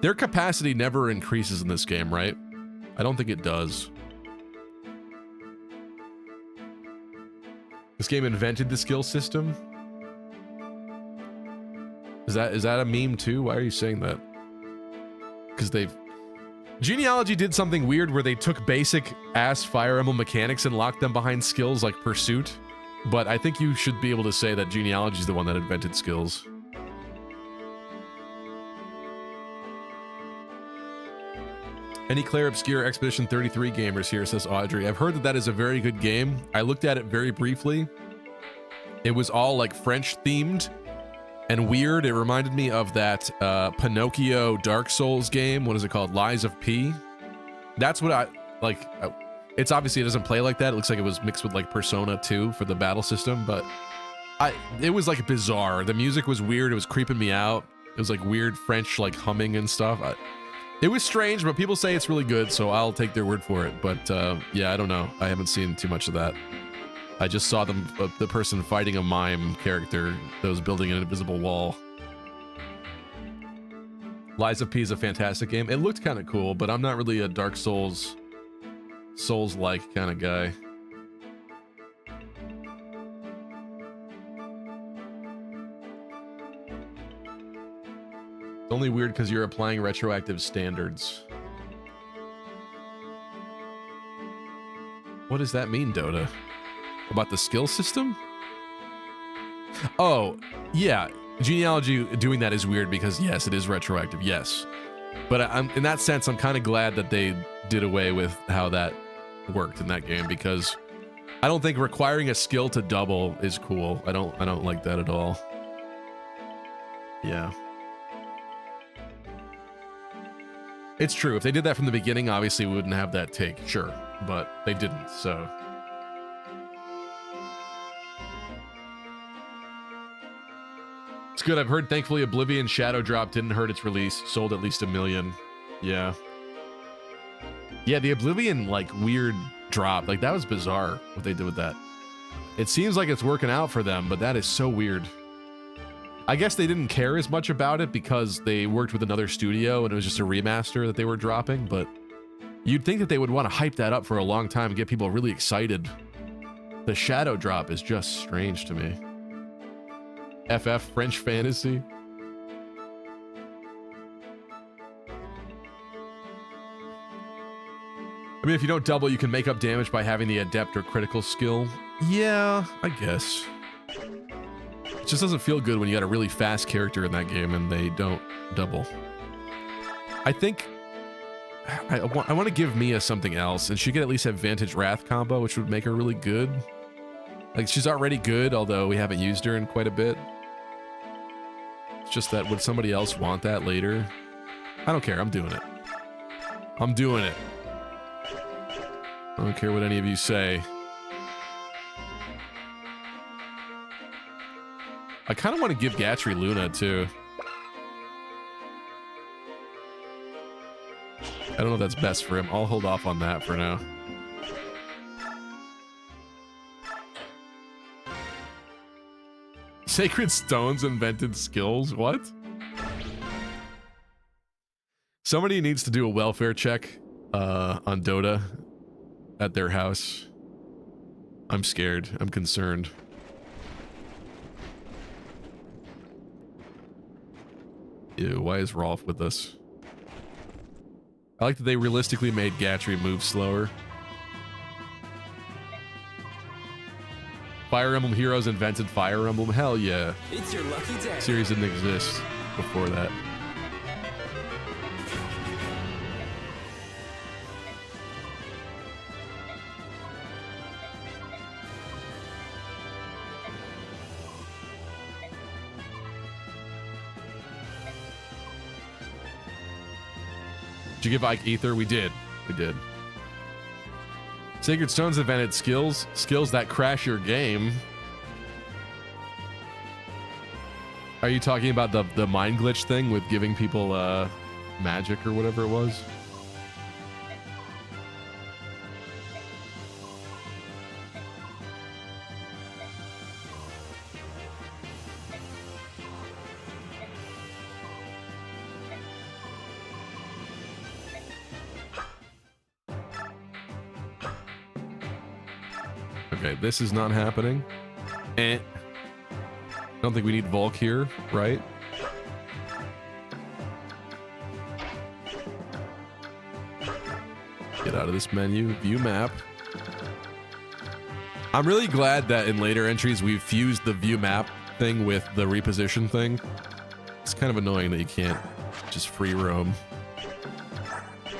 Their capacity never increases in this game, right? I don't think it does. This game invented the skill system? Is that a meme too? Why are you saying that? Because Genealogy did something weird where they took basic ass Fire Emblem mechanics and locked them behind skills like Pursuit. But I think you should be able to say that Genealogy is the one that invented skills. Any Claire Obscure Expedition 33 gamers here, says Audrey. I've heard that is a very good game. I looked at it very briefly. It was all like French themed and weird. It reminded me of that Pinocchio Dark Souls game. What is it called? Lies of P. That's what I like. It's obviously, it doesn't play like that. It looks like it was mixed with like Persona 2 for the battle system, but it was like bizarre. The music was weird. It was creeping me out. It was like weird French like humming and stuff. It was strange, but people say it's really good, so I'll take their word for it. But yeah, I don't know. I haven't seen too much of that. I just saw the person fighting a mime character that was building an invisible wall. Lies of P is a fantastic game. It looked kind of cool, but I'm not really a Dark Souls-like kind of guy. It's only weird because you're applying retroactive standards. What does that mean, Dota? About the skill system? Oh, yeah. Genealogy doing that is weird because, yes, it is retroactive, yes. But I'm in that sense, I'm kind of glad that they did away with how that worked in that game, because I don't think requiring a skill to double is cool. I don't like that at all. Yeah. It's true. If they did that from the beginning, obviously we wouldn't have that take, sure. But they didn't, so... It's good. I've heard, thankfully, Oblivion Shadow Drop didn't hurt its release. Sold at least 1 million. Yeah. Yeah, the Oblivion, like, weird drop. Like, that was bizarre, what they did with that. It seems like it's working out for them, but that is so weird. I guess they didn't care as much about it because they worked with another studio and it was just a remaster that they were dropping, but you'd think that they would want to hype that up for a long time and get people really excited. The Shadow Drop is just strange to me. FF French Fantasy. I mean, if you don't double, you can make up damage by having the adept or critical skill. Yeah, I guess. It just doesn't feel good when you got a really fast character in that game and they don't double. I think I want to give Mia something else, and she could at least have Vantage Wrath combo, which would make her really good. Like, she's already good, although we haven't used her in quite a bit. It's just that, would somebody else want that later? I don't care, I'm doing it. I'm doing it. I don't care what any of you say. I kind of want to give Gatry Luna, too. I don't know if that's best for him. I'll hold off on that for now. Sacred Stones invented skills? What? Somebody needs to do a welfare check on Dota at their house. I'm scared. I'm concerned. Ew, why is Rolf with us? I like that they realistically made Gatry move slower. Fire Emblem Heroes invented Fire Emblem? Hell yeah. It's your lucky day. Series didn't exist before that. Did you give Ike Ether? We did. We did. Sacred Stones invented skills. Skills that crash your game. Are you talking about the mind glitch thing with giving people magic or whatever it was? Okay, this is not happening. I don't think we need Volk here, right? Get out of this menu. View map. I'm really glad that in later entries we've fused the view map thing with the reposition thing. It's kind of annoying that you can't just free roam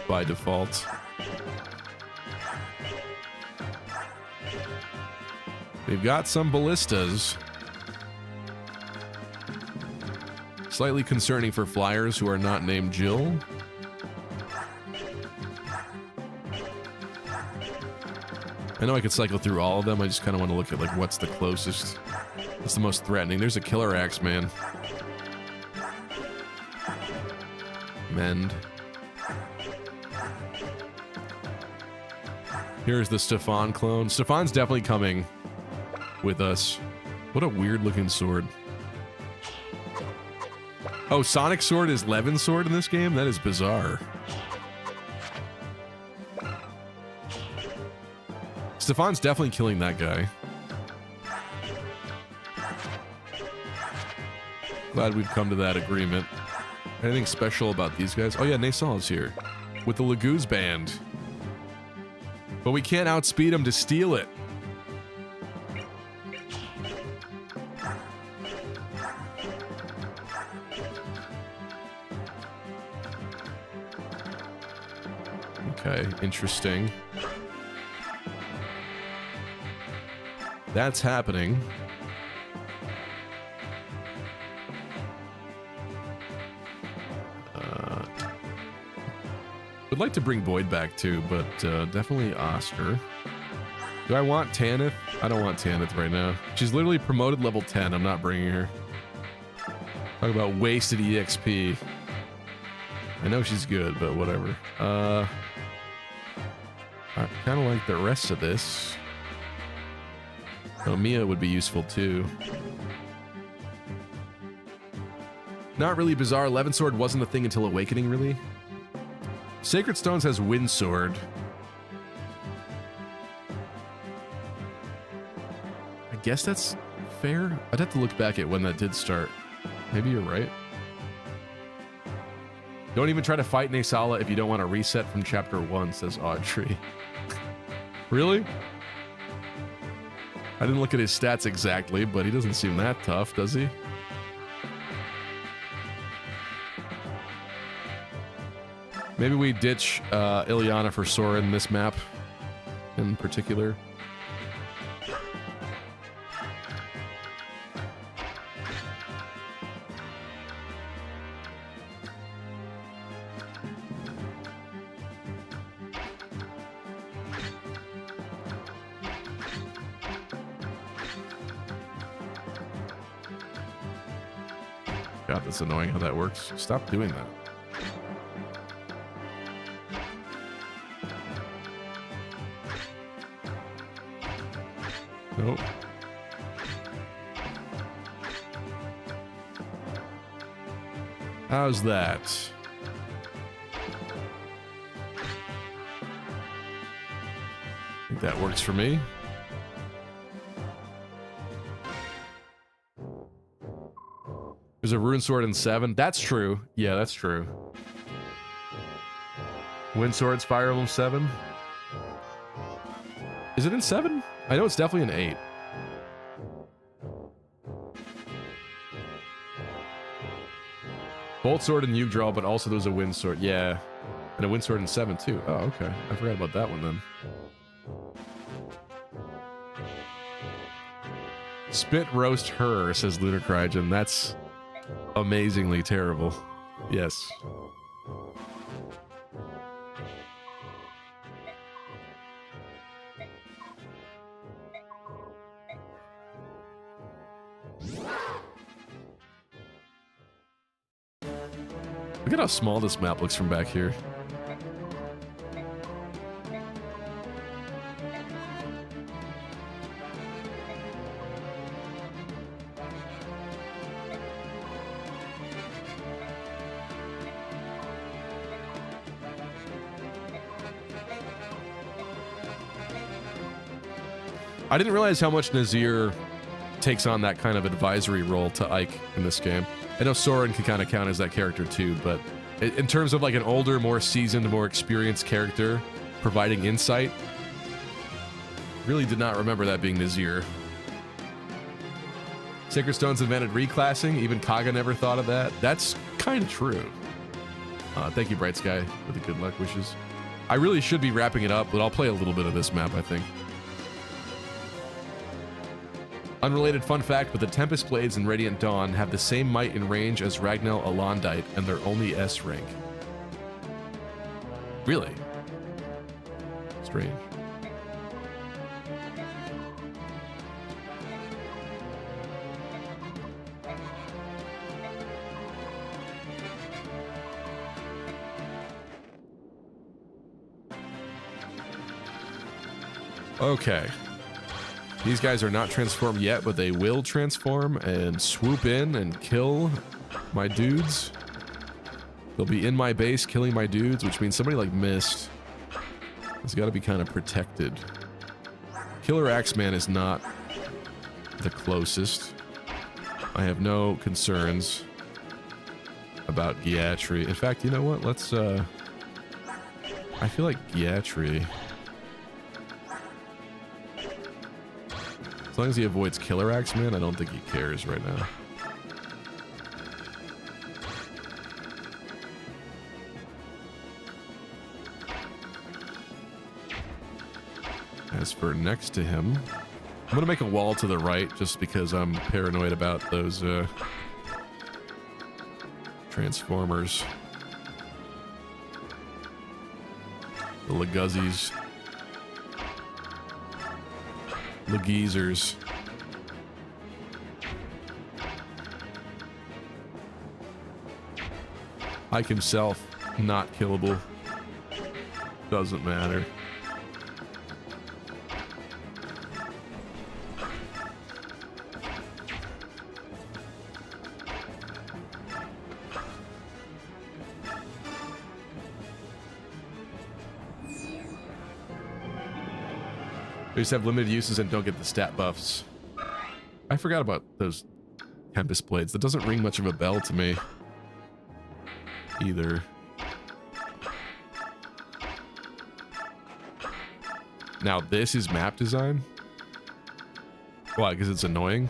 by default. We've got some ballistas. Slightly concerning for flyers who are not named Jill. I know I could cycle through all of them. I just kind of want to look at like what's the closest. What's the most threatening? There's a killer axe, man. Mend. Here's the Stefan clone. Stefan's definitely coming with us. What a weird looking sword. Oh, Sonic Sword is Levin's sword in this game? That is bizarre. Stefan's definitely killing that guy. Glad we've come to that agreement. Anything special about these guys? Oh yeah, Nasal's here. With the Lagoo's band. But we can't outspeed him to steal it. Okay, interesting. That's happening. Would like to bring Boyd back too, but definitely Oscar. Do I want Tanith? I don't want Tanith right now. She's literally promoted level 10. I'm not bringing her. Talk about wasted EXP. I know she's good, but whatever. I kind of like the rest of this. Oh, Mia would be useful too. Not really bizarre. Levin Sword wasn't a thing until Awakening, really. Sacred Stones has Wind Sword. I guess that's fair. I'd have to look back at when that did start. Maybe you're right. Don't even try to fight Nasala if you don't want to reset from chapter 1, says Audrey. Really? I didn't look at his stats exactly, but he doesn't seem that tough, does he? Maybe we ditch Ileana for Sora in this map in particular. God, that's annoying how that works. Stop doing that. Nope. How's that? I think that works for me. There's a Rune Sword in 7. That's true. Yeah, that's true. Wind Sword's Fire Emblem 7. Is it in 7? I know it's definitely an 8. Bolt Sword and Yggdrasil, but also there's a Wind Sword. Yeah. And a Wind Sword in 7 too. Oh, okay. I forgot about that one then. Spit roast her, says Lunar Crygen. That's amazingly terrible. Yes. Look at how small this map looks from back here. I didn't realize how much Nazir takes on that kind of advisory role to Ike in this game. I know Soren can kind of count as that character too, but in terms of like an older, more seasoned, more experienced character providing insight, really did not remember that being Nazir. Sacred Stones invented reclassing. Even Kaga never thought of that. That's kind of true. Thank you, Bright Sky, for the good luck wishes. I really should be wrapping it up, but I'll play a little bit of this map, I think. Unrelated fun fact, but the Tempest Blades in Radiant Dawn have the same might and range as Ragnell Alondite, and they're only S rank. Really? Strange. Okay. These guys are not transformed yet, but they will transform and swoop in and kill my dudes. They'll be in my base killing my dudes, which means somebody like Mist has got to be kind of protected. Killer Axeman is not the closest. I have no concerns about Giatri. In fact, you know what? Let's, I feel like Giatri, as long as he avoids Killer Axeman, I don't think he cares right now. As for next to him, I'm gonna make a wall to the right just because I'm paranoid about those Transformers. The Leguzzies. Legeezers. Ike himself, not killable. Doesn't matter. They just have limited uses and don't get the stat buffs. I forgot about those Tempest Blades. That doesn't ring much of a bell to me either. Now this is map design? Why? Because it's annoying?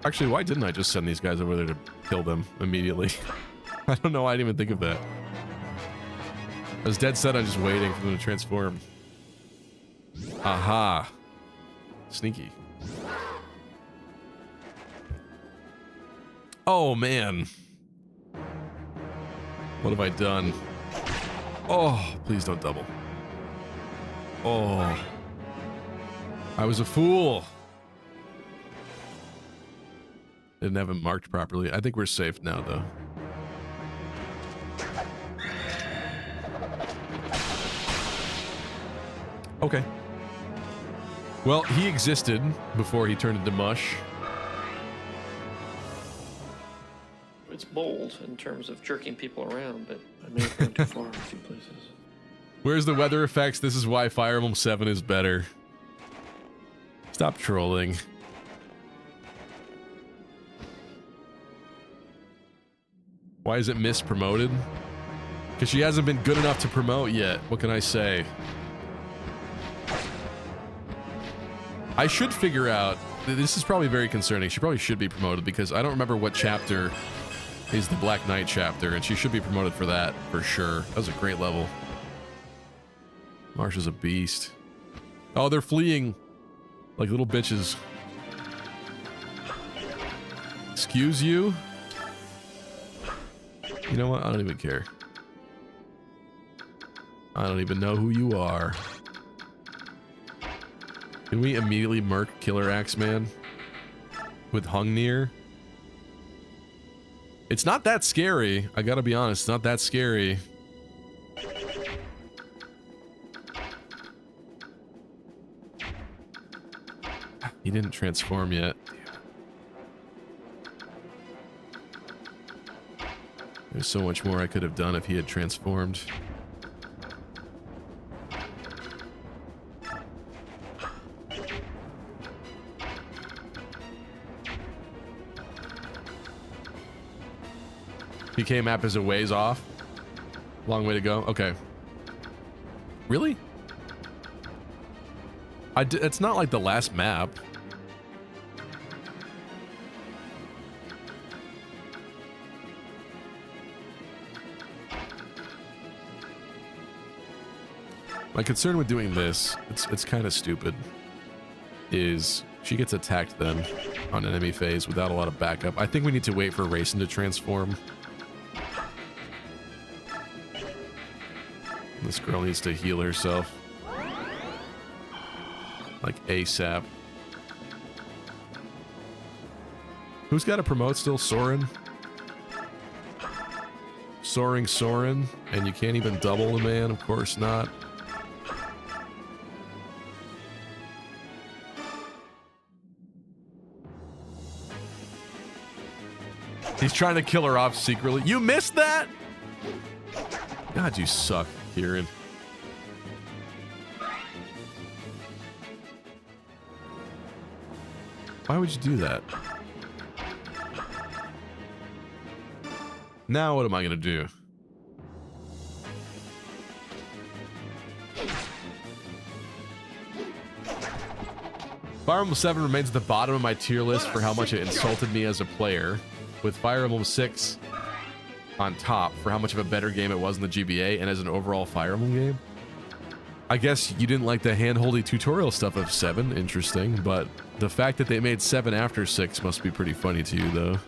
Actually, why didn't I just send these guys over there to kill them immediately? I don't know why I didn't even think of that. I was dead set on just waiting for them to transform. Aha. Sneaky. Oh, man. What have I done? Oh, please don't double. Oh. I was a fool. Didn't have him marked properly. I think we're safe now, though. Okay. Well, he existed before he turned into mush. It's bold in terms of jerking people around, but I may have gone too far in a few places. Where's the weather effects? This is why Fire Emblem 7 is better. Stop trolling. Why is it mispromoted? Because she hasn't been good enough to promote yet. What can I say? I should figure out, this is probably very concerning. She probably should be promoted because I don't remember what chapter is the Black Knight chapter, and she should be promoted for that, for sure. That was a great level. Marsha's a beast. Oh, they're fleeing like little bitches. Excuse you? You know what? I don't even care. I don't even know who you are. Can we immediately murk Killer Axeman with Hungnir? It's not that scary. I gotta be honest, it's not that scary. He didn't transform yet. There's so much more I could have done if he had transformed. PK map is a ways off. Long way to go. Okay. Really? It's not like the last map. My concern with doing this, it's kind of stupid, is she gets attacked then on enemy phase without a lot of backup. I think we need to wait for Racing to transform. This girl needs to heal herself. Like ASAP. Who's got to promote still? Soren? Soren, and you can't even double the man? Of course not. He's trying to kill her off secretly. You missed that? God, you suck, Kieran. Why would you do that? Now what am I gonna do? Fire Emblem 7 remains at the bottom of my tier list for how much it insulted me as a player, with Fire Emblem 6 on top for how much of a better game it was in the GBA and as an overall Fire Emblem game. I guess you didn't like the hand-holdy tutorial stuff of 7, interesting, but the fact that they made 7 after 6 must be pretty funny to you, though.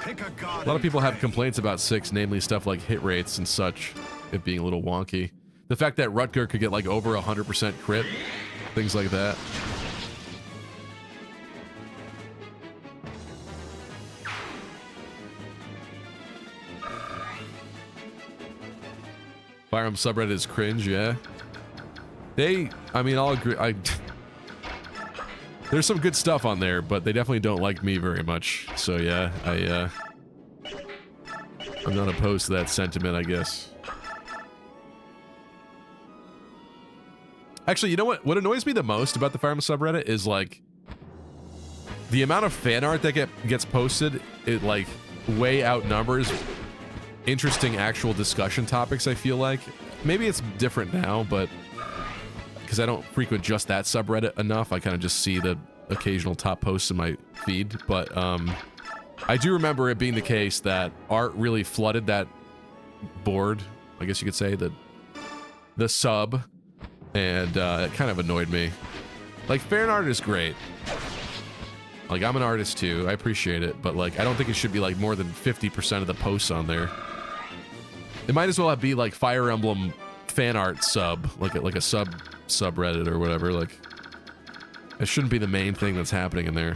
A lot of people have complaints about 6, namely stuff like hit rates and such, it being a little wonky. The fact that Rutger could get like over 100% crit, things like that. Fire Emblem subreddit is cringe, yeah. I mean, I'll agree. There's some good stuff on there, but they definitely don't like me very much. So yeah, I'm not opposed to that sentiment, I guess. Actually, you know what? What annoys me the most about the Fire Emblem subreddit is like the amount of fan art that gets posted. It like way outnumbers interesting actual discussion topics. I feel like maybe it's different now, but because I don't frequent just that subreddit enough, I kind of just see the occasional top posts in my feed. But I do remember it being the case that art really flooded that board, I guess you could say, the sub, and it kind of annoyed me. Like, fan art is great. Like, I'm an artist too, I appreciate it, but like I don't think it should be like more than 50% of the posts on there. It might as well be like Fire Emblem fan art sub, like a subreddit or whatever. Like, it shouldn't be the main thing that's happening in there.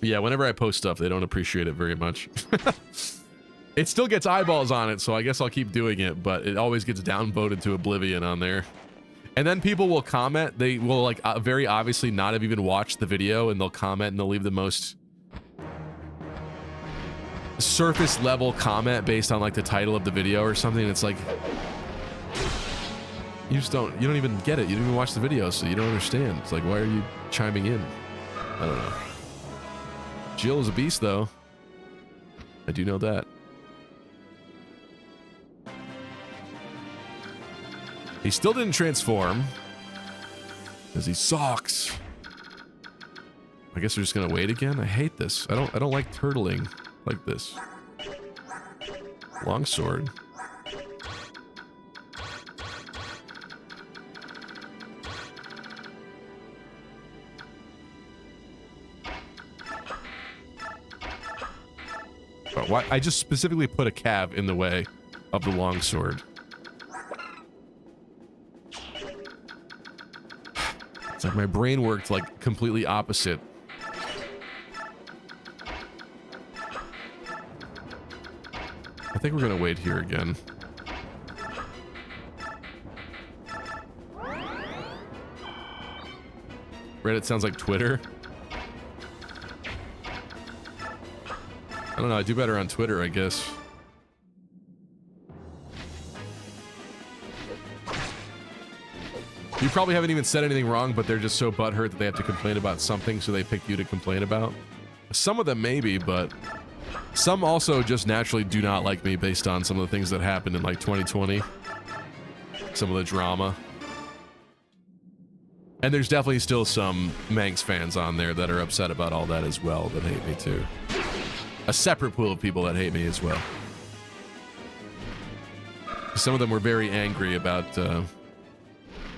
Yeah, whenever I post stuff, they don't appreciate it very much. It still gets eyeballs on it, so I guess I'll keep doing it, but it always gets downvoted to oblivion on there. And then people will comment. They will like very obviously not have even watched the video, and they'll comment and they'll leave the most surface level comment based on like the title of the video or something. And it's like, you don't even get it. You didn't even watch the video, so you don't understand. It's like, why are you chiming in? I don't know. Jill is a beast though. I do know that. He still didn't transform because he sucks. I guess we're just gonna wait again. I hate this. I don't like turtling like this. Longsword. But why? I just specifically put a cav in the way of the longsword. It's like my brain worked like completely opposite. I think we're gonna wait here again. Reddit sounds like Twitter. I don't know, I do better on Twitter, I guess. You probably haven't even said anything wrong, but they're just so butthurt that they have to complain about something, so they pick you to complain about. Some of them maybe, but some also just naturally do not like me based on some of the things that happened in like 2020. Some of the drama. And there's definitely still some Manx fans on there that are upset about all that as well, that hate me too. A separate pool of people that hate me as well. Some of them were very angry about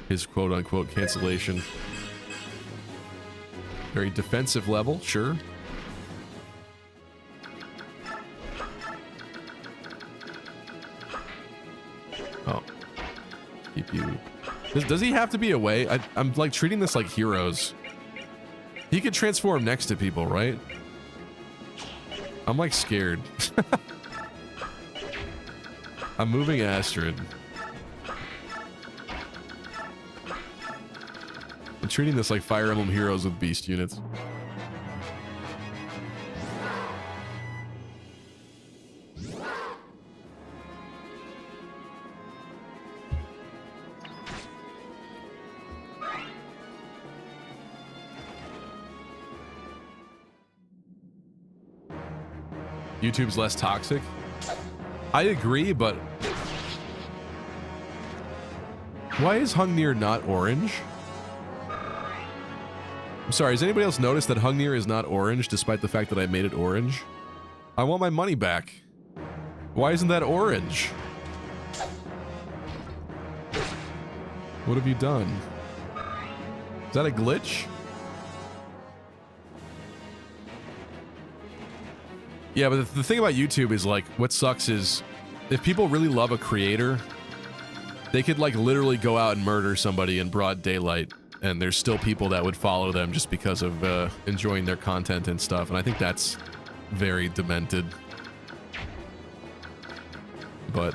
his quote-unquote cancellation. Very defensive level, sure. Oh. Keep you... Does he have to be away? I'm like treating this like heroes. He could transform next to people, right? I'm like scared. I'm moving Astrid. I'm treating this like Fire Emblem Heroes with beast units. YouTube's less toxic. I agree, but why is Hungnir not orange? I'm sorry, has anybody else noticed that Hungnir is not orange despite the fact that I made it orange? I want my money back. Why isn't that orange? What have you done? Is that a glitch? Yeah, but the thing about YouTube is, like, what sucks is if people really love a creator, they could, like, literally go out and murder somebody in broad daylight, and there's still people that would follow them just because of enjoying their content and stuff, and I think that's very demented. But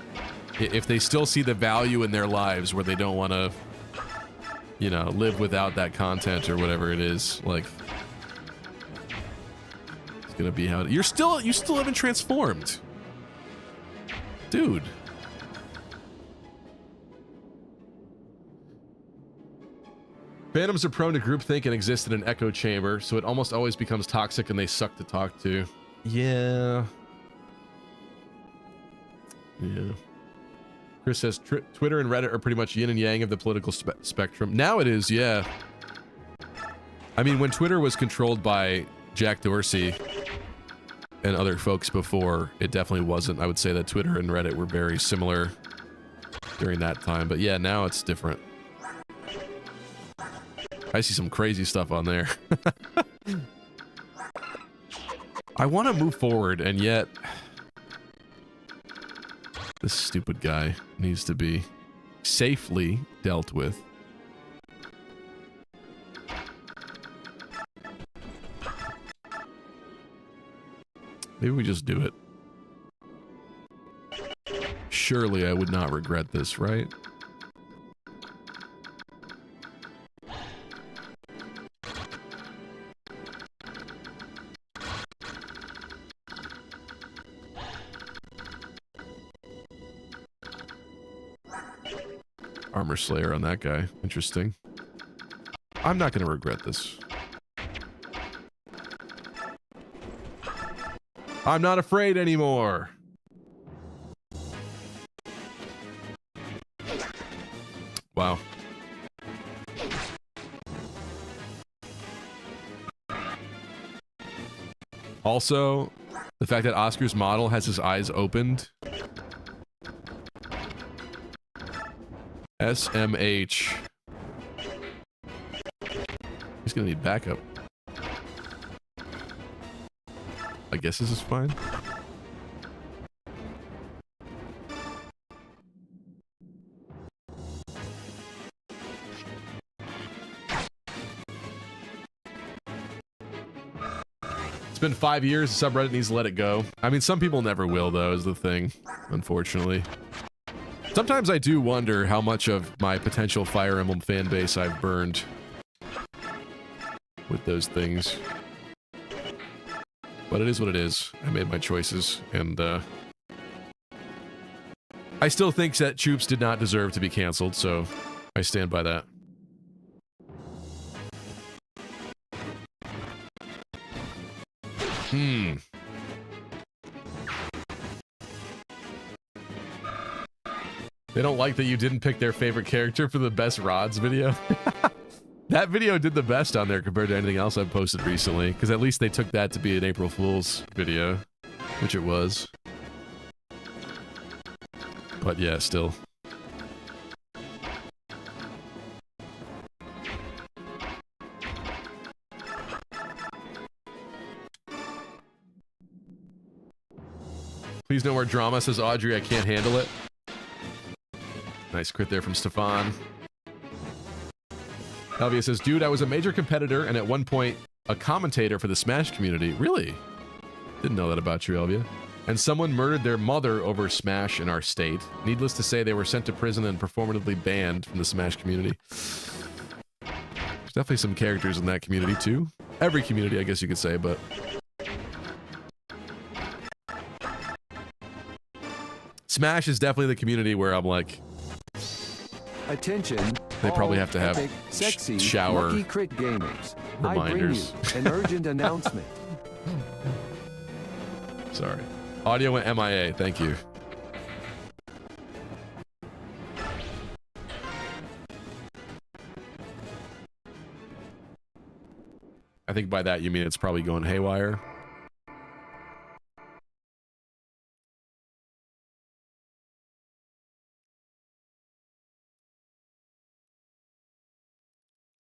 if they still see the value in their lives where they don't want to, you know, live without that content or whatever it is, like... gonna be how you still haven't transformed, dude. Phantoms are prone to groupthink and exist in an echo chamber, so it almost always becomes toxic and they suck to talk to. Yeah. Chris says Twitter and Reddit are pretty much yin and yang of the political spectrum. Now it is, yeah. I mean, when Twitter was controlled by Jack Dorsey and other folks before, it definitely wasn't. I would say that Twitter and Reddit were very similar during that time, but yeah, now it's different. I see some crazy stuff on there. I want to move forward, and yet this stupid guy needs to be safely dealt with. Maybe we just do it. Surely I would not regret this, right? Armor Slayer on that guy. Interesting. I'm not going to regret this. I'm not afraid anymore. Wow. Also, the fact that Oscar's model has his eyes opened. SMH. He's gonna need backup. I guess this is fine. It's been 5 years. The subreddit needs to let it go. I mean, some people never will, though, is the thing, unfortunately. Sometimes I do wonder how much of my potential Fire Emblem fan base I've burned with those things. But it is what it is. I made my choices, and I still think that Choops did not deserve to be canceled, so I stand by that. They don't like that you didn't pick their favorite character for the best rods video. That video did the best on there compared to anything else I've posted recently, because at least they took that to be an April Fool's video, which it was. But yeah, still. Please no more drama, says Audrey. I can't handle it. Nice crit there from Stefan. Elvia says, dude, I was a major competitor and at one point a commentator for the Smash community. Really? Didn't know that about you, Elvia. And someone murdered their mother over Smash in our state. Needless to say, they were sent to prison and performatively banned from the Smash community. There's definitely some characters in that community too. Every community, I guess you could say, but Smash is definitely the community where I'm like, Attention. they probably have to have epic, sexy, shower lucky crit gamers. reminders. I bring you an urgent announcement. Sorry. Audio went MIA. Thank you. I think by that you mean it's probably going haywire.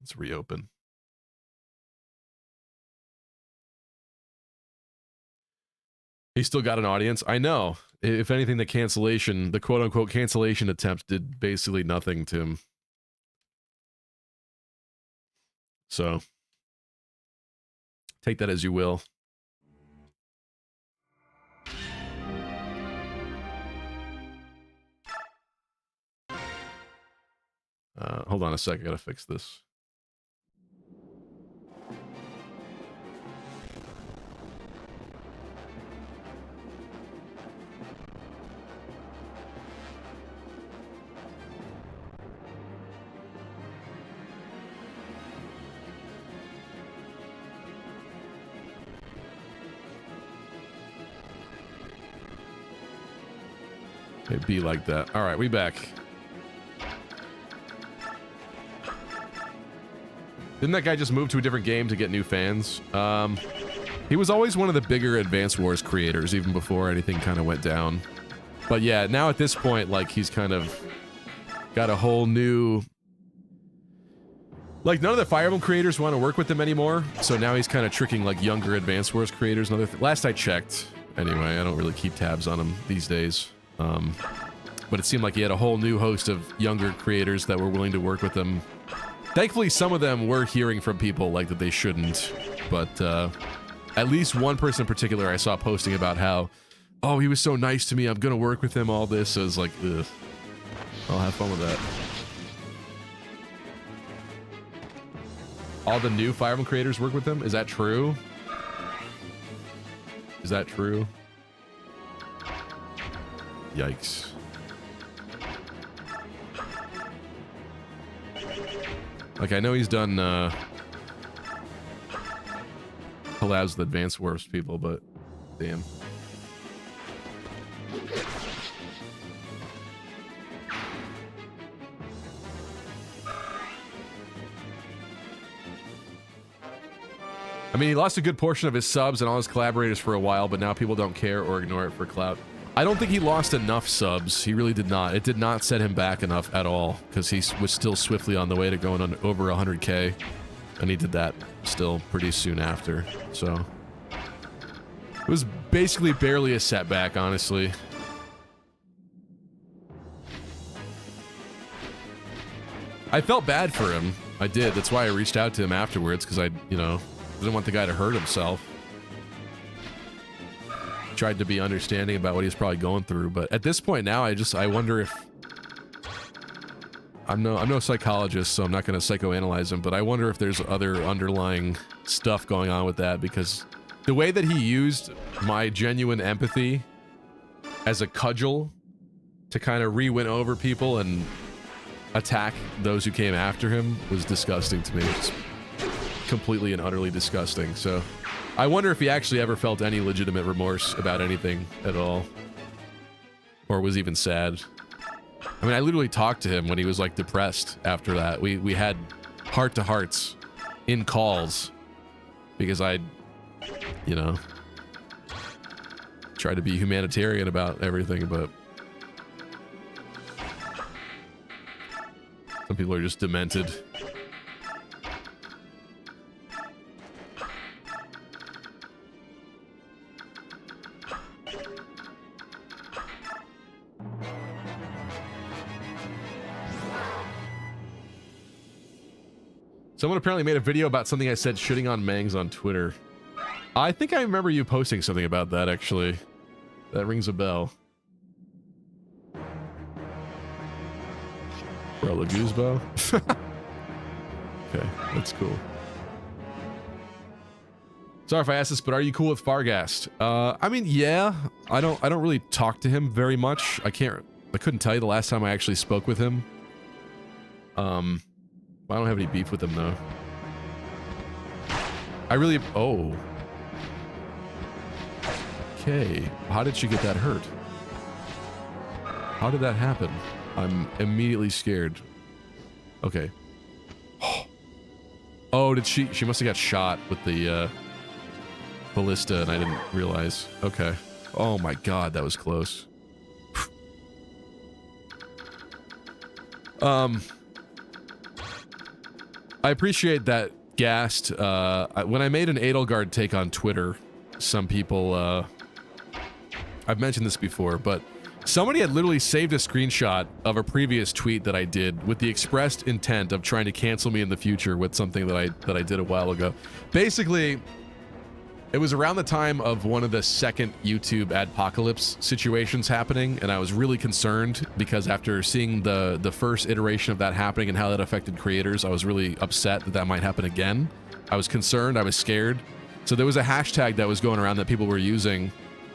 Let's reopen. He still got an audience. I know. If anything, the quote-unquote cancellation attempt did basically nothing to him. So, take that as you will. Hold on a sec. I gotta fix this. It'd be like that. All right, we back. Didn't that guy just move to a different game to get new fans? He was always one of the bigger Advance Wars creators, even before anything kind of went down. But yeah, now at this point, like, he's kind of got a whole new... Like, none of the Fire Emblem creators want to work with him anymore, so now he's kind of tricking, like, younger Advance Wars creators and other... Last I checked, anyway, I don't really keep tabs on him these days. But it seemed like he had a whole new host of younger creators that were willing to work with him. Thankfully, some of them were hearing from people like that they shouldn't, but at least one person in particular I saw posting about how, oh, he was so nice to me, I'm gonna work with him, all this. So I was like, ugh, I'll have fun with that. All the new Fire Emblem creators work with him? Is that true? Is that true? Yikes. Like, I know he's done collabs with Advanced Wars people, but damn. I mean, he lost a good portion of his subs and all his collaborators for a while, but now people don't care or ignore it for clout. I don't think he lost enough subs. He really did not. It did not set him back enough at all, because he was still swiftly on the way to going on over 100K, and he did that still pretty soon after. So it was basically barely a setback, honestly. I felt bad for him. I did. That's why I reached out to him afterwards, because I, you know, didn't want the guy to hurt himself. Tried to be understanding about what he's probably going through, but at this point now, I wonder if I'm no psychologist, so I'm not going to psychoanalyze him, but I wonder if there's other underlying stuff going on with that, because the way that he used my genuine empathy as a cudgel to kind of re-win over people and attack those who came after him was disgusting to me. It's completely and utterly disgusting. So I wonder if he actually ever felt any legitimate remorse about anything at all, or was even sad. I mean, I literally talked to him when he was like depressed after that. We had heart-to-hearts in calls because I, you know, tried to be humanitarian about everything, but some people are just demented. Someone apparently made a video about something I said shitting on Mangs on Twitter. I think I remember you posting something about that, actually. That rings a bell. Bro, Laguzbo? Okay, that's cool. Sorry if I asked this, but are you cool with Fargast? I mean, yeah. I don't really talk to him very much. I couldn't tell you the last time I actually spoke with him. I don't have any beef with him though. Oh. Okay. How did she get that hurt? How did that happen? I'm immediately scared. Okay. Oh, did she must have got shot with the ballista and I didn't realize. Okay. Oh my god, that was close. I appreciate that, Gast. When I made an Edelgard take on Twitter, some people, I've mentioned this before, but somebody had literally saved a screenshot of a previous tweet that I did with the expressed intent of trying to cancel me in the future with something that I did a while ago. Basically, it was around the time of one of the second YouTube adpocalypse situations happening, and I was really concerned because after seeing the first iteration of that happening and how that affected creators, I was really upset that that might happen again. I was concerned, I was scared. So there was a hashtag that was going around that people were using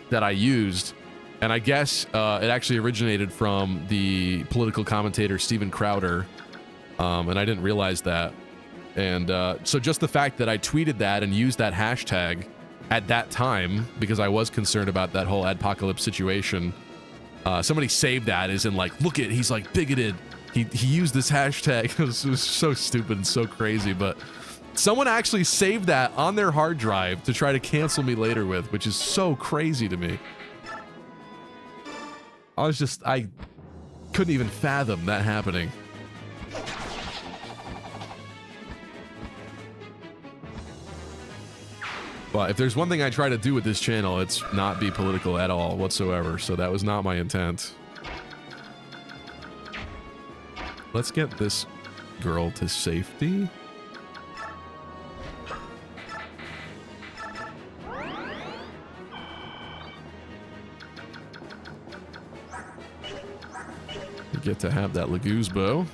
that I used, and I guess it actually originated from the political commentator Steven Crowder, and I didn't realize that. And so just the fact that I tweeted that and used that hashtag at that time, because I was concerned about that whole adpocalypse situation, somebody saved that as in like, look at, he's like bigoted. He used this hashtag. It was so stupid and so crazy, but someone actually saved that on their hard drive to try to cancel me later with, which is so crazy to me. I couldn't even fathom that happening. But if there's one thing I try to do with this channel, it's not be political at all whatsoever. So that was not my intent. Let's get this girl to safety. We get to have that Laguz bow.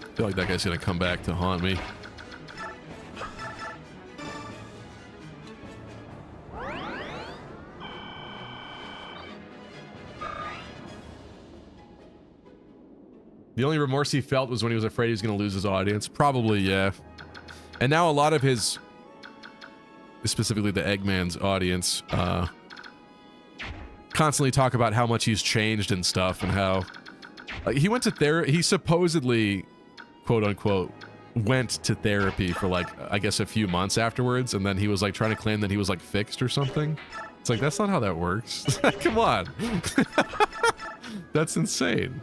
I feel like that guy's gonna come back to haunt me. The only remorse he felt was when he was afraid he was gonna lose his audience. Probably, yeah. And now a lot of his, specifically the Eggman's audience, constantly talk about how much he's changed and stuff, and how he went to therapy. He supposedly, quote unquote, went to therapy for like, I guess a few months afterwards, and then he was like trying to claim that he was like fixed or something. It's like, that's not how that works. Come on. That's insane.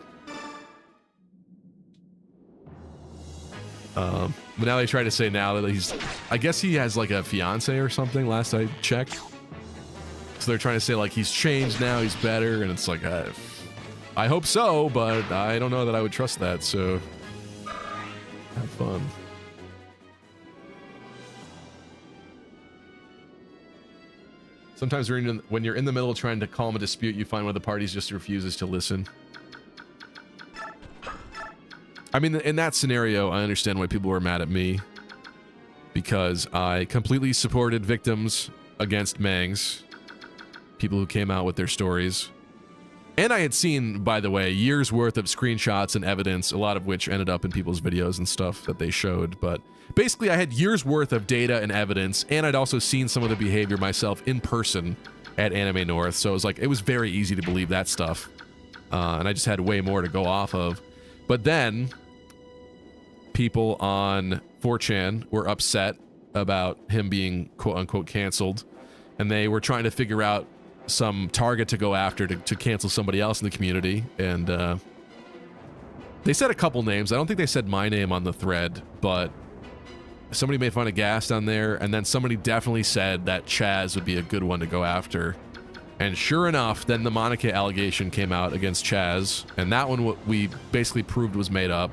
But now they try to say now that he's, I guess he has like a fiance or something, last I checked. So they're trying to say like he's changed now, he's better, and it's like, I hope so, but I don't know that I would trust that, so have fun. Sometimes when you're in the middle of trying to calm a dispute, you find one of the parties just refuses to listen. I mean, in that scenario, I understand why people were mad at me, because I completely supported victims against Mangs, people who came out with their stories. And I had seen, by the way, years worth of screenshots and evidence, a lot of which ended up in people's videos and stuff that they showed. But basically, I had years worth of data and evidence, and I'd also seen some of the behavior myself in person at Anime North. So it was like, it was very easy to believe that stuff. And I just had way more to go off of. But then people on 4chan were upset about him being quote unquote canceled, and they were trying to figure out some target to go after to cancel somebody else in the community. And they said a couple names. I don't think they said my name on the thread, but somebody made fun of Gast on there, and then somebody definitely said that Chaz would be a good one to go after. And sure enough, then the Monica allegation came out against Chaz, and that one we basically proved was made up,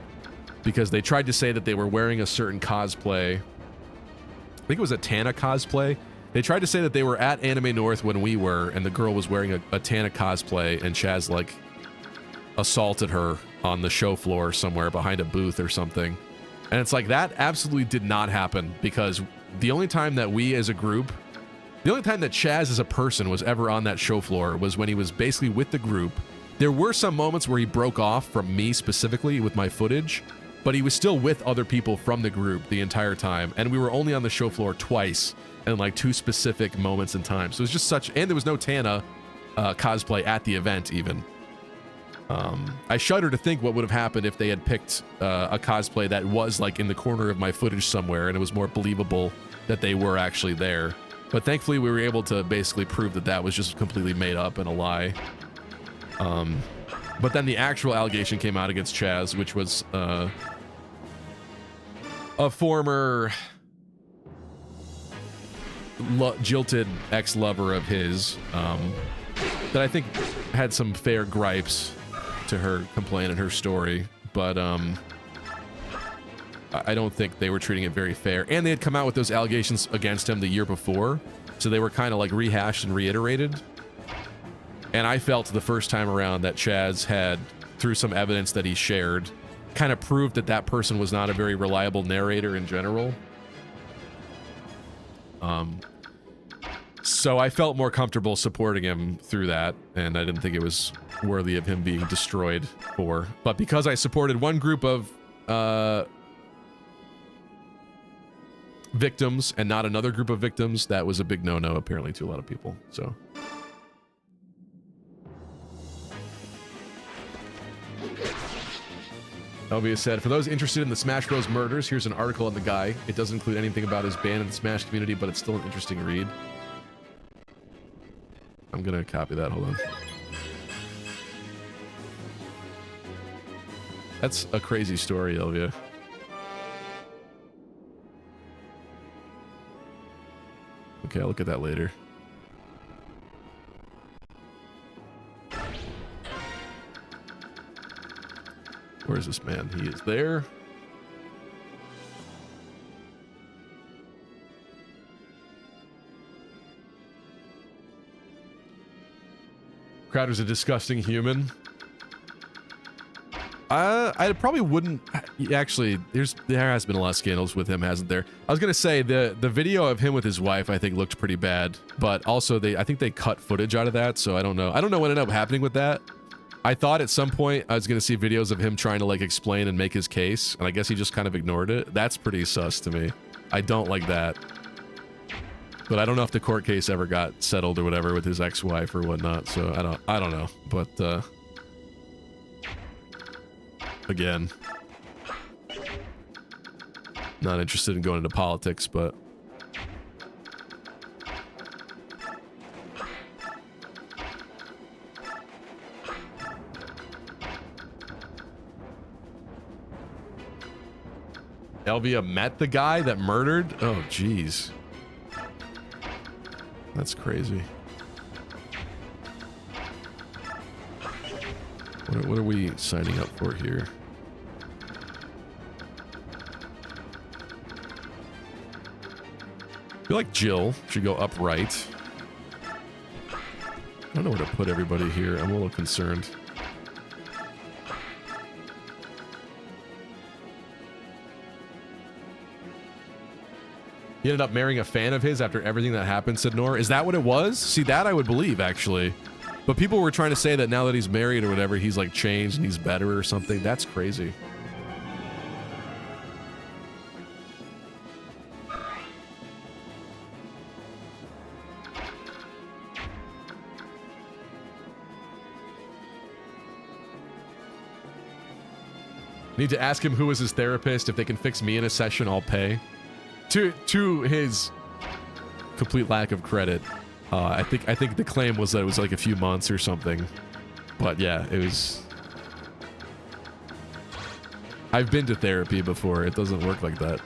because they tried to say that they were wearing a certain cosplay. I think it was a Tana cosplay, They tried to say that they were at Anime North when we were, and the girl was wearing a Tana cosplay, and Chaz, like, assaulted her on the show floor somewhere behind a booth or something. And it's like, that absolutely did not happen, because the only time that we as a group, the only time that Chaz as a person was ever on that show floor was when he was basically with the group. There were some moments where he broke off from me specifically with my footage, but he was still with other people from the group the entire time, and we were only on the show floor twice in like 2 specific moments in time. So it was just such, and there was no Tana cosplay at the event even. I shudder to think what would have happened if they had picked a cosplay that was like in the corner of my footage somewhere, and it was more believable that they were actually there. But thankfully we were able to basically prove that that was just completely made up and a lie. But then the actual allegation came out against Chaz, which was a former jilted ex-lover of his that I think had some fair gripes to her complaint and her story, but I don't think they were treating it very fair. And they had come out with those allegations against him the year before, so they were kind of like rehashed and reiterated. And I felt the first time around that Chaz had, through some evidence that he shared, kind of proved that that person was not a very reliable narrator in general. So I felt more comfortable supporting him through that, and I didn't think it was worthy of him being destroyed for. But because I supported one group of victims and not another group of victims, that was a big no-no apparently to a lot of people. So Elvia said, for those interested in the Smash Bros. Murders, here's an article on the guy. It doesn't include anything about his ban in the Smash community, but it's still an interesting read. I'm gonna copy that, hold on. That's a crazy story, Elvia. Okay, I'll look at that later. Where is this man? He is there. Crowder's a disgusting human. I probably wouldn't. Actually, there has been a lot of scandals with him, hasn't there? I was gonna say the video of him with his wife I think looked pretty bad, but also I think they cut footage out of that, so I don't know. I don't know what ended up happening with that. I thought at some point I was gonna see videos of him trying to like explain and make his case, and I guess he just kind of ignored it. That's pretty sus to me. I don't like that. But I don't know if the court case ever got settled or whatever with his ex-wife or whatnot, so I don't know. But again, not interested in going into politics, but Elvia met the guy that murdered? Oh, jeez. That's crazy. What are we signing up for here? I feel like Jill should go upright. I don't know where to put everybody here. I'm a little concerned. He ended up marrying a fan of his after everything that happened, said Nor. Is that what it was? See, that I would believe, actually. But people were trying to say that now that he's married or whatever, he's like changed and he's better or something. That's crazy. Need to ask him who was his therapist. If they can fix me in a session, I'll pay. To his complete lack of credit, I think the claim was that it was like a few months or something, but yeah, it was. I've been to therapy before. It doesn't work like that.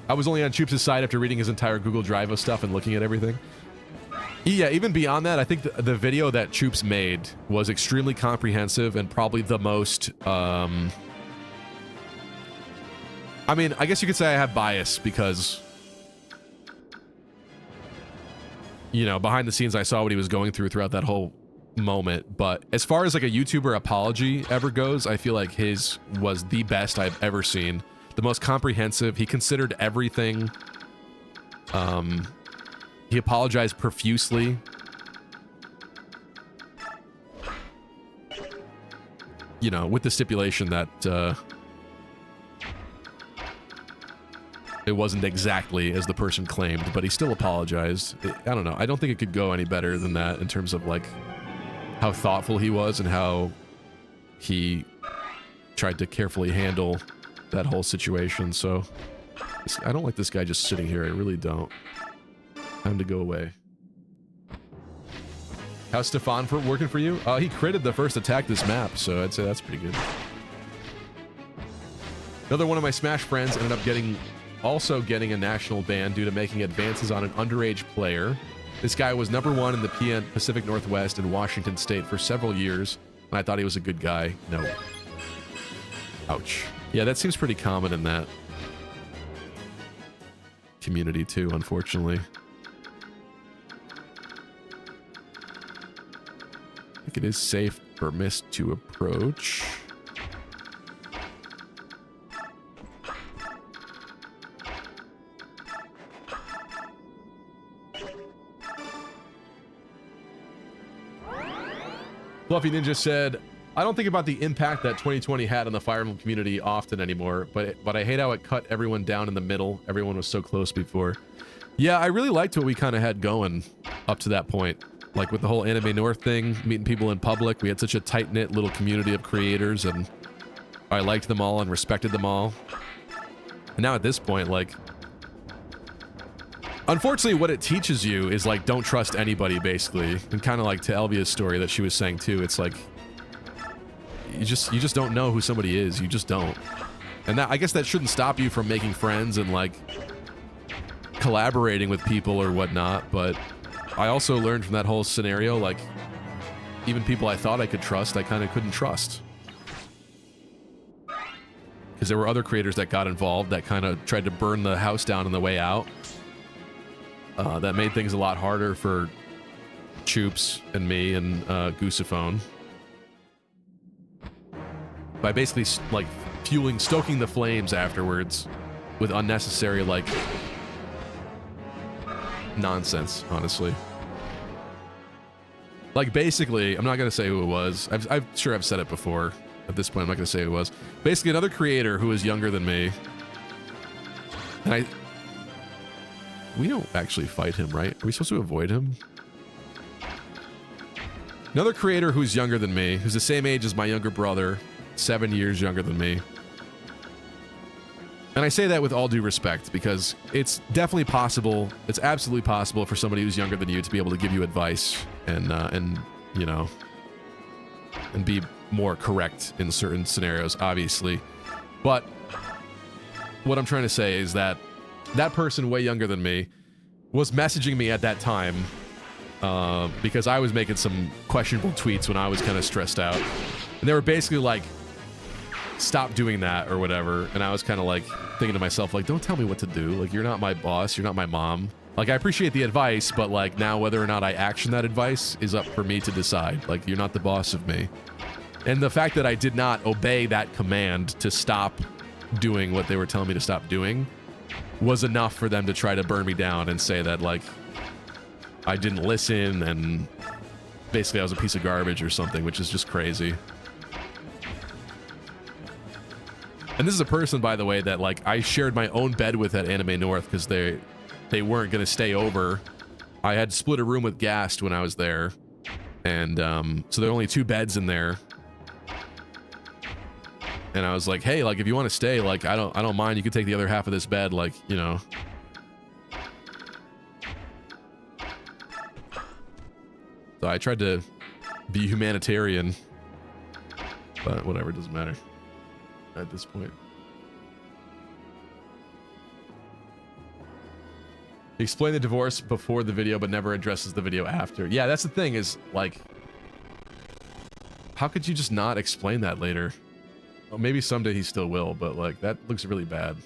I was only on Choops' side after reading his entire Google Drive of stuff and looking at everything. Yeah, even beyond that, I think the video that Choops made was extremely comprehensive and probably the most, I mean, I guess you could say I have bias because, you know, behind the scenes, I saw what he was going through throughout that whole moment. But as far as like a YouTuber apology ever goes, I feel like his was the best I've ever seen. The most comprehensive. He considered everything. He apologized profusely. You know, with the stipulation that it wasn't exactly as the person claimed, but he still apologized. I don't know. I don't think it could go any better than that in terms of like how thoughtful he was and how he tried to carefully handle that whole situation. So I don't like this guy just sitting here. I really don't. Time to go away. How's Stefan working for you? He critted the first attack this map, so I'd say that's pretty good. Another one of my Smash friends ended up also getting a national ban due to making advances on an underage player. This guy was #1 in the Pacific Northwest in Washington State for several years, and I thought he was a good guy. No. Ouch. Yeah, that seems pretty common in that community too, unfortunately. I think it is safe for Mist to approach. Fluffy Ninja said, I don't think about the impact that 2020 had on the Fire Emblem community often anymore, but I hate how it cut everyone down in the middle. Everyone was so close before. Yeah, I really liked what we kind of had going up to that point. Like with the whole Anime North thing, meeting people in public. We had such a tight-knit little community of creators, and I liked them all and respected them all. And now at this point, like, unfortunately, what it teaches you is, like, don't trust anybody, basically. And kind of like to Elvia's story that she was saying, too. It's like, you just don't know who somebody is. You just don't. And that, I guess that shouldn't stop you from making friends and, like, collaborating with people or whatnot. But I also learned from that whole scenario, like, even people I thought I could trust, I kind of couldn't trust. Because there were other creators that got involved that kind of tried to burn the house down on the way out. That made things a lot harder for Choops and me and Goosephone. By basically, like, stoking the flames afterwards with unnecessary, like, nonsense, honestly. Like, basically, I'm not going to say who it was. I'm sure I've said it before. At this point, I'm not going to say who it was. Basically, another creator who is younger than me. And we don't actually fight him, right? Are we supposed to avoid him? Another creator who's younger than me, who's the same age as my younger brother, 7 years younger than me. And I say that with all due respect, because it's definitely possible, it's absolutely possible for somebody who's younger than you to be able to give you advice and you know, and be more correct in certain scenarios, obviously. But what I'm trying to say is that that person way younger than me was messaging me at that time because I was making some questionable tweets when I was kind of stressed out. And they were basically like, stop doing that or whatever. And I was kind of like thinking to myself, like, don't tell me what to do. Like, you're not my boss. You're not my mom. Like, I appreciate the advice, but like now whether or not I action that advice is up for me to decide. Like, you're not the boss of me. And the fact that I did not obey that command to stop doing what they were telling me to stop doing was enough for them to try to burn me down and say that, like, I didn't listen and basically I was a piece of garbage or something, which is just crazy. And this is a person, by the way, that, like, I shared my own bed with at Anime North because they weren't going to stay over. I had split a room with Gast when I was there. And so there are only 2 beds in there. And I was like, hey, like, if you want to stay, like, I don't mind. You can take the other half of this bed, like, you know. So I tried to be humanitarian, but whatever, it doesn't matter at this point. He explained the divorce before the video, but never addresses the video after. Yeah, that's the thing is, like, how could you just not explain that later? Well, maybe someday he still will, but, like, that looks really bad.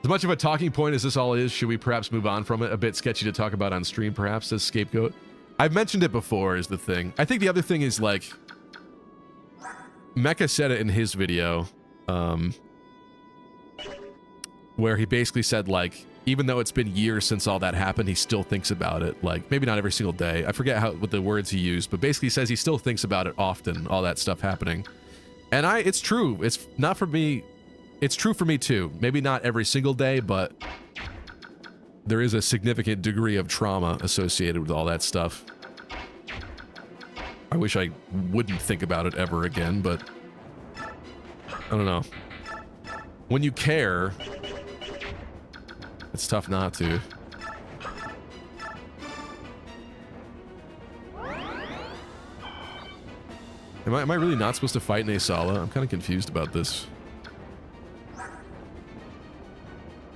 As much of a talking point as this all is, should we perhaps move on from it? A bit sketchy to talk about on stream, perhaps, as Scapegoat. I've mentioned it before, is the thing. I think the other thing is, like, Mecha said it in his video, where he basically said, like, even though it's been years since all that happened, he still thinks about it. Like, maybe not every single day. I forget what the words he used, but basically he says he still thinks about it often, all that stuff happening. And it's true. It's not for me. It's true for me too. Maybe not every single day, but there is a significant degree of trauma associated with all that stuff. I wish I wouldn't think about it ever again, but I don't know. When you care, it's tough not to. Am I really not supposed to fight Naysala? I'm kind of confused about this.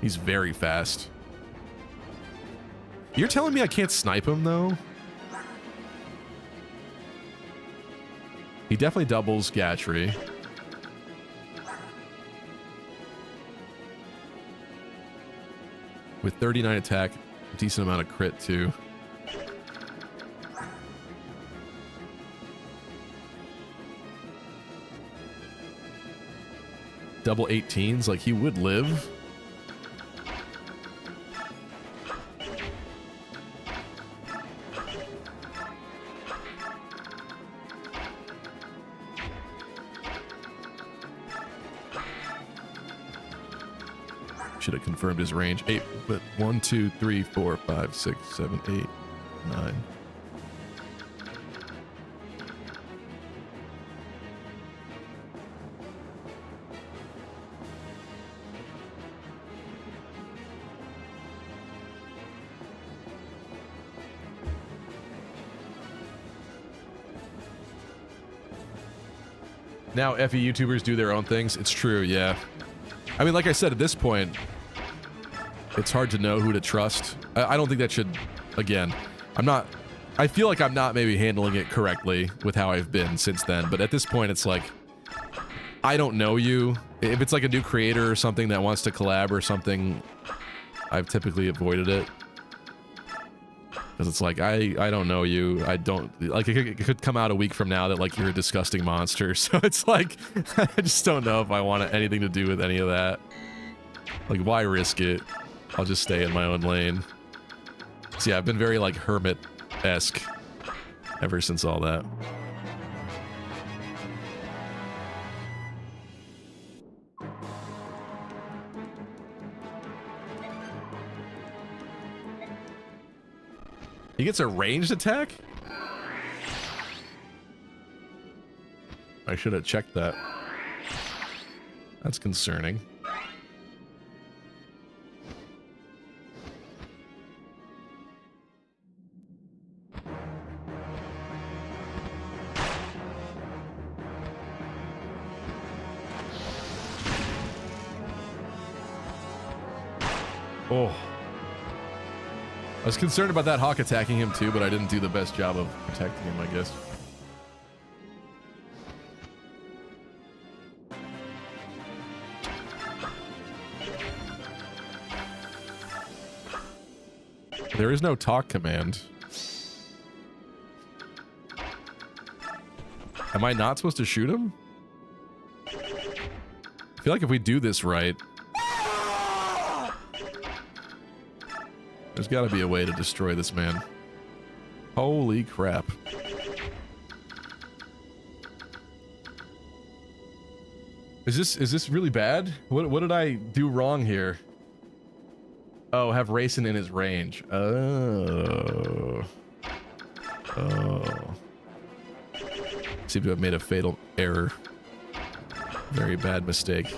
He's very fast. You're telling me I can't snipe him, though? He definitely doubles Gatry. With 39 attack, a decent amount of crit, too. Double 18s, like he would live. Should have confirmed his range. 8, but 1, 2, 3, 4, 5, 6, 7, 8, 9. Now, FE YouTubers do their own things. It's true, yeah. I mean, like I said, at this point, it's hard to know who to trust. I don't think that should, again, I feel like I'm not maybe handling it correctly with how I've been since then, but at this point, it's like, I don't know you. If it's like a new creator or something that wants to collab or something, I've typically avoided it. Because it's like, I don't know you. I don't, like, it could come out a week from now that, like, you're a disgusting monster. So it's like, I just don't know if I want anything to do with any of that. Like, why risk it? I'll just stay in my own lane. So yeah, I've been very, like, hermit-esque ever since all that. He gets a ranged attack? I should have checked that. That's concerning. Oh. I was concerned about that hawk attacking him too, but I didn't do the best job of protecting him, I guess. There is no talk command. Am I not supposed to shoot him? I feel like if we do this right, there's got to be a way to destroy this man. Holy crap. Is this really bad? What did I do wrong here? Oh, have Racing in his range. Oh. Oh. Seem to have made a fatal error. Very bad mistake.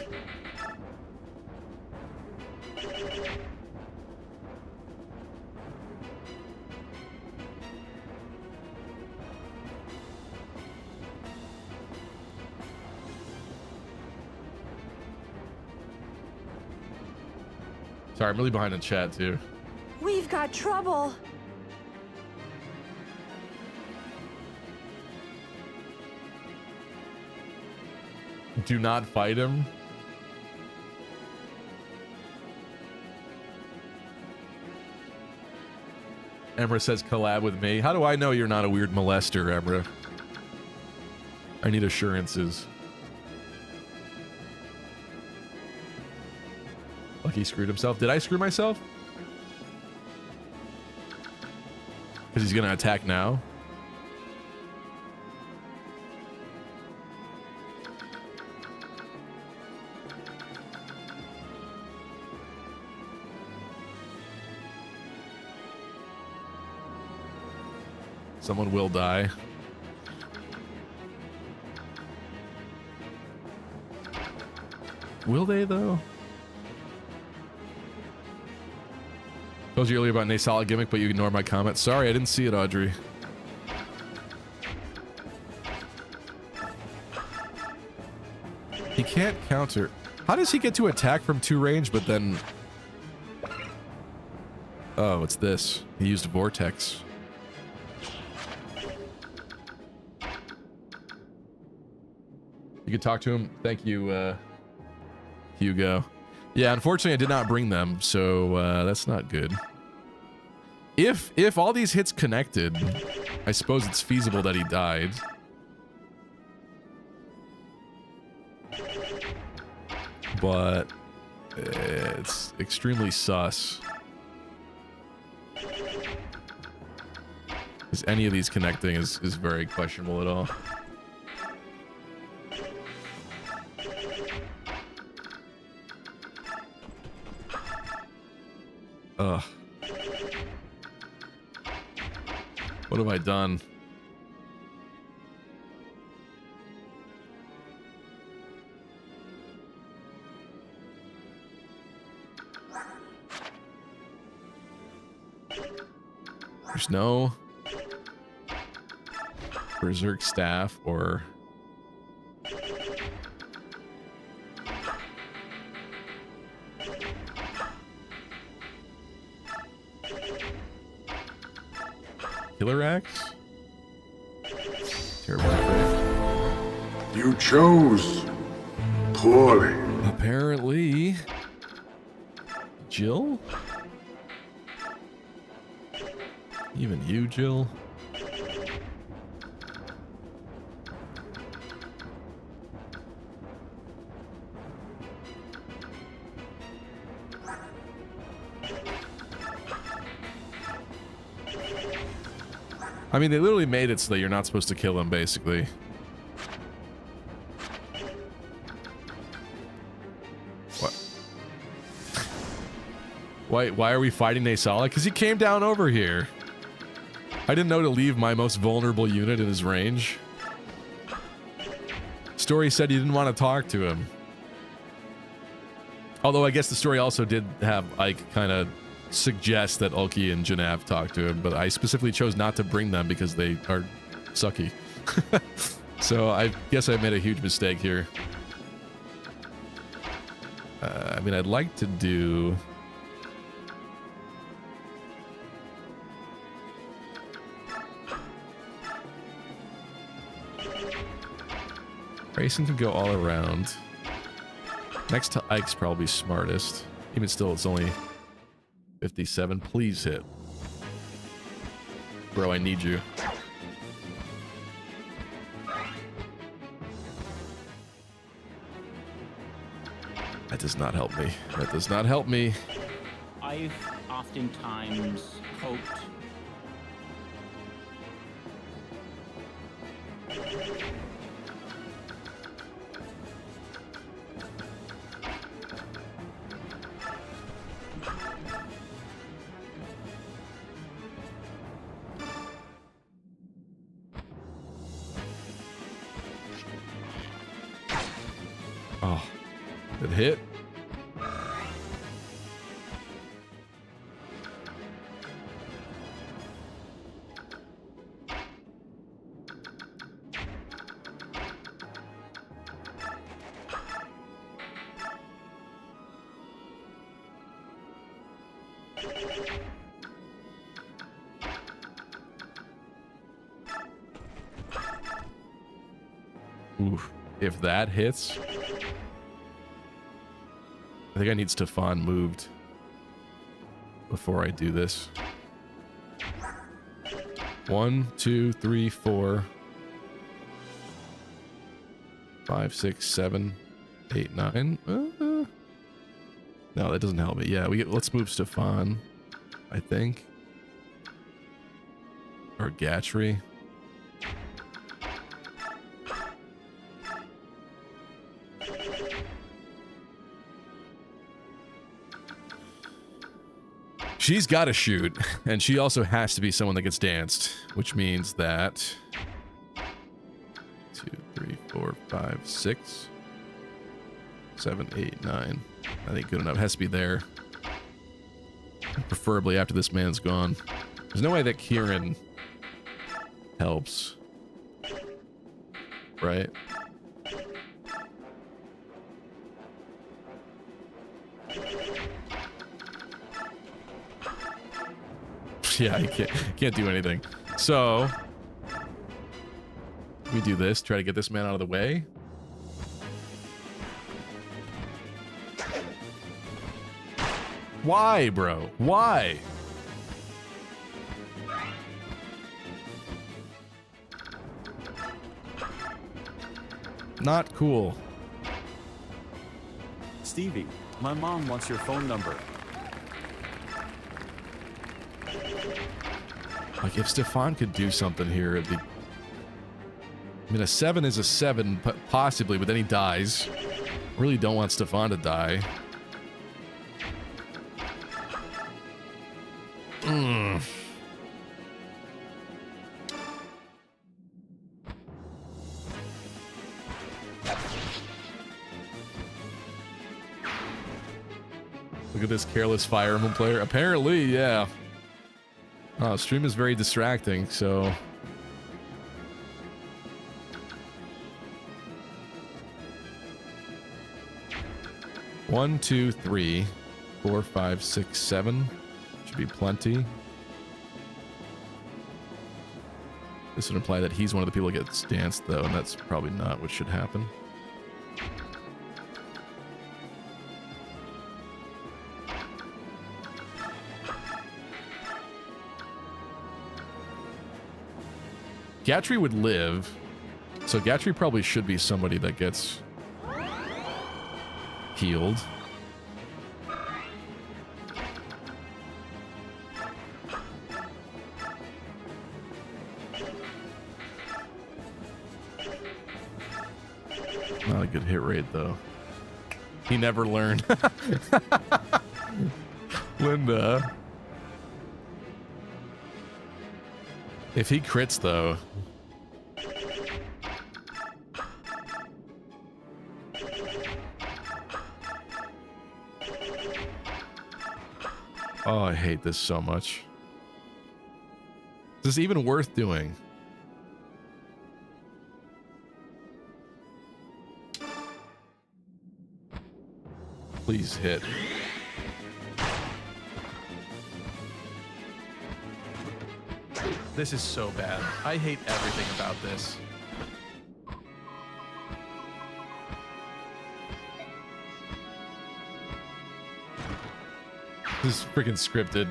Sorry, I'm really behind in chat too. We've got trouble. Do not fight him. Emra says collab with me. How do I know you're not a weird molester, Emra? I need assurances. Like he screwed himself. Did I screw myself? Because he's gonna attack now. Someone will die. Will they, though? Told you earlier about a solid gimmick, but you ignored my comment. Sorry, I didn't see it, Audrey. He can't counter. How does he get to attack from 2 range, but then... Oh, it's this. He used Vortex. You could talk to him. Thank you, Hugo. Yeah, unfortunately, I did not bring them, so that's not good. If all these hits connected, I suppose it's feasible that he died. But it's extremely sus. Because any of these connecting is very questionable at all. Ugh. What have I done? There's no Berserk Staff or... Killer Axe? Terrible pick. You chose poorly. Apparently. Jill? Even you, Jill? I mean, they literally made it so that you're not supposed to kill him, basically. What? Why are we fighting Nasala? Because he came down over here. I didn't know to leave my most vulnerable unit in his range. Story said he didn't want to talk to him. Although I guess the story also did have Ike kind of suggest that Ulki and Janav talk to him, but I specifically chose not to bring them because they are sucky. So I guess I made a huge mistake here. I mean, I'd like to do... Racing could go all around. Next to Ike's probably smartest. Even still, it's only 57. Please hit. Bro, I need you. That does not help me. That does not help me. I've oftentimes hoped Oh, it hit. Oof. If that hits, I think I need Stefan moved before I do this. 1, 2, 3, 4, 5, 6, 7, 8, 9. No, that doesn't help me. Yeah, let's move Stefan, I think. Or Gatry. She's got to shoot, and she also has to be someone that gets danced, which means that 2, 3, 4, 5, 6, 7, 8, 9. I think good enough. It has to be there. Preferably after this man's gone. There's no way that Kieran helps. Right? Yeah, you can't do anything. So we do this, try to get this man out of the way. Why, bro? Why? Not cool. Stevie, my mom wants your phone number. Like, if Stefan could do something here, it'd be... I mean, a 7 is a 7, possibly, but then he dies. I really don't want Stefan to die. Look at this careless Fire Emblem player. Apparently, yeah. Oh, stream is very distracting, so... One, 2, 3, 4, 5, 6, 7. Should be plenty. This would imply that he's one of the people that gets danced, though, and that's probably not what should happen. Gatry would live, so Gatry probably should be somebody that gets healed. Not a good hit rate, though. He never learned. Linda. If he crits, though... Oh, I hate this so much. Is this even worth doing? Please hit. This is so bad. I hate everything about this. This is freaking scripted.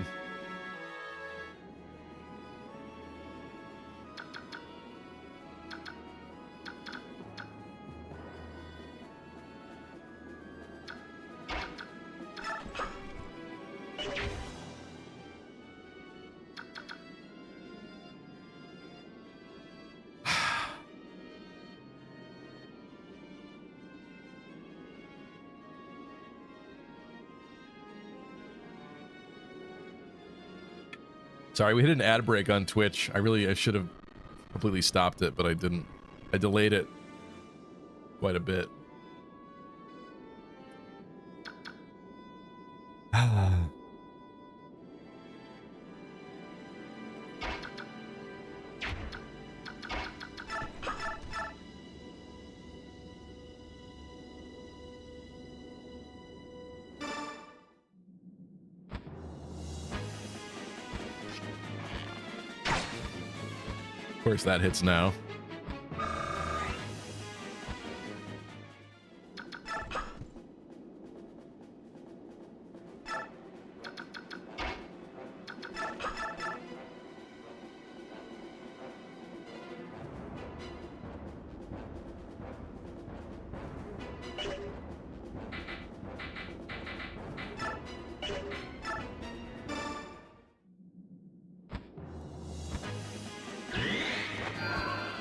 Sorry, we hit an ad break on Twitch. I should have completely stopped it, but I didn't. I delayed it quite a bit. Of course, that hits now.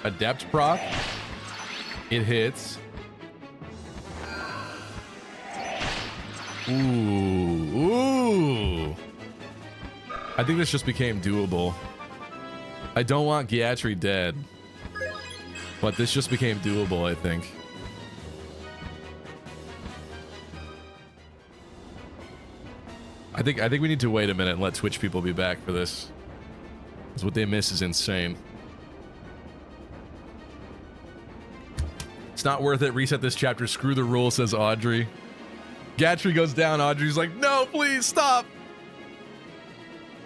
Adept proc. It hits. Ooh. Ooh. I think this just became doable. I don't want Giatri dead. But this just became doable, I think. I think we need to wait a minute and let Twitch people be back for this. Because what they miss is insane. It's not worth it. Reset this chapter. Screw the rule, says Audrey. Gatry goes down. Audrey's like, no, please stop.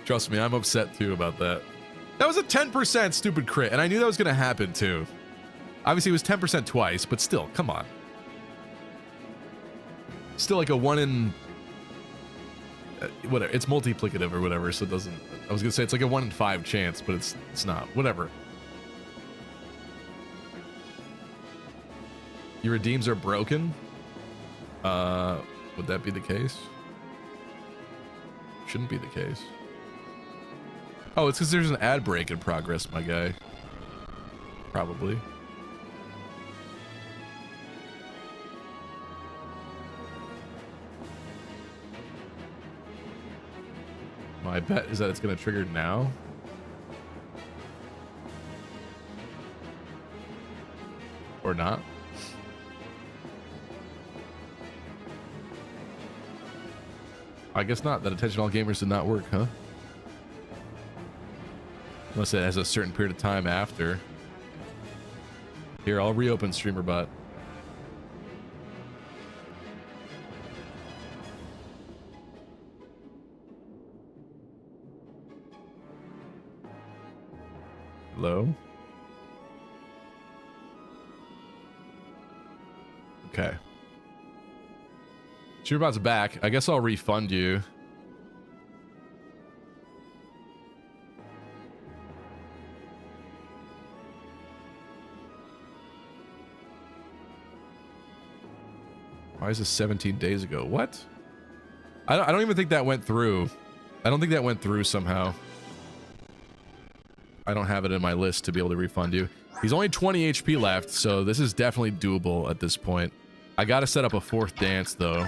Trust me, I'm upset too about that. That was a 10% stupid crit, and I knew that was going to happen too. Obviously, it was 10% twice, but still, come on. Still like a 1 in... whatever. It's multiplicative or whatever, so it doesn't... I was going to say it's like a 1 in 5 chance, but it's not. Whatever. Your redeems are broken? Would that be the case? Shouldn't be the case. Oh, it's because there's an ad break in progress, my guy. Probably. My bet is that it's going to trigger now. Or not. I guess not. That attention all gamers did not work, huh? Unless it has a certain period of time after. Here, I'll reopen StreamerBot. Hello? Okay. StreamerBot's back. I guess I'll refund you. Why is this 17 days ago? What? I don't even think that went through. I don't think that went through somehow. I don't have it in my list to be able to refund you. He's only 20 HP left, so this is definitely doable at this point. I gotta set up a 4th dance, though.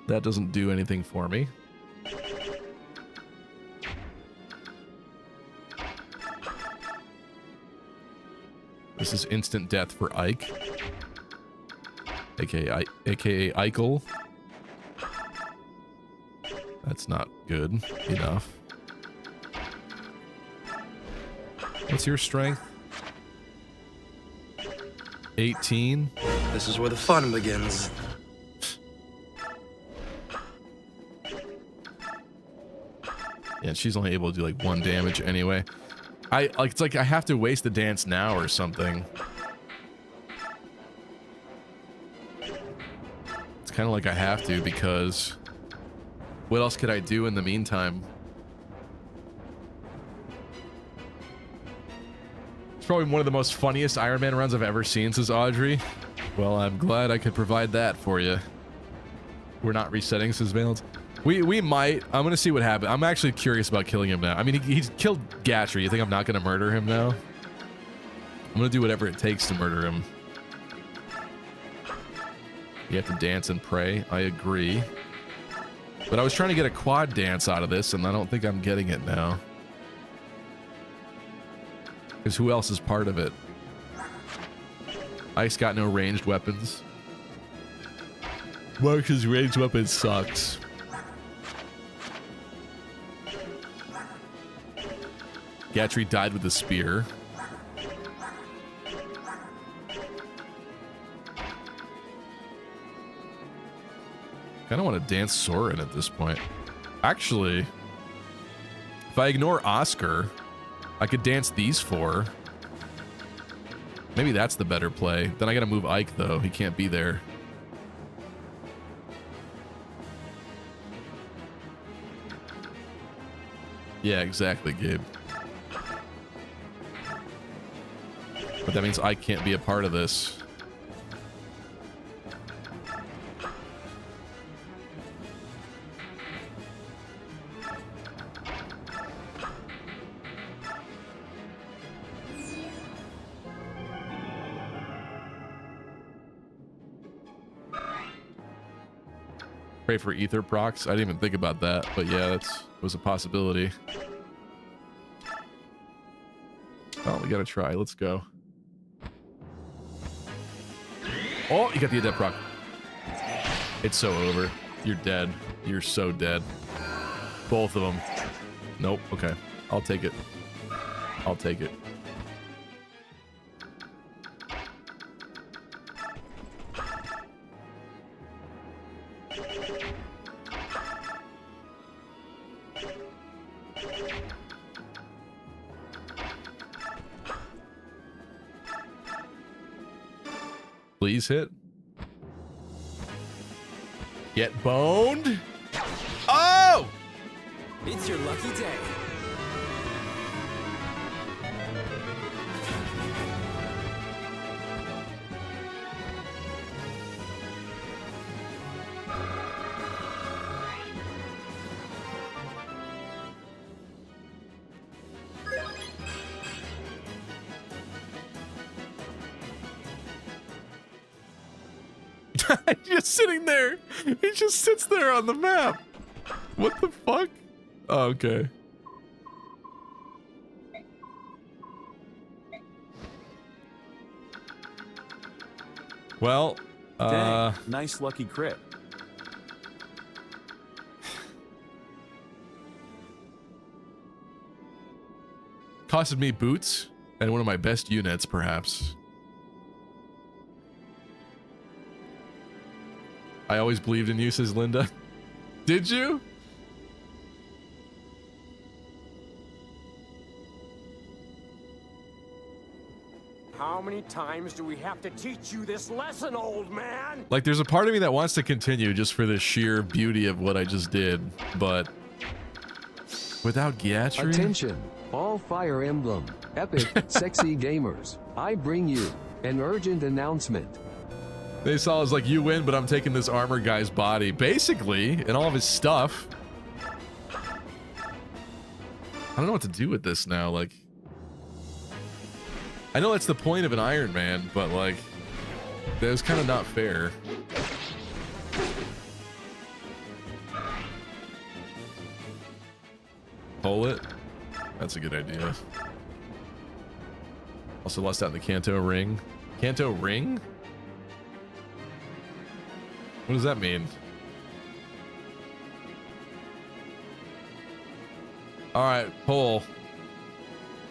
That doesn't do anything for me. This is instant death for Ike. AKA Eichel. That's not good enough. What's your strength? 18. This is where the fun begins. Yeah, she's only able to do like 1 damage anyway. It's like I have to waste the dance now or something. It's kind of like I have to, because what else could I do in the meantime? It's probably one of the most funniest Ironman runs I've ever seen, says Audrey. Well, I'm glad I could provide that for you. We're not resetting, says Valence. We might. I'm gonna see what happens. I'm actually curious about killing him now. I mean, he's killed Gatry. You think I'm not gonna murder him now? I'm gonna do whatever it takes to murder him. You have to dance and pray. I agree. But I was trying to get a quad dance out of this, and I don't think I'm getting it now. Because who else is part of it? Ice got no ranged weapons. Mark's ranged weapon sucks. Gatry died with a spear. Kind of want to dance Soren at this point. Actually, if I ignore Oscar, I could dance these 4. Maybe that's the better play. Then I gotta move Ike, though. He can't be there. Yeah, exactly, Gabe. But that means Ike can't be a part of this. Pray for ether procs. I didn't even think about that, but yeah, it was a possibility. Oh, we gotta try. Let's go. Oh, you got the adept proc. It's so over. You're dead. You're so dead. Both of them. Nope. Okay. I'll take it. I'll take it. Please hit. Get boned. Oh! It's your lucky day. Just sitting there. He just sits there on the map. What the fuck? Oh, okay. Well, Dang, nice lucky crit. Costed me boots and one of my best units, perhaps. I always believed in you, says Linda. Did you? How many times do we have to teach you this lesson, old man? Like, there's a part of me that wants to continue just for the sheer beauty of what I just did, but without Gyatry? Attention, all Fire Emblem, epic, sexy gamers. I bring you an urgent announcement. They saw as like, you win, but I'm taking this armor guy's body, basically, and all of his stuff. I don't know what to do with this now, like... I know that's the point of an Ironman, but like, that was kind of not fair. Pull it. That's a good idea. Also lost out in the Kanto ring. Kanto ring? What does that mean? All right, pull.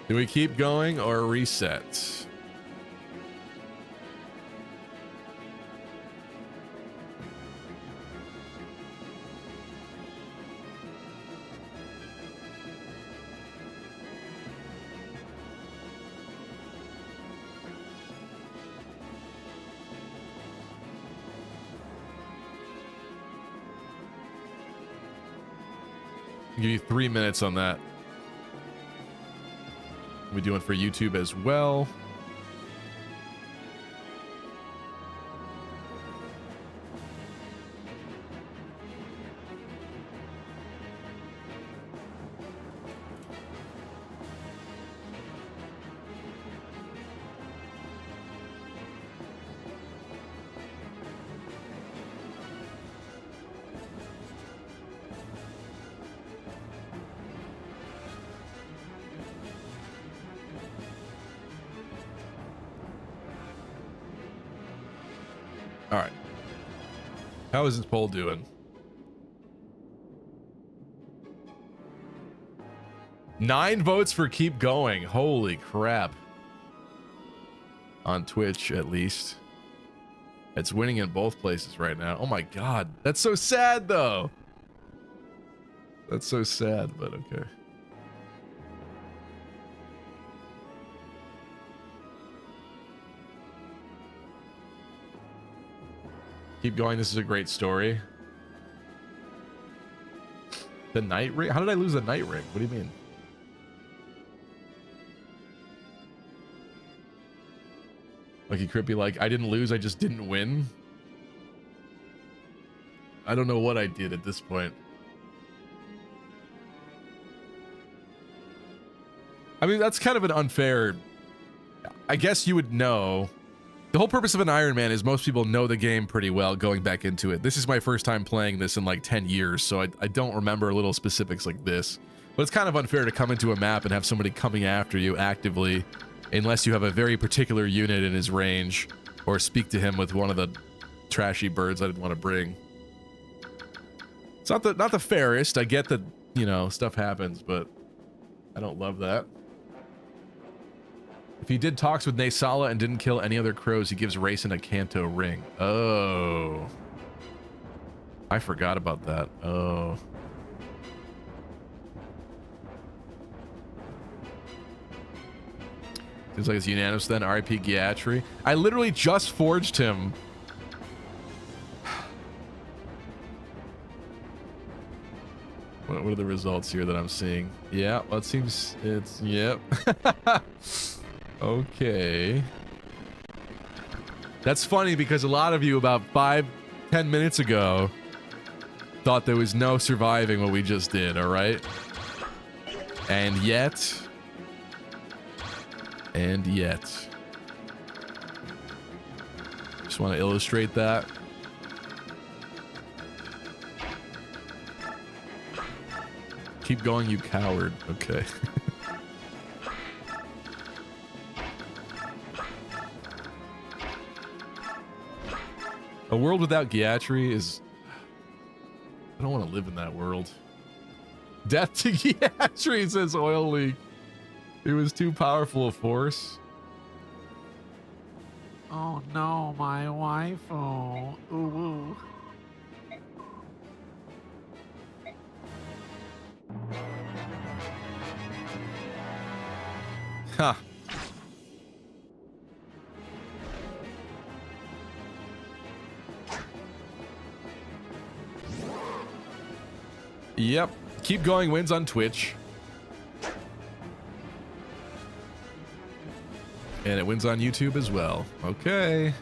Do we keep going or reset? I'll give you 3 minutes on that. We doing for YouTube as well. All right. How is this poll doing? 9 votes for keep going. Holy crap. On Twitch, at least. It's winning in both places right now. Oh my god. That's so sad, though. That's so sad, but okay. Keep going. This is a great story. The night ring? How did I lose the night ring? What do you mean? Lucky Crippy, like, I didn't lose, I just didn't win. I don't know what I did at this point. I mean, that's kind of an unfair... I guess you would know. The whole purpose of an Ironman is most people know the game pretty well going back into it. This is my first time playing this in like 10 years, so I don't remember little specifics like this. But it's kind of unfair to come into a map and have somebody coming after you actively, unless you have a very particular unit in his range, or speak to him with one of the trashy birds I didn't want to bring. It's not the fairest. I get that, you know, stuff happens, but I don't love that. If he did talks with Naysala and didn't kill any other crows, he gives Rayson a Kanto ring. Oh. I forgot about that. Oh. Seems like it's unanimous then. R.I.P. Giatri. I literally just forged him. What are the results here that I'm seeing? Yeah, well, it seems it's... Yep. Okay. That's funny because a lot of you about 5-10 minutes ago thought there was no surviving what we just did, alright? And yet... Just want to illustrate that. Keep going, you coward. Okay. A world without Giatri is... I don't want to live in that world. Death to Giatri, says Oil Leak. It was too powerful a force. Oh no, my wife. Oh, ooh. Huh. Yep. Keep going wins on Twitch. And it wins on YouTube as well. Okay.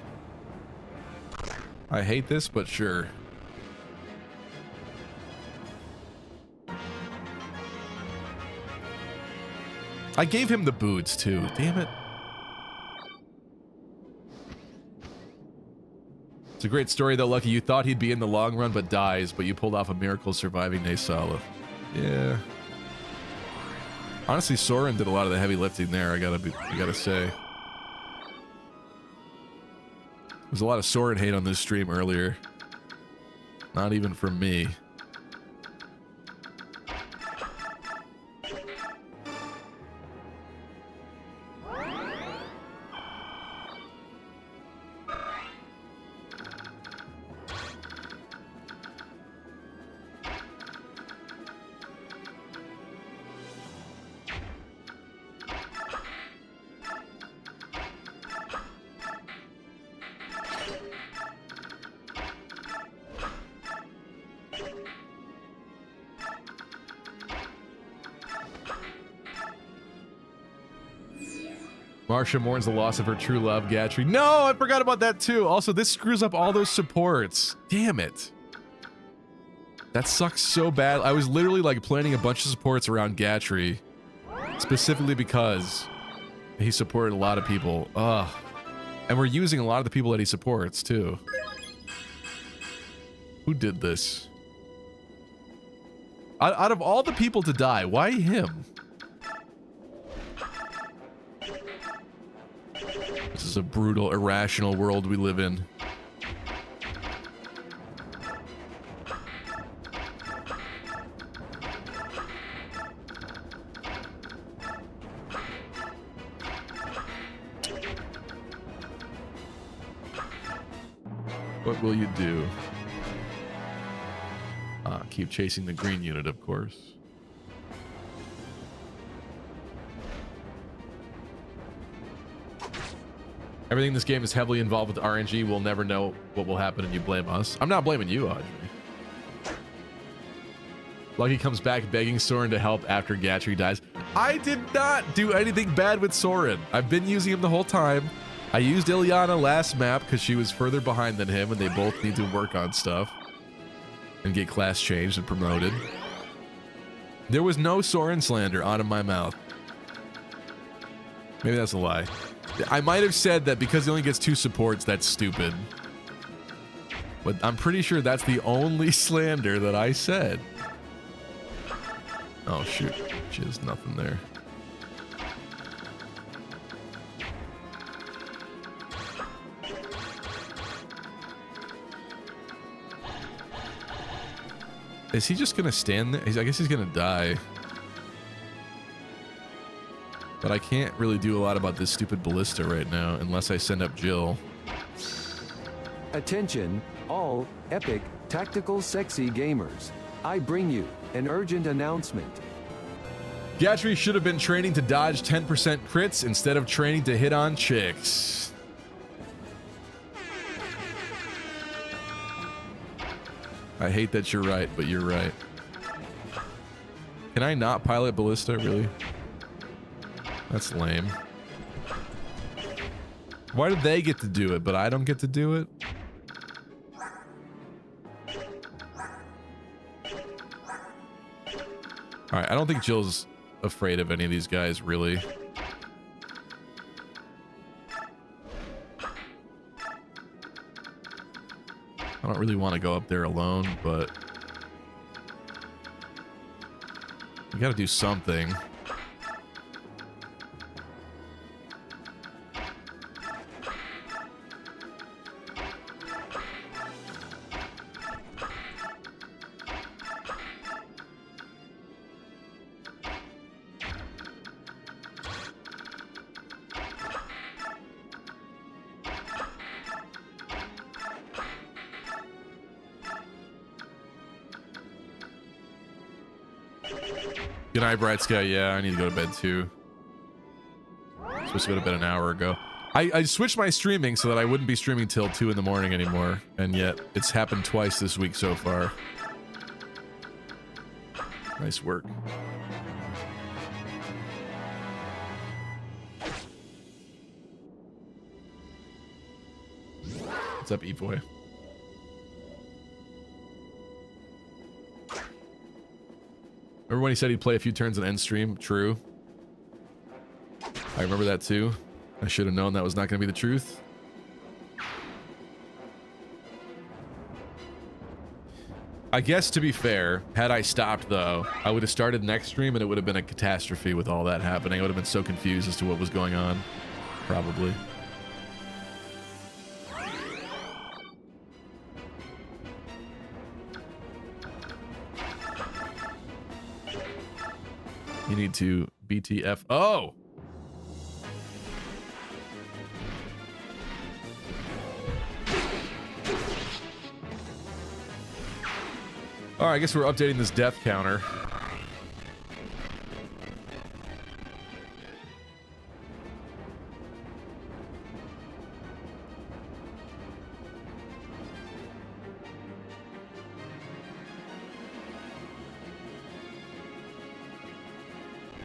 I hate this, but sure. I gave him the boots too. Damn it. It's a great story though, Lucky. You thought he'd be in the long run, but dies, but you pulled off a miracle surviving Naysala. Yeah. Honestly, Soren did a lot of the heavy lifting there, I gotta say. There's a lot of Soren hate on this stream earlier. Not even from me. Marsha mourns the loss of her true love, Gatry. No, I forgot about that too. Also, this screws up all those supports. Damn it. That sucks so bad. I was literally like planning a bunch of supports around Gatry, specifically because he supported a lot of people. Ugh. And we're using a lot of the people that he supports too. Who did this? Out of all the people to die, why him? This is a brutal, irrational world we live in. What will you do? Keep chasing the green unit, of course. Everything in this game is heavily involved with RNG. We'll never know what will happen and you blame us. I'm not blaming you, Audrey. Lucky comes back begging Soren to help after Gatry dies. I did not do anything bad with Soren. I've been using him the whole time. I used Ilyana last map because she was further behind than him and they both need to work on stuff and get class changed and promoted. There was no Soren slander out of my mouth. Maybe that's a lie. I might have said that because he only gets 2 supports, that's stupid. But I'm pretty sure that's the only slander that I said. Oh shoot, there's nothing there. Is he just gonna stand there? I guess he's gonna die. But I can't really do a lot about this stupid ballista right now unless I send up Jill. Attention, all epic, tactical, sexy gamers. I bring you an urgent announcement. Gatry should have been training to dodge 10% crits instead of training to hit on chicks. I hate that you're right, but you're right. Can I not pilot ballista, really? That's lame. Why do they get to do it, but I don't get to do it? Alright, I don't think Jill's afraid of any of these guys, really. I don't really want to go up there alone, but we gotta do something. Good night, Bright Sky. Yeah, I need to go to bed too. I'm supposed to go to bed an hour ago. I switched my streaming so that I wouldn't be streaming till 2 in the morning anymore, and yet it's happened twice this week so far. Nice work. What's up, E-Boy? Remember when he said he'd play a few turns and end stream? True. I remember that too. I should have known that was not going to be the truth. I guess to be fair, had I stopped though, I would have started next stream and it would have been a catastrophe with all that happening. I would have been so confused as to what was going on. Probably. You need to BTF. Oh! All right, I guess we're updating this death counter.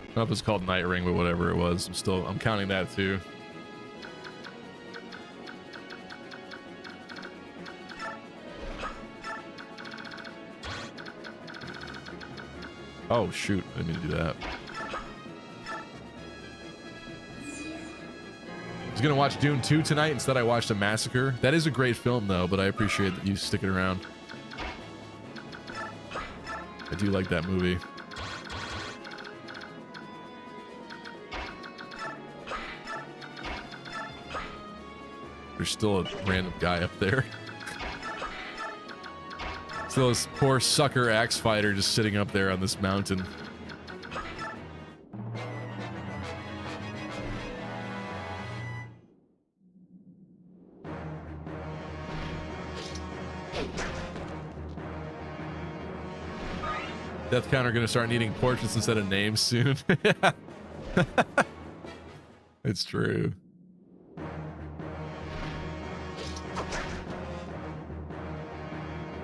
I don't know if it's called Night Ring, but whatever it was, I'm counting that too. Oh shoot, I didn't mean to do that. I was gonna watch Dune 2 tonight, instead I watched A Massacre. That is a great film though, but I appreciate that you sticking around. I do like that movie. There's still a random guy up there. Still this poor sucker axe fighter just sitting up there on this mountain. Death counter gonna start needing portraits instead of names soon. It's true.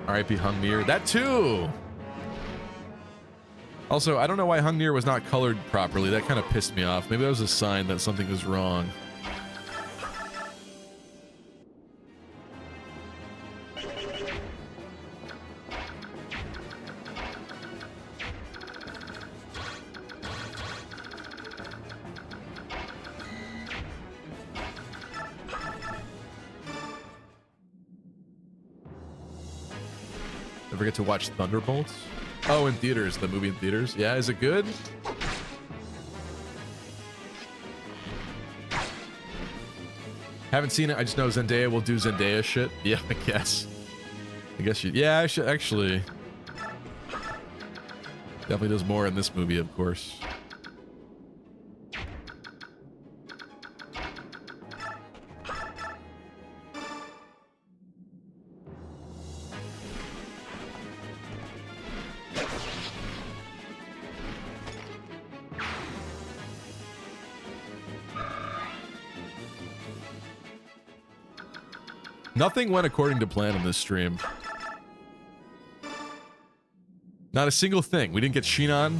R.I.P. Hung Mir. That too. Also, I don't know why Hung Mir was not colored properly. That kind of pissed me off. Maybe that was a sign that something was wrong. Don't forget to watch Thunderbolts. Oh, in theaters, the movie in theaters. Yeah, is it good? Haven't seen it. I just know Zendaya will do Zendaya shit. Yeah, I guess. I guess you. Yeah, I should actually. Definitely does more in this movie, of course. Nothing went according to plan in this stream. Not a single thing. We didn't get Shinon.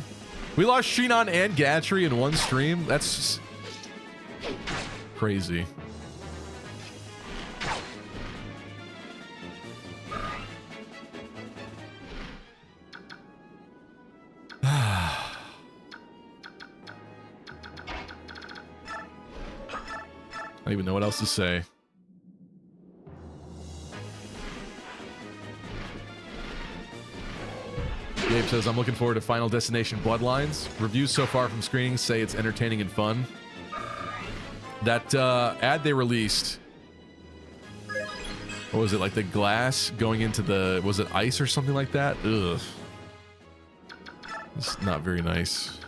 We lost Shinon and Gatry in one stream. That's just crazy. I don't even know what else to say. Gabe says, I'm looking forward to Final Destination Bloodlines. Reviews so far from screenings say it's entertaining and fun. That ad they released, what was it, like the glass going into the, was it ice or something like that? Ugh. It's not very nice.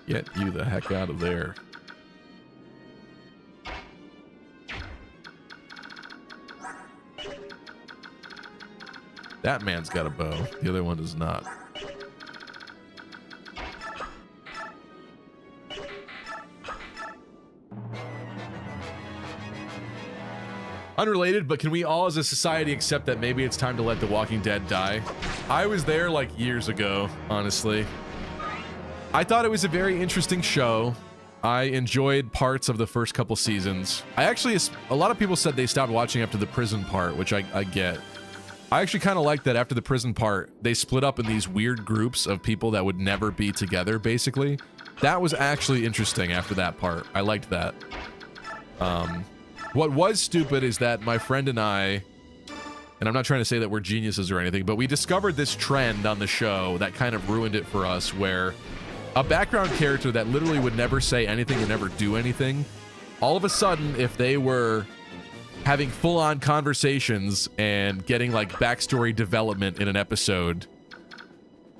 Get you the heck out of there. That man's got a bow. The other one does not. Unrelated, but can we all as a society accept that maybe it's time to let The Walking Dead die? I was there like years ago, honestly. I thought it was a very interesting show. I enjoyed parts of the first couple seasons. A lot of people said they stopped watching after the prison part, which I get. I actually kind of like that after the prison part, they split up in these weird groups of people that would never be together, basically. That was actually interesting after that part. I liked that. What was stupid is that my friend and I, and I'm not trying to say that we're geniuses or anything, but we discovered this trend on the show that kind of ruined it for us, where a background character that literally would never say anything or never do anything, all of a sudden, if they were having full-on conversations and getting like backstory development in an episode,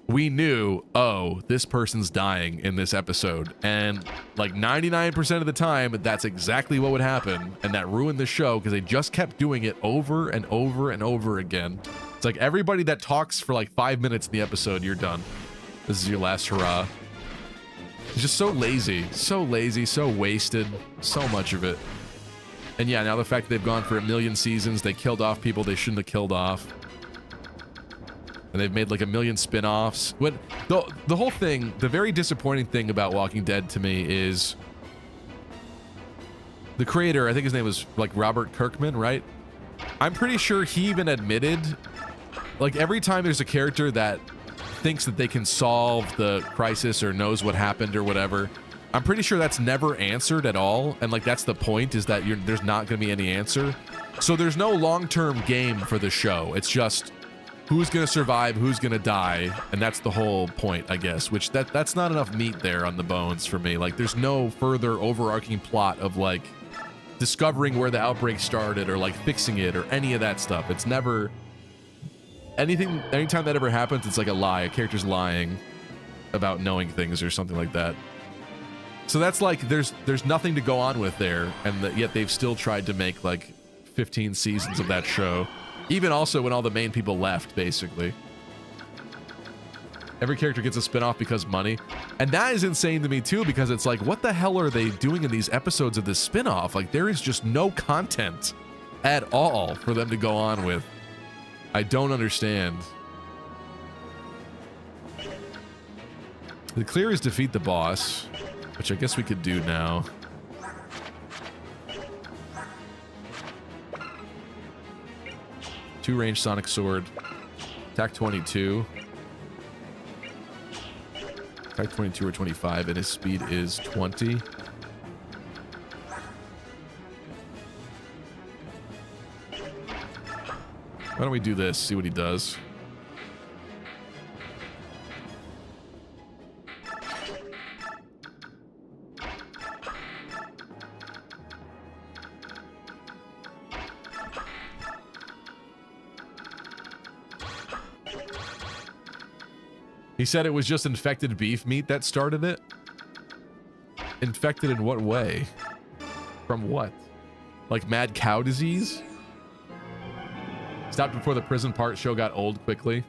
we knew, oh, this person's dying in this episode. And like 99% of the time, that's exactly what would happen. And that ruined the show because they just kept doing it over and over and over again. It's like everybody that talks for like 5 minutes in the episode, you're done. This is your last hurrah. It's just so lazy, so wasted, so much of it. And yeah, now the fact that they've gone for 1 million seasons, they killed off people they shouldn't have killed off. And they've made like 1 million spin-offs. What the whole thing, the very disappointing thing about Walking Dead to me is the creator, I think his name was like Robert Kirkman, right? I'm pretty sure he even admitted, like every time there's a character that thinks that they can solve the crisis or knows what happened or whatever, I'm pretty sure that's never answered at all. And like that's the point, is that there's not going to be any answer. So there's no long-term game for the show. It's just who's going to survive, who's going to die, and that's the whole point, I guess, which that's not enough meat there on the bones for me. Like there's no further overarching plot of like discovering where the outbreak started or like fixing it or any of that stuff. It's never anytime that ever happens, it's like a lie. A character's lying about knowing things or something like that. So that's like there's nothing to go on with there, and yet they've still tried to make like 15 seasons of that show, even also when all the main people left, basically. Every character gets a spin-off because money. And that is insane to me too, because it's like, what the hell are they doing in these episodes of this spin-off? Like, there is just no content at all for them to go on with. I don't understand. The clear is defeat the boss, which I guess we could do now. Two range sonic sword. Attack 22. Attack 22 or 25, and his speed is 20. Why don't we do this? See what he does. He said it was just infected beef meat that started it. Infected in what way? From what? Like mad cow disease? Stopped before the prison part show got old quickly.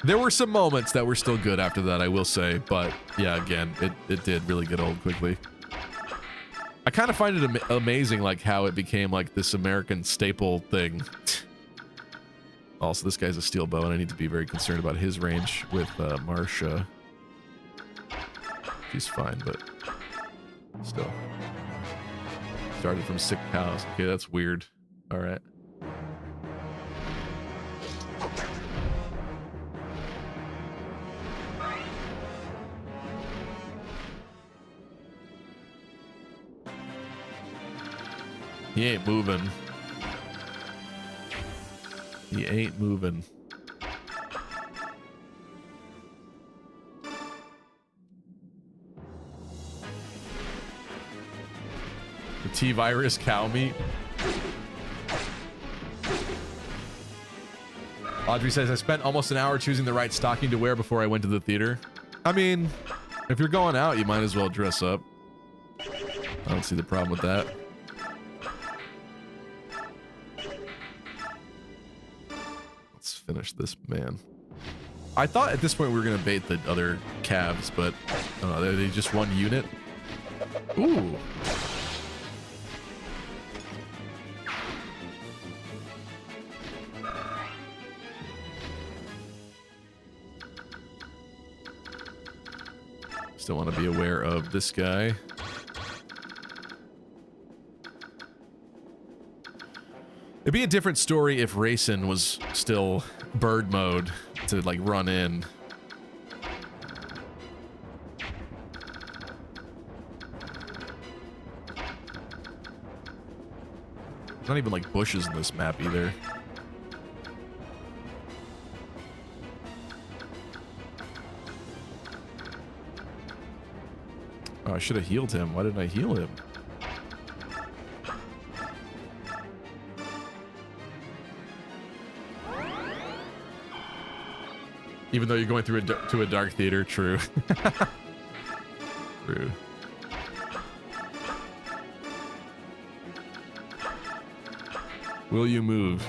There were some moments that were still good after that, I will say. But yeah, again, it did really get old quickly. I kind of find it amazing like how it became like this American staple thing. Also, this guy's a steel bow, and I need to be very concerned about his range with Marcia. She's fine, but still. Started from sick cows. Okay, that's weird. All right. He ain't moving. He ain't moving. The T-virus cow meat. Audrey says, I spent almost an hour choosing the right stocking to wear before I went to the theater. I mean, if you're going out, you might as well dress up. I don't see the problem with that. Finish this man. I thought at this point we were gonna bait the other calves, but are they just one unit? Ooh. Still want to be aware of this guy. It'd be a different story if Racing was still bird mode to like run in. There's not even like bushes in this map either. Oh, I should have healed him. Why didn't I heal him? Even though you're going through to a dark theater, true. True. Will you move?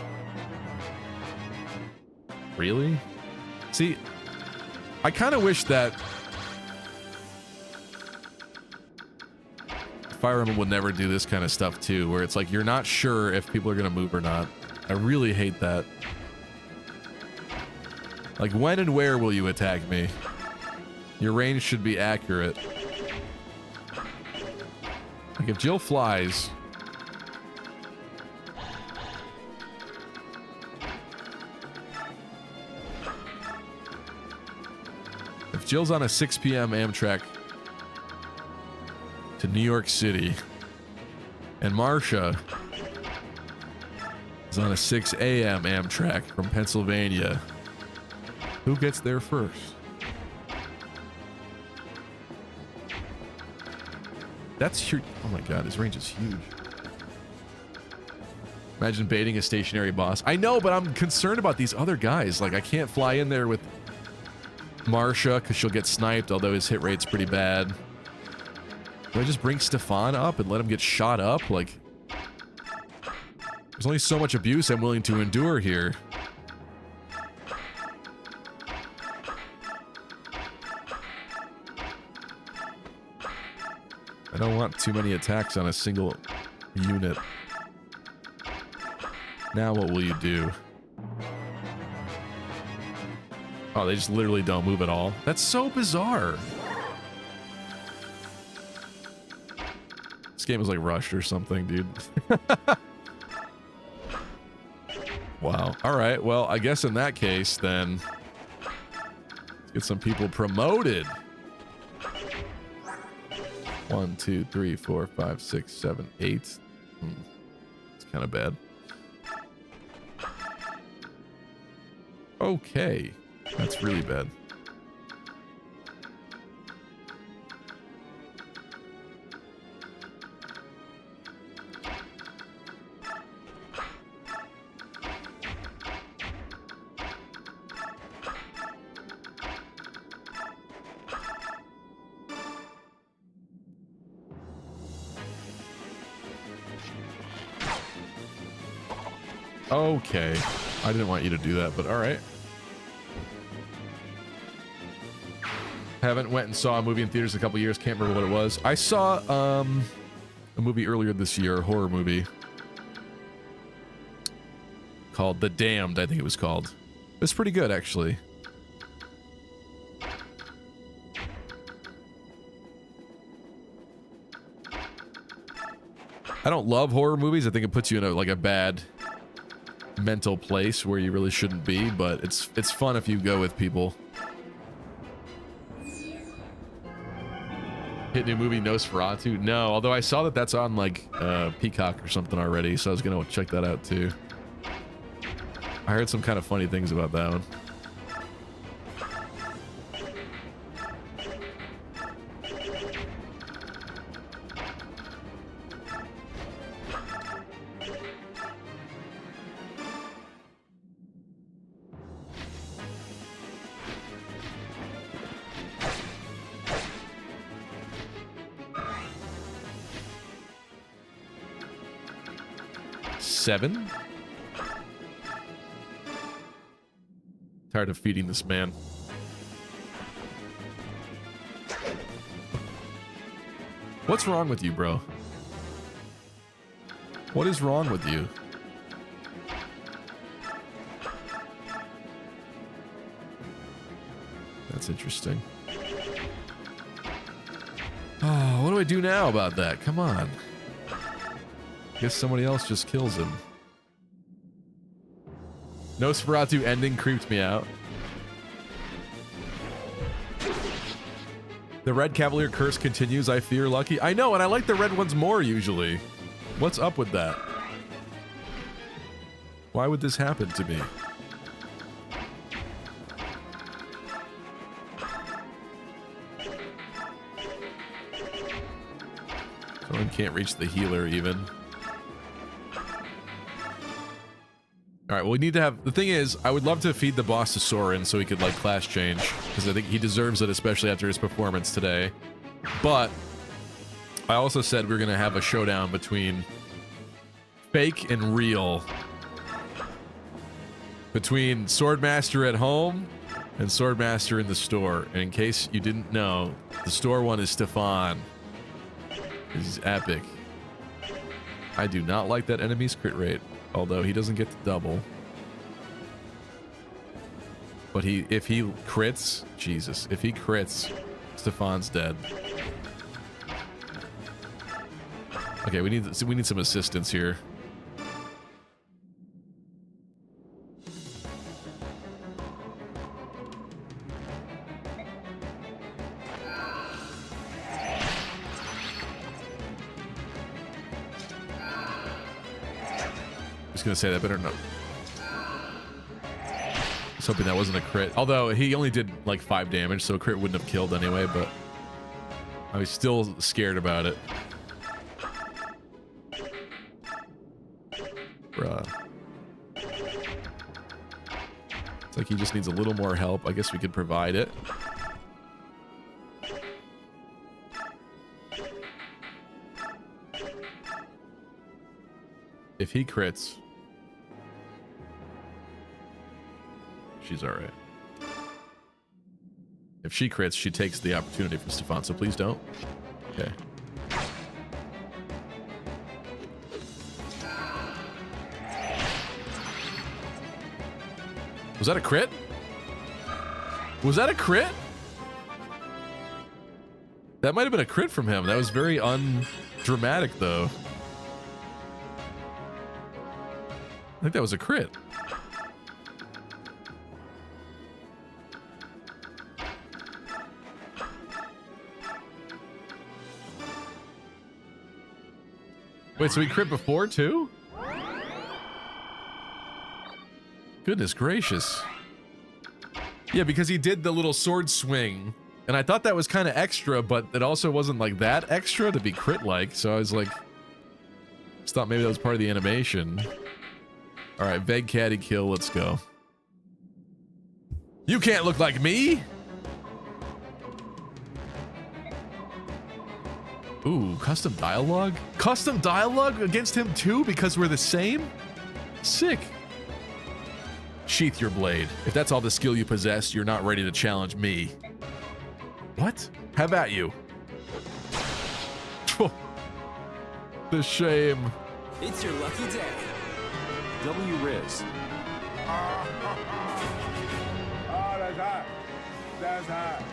Really? See, I kind of wish that Fire Emblem would never do this kind of stuff too, where it's like you're not sure if people are going to move or not. I really hate that. Like, when and where will you attack me? Your range should be accurate. Like, if Jill flies... If Jill's on a 6 p.m. Amtrak to New York City, and Marcia is on a 6 a.m. Amtrak from Pennsylvania, who gets there first? That's huge. Oh my god, his range is huge. Imagine baiting a stationary boss. I know, but I'm concerned about these other guys. Like, I can't fly in there with Marcia because she'll get sniped, although his hit rate's pretty bad. Do I just bring Stefan up and let him get shot up? Like, there's only so much abuse I'm willing to endure here. don't want too many attacks on a single unit. Now what will you do? Oh, they just literally don't move at all. That's so bizarre. This game is like rushed or something, dude. Wow. All right. Well, I guess in that case, then let's get some people promoted. 1, 2, 3, 4, 5, 6, 7, 8. It's kind of bad. Okay. That's really bad. Okay. I didn't want you to do that, but all right. Haven't went and saw a movie in theaters in a couple years. Can't remember what it was. I saw a movie earlier this year, a horror movie called The Damned, I think it was called. It was pretty good, actually. I don't love horror movies. I think it puts you in a bad mental place where you really shouldn't be, but it's fun if you go with people. Hit new movie Nosferatu? No, although I saw that that's on like Peacock or something already, so I was gonna check that out too. I heard some kind of funny things about that one. Seven? Tired of feeding this man. What's wrong with you, bro? What is wrong with you? That's interesting. Oh, what do I do now about that? Come on. Guess somebody else just kills him. Nosferatu ending creeped me out. The Red Cavalier curse continues, I fear, Lucky. I know, and I like the red ones more usually. What's up with that? Why would this happen to me? Someone can't reach the healer even. All right, well, we need to have... The thing is, I would love to feed the boss to Soren so he could, like, class change. Because I think he deserves it, especially after his performance today. But I also said we were going to have a showdown between fake and real. Between Swordmaster at home and Swordmaster in the store. And in case you didn't know, the store one is Stefan. He's epic. I do not like that enemy's crit rate. Although he doesn't get to double. But if he crits, Jesus, if he crits, Stefan's dead. Okay, we need some assistance here. Gonna say that better no. I was hoping that wasn't a crit, although he only did like 5 damage, so a crit wouldn't have killed anyway, but I was still scared about it. Bruh. It's like he just needs a little more help. I guess we could provide it. If he crits, she's all right. If she crits, she takes the opportunity from Stefan, so please don't. Okay. Was that a crit? Was that a crit? That might have been a crit from him. That was very undramatic, though. I think that was a crit. Wait, so he crit before, too? Goodness gracious. Yeah, because he did the little sword swing, and I thought that was kind of extra, but it also wasn't like that extra to be crit-like, so I was like... just thought maybe that was part of the animation. Alright, Veg Caddy kill, let's go. You can't look like me! Ooh, custom dialogue? Custom dialogue against him too because we're the same? Sick. Sheath your blade. If that's all the skill you possess, you're not ready to challenge me. What? How about you? The shame. It's your lucky day. W Riz. Oh, that's hot. That's hot.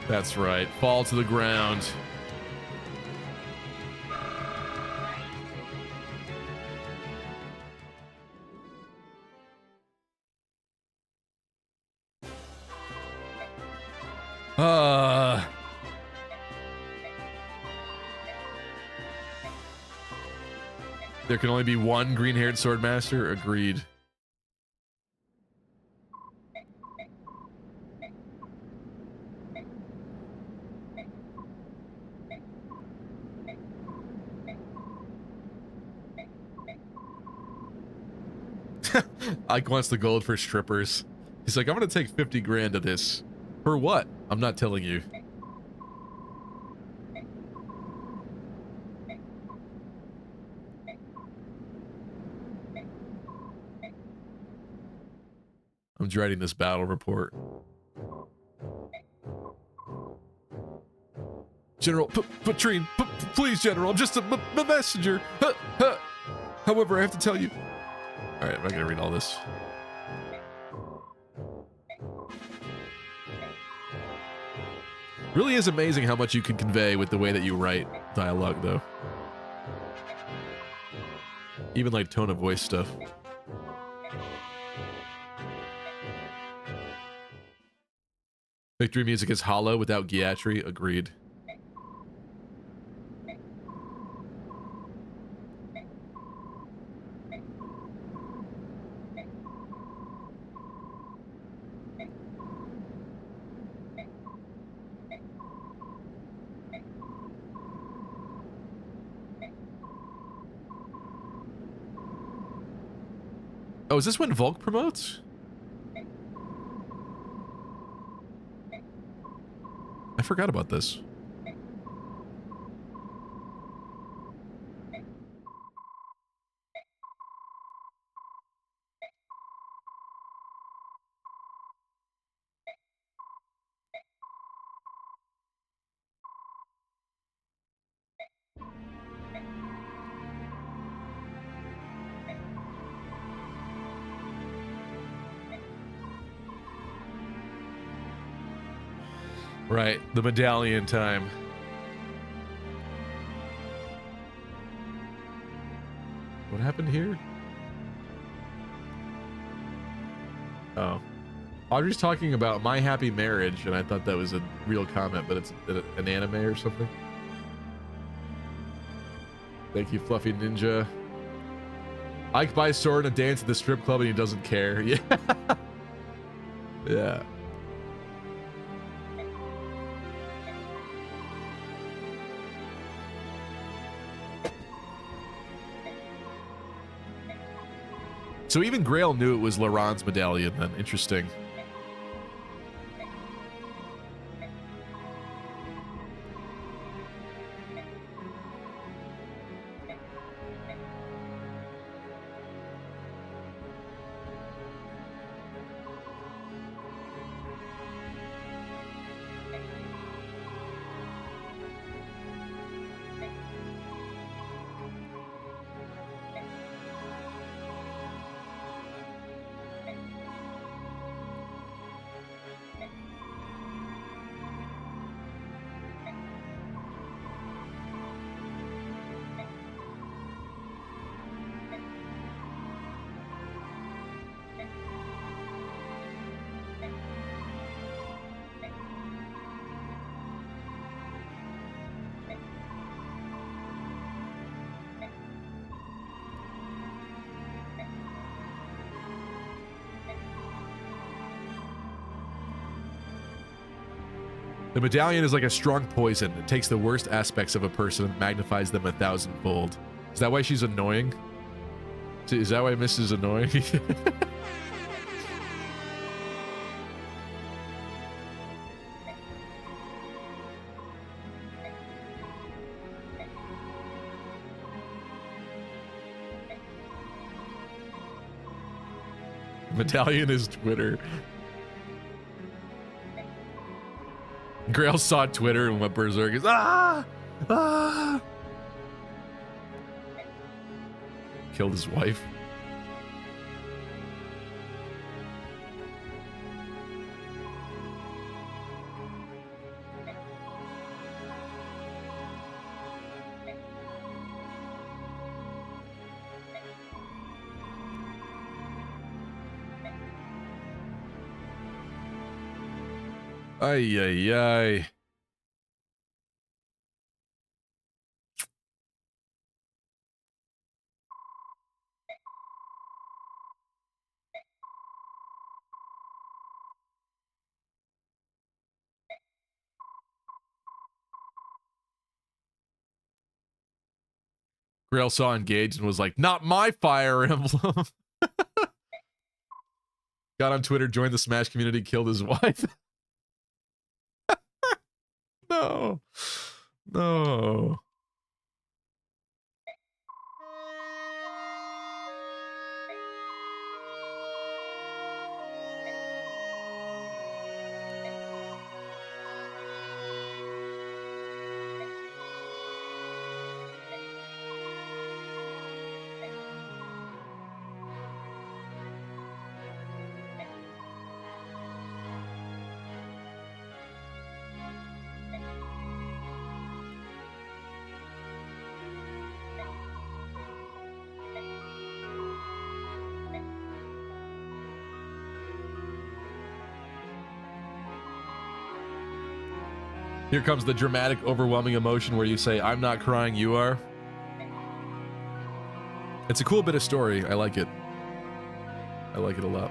That's right. Fall to the ground. There can only be one green-haired swordmaster. Agreed. Ike wants the gold for strippers. He's like, I'm gonna take 50 grand of this. For what? I'm not telling you. I'm dreading this battle report. General, Patrine, please, General, I'm just a messenger. However, I have to tell you. All right, I'm not gonna read all this. Really is amazing how much you can convey with the way that you write dialogue, though. Even like tone of voice stuff. Victory music is hollow without Gyatry. Agreed. Oh, is this when Volk promotes? I forgot about this. Right, the medallion time. What happened here? Oh. Audrey's talking about My Happy Marriage, and I thought that was a real comment, but it's an anime or something. Thank you, Fluffy Ninja. Ike buys sword and a dance at the strip club and he doesn't care. Yeah. Yeah. So even Grail knew it was Laurent's medallion then. Interesting. The medallion is like a strong poison. It takes the worst aspects of a person and magnifies them 1,000-fold. Is that why she's annoying? Is that why Miss is annoying? Medallion is Twitter. Grail saw Twitter and went berserk. Is killed his wife. Ay, ay, ay. Grail saw engaged and was like, not my Fire Emblem. Got on Twitter, joined the Smash community, killed his wife. No. No. Here comes the dramatic, overwhelming emotion where you say, I'm not crying, you are. It's a cool bit of story. I like it. I like it a lot.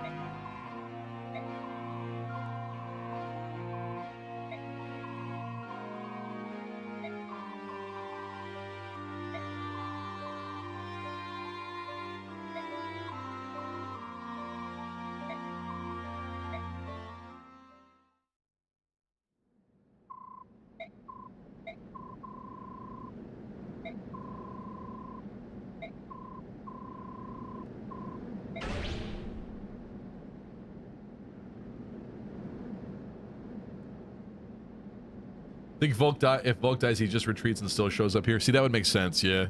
I think if Volk dies, he just retreats and still shows up here. See, that would make sense, yeah.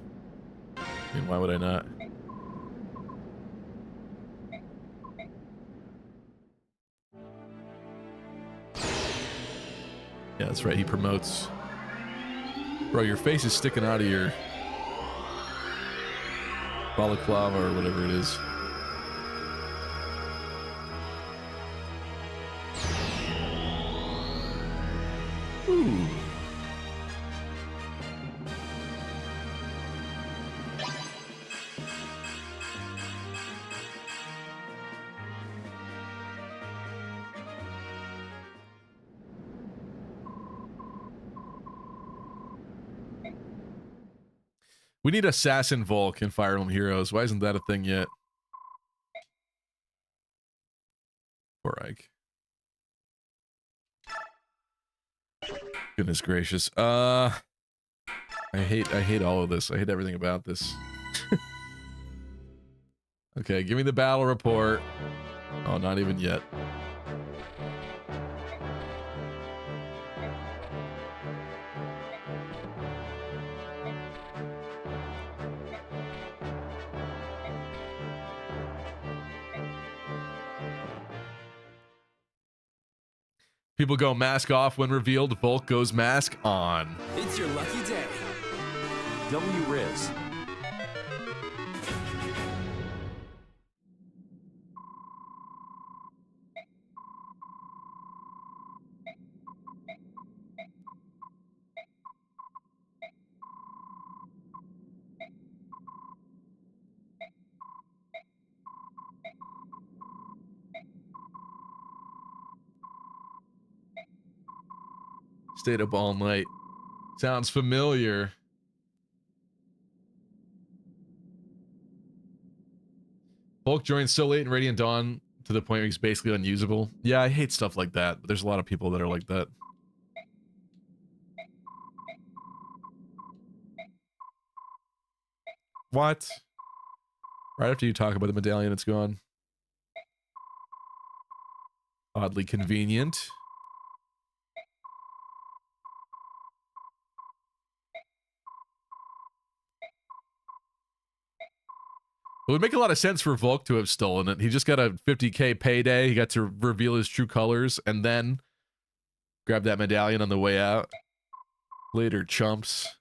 I mean, why would I not? Yeah, that's right, he promotes. Bro, your face is sticking out of your balaclava or whatever it is. Ooh. We need Assassin Volk in Fire Emblem Heroes. Why isn't that a thing yet? Poor Ike. Goodness gracious. I hate all of this. I hate everything about this. Okay, give me the battle report. Oh, not even yet. People go mask off when revealed. Volk goes mask on. It's your lucky day. W Riz. Stayed up all night. Sounds familiar. Bulk joined so late in Radiant Dawn to the point where he's basically unusable. Yeah, I hate stuff like that, but there's a lot of people that are like that. What? Right after you talk about the medallion, it's gone. Oddly convenient. It would make a lot of sense for Volk to have stolen it. He just got a 50k payday. He got to reveal his true colors and then grab that medallion on the way out. Later, chumps.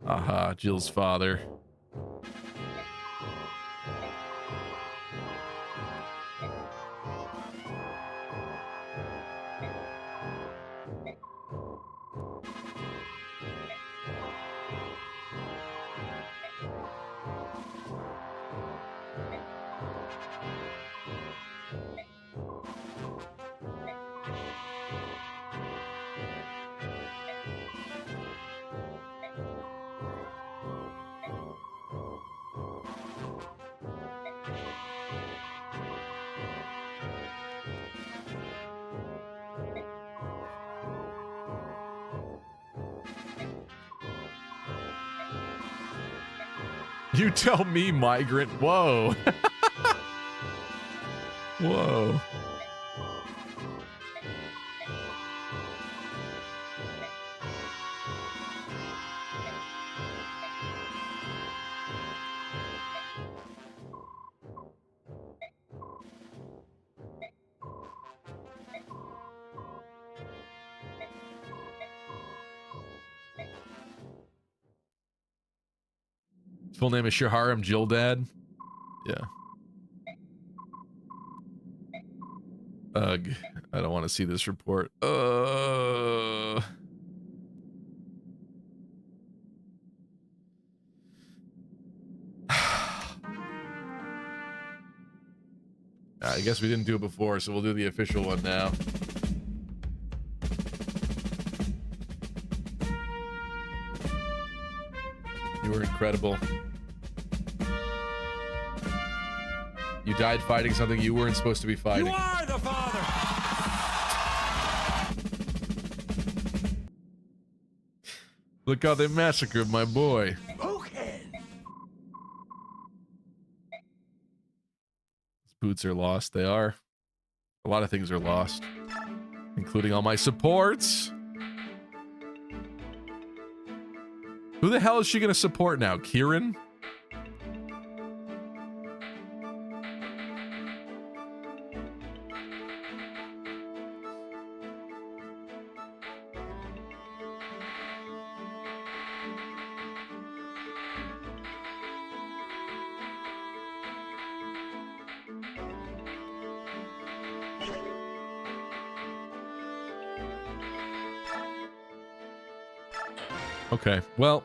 Aha, Jill's father. You tell me, migrant. Whoa. Whoa. Full name is Shaharam Jildad. Yeah. Ugh. I don't want to see this report. I guess we didn't do it before, so we'll do the official one now. You were incredible. You died fighting something you weren't supposed to be fighting. You are the father! Look how they massacred my boy. Okay. His boots are lost. They are. A lot of things are lost, including all my supports. Who the hell is she going to support now? Kieran? Okay, well,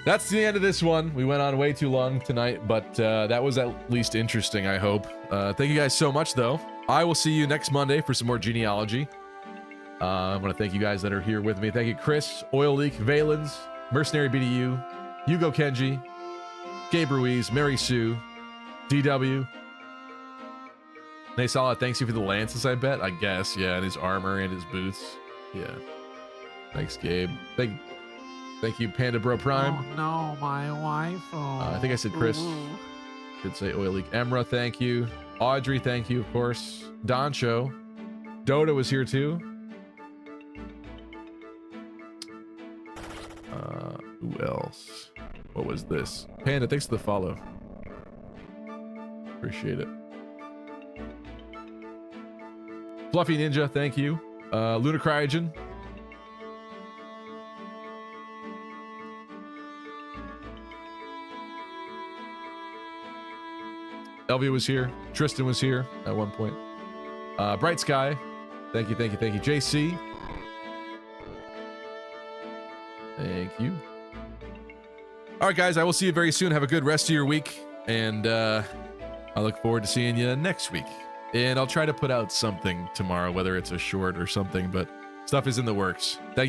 that's the end of this one. We went on way too long tonight, but that was at least interesting, I hope. Thank you guys so much, though. I will see you next Monday for some more genealogy. I want to thank you guys that are here with me. Thank you, Chris, Oil Leak, Valens, Mercenary BDU, Hugo Kenji, Gabe Ruiz, Mary Sue, DW. Naysala, thanks you for the lances, I bet. I guess, yeah, and his armor and his boots. Yeah. Thanks, Gabe. Thank you, Panda Bro Prime. Oh no, my wife. I think I said Chris. Could say Oil Leak. Emra, thank you. Audrey, thank you, of course. Doncho. Dota was here too. Who else? What was this? Panda, thanks for the follow. Appreciate it. Fluffy Ninja, thank you. Luna Cryogen. Elvia was here. Tristan was here at one point. Bright Sky. Thank you, thank you, thank you. JC. Thank you. All right, guys. I will see you very soon. Have a good rest of your week. And I look forward to seeing you next week. And I'll try to put out something tomorrow, whether it's a short or something, but stuff is in the works. Thank